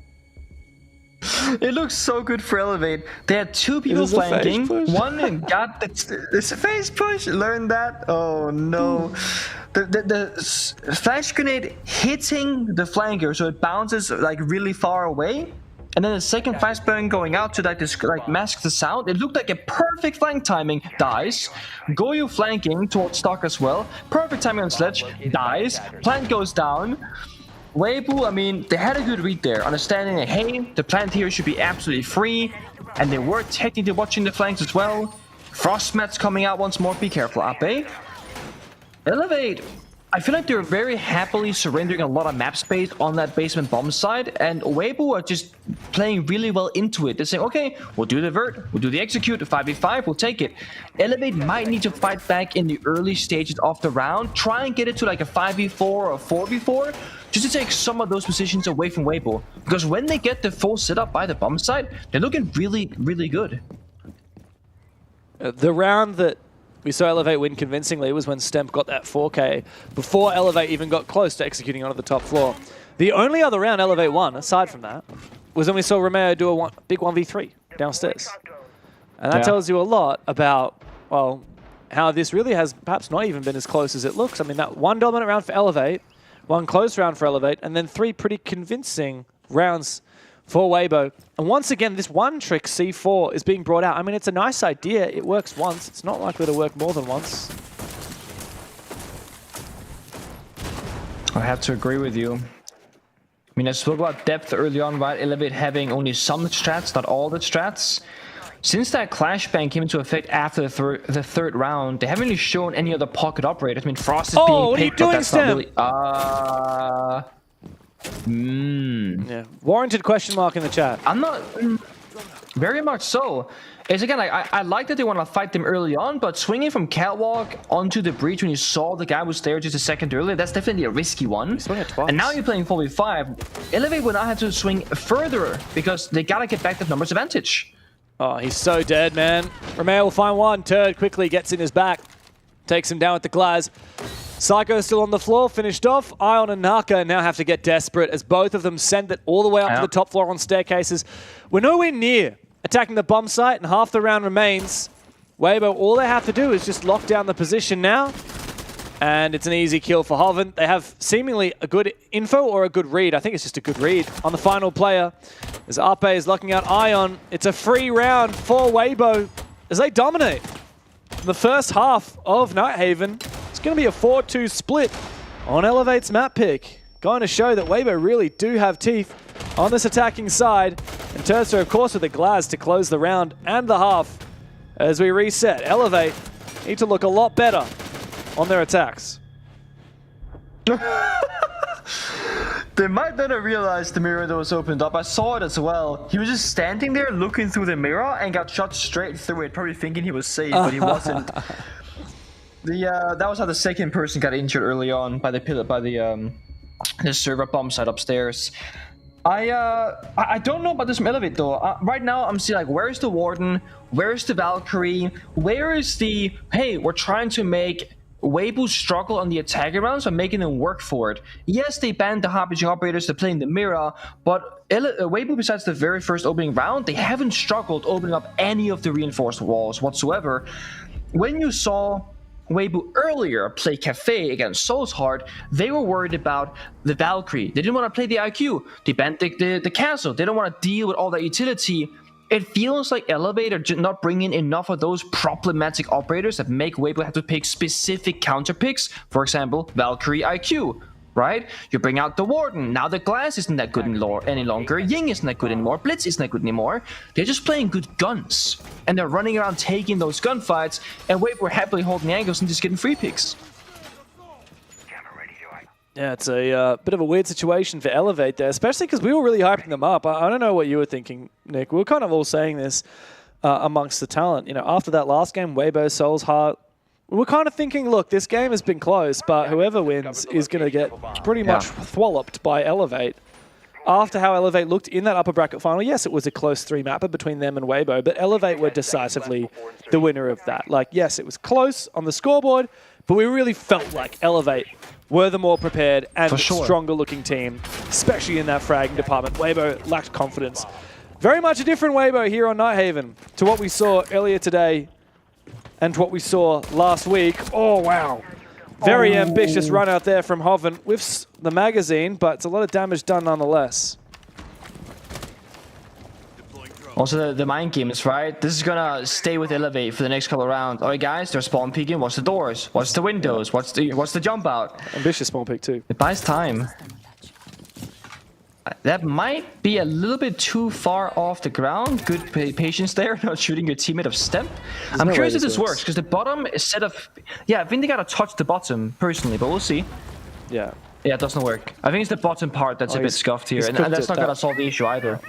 It looks so good for Elevate. They had 2 people flanking. One got the face push. Learned that. Oh no. The flash grenade hitting the flanker, so it bounces like really far away. And then the second flashbang going out to like mask the sound. It looked like a perfect flank timing. Dies. Goyu flanking towards Stock as well. Perfect timing on Sledge. Dies. Plant goes down. Waybo, I mean, they had a good read there, understanding that, hey, the plant here should be absolutely free, and they were technically watching the flanks as well. Frostmat's coming out once more, be careful, Ape. Elevate, I feel like they're very happily surrendering a lot of map space on that basement bomb side, and Waybo are just playing really well into it. They're saying, okay, we'll do the vert, we'll do the execute, the 5v5, we'll take it. Elevate might need to fight back in the early stages of the round, try and get it to like a 5v4 or a 4v4, just to take some of those positions away from Waybo. Because when they get the full setup by the bomb site, they're looking really, really good. The round that we saw Elevate win convincingly was when Stemp got that 4K before Elevate even got close to executing onto the top floor. The only other round Elevate won, aside from that, was when we saw Romeo do a big 1v3 downstairs. And that tells you a lot about, well, how this really has perhaps not even been as close as it looks. I mean, that 1 dominant round for Elevate, 1 close round for Elevate, and then 3 pretty convincing rounds for Waybo. And once again, this one trick C4 is being brought out. I mean, it's a nice idea. It works once. It's not likely to work more than once. I have to agree with you. I mean, I spoke about depth early on, right? Elevate having only some strats, not all the strats. Since that clash ban came into effect after the third round, they haven't really shown any other pocket operators. I mean, Frost is being picked, but that's not really... Yeah, warranted question mark in the chat. I'm not... Very much so. It's again, I like that they want to fight them early on, but swinging from catwalk onto the breach when you saw the guy was there just a second earlier, that's definitely a risky one. And now you're playing 4v5. Elevate would not have to swing further because they gotta get back that numbers advantage. Oh, he's so dead, man. Romeo will find one. Turd quickly gets in his back. Takes him down with the Glaz. Psycho still on the floor, finished off. Ion and Naka now have to get desperate as both of them send it all the way up to the top floor on staircases. We're nowhere near attacking the bomb site, and half the round remains. Waybo, all they have to do is just lock down the position now, and it's an easy kill for Hoven. They have seemingly a good info or a good read. I think it's just a good read on the final player. As Ape is locking out Ion, it's a free round for Waybo as they dominate the first half of Nighthaven. It's going to be a 4-2 split on Elevate's map pick. Going to show that Waybo really do have teeth on this attacking side. And Turster, of course, with the Glaz to close the round and the half. As we reset, Elevate need to look a lot better on their attacks. They might not have realized the mirror that was opened up. I saw it as well. He was just standing there looking through the mirror and got shot straight through it, probably thinking he was safe, but he wasn't. That was how the second person got injured early on by the server bomb site upstairs. I don't know about this from Elevate though. Right now I'm seeing like, where's the Warden? Where's the Valkyrie? Where is the, hey, we're trying to make Waybo struggle on the attacker rounds by making them work for it. Yes, they banned the hard-pitching operators to play in the mirror, but Waybo, besides the very first opening round, they haven't struggled opening up any of the reinforced walls whatsoever. When you saw Waybo earlier play Cafe against Soul's Heart, they were worried about the Valkyrie. They didn't want to play the IQ. They banned the castle. They don't want to deal with all that utility. It feels like Elevate are not bringing enough of those problematic operators that make Waybo have to pick specific counter picks. For example, Valkyrie IQ, right? You bring out the Warden. Now the Glass isn't that good any longer. Ying isn't that good anymore. Blitz isn't that good anymore. They're just playing good guns. And they're running around taking those gunfights, and Waybo are happily holding angles and just getting free picks. Yeah, it's a bit of a weird situation for Elevate there, especially because we were really hyping them up. I don't know what you were thinking, Nick. We were kind of all saying this amongst the talent. You know, after that last game, Waybo, Soul's Heart, we were kind of thinking, look, this game has been close, but whoever wins is going to get pretty much walloped by Elevate. After how Elevate looked in that upper bracket final, yes, it was a close 3-mapper between them and Waybo, but Elevate were decisively the winner of that. Like, yes, it was close on the scoreboard, but we really felt like Elevate were the more prepared and stronger looking team, especially in that fragging department. Waybo lacked confidence. Very much a different Waybo here on Nighthaven to what we saw earlier today and what we saw last week. Oh, wow. Very ambitious run out there from Hoven with the magazine, but it's a lot of damage done nonetheless. Also, the mind games, right? This is gonna stay with Elevate for the next couple of rounds. Alright, guys, they're spawn peeking. Watch the doors. Watch the windows. Watch the jump out. Ambitious spawn peek too. It buys time. That might be a little bit too far off the ground. Good patience there, not shooting your teammate of step. I'm curious if this works, because the bottom is set up... Yeah, I think they gotta touch the bottom, personally, but we'll see. Yeah. Yeah, it doesn't work. I think it's the bottom part that's a bit scuffed here, and that's not gonna solve the issue either.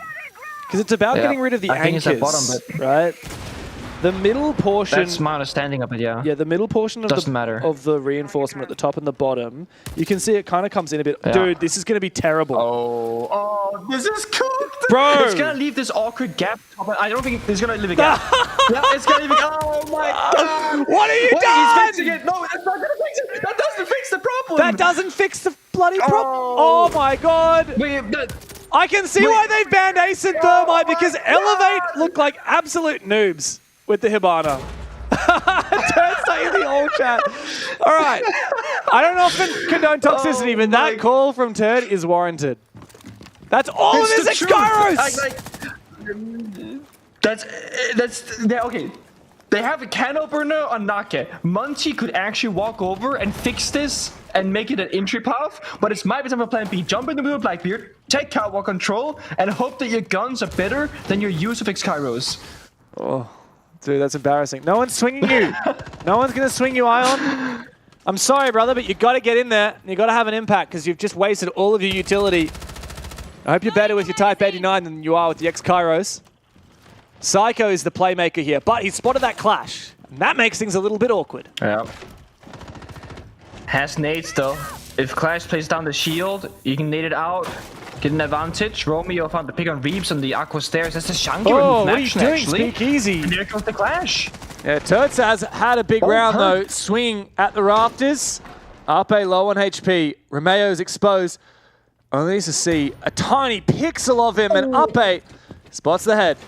Because it's about getting rid of the anchors, right? The middle portion... That's my understanding of it, yeah. Yeah, the middle portion of the reinforcement at the top and the bottom, you can see it kind of comes in a bit... Yeah. Dude, this is going to be terrible. Oh, this is cooked! Bro! It's going to leave this awkward gap. I don't think it's going to leave a gap. Yeah, it's going to leave a gap. Oh my god! What are you doing? He's fixing it! No, that's not going to fix it! That doesn't fix the problem! That doesn't fix the bloody problem! Oh my god! Wait, I can see why they've banned Ace and Thermite, because Elevate look like absolute noobs with the Hibana. Don't say in the old chat. All right. I don't often condone toxicity, but that call from Turd is warranted. That's all of his Skyros! Okay. They have a can opener on Nake. Munchie could actually walk over and fix this and make it an entry path, but it's my time for plan B. Jump in the middle of Blackbeard, take catwalk control, and hope that your guns are better than your use of Kairos. Oh, dude, that's embarrassing. No one's swinging you. No one's going to swing you, Ion. I'm sorry, brother, but you got to get in there. You got to have an impact because you've just wasted all of your utility. I hope you're better with your Type 89 than you are with the Kairos. Psycho is the playmaker here, but he spotted that clash. And that makes things a little bit awkward. Yeah. Has nades though. If Clash plays down the shield, you can nade it out. get an advantage. Romeo found the pick on Reeves on the Aqua Stairs. That's the Shangyur Oh, what are you action, doing? actually. Speak easy. And there comes the clash. Yeah, Turts has had a big round though, swinging at the rafters. Ape low on HP. Romeo's exposed. Only needs to see a tiny pixel of him, and Ape spots the head.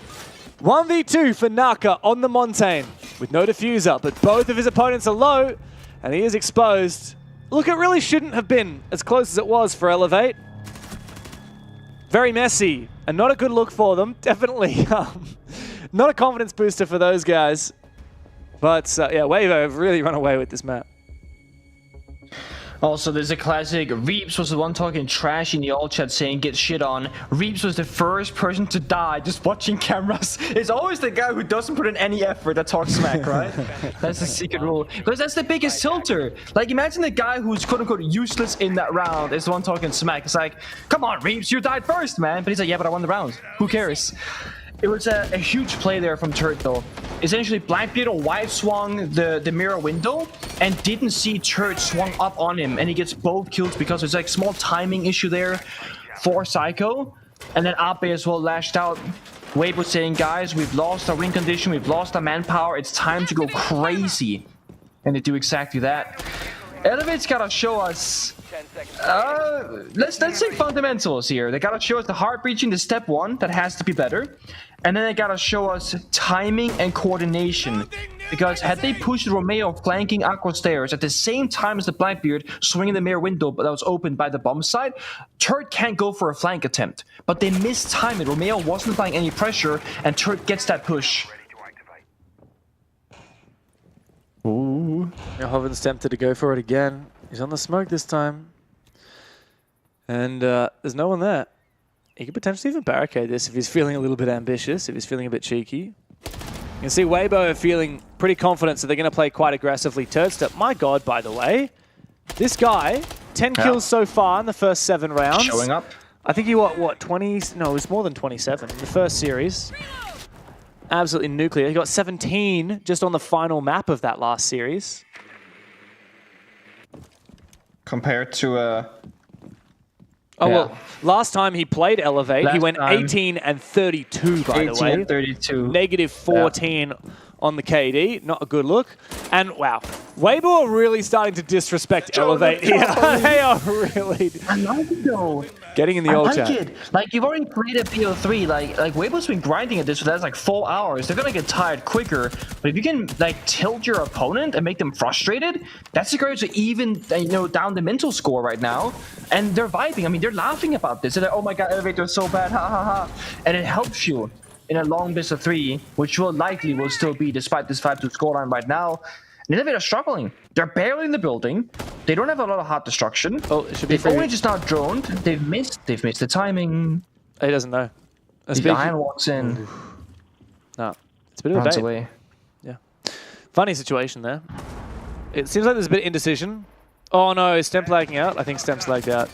1v2 for Naka on the Montaigne with no diffuser, but both of his opponents are low, and he is exposed. Look, it really shouldn't have been as close as it was for Elevate. Very messy, and not a good look for them. Definitely not a confidence booster for those guys. But yeah, Waybo have really run away with this map. Also, there's a classic. Reeps was the one talking trash in the all chat saying get shit on. Reeps was the first person to die just watching cameras. It's always the guy who doesn't put in any effort that talks smack, right? That's the secret rule. Because that's the biggest tilter. Like, imagine the guy who's quote-unquote useless in that round is the one talking smack. It's like, come on, Reeps, you died first, man. But he's like, yeah, but I won the round. Who cares? It was a huge play there from Turret, though. Essentially, Blackbeard wide swung the mirror window and didn't see Turret swung up on him, and he gets both kills because there's like small timing issue there for Psycho. And then Ape as well lashed out. Waybo saying, guys, we've lost our win condition, we've lost our manpower, it's time to go crazy. And they do exactly that. Elevate's gotta show us let's say fundamentals here. They gotta show us the heart breaching, the step one, that has to be better. And then they gotta show us timing and coordination. Because had they pushed Romeo flanking Aqua Stairs at the same time as the Blackbeard swinging the mirror window that was opened by the bomb side, Turret can't go for a flank attempt. But they missed timing. Romeo wasn't applying any pressure, and Turret gets that push. Ooh. Now Hoven's tempted to go for it again. He's on the smoke this time. And there's no one there. He could potentially even barricade this if he's feeling a little bit ambitious, if he's feeling a bit cheeky. You can see Waybo are feeling pretty confident, so they're going to play quite aggressively. Turdstep, my god, by the way. This guy, 10 kills so far in the first 7 rounds. Showing up. I think he what 20? No, it was more than 27 in the first series. Absolutely nuclear. He got 17 just on the final map of that last series. Compared to well, last time he played Elevate, he went 18 and 32, by the way. 18 and 32. Negative 14 on the KD. Not a good look. And wow, Waybo are really starting to disrespect Elevate here. They are really... I like it, though. Getting in the old chat. It. Like, you've already played a BO3. Like Waybo's been grinding at this for that's like 4 hours. They're gonna get tired quicker. But if you can like tilt your opponent and make them frustrated, that's the great to even down the mental score right now. And they're vibing. I mean, they're laughing about this. They're like, oh my god, Elevator is so bad, ha ha ha. And it helps you in a long best of 3, which will still be despite this 5-2 scoreline right now. And Elevator are struggling. They're barely in the building. They don't have a lot of heart destruction. Oh, it should be. They've only just now droned. They've missed the timing. He doesn't know. The iron walks in. No, it's a bit of a bait. Away. Yeah. Funny situation there. It seems like there's a bit of indecision. Oh no, is Stemp lagging out? I think Stemp's lagged out.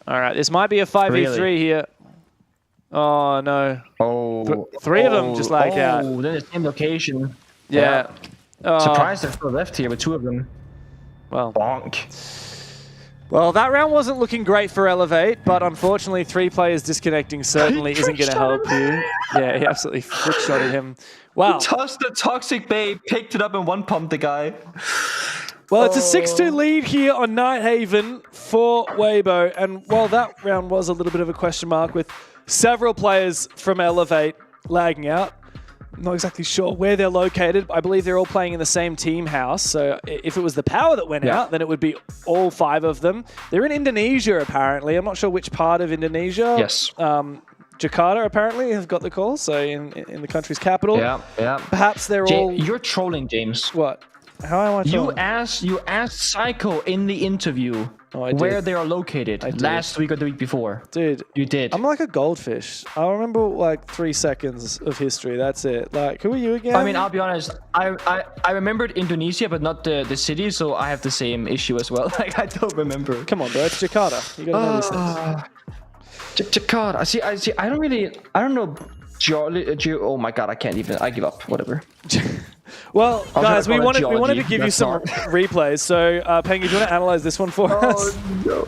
All right, this might be a 5v3 here. Oh no. Oh. 3 of them just lagged out. Oh, then the same location. Yeah. Surprised they're still left here with 2 of them. Well. Bonk. Well, that round wasn't looking great for Elevate, but unfortunately 3 players disconnecting certainly isn't going to help you. Yeah, he absolutely flick-shotted him. Wow. He tossed the Toxic Babe, picked it up and one-pumped the guy. Well, it's a 6-2 lead here on Nighthaven for Waybo, and while that round was a little bit of a question mark with several players from Elevate lagging out, I'm not exactly sure where they're located. I believe they're all playing in the same team house. So if it was the power that went out, then it would be all 5 of them. They're in Indonesia, apparently. I'm not sure which part of Indonesia. Yes. Jakarta, apparently, have got the call. So in the country's capital. Yeah. Perhaps they're all... You're trolling, James. What? How am I trolling? You asked Psycho in the interview where they are located last week or the week before. Dude. You did. I'm like a goldfish. I remember like 3 seconds of history. That's it. Like, who are you again? I mean, I'll be honest. I remembered Indonesia, but not the city, so I have the same issue as well. Like, I don't remember. Come on, bro. It's Jakarta. You gotta know these things. Jakarta. I see. I don't know. Oh my god, I can't even. I give up. Whatever. Well, I'll guys, try we to call it wanted to geology. give you That's some not. replays. So, Pengy, do you want to analyze this one for us? No.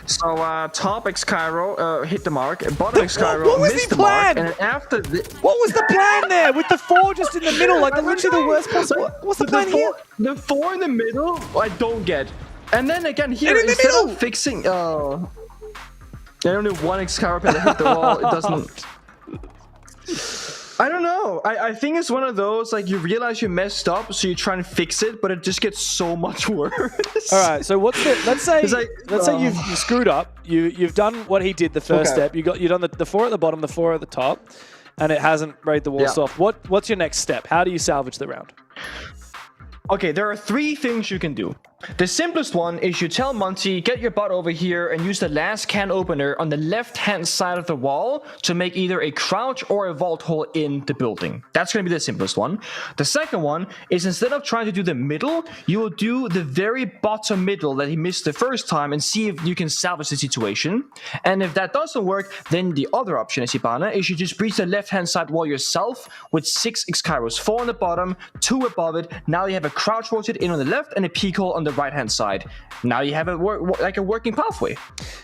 So top X-Cairo hit the mark, bottom X-Cairo what was missed the the mark, plan? and then after What was the plan there with the 4 just in the middle, like literally the worst possible? What's the plan here? The 4 in the middle, I don't get. And then again here, in the instead middle! of fixing, there's only one X-Cairo that hit the wall. It doesn't. I don't know. I think it's one of those, like, you realize you messed up, so you try and fix it, but it just gets so much worse. All right. So what's the? Let's say you screwed up. You've done what he did the first step. You've done the 4 at the bottom, the 4 at the top, and it hasn't raided the wall soft. What's your next step? How do you salvage the round? Okay, there are 3 things you can do. The simplest one is you tell Monty, get your butt over here and use the last can opener on the left-hand side of the wall to make either a crouch or a vault hole in the building. That's going to be the simplest one. The second one is, instead of trying to do the middle, you will do the very bottom middle that he missed the first time and see if you can salvage the situation. And if that doesn't work, then the other option, Isibana, is you just breach the left-hand side wall yourself with 6 X-Kairos, 4 on the bottom, 2 above it. Now you have a crouch rotate in on the left and a peek hole on the right-hand side. Now you have a working pathway.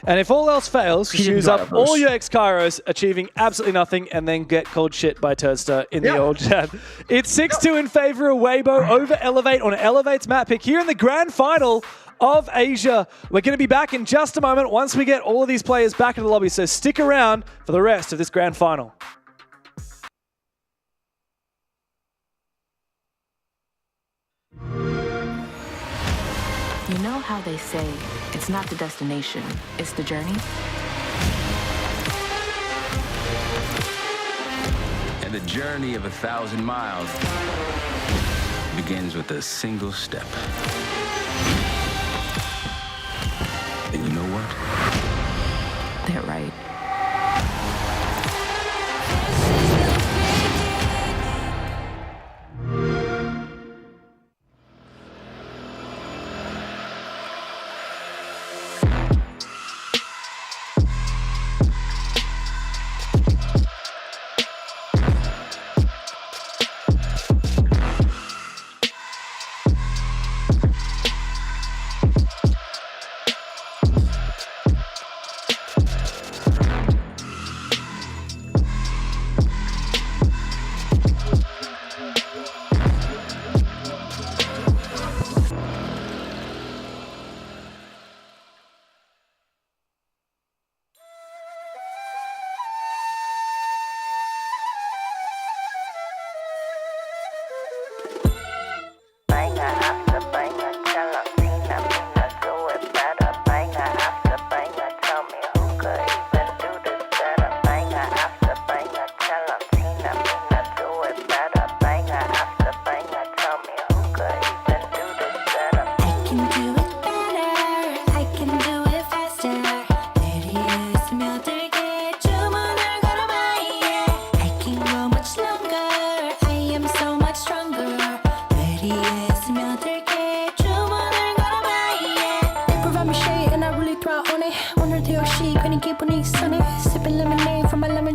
And if all else fails, just use up all your X-Kairos, achieving absolutely nothing, and then get called shit by Turdster in the old chat. It's 6-2 in favor of Waybo over Elevate on Elevate's map pick here in the grand final of Asia. We're going to be back in just a moment once we get all of these players back in the lobby, so stick around for the rest of this grand final. You know how they say it's not the destination, it's the journey? And the journey of 1,000 miles begins with a single step. And you know what? They're right.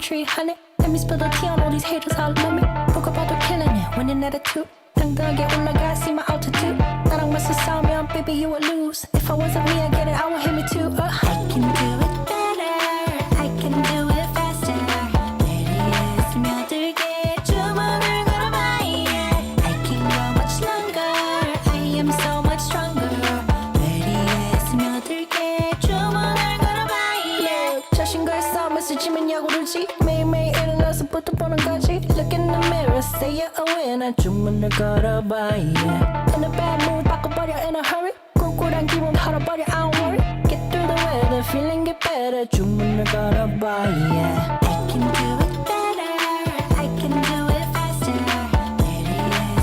tree, honey. Let me spill the tea on all these haters all love me. Broke up all the killing it, winning attitude. 당당하게 올라가, see my altitude. 나랑 맞서 싸우면, baby, you would lose. If I wasn't me, I get it, I would hit me too. I can do it better, I can do it faster. 내리에 스며들게 주문을 걸어봐, yeah. I can go much longer, I am so much stronger. 내리에 스며들게 주문을 걸어봐, yeah. 자신과의 싸움에서 지면 야구르지. 매일매일 일어나서부터 보는 거지. Look in the mirror, say you're a winner. 주문을 걸어봐, yeah. In a bad mood, 바꿔버려 in a hurry. 꿀꿀한 기분 털어버려, I don't worry. Get through the weather, feeling get better. 주문을 걸어봐, yeah. I can do it better, I can do it faster. 내리에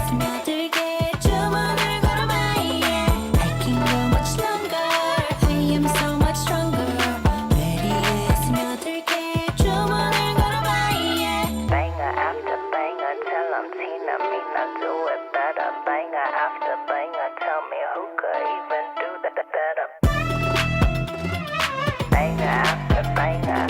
스며들게 주문을 걸어봐, yeah. I can go much longer, I am so much stronger. 내리에 스며들게 주문을 걸어봐, yeah. Banger after banger, tell them Tina, me not do it better. Banger after banger, tell me who could even do that better. Banger after banger.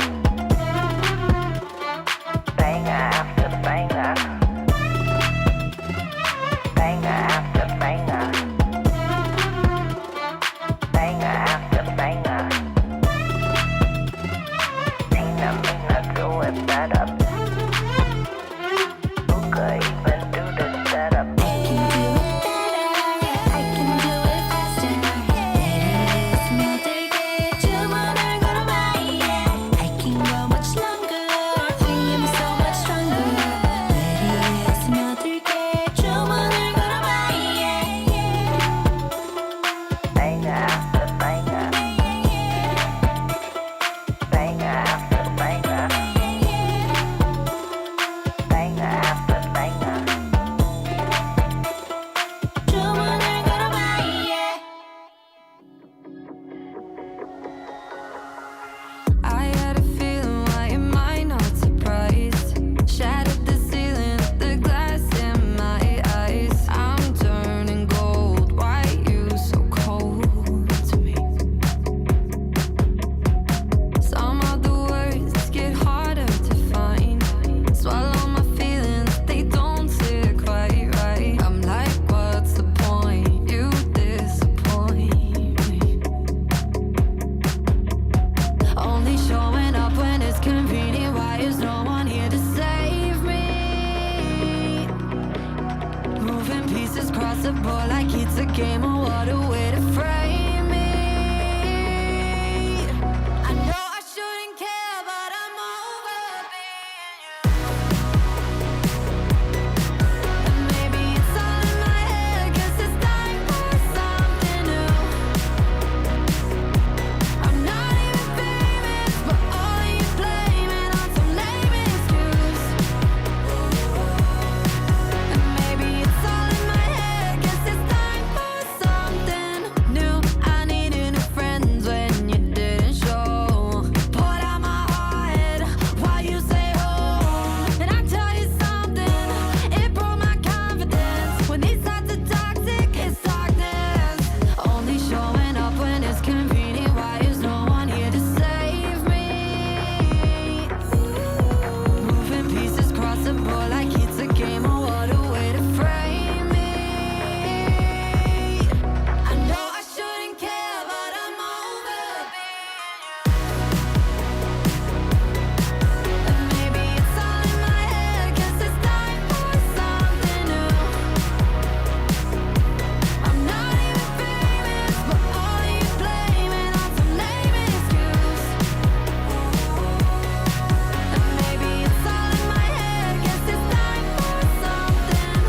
board like it's a game. Oh, what a way to frame me. I know I shouldn't care, but I'm over being you. And maybe it's all in my head, 'cause it's time for something new. I'm not even famous, but all you blaming on some lame excuse. And maybe it's all in my head, 'cause it's time for something new. I needed new friends when you didn't show. Poured out my heart while you say home. And I tell you something, it broke my confidence. When these thoughts are toxic, it's darkness. Only showing up when it's convenient. Why is no one here to save me? Moving pieces cross the board like it's a game. Oh, what a way to frame me. I know I shouldn't care, but I'm over being you. And maybe it's all in my head, 'cause it's time for something new. I'm not even famous, but all you blaming on some lame excuse. And maybe it's all in my head, 'cause it's time for something.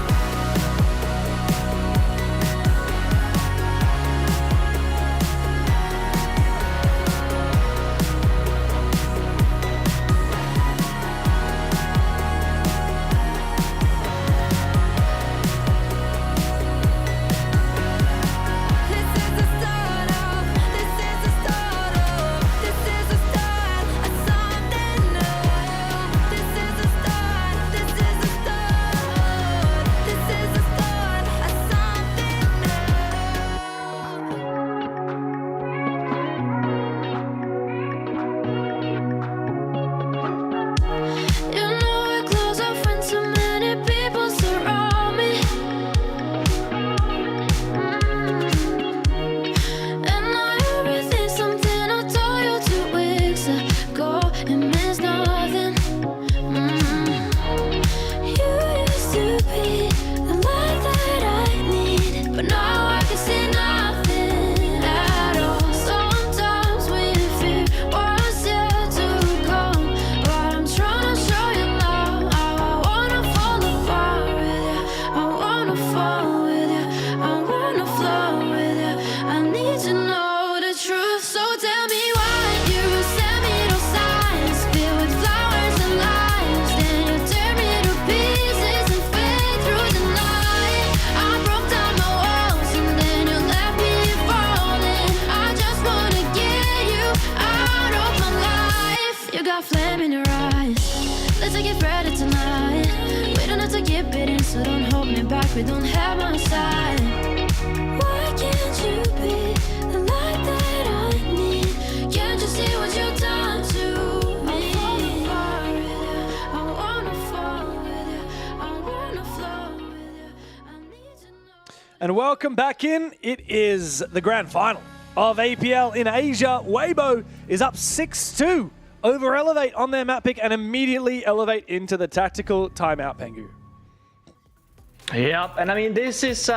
This is the start of, this is the start of, this is the start of something new. This is the start, this is the start, this is the start of something new. You know we're close, our friends, so many people surround me. And now everything's something I told you 2 weeks ago. It means nothing. You used to be the light that I need, but now I can see nothing at all. Sometimes we fear what's yet to come, but I'm trying to show you now how I wanna fall apart with you. I wanna fall with you. I wanna flow with you. I need to know the truth, so tell me why you send me those signs filled with flowers and lies. Then you tear me to pieces and fade through the night. I broke down my walls and then you left me falling. I just wanna get you out of my life. You got flame in your eyes. Let's get ready tonight. We don't have to get bitten, so don't hold me back. We don't have my side. Why can't you be the light that I need? Can't you see what you've done to me? I wanna fall with you. I wanna flow with you. I need to know. And welcome back in. It is the grand final of APL in Asia. Waybo is up 6-2 over Elevate on their map pick and immediately Elevate into the tactical timeout, Pengu. Yep, and I mean, this is,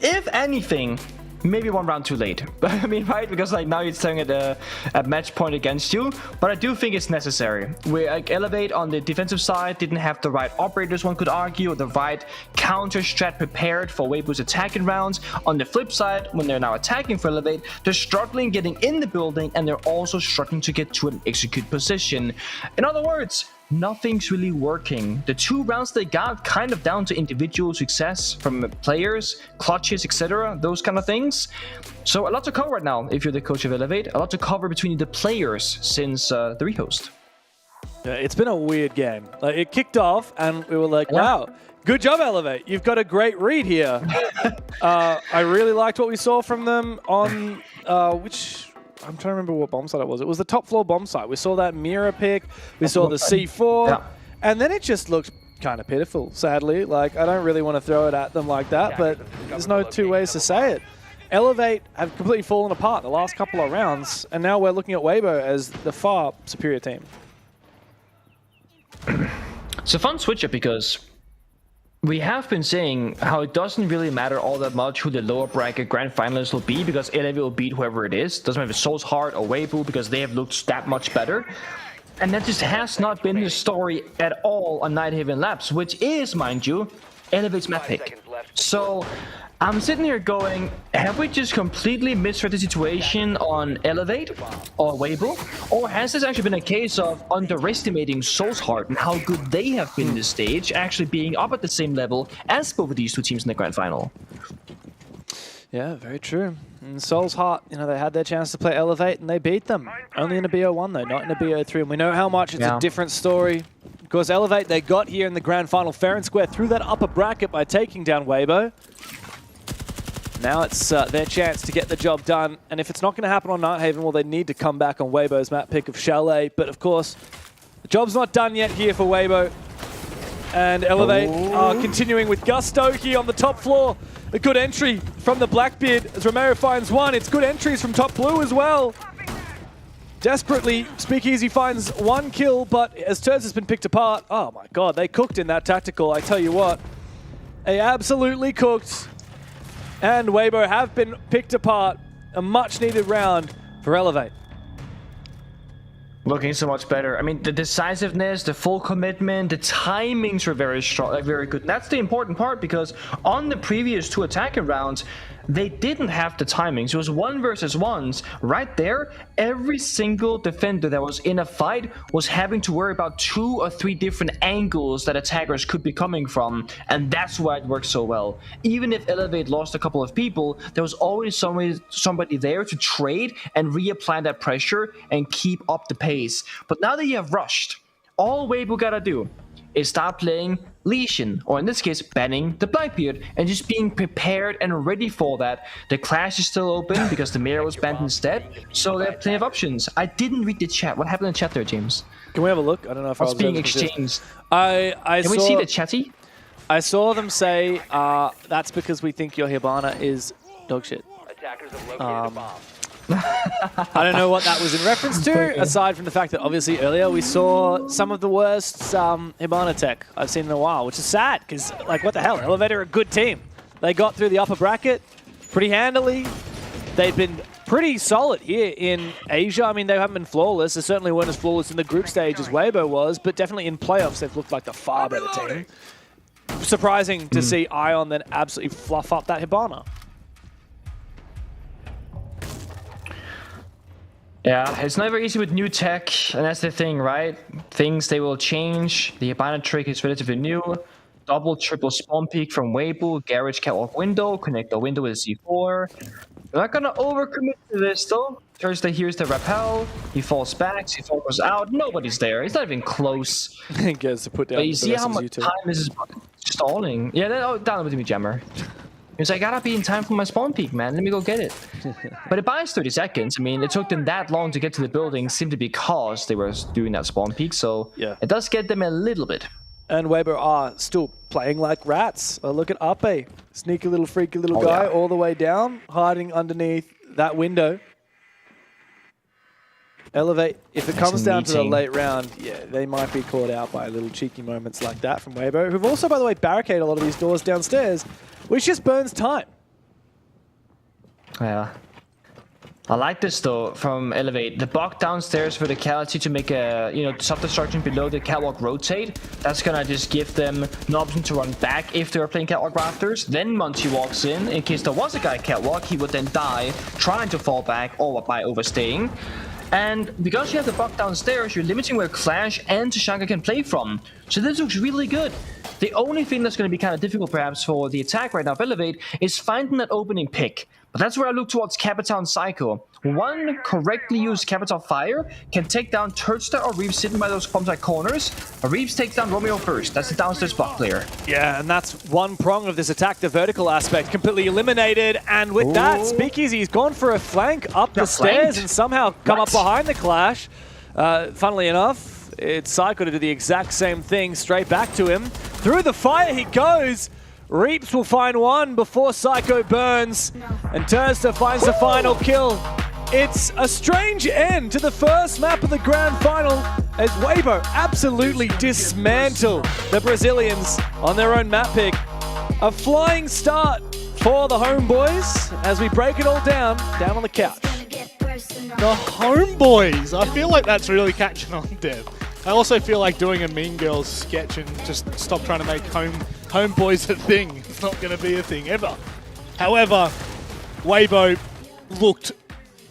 if anything, maybe 1 round too late. I mean, right? Because like now you're staring at a match point against you. But I do think it's necessary. We like Elevate on the defensive side didn't have the right operators, one could argue, or the right counter strat prepared for Waybo's attacking rounds. On the flip side, when they're now attacking for Elevate, they're struggling getting in the building, and they're also struggling to get to an execute position. In other words, nothing's really working. The 2 rounds they got kind of down to individual success from players, clutches, etc., those kind of things. So a lot to cover right now if you're the coach of Elevate. A lot to cover between the players since the rehost. Yeah, it's been a weird game. Like, it kicked off and we were like, wow, good job, Elevate. You've got a great read here. I really liked what we saw from them on I'm trying to remember what bomb site it was. It was the top floor bomb site. We saw that mirror pick. We saw the C4. And then it just looked kind of pitiful, sadly. Like, I don't really want to throw it at them like that, but there's no 2 ways to say it. Elevate have completely fallen apart the last couple of rounds, and now we're looking at Waybo as the far superior team. It's a fun switch up because we have been saying how it doesn't really matter all that much who the lower bracket grand finalists will be, because Elevate will beat whoever it is. Doesn't matter if it's Soul's Heart or Waybo, because they have looked that much better. And that just has not been the story at all on Nighthaven Labs, which is, mind you, Elevate's map pick. So I'm sitting here going, have we just completely misread the situation on Elevate or Waybo? Or has this actually been a case of underestimating Soul's Heart and how good they have been this stage, actually being up at the same level as both of these two teams in the grand final? Yeah, very true. And Soul's Heart, you know, they had their chance to play Elevate and they beat them. Only in a BO1 though, not in a BO3. And we know how much it's a different story. Of course, Elevate, they got here in the grand final fair and square through that upper bracket by taking down Waybo. Now it's their chance to get the job done. And if it's not going to happen on Nighthaven, well, they need to come back on Waybo's map pick of Chalet. But of course, the job's not done yet here for Waybo. And Elevate are continuing with gusto here on the top floor. A good entry from the Blackbeard as Romero finds one. It's good entries from top blue as well. Desperately, Speakeasy finds one kill, but as Turds has been picked apart, oh my god, they cooked in that tactical, I tell you what. They absolutely cooked. And Waybo have been picked apart. A much needed round for Elevate. Looking so much better. I mean, the decisiveness, the full commitment, the timings were very strong, like very good. And that's the important part, because on the previous two attacking rounds, they didn't have the timings. It was 1 versus 1s. Right there, every single defender that was in a fight was having to worry about 2 or 3 different angles that attackers could be coming from. And that's why it worked so well. Even if Elevate lost a couple of people, there was always somebody there to trade and reapply that pressure and keep up the pace. But now that you have rushed, all Waybo gotta do is start playing Lesion, or in this case, banning the Blackbeard, and just being prepared and ready for that. The Clash is still open because the Mirror was banned instead, so they have plenty of options. I didn't read the chat. What happened in the chat there, James? Can we have a look? I don't know if I was being exchanged. Can we see the chatty? I saw them say, that's because we think your Hibana is dog shit. I don't know what that was in reference to, aside from the fact that obviously earlier we saw some of the worst Hibana tech I've seen in a while, which is sad, because, like, what the hell? Elevate are a good team. They got through the upper bracket pretty handily. They've been pretty solid here in Asia. I mean, they haven't been flawless. They certainly weren't as flawless in the group stage as Waybo was, but definitely in playoffs they've looked like the far better team. Surprising to see Ion then absolutely fluff up that Hibana. Yeah, it's never easy with new tech, and that's the thing, right? Things, they will change. The Hibana trick is relatively new. Double, triple spawn peek from Waybo, garage catwalk window, connect the window with C4. We're not gonna overcommit to this though. Thursday here's the rappel. He falls back, C4 goes out, nobody's there. He's not even close. He gets to put down. But you see how much time this is stalling. Yeah, down with me, Jammer. He's like, I gotta be in time for my spawn peak, man. Let me go get it. But it buys 30 seconds. I mean, it took them that long to get to the building simply because they were doing that spawn peak. So yeah, it does get them a little bit. And Waybo are still playing like rats. Look at Ape. Sneaky little freaky little guy all the way down, hiding underneath that window. Elevate, if it comes down to the late round, yeah, they might be caught out by little cheeky moments like that from Waybo, who've also, by the way, barricaded a lot of these doors downstairs, which just burns time. Yeah. I like this though from Elevate. The block downstairs for the Chalet to make a, self-destruction below the catwalk rotate. That's gonna just give them an option to run back if they were playing catwalk rafters. Then Munchie walks in case there was a guy catwalk, he would then die trying to fall back or by overstaying. And because you have the block downstairs, you're limiting where Clash and Tashanka can play from. So this looks really good. The only thing that's going to be kind of difficult perhaps for the attack right now of Elevate is finding that opening pick. But that's where I look towards Capitão and Psycho. One correctly used Capitão Fire can take down Turdstar or Reeves sitting by those bomb-side corners. Reeves takes down Romeo first. That's the downstairs block player. Yeah, and that's one prong of this attack, the vertical aspect, completely eliminated. And with that, Speakeasy's gone for a flank up the stairs and somehow come up behind the Clash. Funnily enough, it's Psycho to do the exact same thing, straight back to him. Through the fire he goes. Reeps will find one before Psycho burns, and Tursta finds the final kill. It's a strange end to the first map of the grand final, as Waybo absolutely dismantle the Brazilians on their own map pick. A flying start for the homeboys as we break it all down on the couch. The homeboys. I feel like that's really catching on, Dev. I also feel like doing a Mean Girls sketch and just stop trying to make homeboys a thing. It's not going to be a thing ever. However, Waybo looked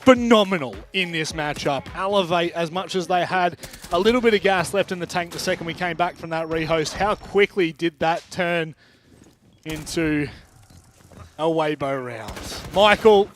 phenomenal in this matchup. Elevate, as much as they had a little bit of gas left in the tank the second we came back from that rehost, how quickly did that turn into a Waybo round? Michael,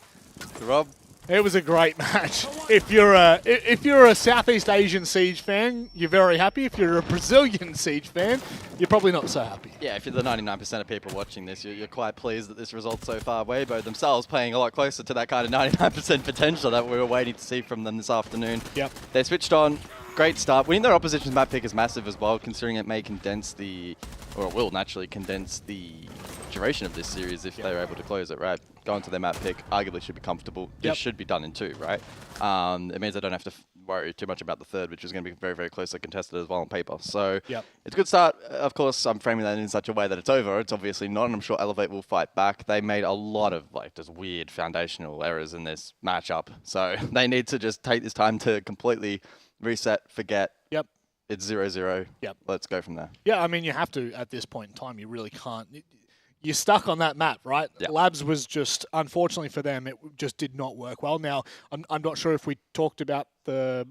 Rob, it was a great match. If you're a Southeast Asian Siege fan, you're very happy. If you're a Brazilian Siege fan, you're probably not so happy. Yeah, if you're the 99% of people watching this, you're quite pleased that this result so far. Waybo themselves playing a lot closer to that kind of 99% potential that we were waiting to see from them this afternoon. Yep. They switched on. Great start. Winning their opposition's map pick is massive as well, considering it may condense or it will naturally condense the duration of this series if they're able to close it, right? Go into their map pick, arguably should be comfortable. This should be done in 2, right? It means they don't have to worry too much about the third, which is going to be very, very closely contested as well on paper. So it's a good start. Of course, I'm framing that in such a way that it's over. It's obviously not, and I'm sure Elevate will fight back. They made a lot of just weird foundational errors in this matchup. So they need to just take this time to completely reset, forget. Yep. It's 0-0. Yep. Let's go from there. Yeah, I mean, you have to at this point in time. You really can't. You're stuck on that map, right? Yep. Labs was just, unfortunately for them, it just did not work well. Now, I'm not sure if we talked about the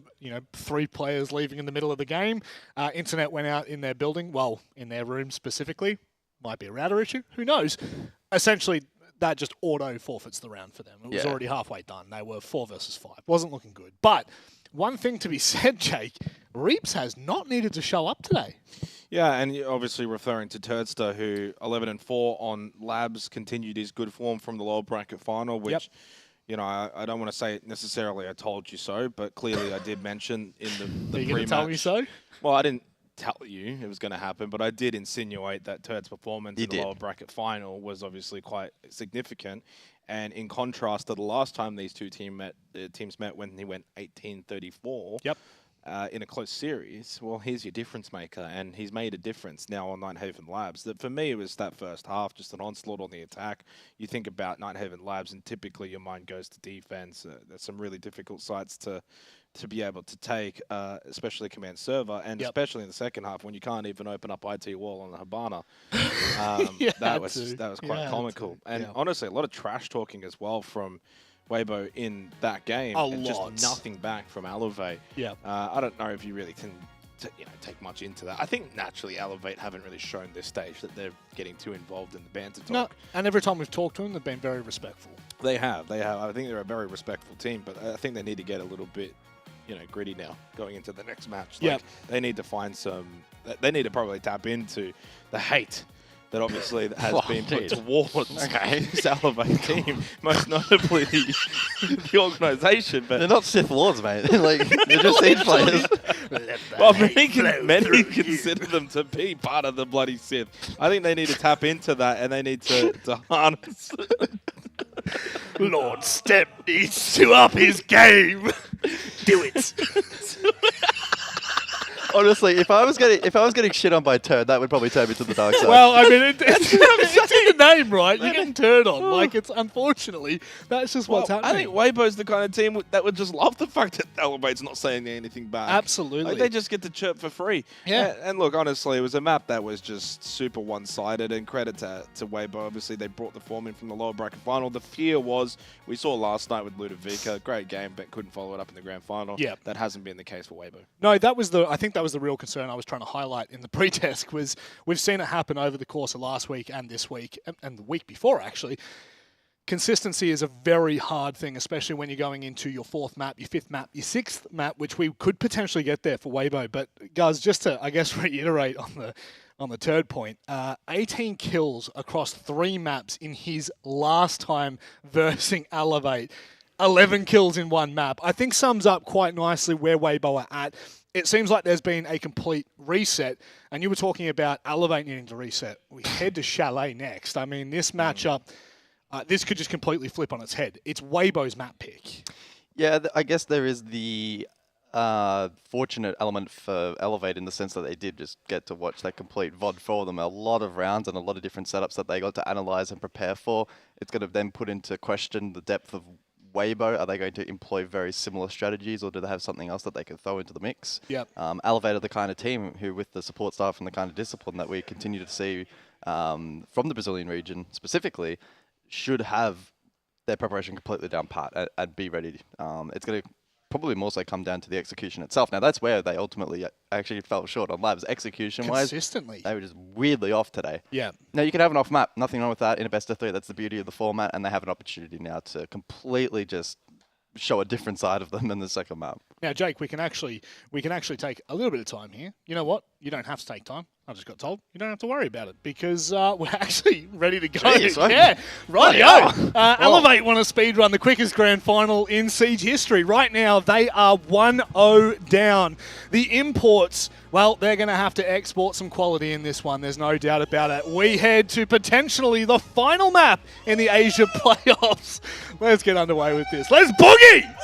3 players leaving in the middle of the game. Internet went out in their building, well, in their room specifically. Might be a router issue. Who knows? Essentially, that just auto forfeits the round for them. It was already halfway done. They were 4 versus 5. Wasn't looking good. But one thing to be said, Jake, Reaps has not needed to show up today. Yeah, and you're obviously referring to Turdster, who 11-4 on Labs continued his good form from the lower bracket final, which, I don't want to say necessarily I told you so, but clearly I did mention in the pre-match. Are you going to tell me so? Well, I didn't tell you it was going to happen, but I did insinuate that Turd's performance in the lower bracket final was obviously quite significant. And in contrast to the last time these two teams met when he went 18-34 in a close series, well, here's your difference maker, and he's made a difference now on Nighthaven Labs. That for me, it was that first half, just an onslaught on the attack. You think about Nighthaven Labs, and typically your mind goes to defense. There's some really difficult sites to be able to take, especially command server, and especially in the second half when you can't even open up IT wall on the Habana. That was quite comical. And honestly, a lot of trash talking as well from Waybo in that game. Just nothing back from Elevate. I don't know if you really can take much into that. I think naturally Elevate haven't really shown this stage that they're getting too involved in the banter talk. No, and every time we've talked to them, they've been very respectful. They have. I think they're a very respectful team, but I think they need to get a little bit gritty now going into the next match. They need to find they need to probably tap into the hate that obviously has been put towards this Elevate team, most notably the organisation. But they're not Sith Lords, mate. They're just Siege players. Well, many consider them to be part of the bloody Sith. I think they need to tap into that, and they need to harness. Lord Step needs to up his game. Do it. Honestly, if I was getting shit on by Turd, that would probably turn me to the dark side. Well, I mean, it's in the name, right? You're getting turned on. It's unfortunately, that's just what's happening. I think Waybo's the kind of team that would just love the fact that Elevate's not saying anything back. Absolutely. They just get to chirp for free. Yeah. And look, honestly, it was a map that was just super one-sided, and credit to Waybo. Obviously, they brought the form in from the lower bracket final. The fear was, we saw last night with Ludovica, great game, but couldn't follow it up in the grand final. Yeah. That hasn't been the case for Waybo. No, I think that was the real concern I was trying to highlight in the pre-test, was we've seen it happen over the course of last week and this week and the week before, actually. Consistency is a very hard thing, especially when you're going into your 4th map, your 5th map, your 6th map, which we could potentially get there for Waybo. But guys, just to, I guess, reiterate on the third point, 18 kills across 3 maps in his last time versing Elevate. 11 kills in 1 map. I think sums up quite nicely where Waybo are at. It seems like there's been a complete reset, and you were talking about Elevate needing to reset. We head to Chalet next. I mean, this matchup, this could just completely flip on its head. It's Waybo's map pick. Yeah, I guess there is the fortunate element for Elevate in the sense that they did just get to watch that complete VOD for them. A lot of rounds and a lot of different setups that they got to analyze and prepare for. It's going to then put into question the depth of Waybo. Are they going to employ very similar strategies, or do they have something else that they can throw into the mix? Yep. Elevate are the kind of team who, with the support staff and the kind of discipline that we continue to see from the Brazilian region specifically, should have their preparation completely down pat and be ready. It's going to probably more so come down to the execution itself. Now, that's where they ultimately actually fell short on labs. Execution-wise, consistently, they were just weirdly off today. Yeah. Now, you can have an off map. Nothing wrong with that in a best of 3. That's the beauty of the format, and they have an opportunity now to completely just show a different side of them in the second map. Now, Jake, we can actually take a little bit of time here. You know what? You don't have to take time. I just got told you don't have to worry about it because we're actually ready to go. Jeez, yeah, right. Yeah. Elevate won a speed run, the quickest grand final in Siege history. Right now, they are 1-0 down. The imports, well, they're going to have to export some quality in this one. There's no doubt about it. We head to potentially the final map in the Asia playoffs. Let's get underway with this. Let's boogie!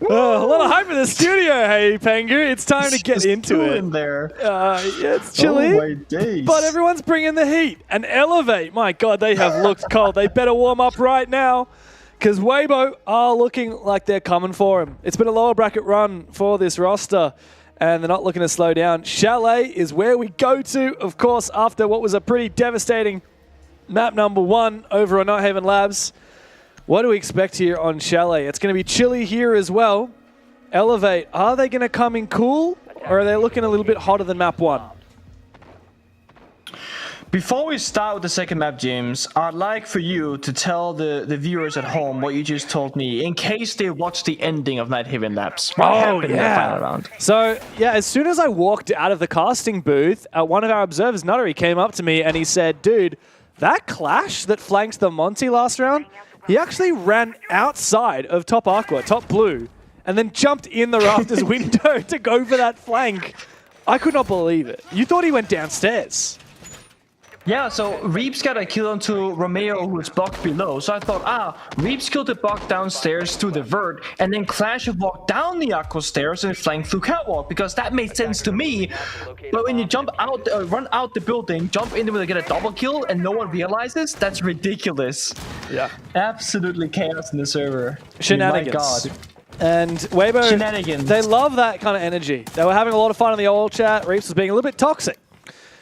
Oh, a lot of hype in the studio, hey, Pengu. It's time to get into it. In there. Yeah, it's chilly, oh my days. but everyone's bringing the heat. And Elevate, my God, they have looked cold. They better warm up right now because Waybo are looking like they're coming for him. It's been a lower bracket run for this roster, and they're not looking to slow down. Chalet is where we go to, of course, after what was a pretty devastating map number 1 over on Nighthaven Labs. What do we expect here on Chalet? It's going to be chilly here as well. Elevate, are they going to come in cool, or are they looking a little bit hotter than map 1? Before we start with the second map, James, I'd like for you to tell the viewers at home what you just told me, in case they watch the ending of Nighthaven Labs. What happened in the final round? So, yeah, as soon as I walked out of the casting booth, one of our observers, Nuttery, came up to me and he said, dude, that clash that flanked the Monty last round, he actually ran outside of top aqua, top blue, and then jumped in the rafters window to go for that flank. I could not believe it. You thought he went downstairs. Yeah, so Reeps got a kill onto Romeo, who was blocked below. So I thought, Reeps killed the bot downstairs to the vert, and then Clash have walked down the aqua stairs and flanked through catwalk, because that made sense to me. But when you jump out, run out the building, jump in there to get a double kill, and no one realizes, that's ridiculous. Yeah. Absolutely chaos in the server. Shenanigans. My God. And Waybo, Shenanigans. They love that kind of energy. They were having a lot of fun in the old chat. Reeps was being a little bit toxic.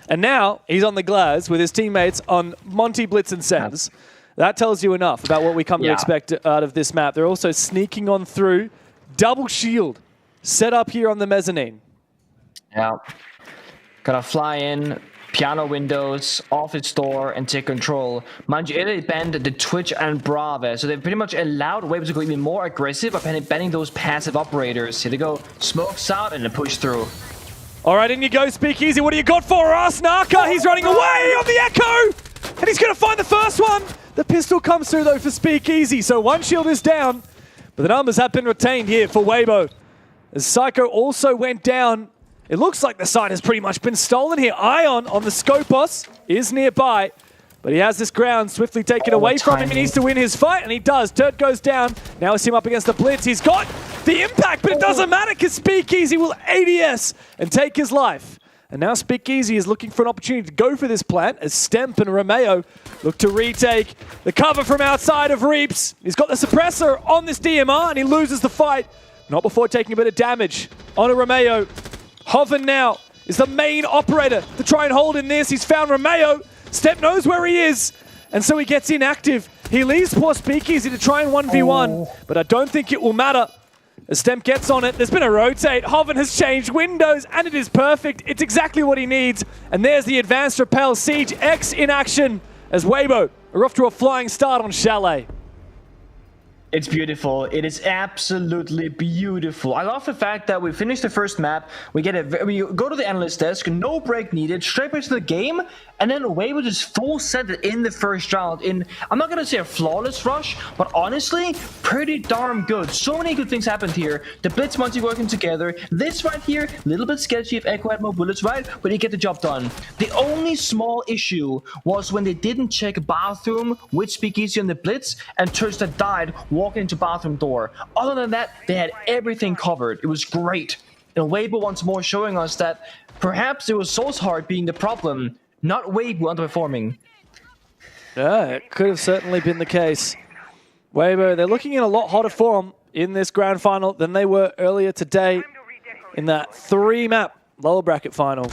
And now he's on the glass with his teammates on Monty, Blitz, and Sens. That tells you enough about what we come to expect out of this map. They're also sneaking on through. Double shield set up here on the mezzanine. Yeah. Gonna fly in, piano windows, office door, and take control. Mind you, they banned the Twitch and Brava, so they've pretty much allowed Waybo to go even more aggressive by banning those passive operators. Here they go, smokes out and then push through. All right, in you go, Speakeasy. What do you got for us, Naka? He's running away on the Echo, and he's going to find the first one. The pistol comes through, though, for Speakeasy, so one shield is down, but the numbers have been retained here for Waybo. As Psycho also went down, it looks like the site has pretty much been stolen here. Ion on the Scopos is nearby, but he has this ground swiftly taken away from him. He needs to win his fight, and he does. Dirt goes down. Now it's him up against the Blitz. He's got the impact, but it doesn't matter because Speakeasy will ADS and take his life. And now Speakeasy is looking for an opportunity to go for this plant as Stemp and Romeo look to retake the cover from outside of Reeps. He's got the suppressor on this DMR, and he loses the fight. Not before taking a bit of damage onto Romeo. Hoven now is the main operator to try and hold in this. He's found Romeo. Step knows where he is, and so he gets inactive. He leaves poor Speakeasy to try and 1v1, but I don't think it will matter. As Stemp gets on it, there's been a rotate. Hoven has changed windows, and it is perfect. It's exactly what he needs. And there's the advanced repel. Siege X in action as Waybo are off to a flying start on Chalet. It's beautiful. It is absolutely beautiful. I love the fact that we finish the first map, we go to the analyst desk, no break needed, straight back to the game, and then Waybo just full set it in the first round in, I'm not gonna say a flawless rush, but honestly, pretty darn good. So many good things happened here. The Blitz Monty working together. This right here, a little bit sketchy if Echo had more bullets, right? But he get the job done. The only small issue was when they didn't check bathroom with Speakeasy on the Blitz, and Tursta died walking into bathroom door. Other than that, they had everything covered. It was great. And Waybo once more showing us that perhaps it was Soulsheart being the problem, not Waybo underperforming. Yeah, it could have certainly been the case. Waybo, they're looking in a lot hotter form in this grand final than they were earlier today in that 3-map lower bracket final.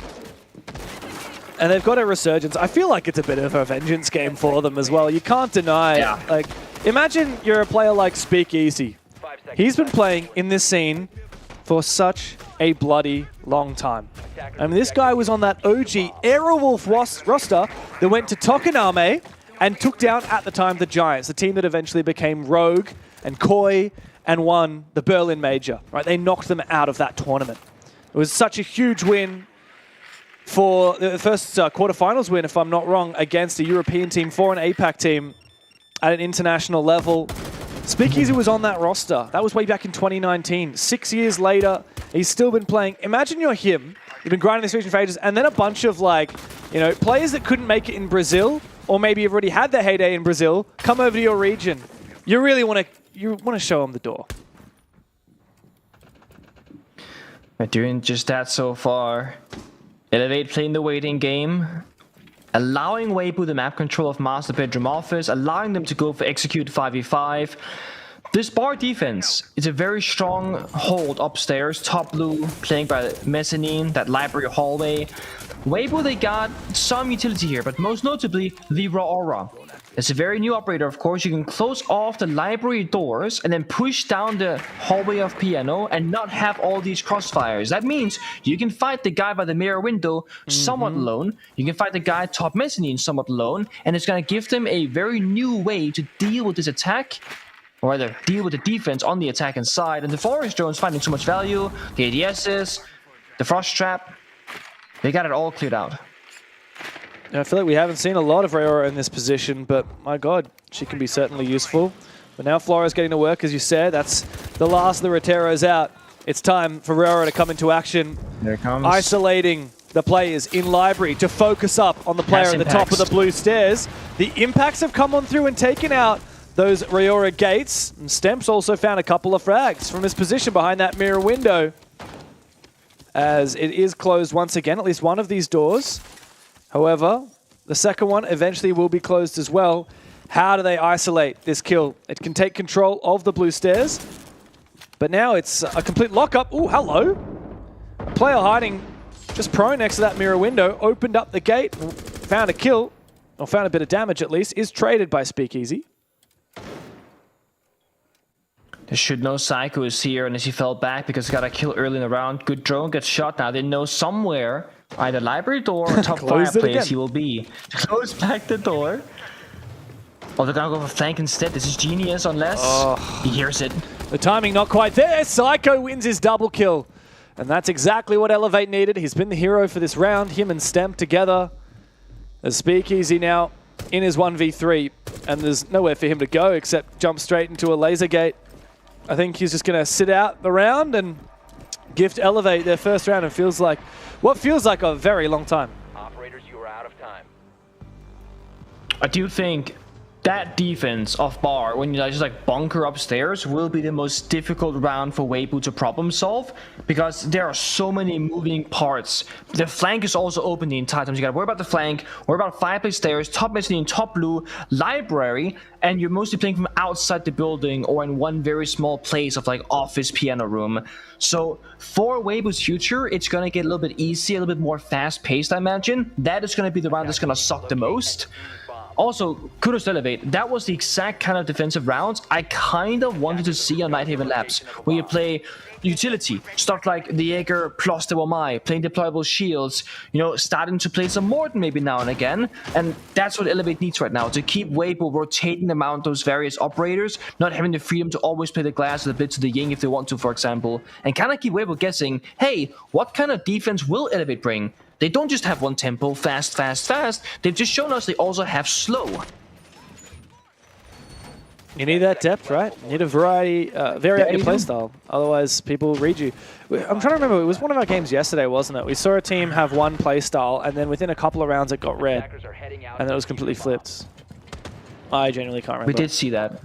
And they've got a resurgence. I feel like it's a bit of a vengeance game for them as well. You can't deny it. Like, imagine you're a player like Speakeasy. He's been playing in this scene for such a bloody long time. I mean, this guy was on that OG Aerowolf roster that went to Tokoname and took down, at the time, the Giants, the team that eventually became Rogue and Koi and won the Berlin Major. Right? They knocked them out of that tournament. It was such a huge win for the first quarterfinals win, if I'm not wrong, against a European team for an APAC team at an international level. Speakeasy was on that roster. That was way back in 2019. 6 years later, he's still been playing. Imagine you're him. You've been grinding this region for ages, and then a bunch of, like, you know, players that couldn't make it in Brazil, or maybe have already had their heyday in Brazil, come over to your region. You really want to show them the door. They're doing just that so far. Elevate playing the waiting game, allowing Waybo the map control of Master Bedroom Office, allowing them to go for Execute 5v5. This bar defense is a very strong hold upstairs, top blue, playing by Mezzanine, that library hallway. Waybo, they got some utility here, but most notably, the Raw Aura. It's a very new operator, of course. You can close off the library doors and then push down the hallway of Piano and not have all these crossfires. That means you can fight the guy by the mirror window somewhat alone. You can fight the guy top mezzanine somewhat alone. And it's going to give them a very new way to deal with this attack, or rather, deal with the defense on the attacking side. And the Forest Drone's finding so much value. The ADSs, the Frost Trap, they got it all cleared out. I feel like we haven't seen a lot of Rayora in this position, but my God, she can be certainly useful. But now Flora's getting to work, as you said. That's the last of the Roteros out. It's time for Rayora to come into action. There it comes. Isolating the players in library to focus up on the player at the top of the blue stairs. The impacts have come on through and taken out those Rayora gates. And Stemps also found a couple of frags from his position behind that mirror window, as it is closed once again, at least one of these doors. However, the second one eventually will be closed as well. How do they isolate this kill? It can take control of the blue stairs, but now it's a complete lockup. Oh, hello. A player hiding just prone next to that mirror window, opened up the gate, found a kill, or found a bit of damage at least, is traded by Speakeasy. They should know Psycho is here, and as he fell back because he got a kill early in the round. Good drone, gets shot now. They know somewhere, either library door or top fireplace, he will be. Close back the door. Oh, they're gonna go for flank instead. This is genius, unless he hears it. The timing not quite there. Psycho wins his double kill. And that's exactly what Elevate needed. He's been the hero for this round, him and Stemp together. As Speakeasy now in his 1v3, and there's nowhere for him to go except jump straight into a laser gate. I think he's just going to sit out the round and gift Elevate their first round. It feels like what feels like a very long time. Operators, you are out of time. I do think that defense of bar, when you just like bunker upstairs, will be the most difficult round for Waybo to problem solve, because there are so many moving parts. The flank is also open the entire time. So you gotta worry about the flank, worry about fireplace stairs, top mezzanine, top blue, library, and you're mostly playing from outside the building or in one very small place of like office piano room. So for Waybo's future, it's gonna get a little bit easier, a little bit more fast paced, I imagine. That is gonna be the round that's gonna suck the most. Also, kudos to Elevate. That was the exact kind of defensive rounds I kind of wanted to see on Nighthaven Labs, where you play utility, stuff like the Jaeger plus the Wamai, playing deployable shields, you know, starting to play some Morton maybe now and again. And that's what Elevate needs right now, to keep Waybo rotating them out those various operators, not having the freedom to always play the Glass or the Blitz or the Ying if they want to, for example, and kind of keep Waybo guessing, hey, what kind of defense will Elevate bring? They don't just have one tempo, fast, fast, fast. They've just shown us they also have slow. You need that depth, right? You need a variety, vary out your playstyle. Otherwise, people read you. I'm trying to remember, it was one of our games yesterday, wasn't it? We saw a team have one playstyle, and then within a couple of rounds it got red. And then it was completely flipped. I genuinely can't remember. We did see that.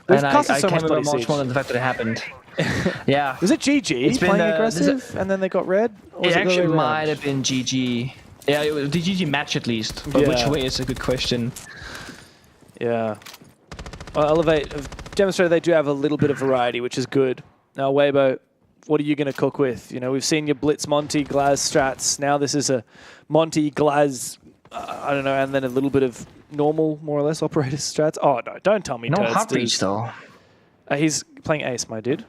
We've And I costed so can't much remember bloody much more than the fact that it happened. Yeah. Was it GG It's been, playing this aggressive and then they got red? Or was It the other actually way might around? have been GG. Yeah, it was the GG match at least. But which Yeah. way is a good question. Yeah. Well, Elevate have demonstrated they do have a little bit of variety, which is good. Now, Waybo, what are you going to cook with? You know, we've seen your Blitz Monty Glaz strats. Now this is a Monty Glaz, I don't know, and then a little bit of normal, more or less, operator strats. Oh, no, don't tell me No Turds hard breach does. though. He's playing Ace, my dude.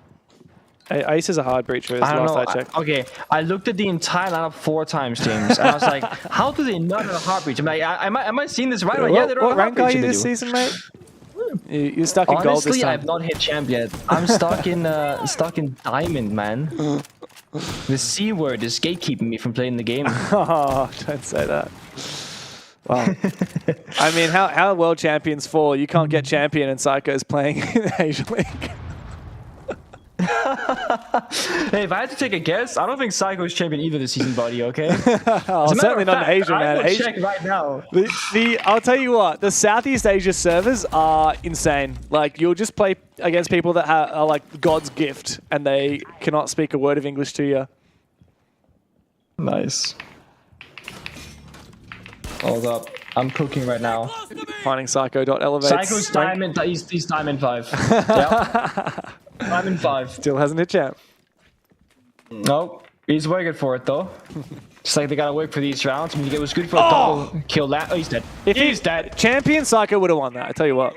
Ace is a hard breacher, as I don't last know. I checked. Okay, I looked at the entire lineup 4 times, James, and I was like, how do they not have a heart breach? I'm like, am I seeing this right? Like, yeah, they don't What have a heart rank are breach. you They this do. season, mate? You're stuck in gold this Honestly, time. I've not hit champ yet. I'm stuck in diamond, man. The C word is gatekeeping me from playing the game. Oh, don't say that. Wow. I mean, how world champions fall? You can't get champion and Psycho's playing in the Asia League. Hey, if I had to take a guess, I don't think Psycho is champion either this season, buddy, okay? Oh, certainly not in Asia, man. I will check right now. I'll tell you what, the Southeast Asia servers are insane. Like, you'll just play against people that are like God's gift, and they cannot speak a word of English to you. Nice. Hold up. I'm cooking right now. Finding Psycho.elevate. Psycho's diamond, he's diamond 5. Yep. Diamond 5. Still hasn't hit champ. Nope. He's working for it though. Just like they gotta work for these rounds. I mean, it was good for a double kill. Oh, he's dead. If he's dead. Champion Psycho would have won that, I tell you what.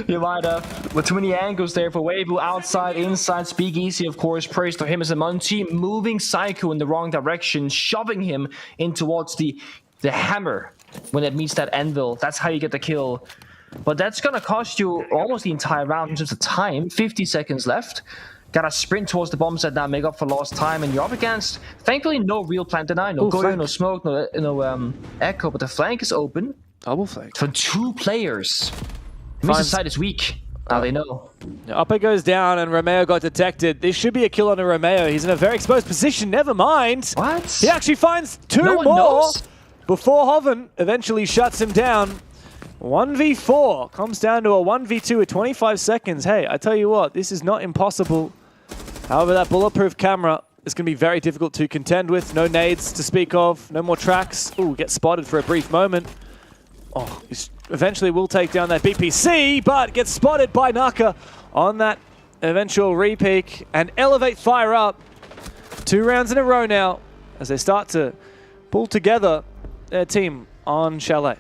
You might have. With too many angles there for Waybo. Outside, inside, speakeasy, of course. Praise to him as a Monty. Moving Psycho in the wrong direction. Shoving him in towards the hammer. When it meets that anvil. That's how you get the kill. But that's going to cost you almost the entire round in terms of time. 50 seconds left. Got to sprint towards the bomb set now, make up for lost time. And you're up against, thankfully, no real plant deny. No Goyo, no smoke, no echo. But the flank is open. Double flank. For 2 players. It means the side is weak. Now they know. Upper goes down and Romeo got detected. This should be a kill on a Romeo. He's in a very exposed position. Never mind. What? He actually finds 2 No one more knows? before Hoven eventually shuts him down. 1v4 comes down to a 1v2 with 25 seconds. Hey, I tell you what, this is not impossible. However, that bulletproof camera is going to be very difficult to contend with. No nades to speak of. No more tracks. Ooh, gets spotted for a brief moment. Oh, he eventually will take down that BPC, but gets spotted by Naka on that eventual repeak. And Elevate fire up. 2 rounds in a row now as they start to pull together their team on Chalet.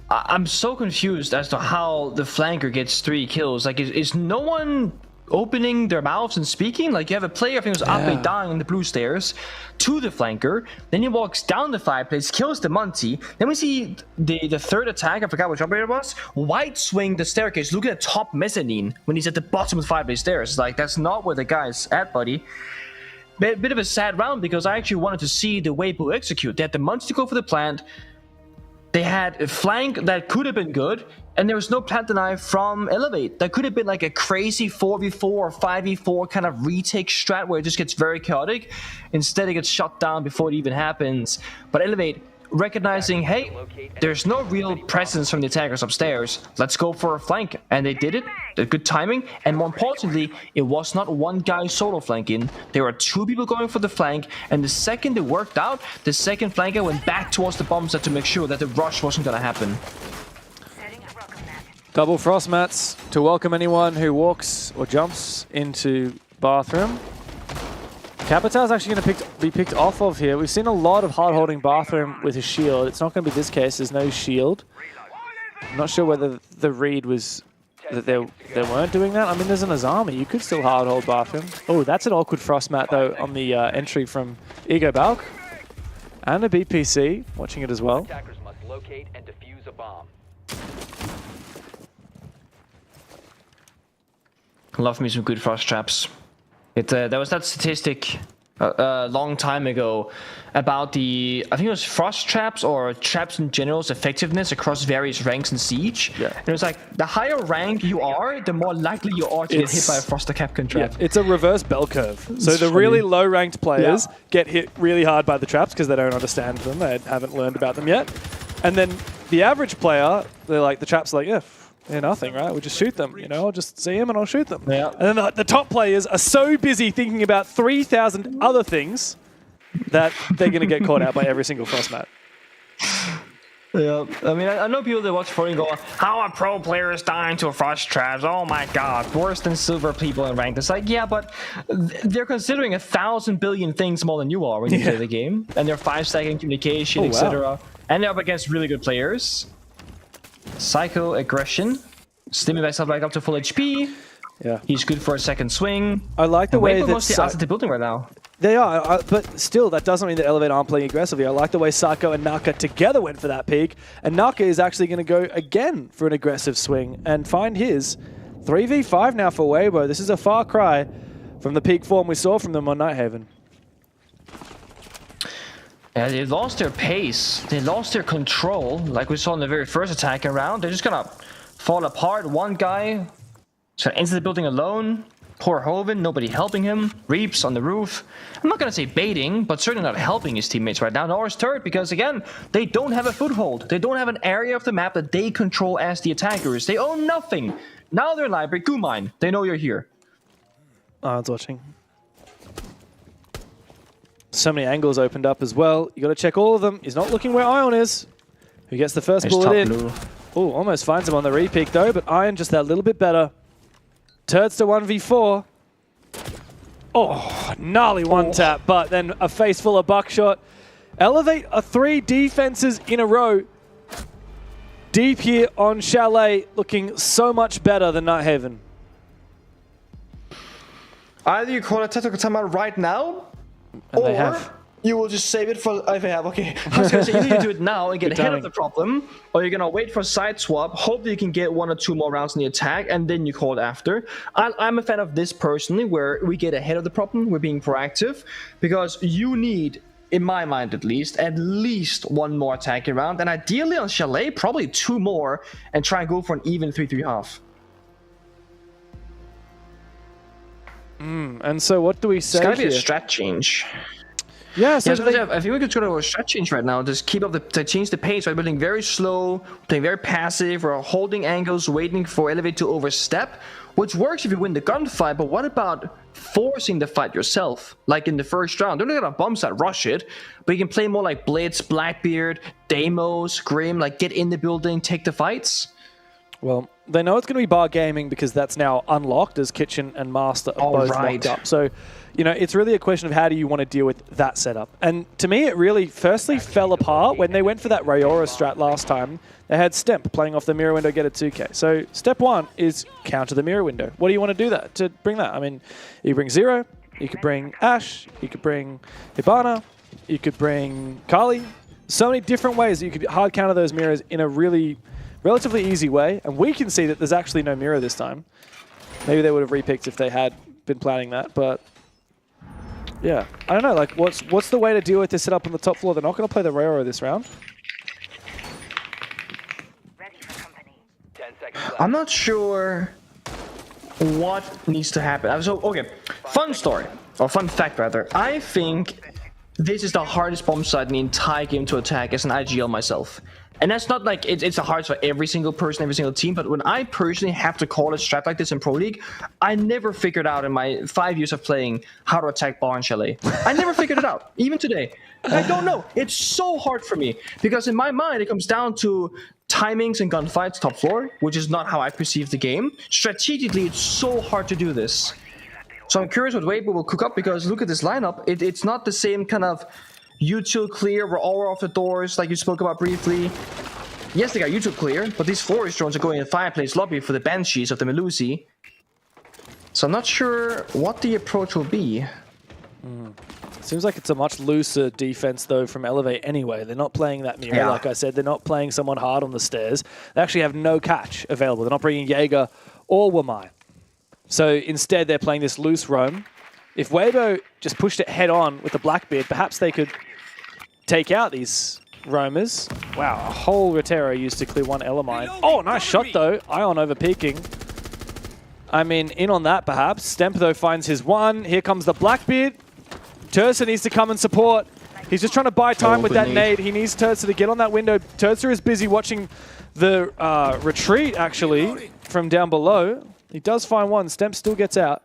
I'm so confused as to how the flanker gets 3 kills. Like, is no one opening their mouths and speaking? Like, you have a player, I think it was Ape, dying on the blue stairs to the flanker. Then he walks down the fireplace, kills the Monty. Then we see the third attack, I forgot which operator it was, white swing the staircase, looking at top mezzanine when he's at the bottom of the fireplace stairs. Like, that's not where the guy's at, buddy. Bit of a sad round because I actually wanted to see the Waybo execute. They had the Monty to go for the plant. They had a flank that could have been good, and there was no plant deny from Elevate. That could have been like a crazy 4v4 or 5v4 kind of retake strat where it just gets very chaotic. Instead, it gets shut down before it even happens. But Elevate, recognizing, hey, there's no real presence from the attackers upstairs. Let's go for a flank. And they did it. Good timing. And more importantly, it was not one guy solo flanking. There were 2 people going for the flank. And the second it worked out, the second flanker went back towards the bomb set to make sure that the rush wasn't going to happen. Double frost mats to welcome anyone who walks or jumps into bathroom. Capital's actually going to be picked off of here. We've seen a lot of hard-holding bathroom with a shield. It's not going to be this case. There's no shield. I'm not sure whether the read was that they weren't doing that. I mean, there's an Azami. You could still hard-hold bathroom. Oh, that's an awkward frost mat, though, on the entry from Ego Balk. And a BPC watching it as well. Attackers must locate and defuse a bomb. Love me some good frost traps. There was that statistic a long time ago about I think it was frost traps or traps in general's effectiveness across various ranks in Siege. Yeah. And it was like, the higher rank you are, the more likely you are to get hit by a frost or Capcan trap. Yeah, it's a reverse bell curve. So the really low-ranked players get hit really hard by the traps because they don't understand them. They haven't learned about them yet. And then the average player, they're like, the traps are like, yeah, they're nothing, right? We'll just shoot them, you know, I'll just see them and I'll shoot them. Yeah. And then the top players are so busy thinking about 3,000 other things that they're going to get caught out by every single frost mat. Yeah, I mean, I know people that watch Fortnite go, how are pro players dying to frost traps? Oh my god, worse than silver people in ranked. It's like, yeah, but they're considering 1,000 billion things more than you are when you play the game. And they're 5-stacking communication, etc. And they're up against really good players. Psycho aggression. Stimmy myself back up to full HP. Yeah. He's good for a second swing. I like the way that mostly out of the building right now. They are, but still, that doesn't mean that Elevate aren't playing aggressively. I like the way Psycho and Naka together went for that peak, and Naka is actually going to go again for an aggressive swing and find his 3v5 now for Waybo. This is a far cry from the peak form we saw from them on Nighthaven. Yeah, they lost their pace. They lost their control, like we saw in the very first attack round. They're just going to fall apart. One guy is going to enter the building alone. Poor Hoven, nobody helping him. Reaps on the roof. I'm not going to say baiting, but certainly not helping his teammates right now. Nor his turret, because again, they don't have a foothold. They don't have an area of the map that they control as the attackers. They own nothing. Now they're in library. Go mine. They know you're here. Iron's watching. So many angles opened up as well. You got to check all of them. He's not looking where Ion is. Who gets the first bullet in? Oh, almost finds him on the repeak though, but Iron just that little bit better. Turds to 1v4. Oh, gnarly one tap, but then a face full of buckshot. Elevate are 3 defenses in a row. Deep here on Chalet, looking so much better than Nighthaven. Either you call a tactical timeout right now, and or you will just save it for if they have. Okay, I was gonna say either you do it now and get ahead of the problem, or you're gonna wait for side swap, hope that you can get 1 or 2 more rounds in the attack, and then you call it after. I'm a fan of this personally, where we get ahead of the problem, we're being proactive, because you need, in my mind at least 1 more attacking round, and ideally on Chalet, probably 2 more, and try and go for an even 3-3-half. And so what do we say? It's gotta be here? a strat change. Yeah, so I think we could go to a strat change right now. Just keep up to change the pace, right? Building very slow, playing very passive, or holding angles, waiting for Elevate to overstep, which works if you win the gunfight, but what about forcing the fight yourself? Like in the first round, don't get a bomb site, rush it, but you can play more like Blitz, Blackbeard, Deimos, Grim, like get in the building, take the fights. Well, they know it's going to be bar gaming because that's now unlocked as Kitchen and Master are both locked up. So, you know, it's really a question of how do you want to deal with that setup. And to me, it really firstly fell apart when they went for that Rayora strat last time. They had Stemp playing off the mirror window, get a 2K. So step 1 is counter the mirror window. What do you want to do that to bring that? I mean, you bring Zero, you could bring Ash, you could bring Hibana, you could bring Kali. So many different ways that you could hard counter those mirrors in a relatively easy way, and we can see that there's actually no mirror this time. Maybe they would have repicked if they had been planning that, but yeah, I don't know. Like, what's the way to deal with this setup on the top floor? They're not going to play the Rayora this round. I'm not sure what needs to happen. So, okay, fun story, or fun fact rather. I think this is the hardest bomb site in the entire game to attack as an IGL myself. And that's not like it's the hardest for every single person, every single team, but when I personally have to call a strat like this in Pro League, I never figured out in my 5 years of playing how to attack bar and Chalet. I never figured it out, even today. I don't know. It's so hard for me, because in my mind, it comes down to timings and gunfights top floor, which is not how I perceive the game. Strategically, it's so hard to do this. So I'm curious what Waybo will cook up, because look at this lineup. It's not the same kind of util clear, we're all off the doors, like you spoke about briefly. Yes, they got util clear, but these forest drones are going in fireplace lobby for the Banshees of the Melusi. So I'm not sure what the approach will be. Seems like it's a much looser defense, though, from Elevate anyway. They're not playing that mirror, like I said. They're not playing someone hard on the stairs. They actually have no catch available. They're not bringing Jaeger or Wamai. So instead, they're playing this loose roam. If Waybo just pushed it head on with the Blackbeard, perhaps they could take out these roamers. Wow, a whole Rotero used to clear 1 Elamine. Oh, nice shot, though. Ion over peeking. I mean, in on that, perhaps. Stemp, though, finds his 1. Here comes the Blackbeard. Tursa needs to come and support. He's just trying to buy time with good that nade. nade. He needs Turtster to get on that window. Turtster is busy watching the retreat, actually, from down below. He does find one. Stemp still gets out.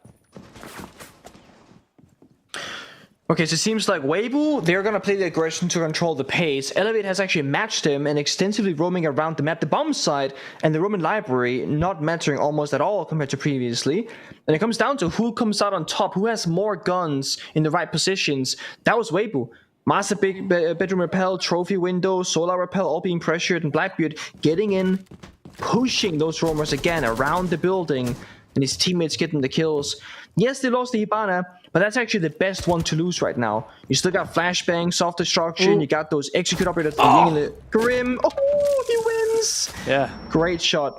Okay, so it seems like Waybo, they're going to play the aggression to control the pace. Elevate has actually matched him and extensively roaming around the map. The bomb side and the Roman library not mattering almost at all compared to previously. And it comes down to who comes out on top, who has more guns in the right positions. That was Waybo. Master Bedroom Repel, Trophy Window, Solar Repel all being pressured, and Blackbeard getting in, pushing those roamers again around the building, and his teammates getting the kills. Yes, they lost the Hibana, but that's actually the best one to lose right now. You still got Flashbang, Soft Destruction, you got those Execute Operators, Grim. Oh, he wins! Yeah. Great shot.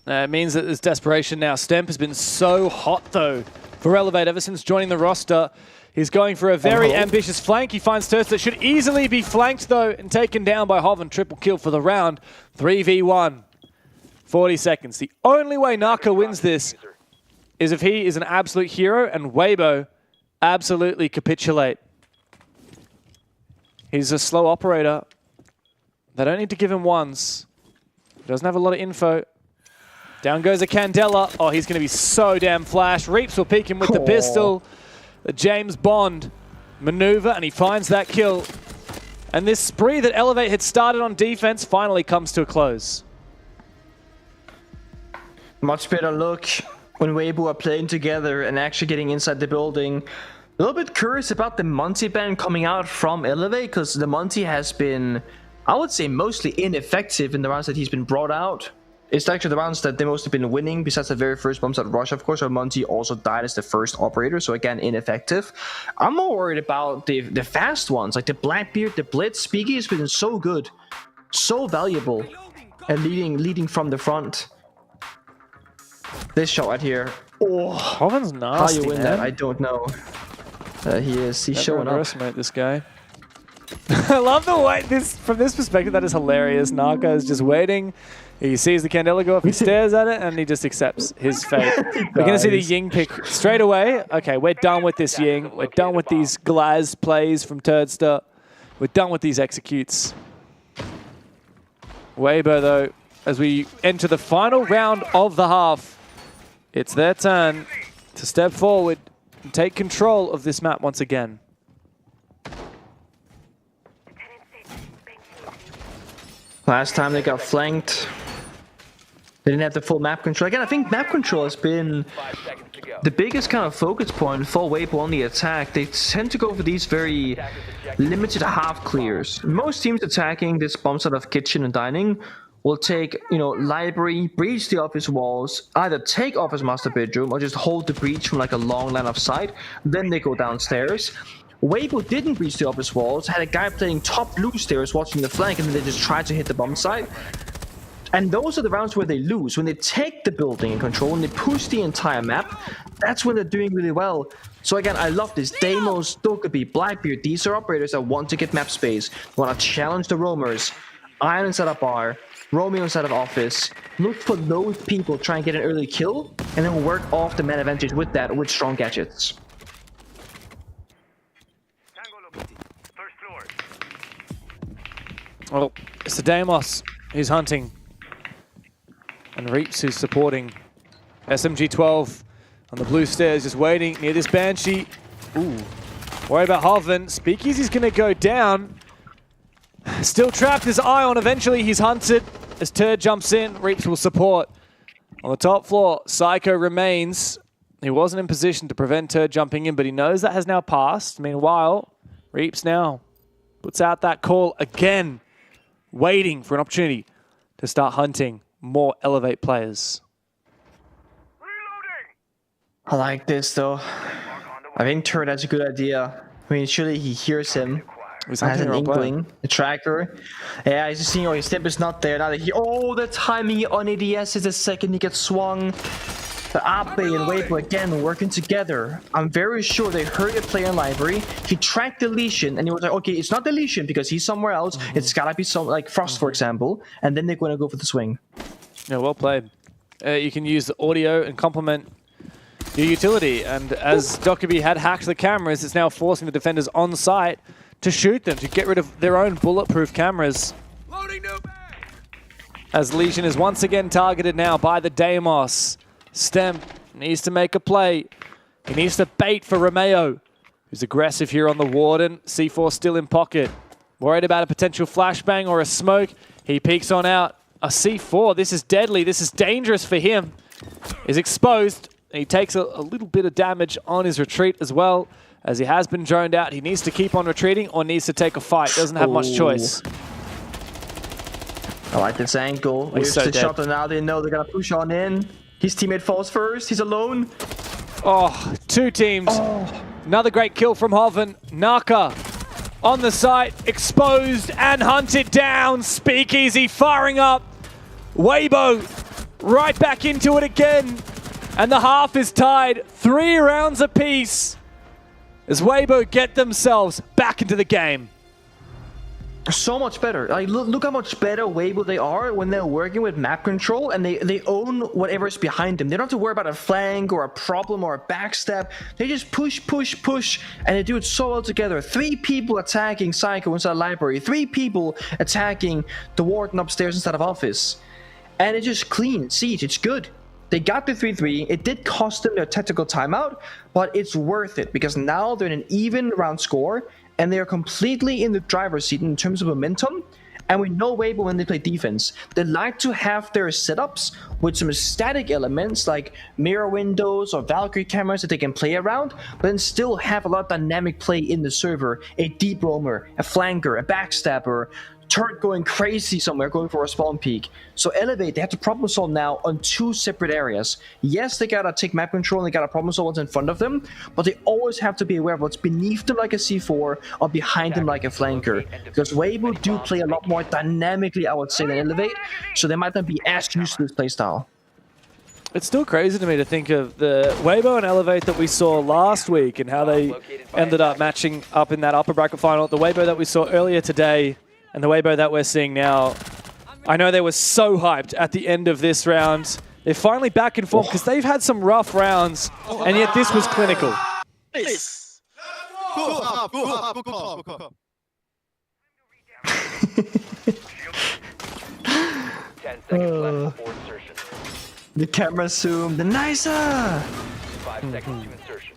It means that there's desperation now. Stemp has been so hot, though, for Elevate ever since joining the roster. He's going for a very ambitious flank. He finds Turtster that should easily be flanked, though, and taken down by Hoven. Triple kill for the round. 3v1. 40 seconds. The only way Naka wins this is if he is an absolute hero and Waybo absolutely capitulate. He's a slow operator. They don't need to give him ones. He doesn't have a lot of info. Down goes a Candela. Oh, he's going to be so damn flash. Reaps will peek him with the pistol. The James Bond maneuver, and he finds that kill. And this spree that Elevate had started on defense finally comes to a close. Much better look when Waybo are playing together and actually getting inside the building. A little bit curious about the Monty ban coming out from Elevate, because the Monty has been, I would say, mostly ineffective in the rounds that he's been brought out. It's actually the rounds that they most have been winning, besides the very first bombs at Rush, of course, where Monty also died as the first operator, so again, ineffective. I'm more worried about the fast ones, like the Blackbeard, the Blitz. Speaky has been so good, so valuable, and leading from the front. This shot right here. Oh, Hoven's nasty, how you win man. that, I don't know. He's Never showing up. underestimate this guy. I love the way from this perspective, that is hilarious. Naka is just waiting. He sees the Candela go off, he stares at it, and he just accepts his fate. We're going to see the Ying pick straight away. Okay, we're done with this Ying. We're done with these Glaz plays from Turtster. We're done with these executes. Waybo, though, as we enter the final round of the half, it's their turn to step forward and take control of this map once again. Last time they got flanked, they didn't have the full map control. Again, I think map control has been the biggest kind of focus point for Waybo on the attack. They tend to go for these very limited half clears. Most teams attacking this bomb side of kitchen and dining will take, library, breach the office walls, either take office master bedroom or just hold the breach from like a long line of sight. Then they go downstairs. Waybo didn't breach the office walls, had a guy playing top blue stairs watching the flank, and then they just tried to hit the bomb site. And those are the rounds where they lose. When they take the building in control, when they push the entire map, that's when they're doing really well. So again, I love this. Deimos, Dokkaebi, Blackbeard, these are operators that want to get map space, want to challenge the roamers. Iron inside of bar, Romeo inside of office. Look for those people, try and get an early kill, and then work off the man advantage with that, with strong gadgets. Well, it's the Deimos who's hunting. And Reaps who's supporting. SMG-12 on the blue stairs, just waiting near this Banshee. Ooh. Worry about Hoven. Speakeasy's going to go down. Still trapped as Ion. Eventually he's hunted. As Turd jumps in, Reaps will support. On the top floor, Psycho remains. He wasn't in position to prevent Turd jumping in, but he knows that has now passed. Meanwhile, Reaps now puts out that call again, waiting for an opportunity to start hunting more Elevate players. I like this though. I think Turd has a good idea. I mean, surely he hears him. He's has hunting an the wrong player. inkling, a tracker. Yeah, he's just seeing, his step is not there. Now that the timing on ADS is the second he gets swung. The Ape and Waybo again working together. I'm very sure they heard a player in library. He tracked the Lesion and he was like, okay, it's not the Lesion because he's somewhere else. It's gotta be some like Frost, for example. And then they're gonna go for the swing. Yeah, well played. You can use the audio and complement your utility. And as Dokkaebi had hacked the cameras, it's now forcing the defenders on site to shoot them, to get rid of their own bulletproof cameras. As Legion is once again targeted now by the Deimos. Stem needs to make a play. He needs to bait for Romeo, who's aggressive here on the Warden. C4 still in pocket. Worried about a potential flashbang or a smoke. He peeks on out. A C4, this is deadly. This is dangerous for him. Is exposed. He takes a little bit of damage on his retreat as well, as he has been droned out. He needs to keep on retreating or needs to take a fight. Doesn't have much choice. I like this angle. Here's the shot, and now they know they're gonna push on in. His teammate falls first. He's alone. Oh, two teams. Another great kill from Hoven. Naka on the site, exposed and hunted down. Speakeasy firing up. Waybo right back into it again. And the half is tied. 3 rounds apiece as Waybo get themselves back into the game. So much better. Like, look how much better Waybo they are when they're working with map control and they own whatever is behind them. They don't have to worry about a flank or a problem or a backstab. They just push, push, push, and they do it so well together. 3 people attacking Psycho inside library. 3 people attacking the Warden upstairs instead of office. And it's just clean. Siege, it's good. They got the 3-3. It did cost them their tactical timeout, but it's worth it because now they're in an even round score and they are completely in the driver's seat in terms of momentum. And we know Waybo when they play defense, they like to have their setups with some static elements like mirror windows or Valkyrie cameras that they can play around, but then still have a lot of dynamic play in the server. A deep roamer, a flanker, a backstabber, turret going crazy somewhere, going for a spawn peak. So Elevate, they have to problem solve now on 2 separate areas. Yes, they gotta take map control and they gotta problem solve what's in front of them, but they always have to be aware of what's beneath them like a C4 or behind them like a flanker. Because Waybo do play a lot more dynamically, I would say, than Elevate, so they might not be as used to this playstyle. It's still crazy to me to think of the Waybo and Elevate that we saw last week and how they ended up matching up in that upper bracket final. The Waybo that we saw earlier today and the Waybo that we're seeing now. I know they were so hyped at the end of this round. They're finally back in form because they've had some rough rounds, and yet this was clinical. Nice. The camera zoom, the nicer! 5 seconds to insertion.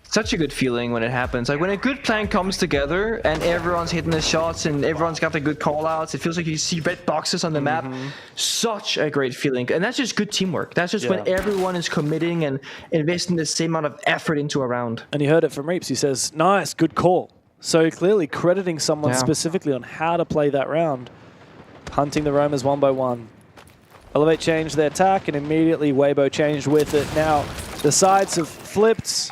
Such a good feeling when it happens. Like when a good plan comes together and everyone's hitting the shots and everyone's got the good call-outs, it feels like you see red boxes on the map. Such a great feeling. And that's just good teamwork. That's just when everyone is committing and investing the same amount of effort into a round. And you heard it from Reaps. He says, nice, good call. So clearly crediting someone specifically on how to play that round. Hunting the roamers 1 by 1. Elevate changed their attack and immediately Waybo changed with it. Now the sides have flipped.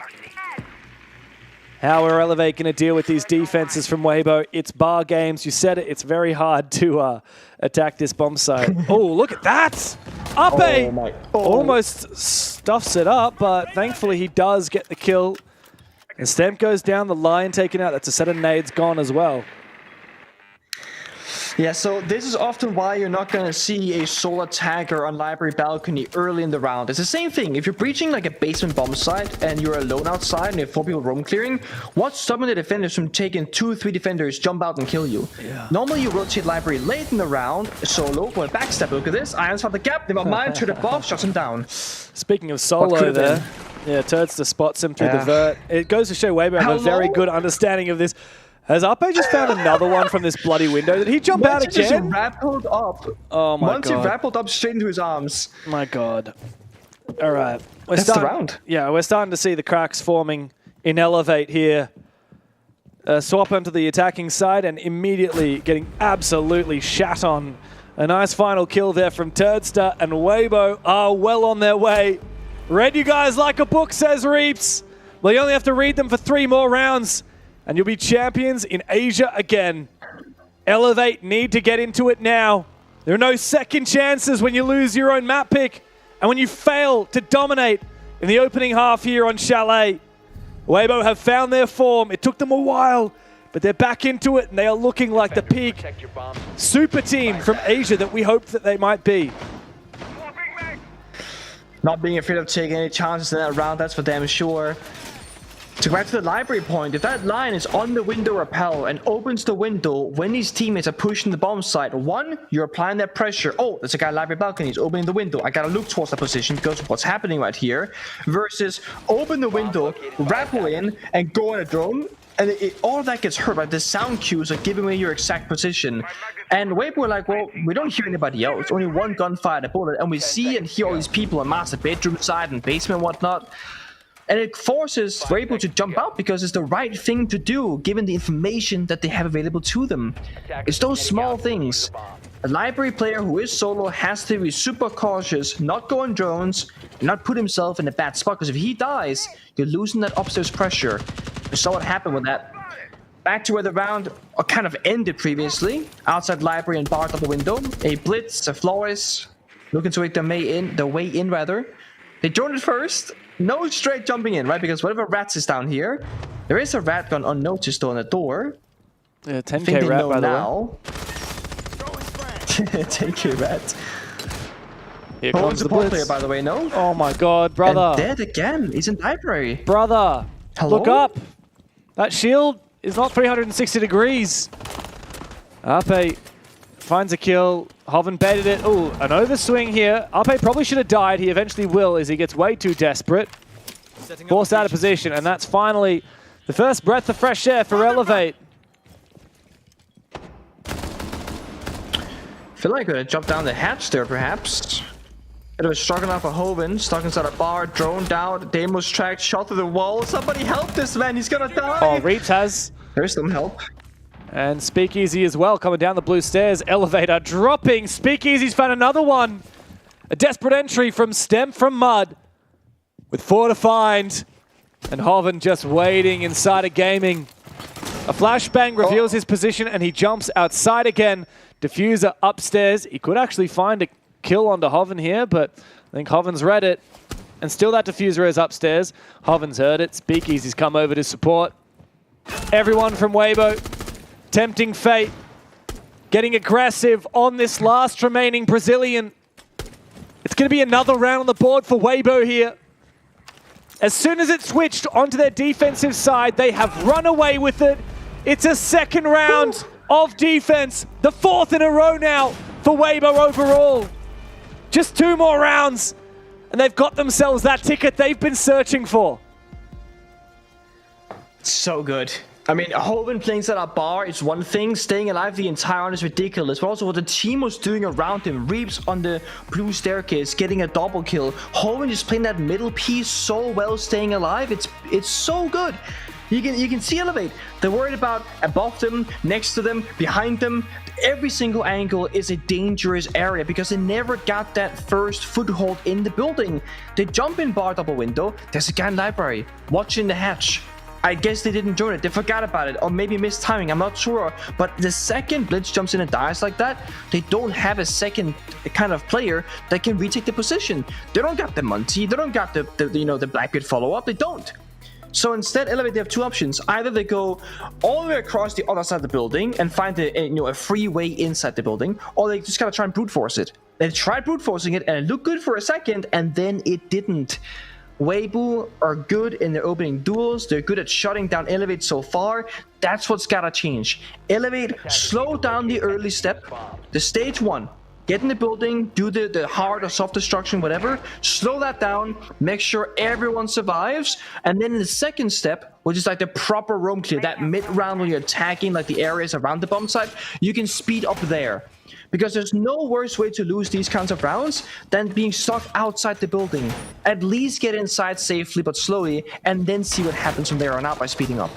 How are Elevate going to deal with these defenses from Waybo? It's bar games. You said it. It's very hard to attack this bomb site. Oh, look at that! Ape almost stuffs it up, but thankfully he does get the kill. And Stamp goes down, the Lion taken out. That's a set of nades gone as well. Yeah, so this is often why you're not going to see a solo attacker on library balcony early in the round. It's the same thing. If you're breaching like a basement bomb site and you're alone outside and you have 4 people roam clearing, what's stopping the defenders from taking 2 or 3 defenders, jump out and kill you? Normally you rotate library late in the round, solo, going backstab. Look at this. Irons found the gap, never mind, to the buff, shuts him down. Speaking of solo there, Turds to spots him through the vert. It goes to show Waybo have a very good understanding of this. Has Ape just found another one from this bloody window? Did he jump out again? Just rappelled up. Oh my god. Once he rappelled up straight into his arms. My god. All right. That's the round. Yeah, we're starting to see the cracks forming in Elevate here. Swap onto the attacking side and immediately getting absolutely shat on. A nice final kill there from Turdster, and Waybo are well on their way. Read you guys like a book, says Reaps. Well, you only have to read them for 3 more rounds, and you'll be champions in Asia again. Elevate need to get into it now. There are no second chances when you lose your own map pick and when you fail to dominate in the opening half here on Chalet. Waybo have found their form. It took them a while, but they're back into it, and they are looking like the peak super team from Asia that we hoped that they might be. Not being afraid of taking any chances in that round, that's for damn sure. To go back to the library point, if that line is on the window rappel and opens the window when these teammates are pushing the bomb site, one, you're applying that pressure. Oh, there's a guy library balcony, he's opening the window. I gotta look towards that position because of what's happening right here. Versus open the window, rappel in, and go on a drone. And all of that gets hurt, right? The sound cues are giving away your exact position. And Waybo were like, well, we don't hear anybody else. Only one gunfire, a bullet. And we see and hear all these people on master bedroom side and basement and whatnot. And it forces Waybo to jump out because it's the right thing to do, given the information that they have available to them. It's those small things. A library player who is solo has to be super cautious, not go on drones, not put himself in a bad spot, because if he dies, you're losing that upstairs pressure. We saw what happened with that. Back to where the round kind of ended previously. Outside library and barred up the window. A blitz, a Flores, looking to make their way in rather. They joined it first. No straight jumping in, right? Because whatever rats is down here, there is a rat gun unnoticed on the door. Yeah, 10k rat by now. The way. 10k rat. Here comes the blitz. Player, by the way, no? Oh my god, brother. And dead again. He's in library. Brother. Hello? Look up. That shield is not 360 degrees. Ape finds a kill. Hoven baited it. Oh, an overswing here. Ape probably should have died. He eventually will as he gets way too desperate. Forced out of position, and that's finally the first breath of fresh air for Elevate. Feel like I could have jumped down the hatch there, perhaps. It was struggling off a Hoven, stuck inside a bar, drone down, Demo's tracked, shot through the wall. Somebody help this man, he's gonna die! Oh, Reaps has. There's some help. And Speakeasy as well, coming down the blue stairs. Elevator dropping. Speakeasy's found another one. A desperate entry from Stem from Mud. With 4 to find. And Hoven just waiting inside of gaming. A flashbang reveals his position and he jumps outside again. Diffuser upstairs. He could actually find a kill onto Hoven here, but I think Hoven's read it. And still that diffuser is upstairs. Hoven's heard it. Speakeasy's come over to support. Everyone from Waybo. Tempting fate, getting aggressive on this last remaining Brazilian. It's going to be another round on the board for Waybo here. As soon as it switched onto their defensive side, they have run away with it. It's a second round of defense, the 4th in a row now for Waybo overall. Just 2 more rounds, and they've got themselves that ticket they've been searching for. So good. I mean, Hoven playing at a bar is one thing. Staying alive the entire round is ridiculous. But also what the team was doing around him. Reaps on the blue staircase, getting a double kill. Hoven just playing that middle piece so well, staying alive. It's so good. You can see Elevate. They're worried about above them, next to them, behind them. Every single angle is a dangerous area because they never got that first foothold in the building. They jump in bar double window. There's a guy in library watching the hatch. I guess they didn't join it. They forgot about it, or maybe missed timing. I'm not sure. But the second Blitz jumps in and dies like that, they don't have a second kind of player that can retake the position. They don't got the Munty. They don't got the Blackbeard follow up. They don't. So instead, Elevate, they have 2 options. Either they go all the way across the other side of the building and find a free way inside the building, or they just gotta try and brute force it. They tried brute forcing it, and it looked good for a second, and then it didn't. Waybo are good in their opening duels. They're good at shutting down Elevate so far. That's what's gotta change. Elevate, slow down the early step. The stage 1, get in the building, do the hard or soft destruction, whatever. Slow that down, make sure everyone survives. And then in the second step, which is like the proper roam clear, that mid-round when you're attacking like the areas around the bomb site, you can speed up there. Because there's no worse way to lose these kinds of rounds than being stuck outside the building. At least get inside safely but slowly, and then see what happens from there on out by speeding up.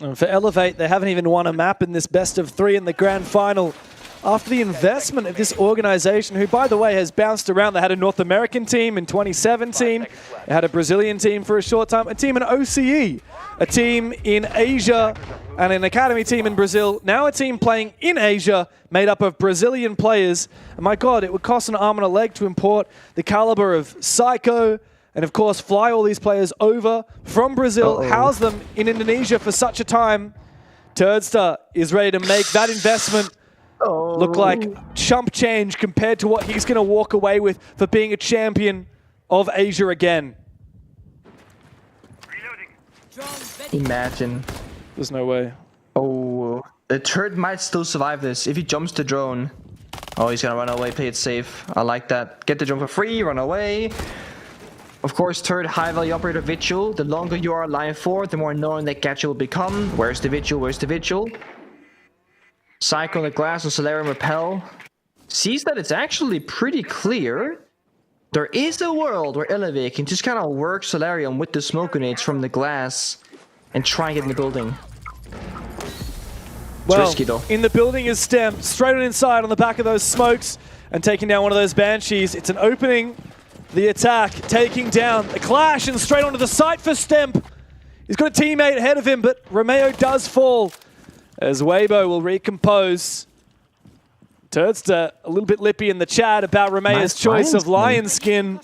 And for Elevate, they haven't even won a map in this best of 3 in the grand final. After the investment of this organization, who, by the way, has bounced around. They had a North American team in 2017. They had a Brazilian team for a short time. A team in OCE. A team in Asia. And an academy team in Brazil. Now a team playing in Asia, made up of Brazilian players. And my God, it would cost an arm and a leg to import the caliber of Psycho. And of course, fly all these players over from Brazil, house them in Indonesia for such a time. Turdster is ready to make that investment look like chump change compared to what he's going to walk away with for being a champion of Asia again. Imagine. There's no way. Oh, the turret might still survive this if he jumps the drone. Oh, he's gonna run away, play it safe. I like that. Get the drone for free, run away. Of course, turret high value operator Vigil. The longer you are line 4, the more annoying that gadget will become. Where's the Vigil? Where's the Vigil? Cycle the glass and Solarium Repel. Sees that it's actually pretty clear. There is a world where Elevate can just kind of work Solarium with the smoke grenades from the glass and try and get in the building. It's risky though. In the building is Stem, straight on inside on the back of those smokes and taking down one of those Banshees. It's an opening. The attack, taking down the clash and straight onto the site for Stemp. He's got a teammate ahead of him, but Romeo does fall as Waybo will recompose. Turdster a little bit lippy in the chat about Romeo's choice of lion skin.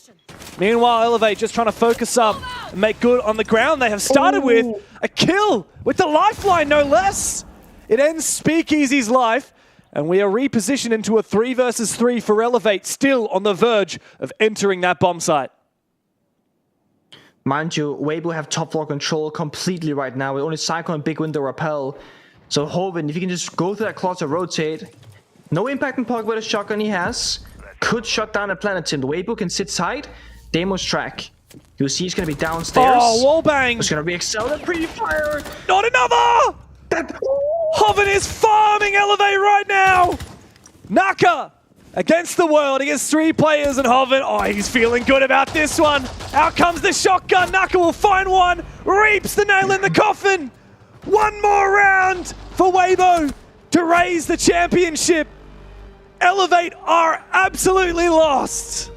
Meanwhile, Elevate just trying to focus up and make good on the ground. They have started with a kill with the lifeline, no less. It ends Speakeasy's life. And we are repositioned into a 3 versus 3 for Elevate, still on the verge of entering that bomb site. Mind you, Waybo have top floor control completely right now with only Cyclone and Big Window Repel. So Hoven, if you can just go through that closet, rotate. No impact in pocket with a shotgun he has. Could shut down a Planet Tim. The Waybo can sit tight. Demo's track. You'll see he's going to be downstairs. Oh, wallbang! It's going to be Excel and pre-fire. Not another! Hoven is farming Elevate right now! Naka against the world, against 3 players and Hoven. Oh, he's feeling good about this one. Out comes the shotgun. Naka will find one. Reaps the nail in the coffin. One more round for Waybo to raise the championship. Elevate are absolutely lost.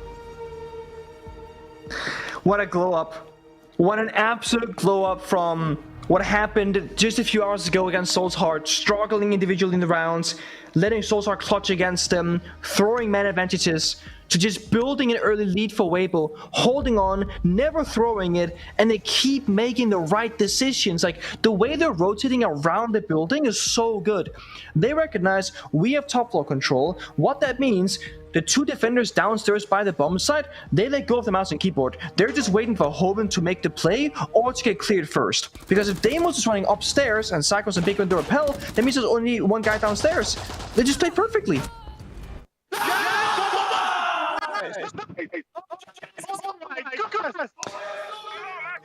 What a glow up. What an absolute glow up from what happened just a few hours ago against Soul's Heart, struggling individually in the rounds, letting Soul's Heart clutch against them, throwing man advantages, to just building an early lead for Waybo, holding on, never throwing it, and they keep making the right decisions. Like, the way they're rotating around the building is so good. They recognize we have top floor control. What that means, the 2 defenders downstairs by the bomb site, they let go of the mouse and keyboard. They're just waiting for Hoven to make the play or to get cleared first. Because if Deimos is running upstairs and Cycles and Big Window Repel, that means there's only 1 guy downstairs. They just played perfectly.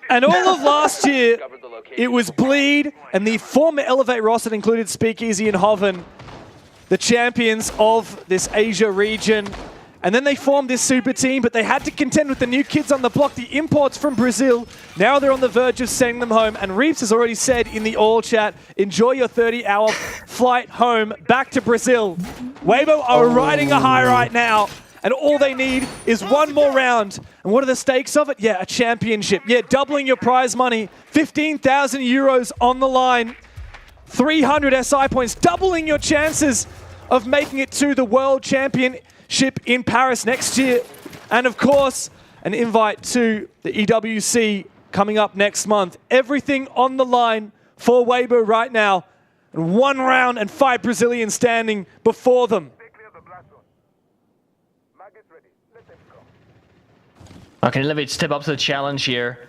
And all of last year, it was Bleed and the former Elevate roster that included Speakeasy and Hoven, the champions of this Asia region. And then they formed this super team, but they had to contend with the new kids on the block, the imports from Brazil. Now they're on the verge of sending them home. And Reeps has already said in the all chat, enjoy your 30-hour flight home back to Brazil. Waybo are riding a high right now. And all they need is 1 more round. And what are the stakes of it? Yeah, a championship. Yeah, doubling your prize money. 15,000 euros on the line. 300 SI points, doubling your chances of making it to the World Championship in Paris next year. And of course, an invite to the EWC coming up next month. Everything on the line for Waybo right now. And 1 round and 5 Brazilians standing before them. Okay, Elevate step up to the challenge here.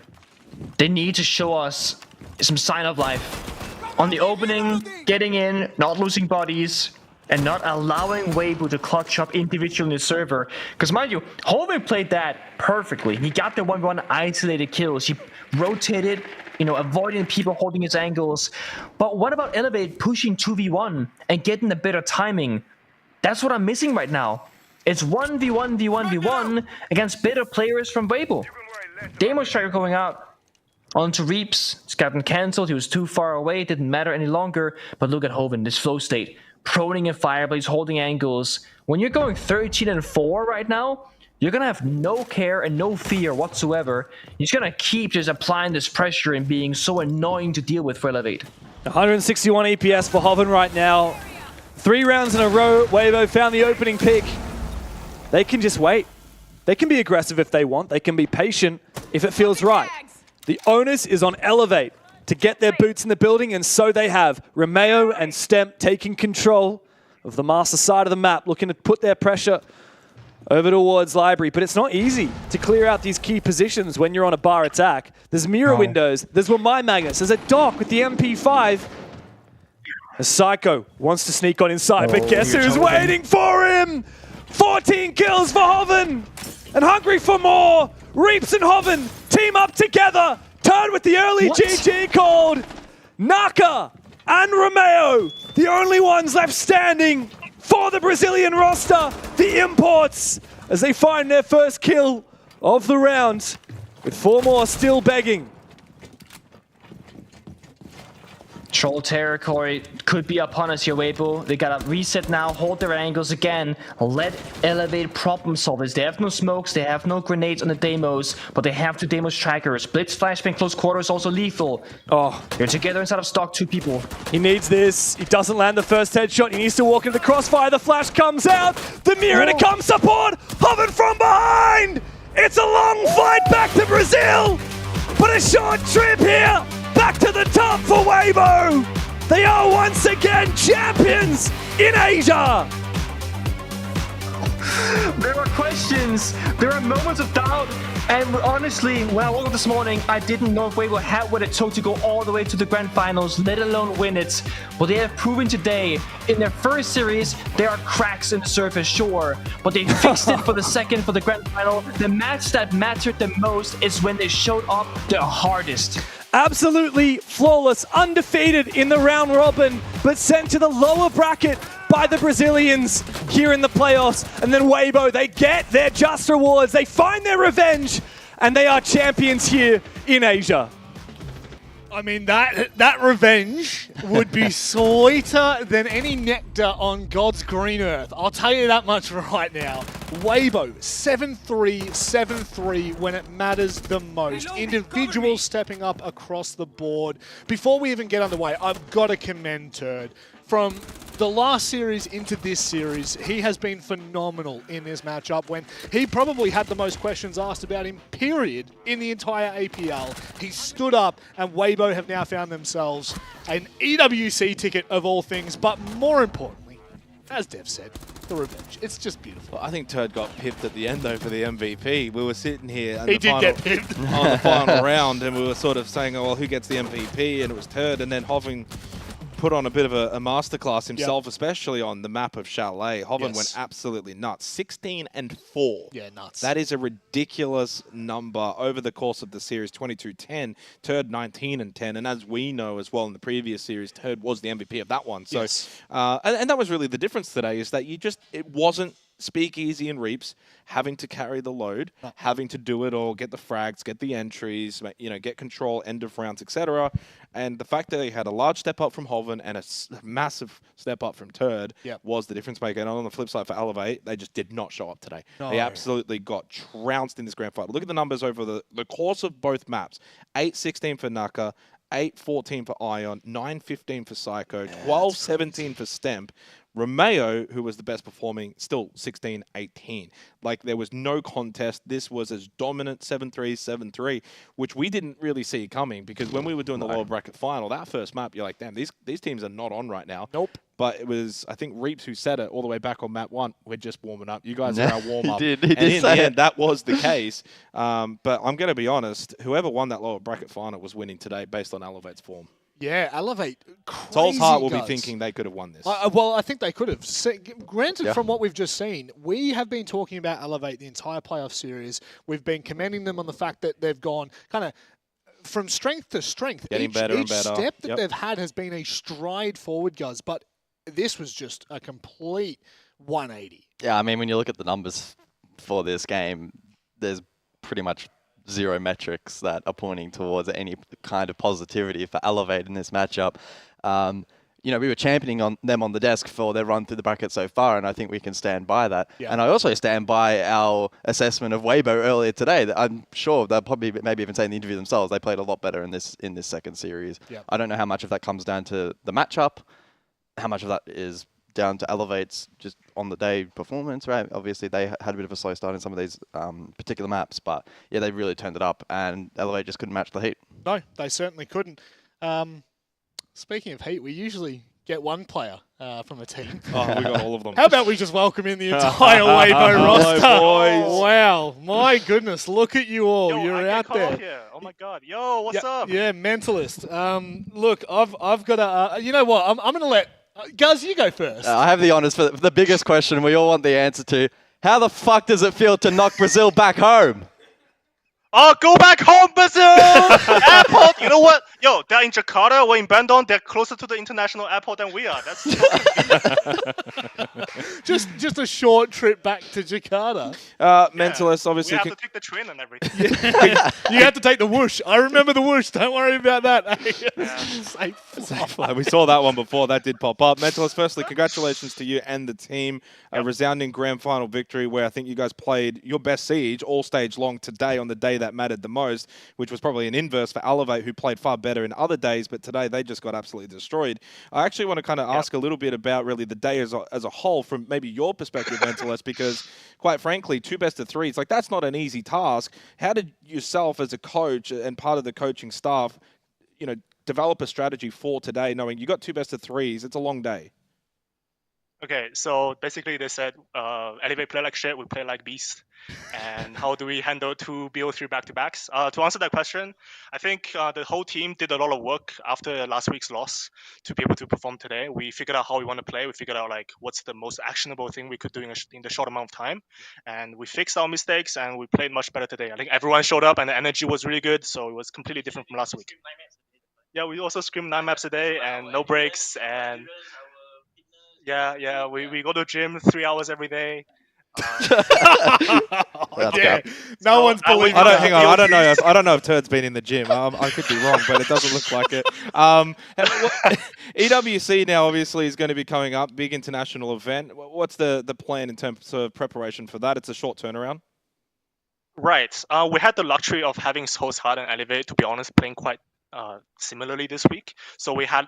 They need to show us some sign of life. On the opening, getting in, not losing bodies, and not allowing Waybo to clutch up individually in the server. Because mind you, Hoven played that perfectly. He got the 1v1 isolated kills. He rotated, avoiding people holding his angles. But what about Elevate pushing 2v1 and getting the better timing? That's what I'm missing right now. It's 1v1, v1, v1 against better players from Waybo. Demo Striker going out onto Reaps. It's gotten cancelled. He was too far away. It didn't matter any longer. But look at Hoven, this flow state. Proning and Fireblades, holding angles. When you're going 13-4 right now, you're going to have no care and no fear whatsoever. You're just going to keep just applying this pressure and being so annoying to deal with for Elevate. 161 EPS for Hoven right now. 3 rounds in a row. Waybo found the opening pick. They can just wait. They can be aggressive if they want. They can be patient if it feels right. The onus is on Elevate to get their boots in the building, and so they have. Romeo and Stemp taking control of the master side of the map, looking to put their pressure over towards Library, but it's not easy to clear out these key positions when you're on a bar attack. There's mirror windows, there's My Magnus, there's a Doc with the MP5. A Psycho wants to sneak on inside, but guess who's waiting for him? 14 kills for Hoven, and hungry for more. Reaps and Hoven team up together. Turn with the early GG called. Naka and Romeo, the only ones left standing for the Brazilian roster. The imports, as they find their first kill of the round, with 4 more still begging. Troll territory could be upon us here, Waybo. They gotta reset now, hold their angles again, let Elevate problem solvers. They have no smokes, they have no grenades on the demos, but they have 2 demo strikers. Blitz flashbang close quarters also lethal. Oh, they're together inside of stock, 2 people. He needs this. He doesn't land the first headshot. He needs to walk into the crossfire. The flash comes out. The mirror to come support. Hoven from behind. It's a long flight back to Brazil, but a short trip here. Back to the top for Waybo. They are once again champions in Asia. There are questions, there are moments of doubt, and honestly, when I woke up this morning, I didn't know if Waybo had what it took to go all the way to the grand finals, let alone win it. Well, they have proven today, in their first series, there are cracks in the surface, sure, but they fixed it for the second, for the grand final. The match that mattered the most is when they showed up their hardest. Absolutely flawless, undefeated in the round robin, but sent to the lower bracket by the Brazilians here in the playoffs. And then Waybo, they get their just rewards, they find their revenge, and they are champions here in Asia. I mean, that revenge would be sweeter than any nectar on God's green earth. I'll tell you that much right now. Waybo, 7-3, 7-3 when it matters the most. Individuals stepping up across the board. Before we even get underway, I've got to commend Turd. From the last series into this series, he has been phenomenal in this matchup when he probably had the most questions asked about him, period, in the entire APL. He stood up, and Waybo have now found themselves an EWC ticket of all things, but more importantly, as Dev said, the revenge. It's just beautiful. Well, I think Turd got pipped at the end, though, for the MVP. We were sitting here he did get pipped on the final round, and we were sort of saying, oh, well, who gets the MVP? And it was Turd, and then Hoving put on a bit of a masterclass himself, especially on the map of Chalet. Hoven went absolutely nuts. 16-4. Yeah, nuts. That is a ridiculous number over the course of the series. 22-10. Turd 19-10. And as we know as well in the previous series, Turd was the MVP of that one. So, and that was really the difference today, is that it wasn't Speakeasy and Reaps having to carry the load, having to do it all, get the frags, get the entries, get control, end of rounds, etc. And the fact that they had a large step up from Hoven and a massive step up from Turd was the difference maker. And on the flip side for Elevate, they just did not show up today. No. They absolutely got trounced in this grand final. Look at the numbers over the course of both maps. 8-16 for Naka, 8-14 for Ion, 9-15 for Psycho, 12-17 for Stemp. Romeo, who was the best performing, still 16-18. Like, there was no contest. This was as dominant 7-3, 7-3, which we didn't really see coming, because when we were doing the lower bracket final, that first map, you're like, damn, these teams are not on right now. Nope. But it was, I think, Reaps who said it all the way back on map 1. We're just warming up. You guys are our warm-up. He and did in the end, that was the case. But I'm going to be honest, whoever won that lower bracket final was winning today based on Elevate's form. Yeah, Elevate. Crazy Soul's Heart will be guys. thinking they could have won this. Well, I think they could have. Granted, from what we've just seen, we have been talking about Elevate the entire playoff series. We've been commending them on the fact that they've gone kind of from strength to strength. Getting better and better. Each step that they've had has been a stride forward, guys. But this was just a complete 180. Yeah, I mean, when you look at the numbers for this game, there's pretty much zero metrics that are pointing towards any kind of positivity for Elevate in this matchup. We were championing them on the desk for their run through the bracket so far, and I think we can stand by that. Yeah. And I also stand by our assessment of Waybo earlier today. That I'm sure they'll probably maybe even say in the interview themselves they played a lot better in this second series. Yeah. I don't know how much of that comes down to the matchup, how much of that is down to Elevate's just on the day performance, right? Obviously, they had a bit of a slow start in some of these particular maps, but yeah, they really turned it up, and Elevate just couldn't match the heat. No, they certainly couldn't. Speaking of heat, we usually get one player from a team. Oh, we got all of them. How about we just welcome in the entire Waybo roster? Boys. Wow, my goodness, look at you all. You're out there. Here. Oh my god. Yo, what's up? Yeah, mentalist. Look, I've got to. You know what? I'm going to let Guz, you go first. I have the honours for the biggest question we all want the answer to. How the fuck does it feel to knock Brazil back home? Oh, go back home, Brazil! Airport! You know what? Yo, they're in Jakarta, we're in Bandung. They're closer to the international airport than we are. That's just a short trip back to Jakarta. Mentalist, obviously. We have to take the train and everything. You have to take the whoosh. I remember the whoosh. Don't worry about that. Safe. We saw that one before. That did pop up. Mentalist, firstly, congratulations to you and the team. A resounding grand final victory where I think you guys played your best siege all stage long today on the day that mattered the most, which was probably an inverse for Elevate, who played far better in other days, but today they just got absolutely destroyed. I actually want to kind of ask a little bit about really the day as a whole from maybe your perspective, Mentalist, because quite frankly, 2 best of 3s, like that's not an easy task. How did yourself as a coach and part of the coaching staff, you know, develop a strategy for today, knowing you got 2 best of 3s? It's a long day. Okay, so basically they said, Elevate play like shit, we play like beast. And how do we handle 2 BO3 back-to-backs? To answer that question, I think the whole team did a lot of work after last week's loss to be able to perform today. We figured out how we want to play. We figured out like what's the most actionable thing we could do in the short amount of time. And we fixed our mistakes and we played much better today. I think everyone showed up and the energy was really good, so it was completely different from last week. Yeah, we also scrimmed 9 maps a day and no breaks, and we go to the gym 3 hours every day. No one's believing. I don't know if Turd's been in the gym. I could be wrong, but it doesn't look like it. EWC now obviously is going to be coming up, big international event. What's the plan in terms of preparation for that? It's a short turnaround. Right. We had the luxury of having Soul's Heart and Elevate, to be honest, playing quite similarly this week. So we had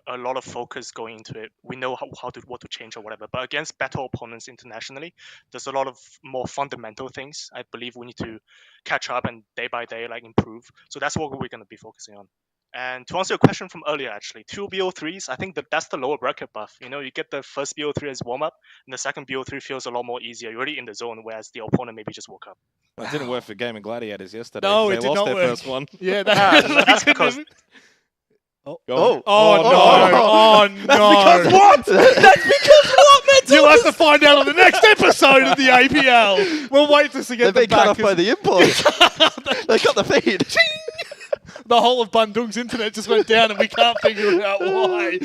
a lot of focus going into it. We know what to change or whatever. But against better opponents internationally, there's a lot of more fundamental things. I believe we need to catch up and day by day like improve. So that's what we're going to be focusing on. And to answer your question from earlier, actually, 2 BO3s, I think that's the lower bracket buff. You know, you get the first BO3 as warm-up, and the second BO3 feels a lot more easier. You're already in the zone, whereas the opponent maybe just woke up. It didn't work for Gaming Gladiators yesterday. No, they it did lost not their work. first one. Yeah, that's because... No! That's Because what? That's because what, Mentalist? You'll have to find out on the next episode of the APL. We'll wait to see They've been cut off by the imports. They cut the feed. The whole of Bandung's internet just went down and we can't figure out why.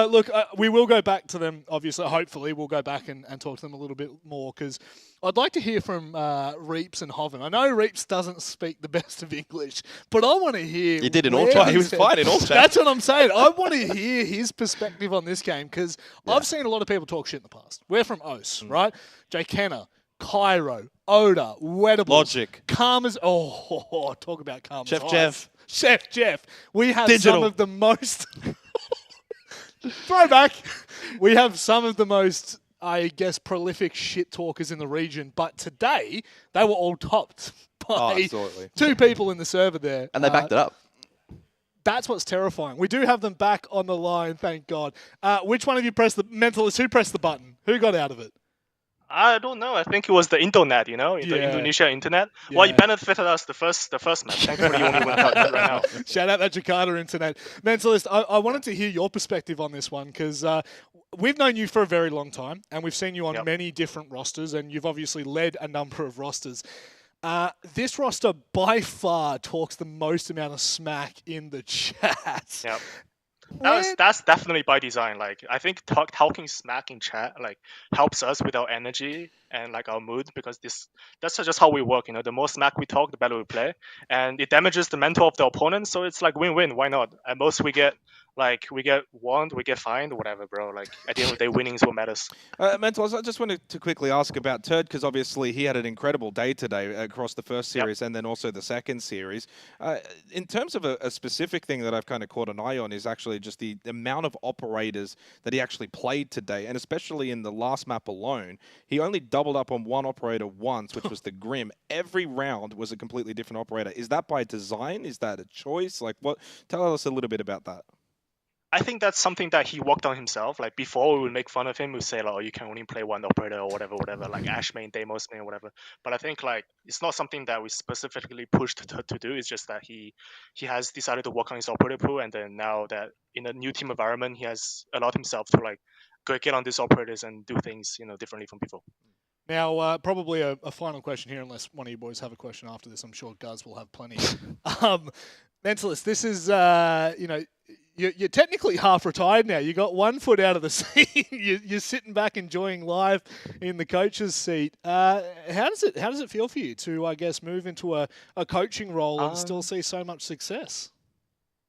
Look, we will go back to them, obviously. Hopefully, we'll go back and talk to them a little bit more because I'd like to hear from Reeps and Hoven. I know Reeps doesn't speak the best of English, but I want to hear... He did in all chat. He was fine in all chat. That's what I'm saying. I want to hear his perspective on this game because I've seen a lot of people talk shit in the past. We're from OS, right? Jay Kenner, Cairo, Oda, Wettable, Logic. Karma's... Oh, talk about Karma's Chef eyes. Jeff. Chef Jeff. We have Digital. some of the most... Throwback. We have some of the most, I guess, prolific shit talkers in the region. But today, they were all topped by absolutely. 2 people in the server there. And they backed it up. That's what's terrifying. We do have them back on the line, thank God. Which one of you pressed the... Mentalist, who pressed the button? Who got out of it? I don't know. I think it was the internet, you know, the Indonesia internet. Yeah. Well, you benefited us the first match. Thankfully, you only went out right now. Shout out that Jakarta internet. Mentalist, I wanted to hear your perspective on this one because we've known you for a very long time and we've seen you on many different rosters and you've obviously led a number of rosters. This roster by far talks the most amount of smack in the chat. Yep. That's definitely by design. Like I think talking smack in chat like helps us with our energy and like our mood because that's just how we work. You know, the more smack we talk, the better we play, and it damages the mental of the opponent. So it's like win-win. Why not? At most we get warned, we get fined, whatever, bro. Like at the end of the day, winning is what matters. Mentalist, I just wanted to quickly ask about Turd because obviously he had an incredible day today across the first series and then also the second series. In terms of a specific thing that I've kind of caught an eye on is actually just the amount of operators that he actually played today, and especially in the last map alone, he only doubled up on one operator once, which was the Grim. Every round was a completely different operator. Is that by design? Is that a choice? Like what? Tell us a little bit about that. I think that's something that he worked on himself. Like before, we would make fun of him. We say like, "Oh, you can only play one operator or whatever, like Ash main, Deimos main, or whatever." But I think like it's not something that we specifically pushed to do. It's just that he has decided to work on his operator pool, and then now that in a new team environment, he has allowed himself to like go get on these operators and do things differently from before. Now, probably a final question here, unless one of you boys have a question after this. I'm sure Guz will have plenty. Mentalist, this is, you're technically half retired now. You got 1 foot out of the scene. You're sitting back enjoying life in the coach's seat. How does it feel for you to, I guess, move into a coaching role and still see so much success?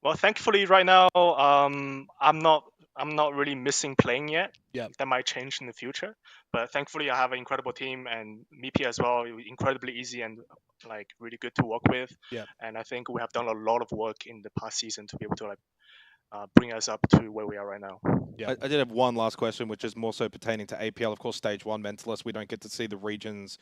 Well, thankfully, right now, I'm not really missing playing yet. Yeah, that might change in the future. But thankfully, I have an incredible team and Mipi as well. Incredibly easy and like really good to work with. Yeah, and I think we have done a lot of work in the past season to be able to like bring us up to where we are right now. I did have one last question, which is more so pertaining to APL. Of course, Stage 1 Mentalist, we don't get to see the regions,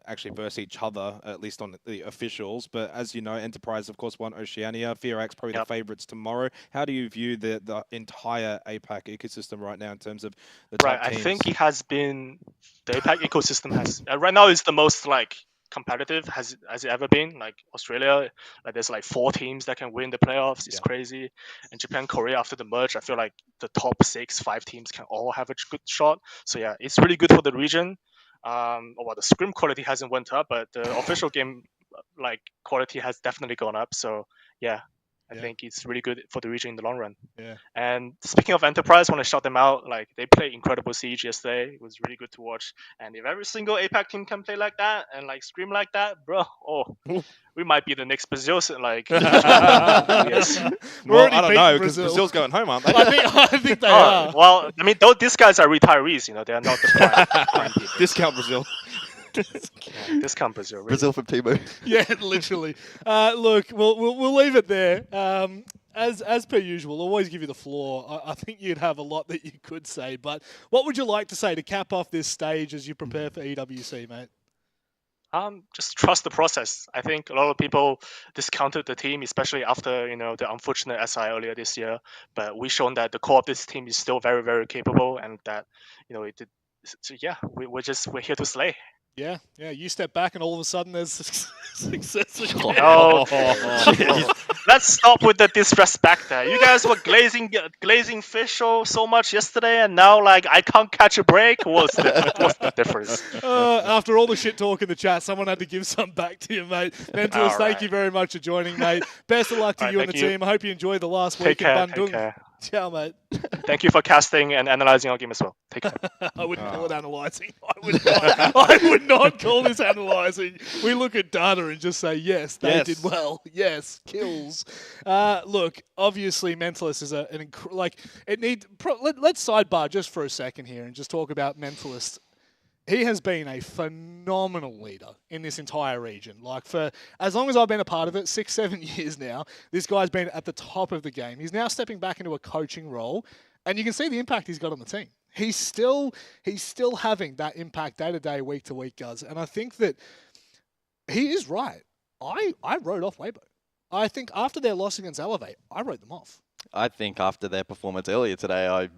actually versus each other, at least on the officials. But as you know, Enterprise, of course, won Oceania. FearX probably the favorites tomorrow. How do you view the entire APAC ecosystem right now in terms of the top teams? I think it has been, the APAC ecosystem has, right now is the most like competitive has it ever been. Like Australia, like there's like 4 teams that can win the playoffs. It's crazy. And Japan, Korea, after the merge, I feel like the top 5 teams can all have a good shot. So yeah, it's really good for the region. The scrim quality hasn't went up, but the official game like quality has definitely gone up. So yeah, I think it's really good for the region in the long run. Yeah. And speaking of Enterprise, I want to shout them out. Like they played incredible Siege yesterday. It was really good to watch. And if every single APAC team can play like that and like scream like that, bro, we might be the next Brazil. Like, yes. Well, I don't know because Brazil's going home, aren't they? I think they are. Well, I mean, these guys are retirees. They are not the prime people. Discount Brazil. Discount Brazil. Really. Brazil from Timo. Yeah, literally. Look, we'll leave it there. As per usual, always give you the floor. I think you'd have a lot that you could say, but what would you like to say to cap off this stage as you prepare for EWC, mate? Just trust the process. I think a lot of people discounted the team, especially after the unfortunate SI earlier this year. But we've shown that the core of this team is still very, very capable, and that it did. So yeah, we're here to slay. Yeah. You step back, and all of a sudden, there's success again. Oh, let's stop with the disrespect. There, you guys were glazing fish so much yesterday, and now like I can't catch a break. What's the difference? After all the shit talk in the chat, someone had to give some back to you, mate. Mentalist, thank you very much for joining, mate. Best of luck to you and the team. I hope you enjoyed the last week in Bandung. Take care. Ciao, mate. Thank you for casting and analyzing our game as well. Take care. I wouldn't call it analyzing. I would not call this analyzing. We look at data and just say, yes, they did well. Yes, kills. Look, obviously, Mentalist is let's sidebar just for a second here and just talk about Mentalist. He has been a phenomenal leader in this entire region. Like for as long as I've been a part of it, 6-7 years now, this guy's been at the top of the game. He's now stepping back into a coaching role, and you can see the impact he's got on the team. He's still having that impact day to day, week to week, guys. And I think that he is right. I wrote off Waybo. I think after their loss against Elevate, I wrote them off. I think after their performance earlier today, I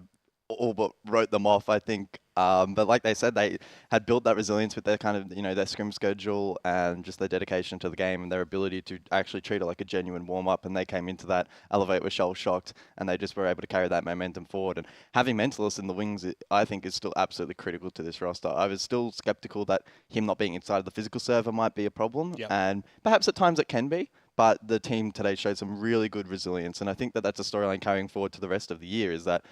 all but wrote them off, I think. But like they said, they had built that resilience with their kind of, their scrim schedule and just their dedication to the game and their ability to actually treat it like a genuine warm-up. And they came into that Elevate with shell-shocked, and they just were able to carry that momentum forward. And having Mentalist in the wings, I think, is still absolutely critical to this roster. I was still skeptical that him not being inside the physical server might be a problem. Yep. And perhaps at times it can be. But the team today showed some really good resilience. And I think that that's a storyline carrying forward to the rest of the year, is that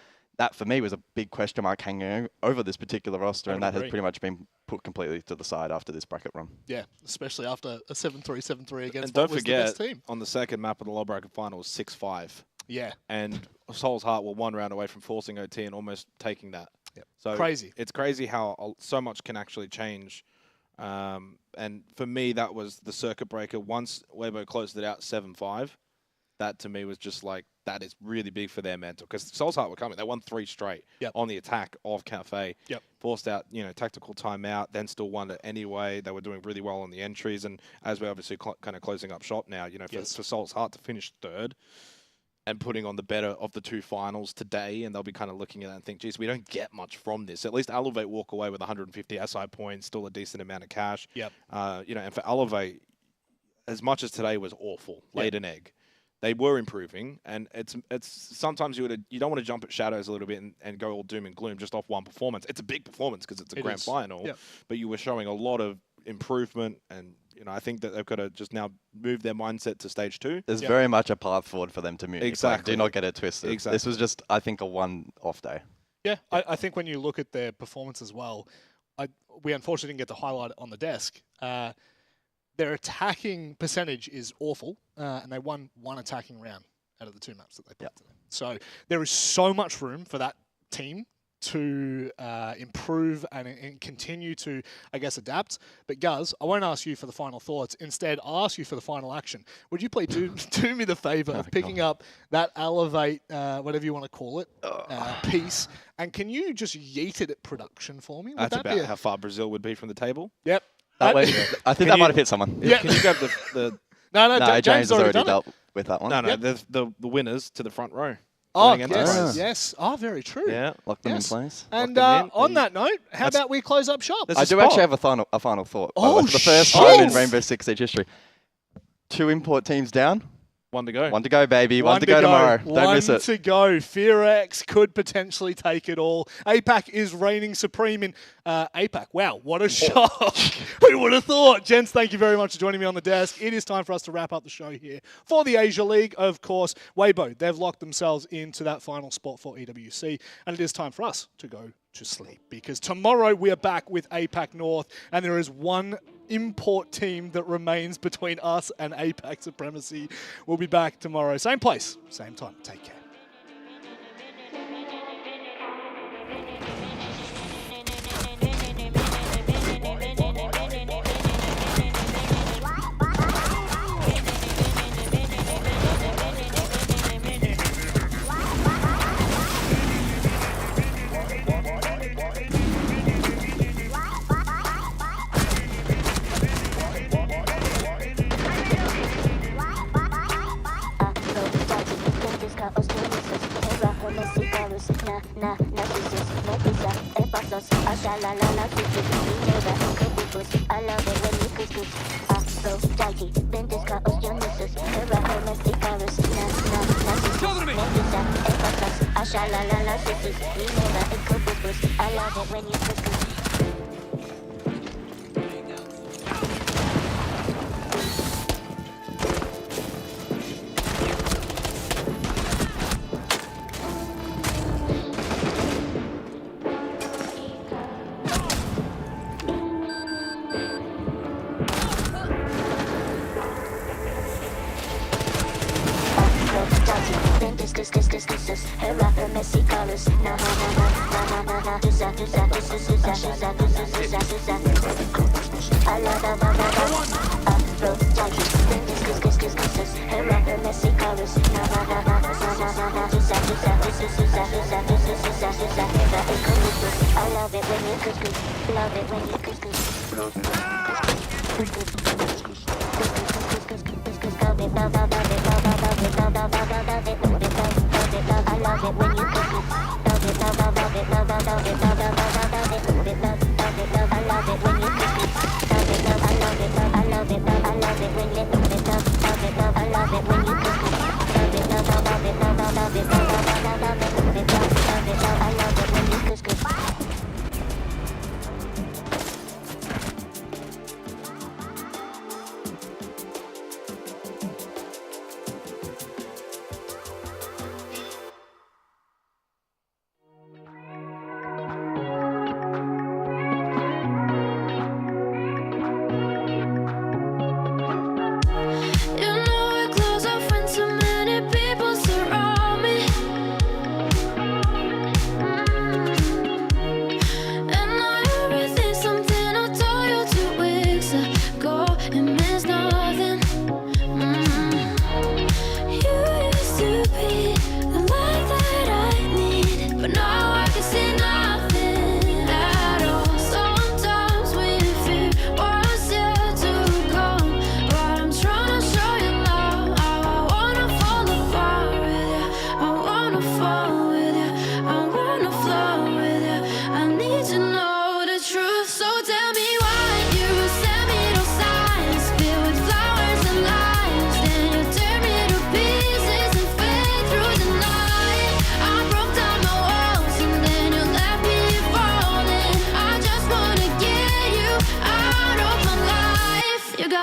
for me was a big question mark hanging over this particular roster, and that has pretty much been put completely to the side after this bracket run. Yeah, especially after a 7-3 against and don't the forget, best team. On the second map of the low bracket final was 6-5. Yeah. And Soul's Heart were 1 round away from forcing OT and almost taking that. Yep. So crazy. It's crazy how so much can actually change. And for me, that was the circuit breaker. Once Waybo closed it out 7-5, that to me was just like, that is really big for their mental, because Soul's Heart were coming. They won 3 straight on the attack of Cafe. Yep. Forced out, tactical timeout, then still won it anyway. They were doing really well on the entries, and as we're obviously kind of closing up shop now, for Soul's Heart to finish 3rd, and putting on the better of the two finals today, and they'll be kind of looking at that and think, geez, we don't get much from this. At least Elevate walk away with 150 SI points, still a decent amount of cash. Yep. And for Elevate, as much as today was awful, laid an egg, they were improving, and it's sometimes you don't want to jump at shadows a little bit and go all doom and gloom just off one performance. It's a big performance because it's a grand final, but you were showing a lot of improvement, and I think that they've got to just now move their mindset to stage 2. There's very much a path forward for them to move. Exactly. Do not get it twisted. Exactly. This was just, I think, a one-off day. Yeah, I think when you look at their performance as well, we unfortunately didn't get to highlight it on the desk. Their attacking percentage is awful, and they won one attacking round out of the 2 maps that they played today. So there is so much room for that team to improve and continue to, I guess, adapt. But Guz, I won't ask you for the final thoughts. Instead, I'll ask you for the final action. Would you please do me the favor of picking up that Elevate, whatever you want to call it, piece, and can you just yeet it at production for me? Would That's that about be how far Brazil would be from the table. Yep. I think that might have hit someone. Yeah. Can you grab the No, James has already done dealt with that one. No, the winners to the front row. Oh, Going against us. yes. Oh, very true. Yeah. Lock them in place. And on that note, how about we close up shop? I do actually have a final thought. Oh, for the first time in Rainbow Six Siege history. 2 import teams down. 1 to go. 1 to go, baby. 1 to go tomorrow. Don't miss it. 1 to go. FearX could potentially take it all. APAC is reigning supreme in APAC. Wow, what a shock. Who would have thought? Gents, thank you very much for joining me on the desk. It is time for us to wrap up the show here for the Asia League. Of course, Waybo, they've locked themselves into that final spot for EWC, and it is time for us to go to sleep because tomorrow we are back with APAC North, and there is one import team that remains between us and APAC supremacy. We'll be back tomorrow. Same place, same time. Take care.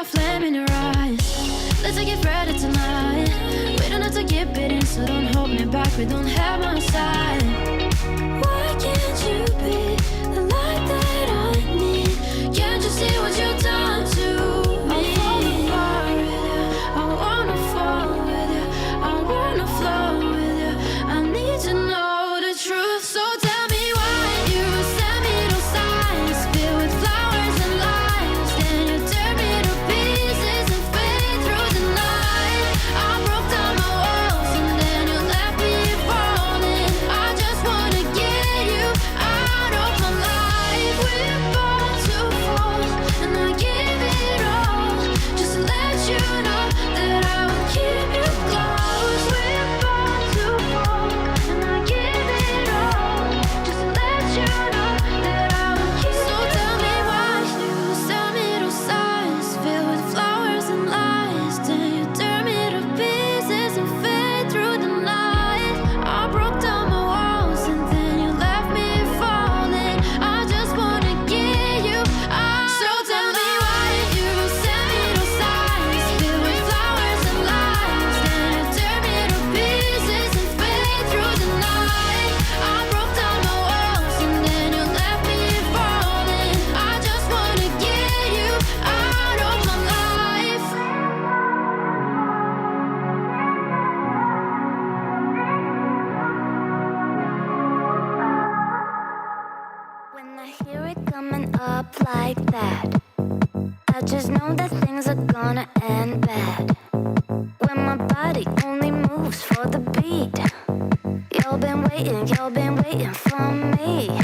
that flame in your eyes. Let's take it further tonight. We don't have to keep it in, so don't hold me back. We don't have my side. Why can't you be the light that I need? Can't you see what you've done to me? I'm falling apart with you. I wanna fall with you. I wanna flow with you. I need to know the truth, so tell me why you send me those signs filled with flowers and lies. Then you tear me to pieces and fade through the night. I broke down my walls and then you left me falling. I just wanna get you out of my life. We're born to fall, and I give it all just to let you know that I will keep you close. We're born to fall, and I give it all just to let you know that I will keep you. So tell me why you send me those signs filled with flowers and lies. Then you tear me to pieces and fade through the night. I broke down my walls and then you left me falling. I just wanna get you out. So tell me why you send me those signs filled with flowers and lies. Then you tear me to pieces and fade through the night. I broke down my walls and then you left me falling. I just wanna get you out of my life. When I hear it coming up like that, I just know that things are gonna end bad. When my body only moves for the beat, you've been waiting for me.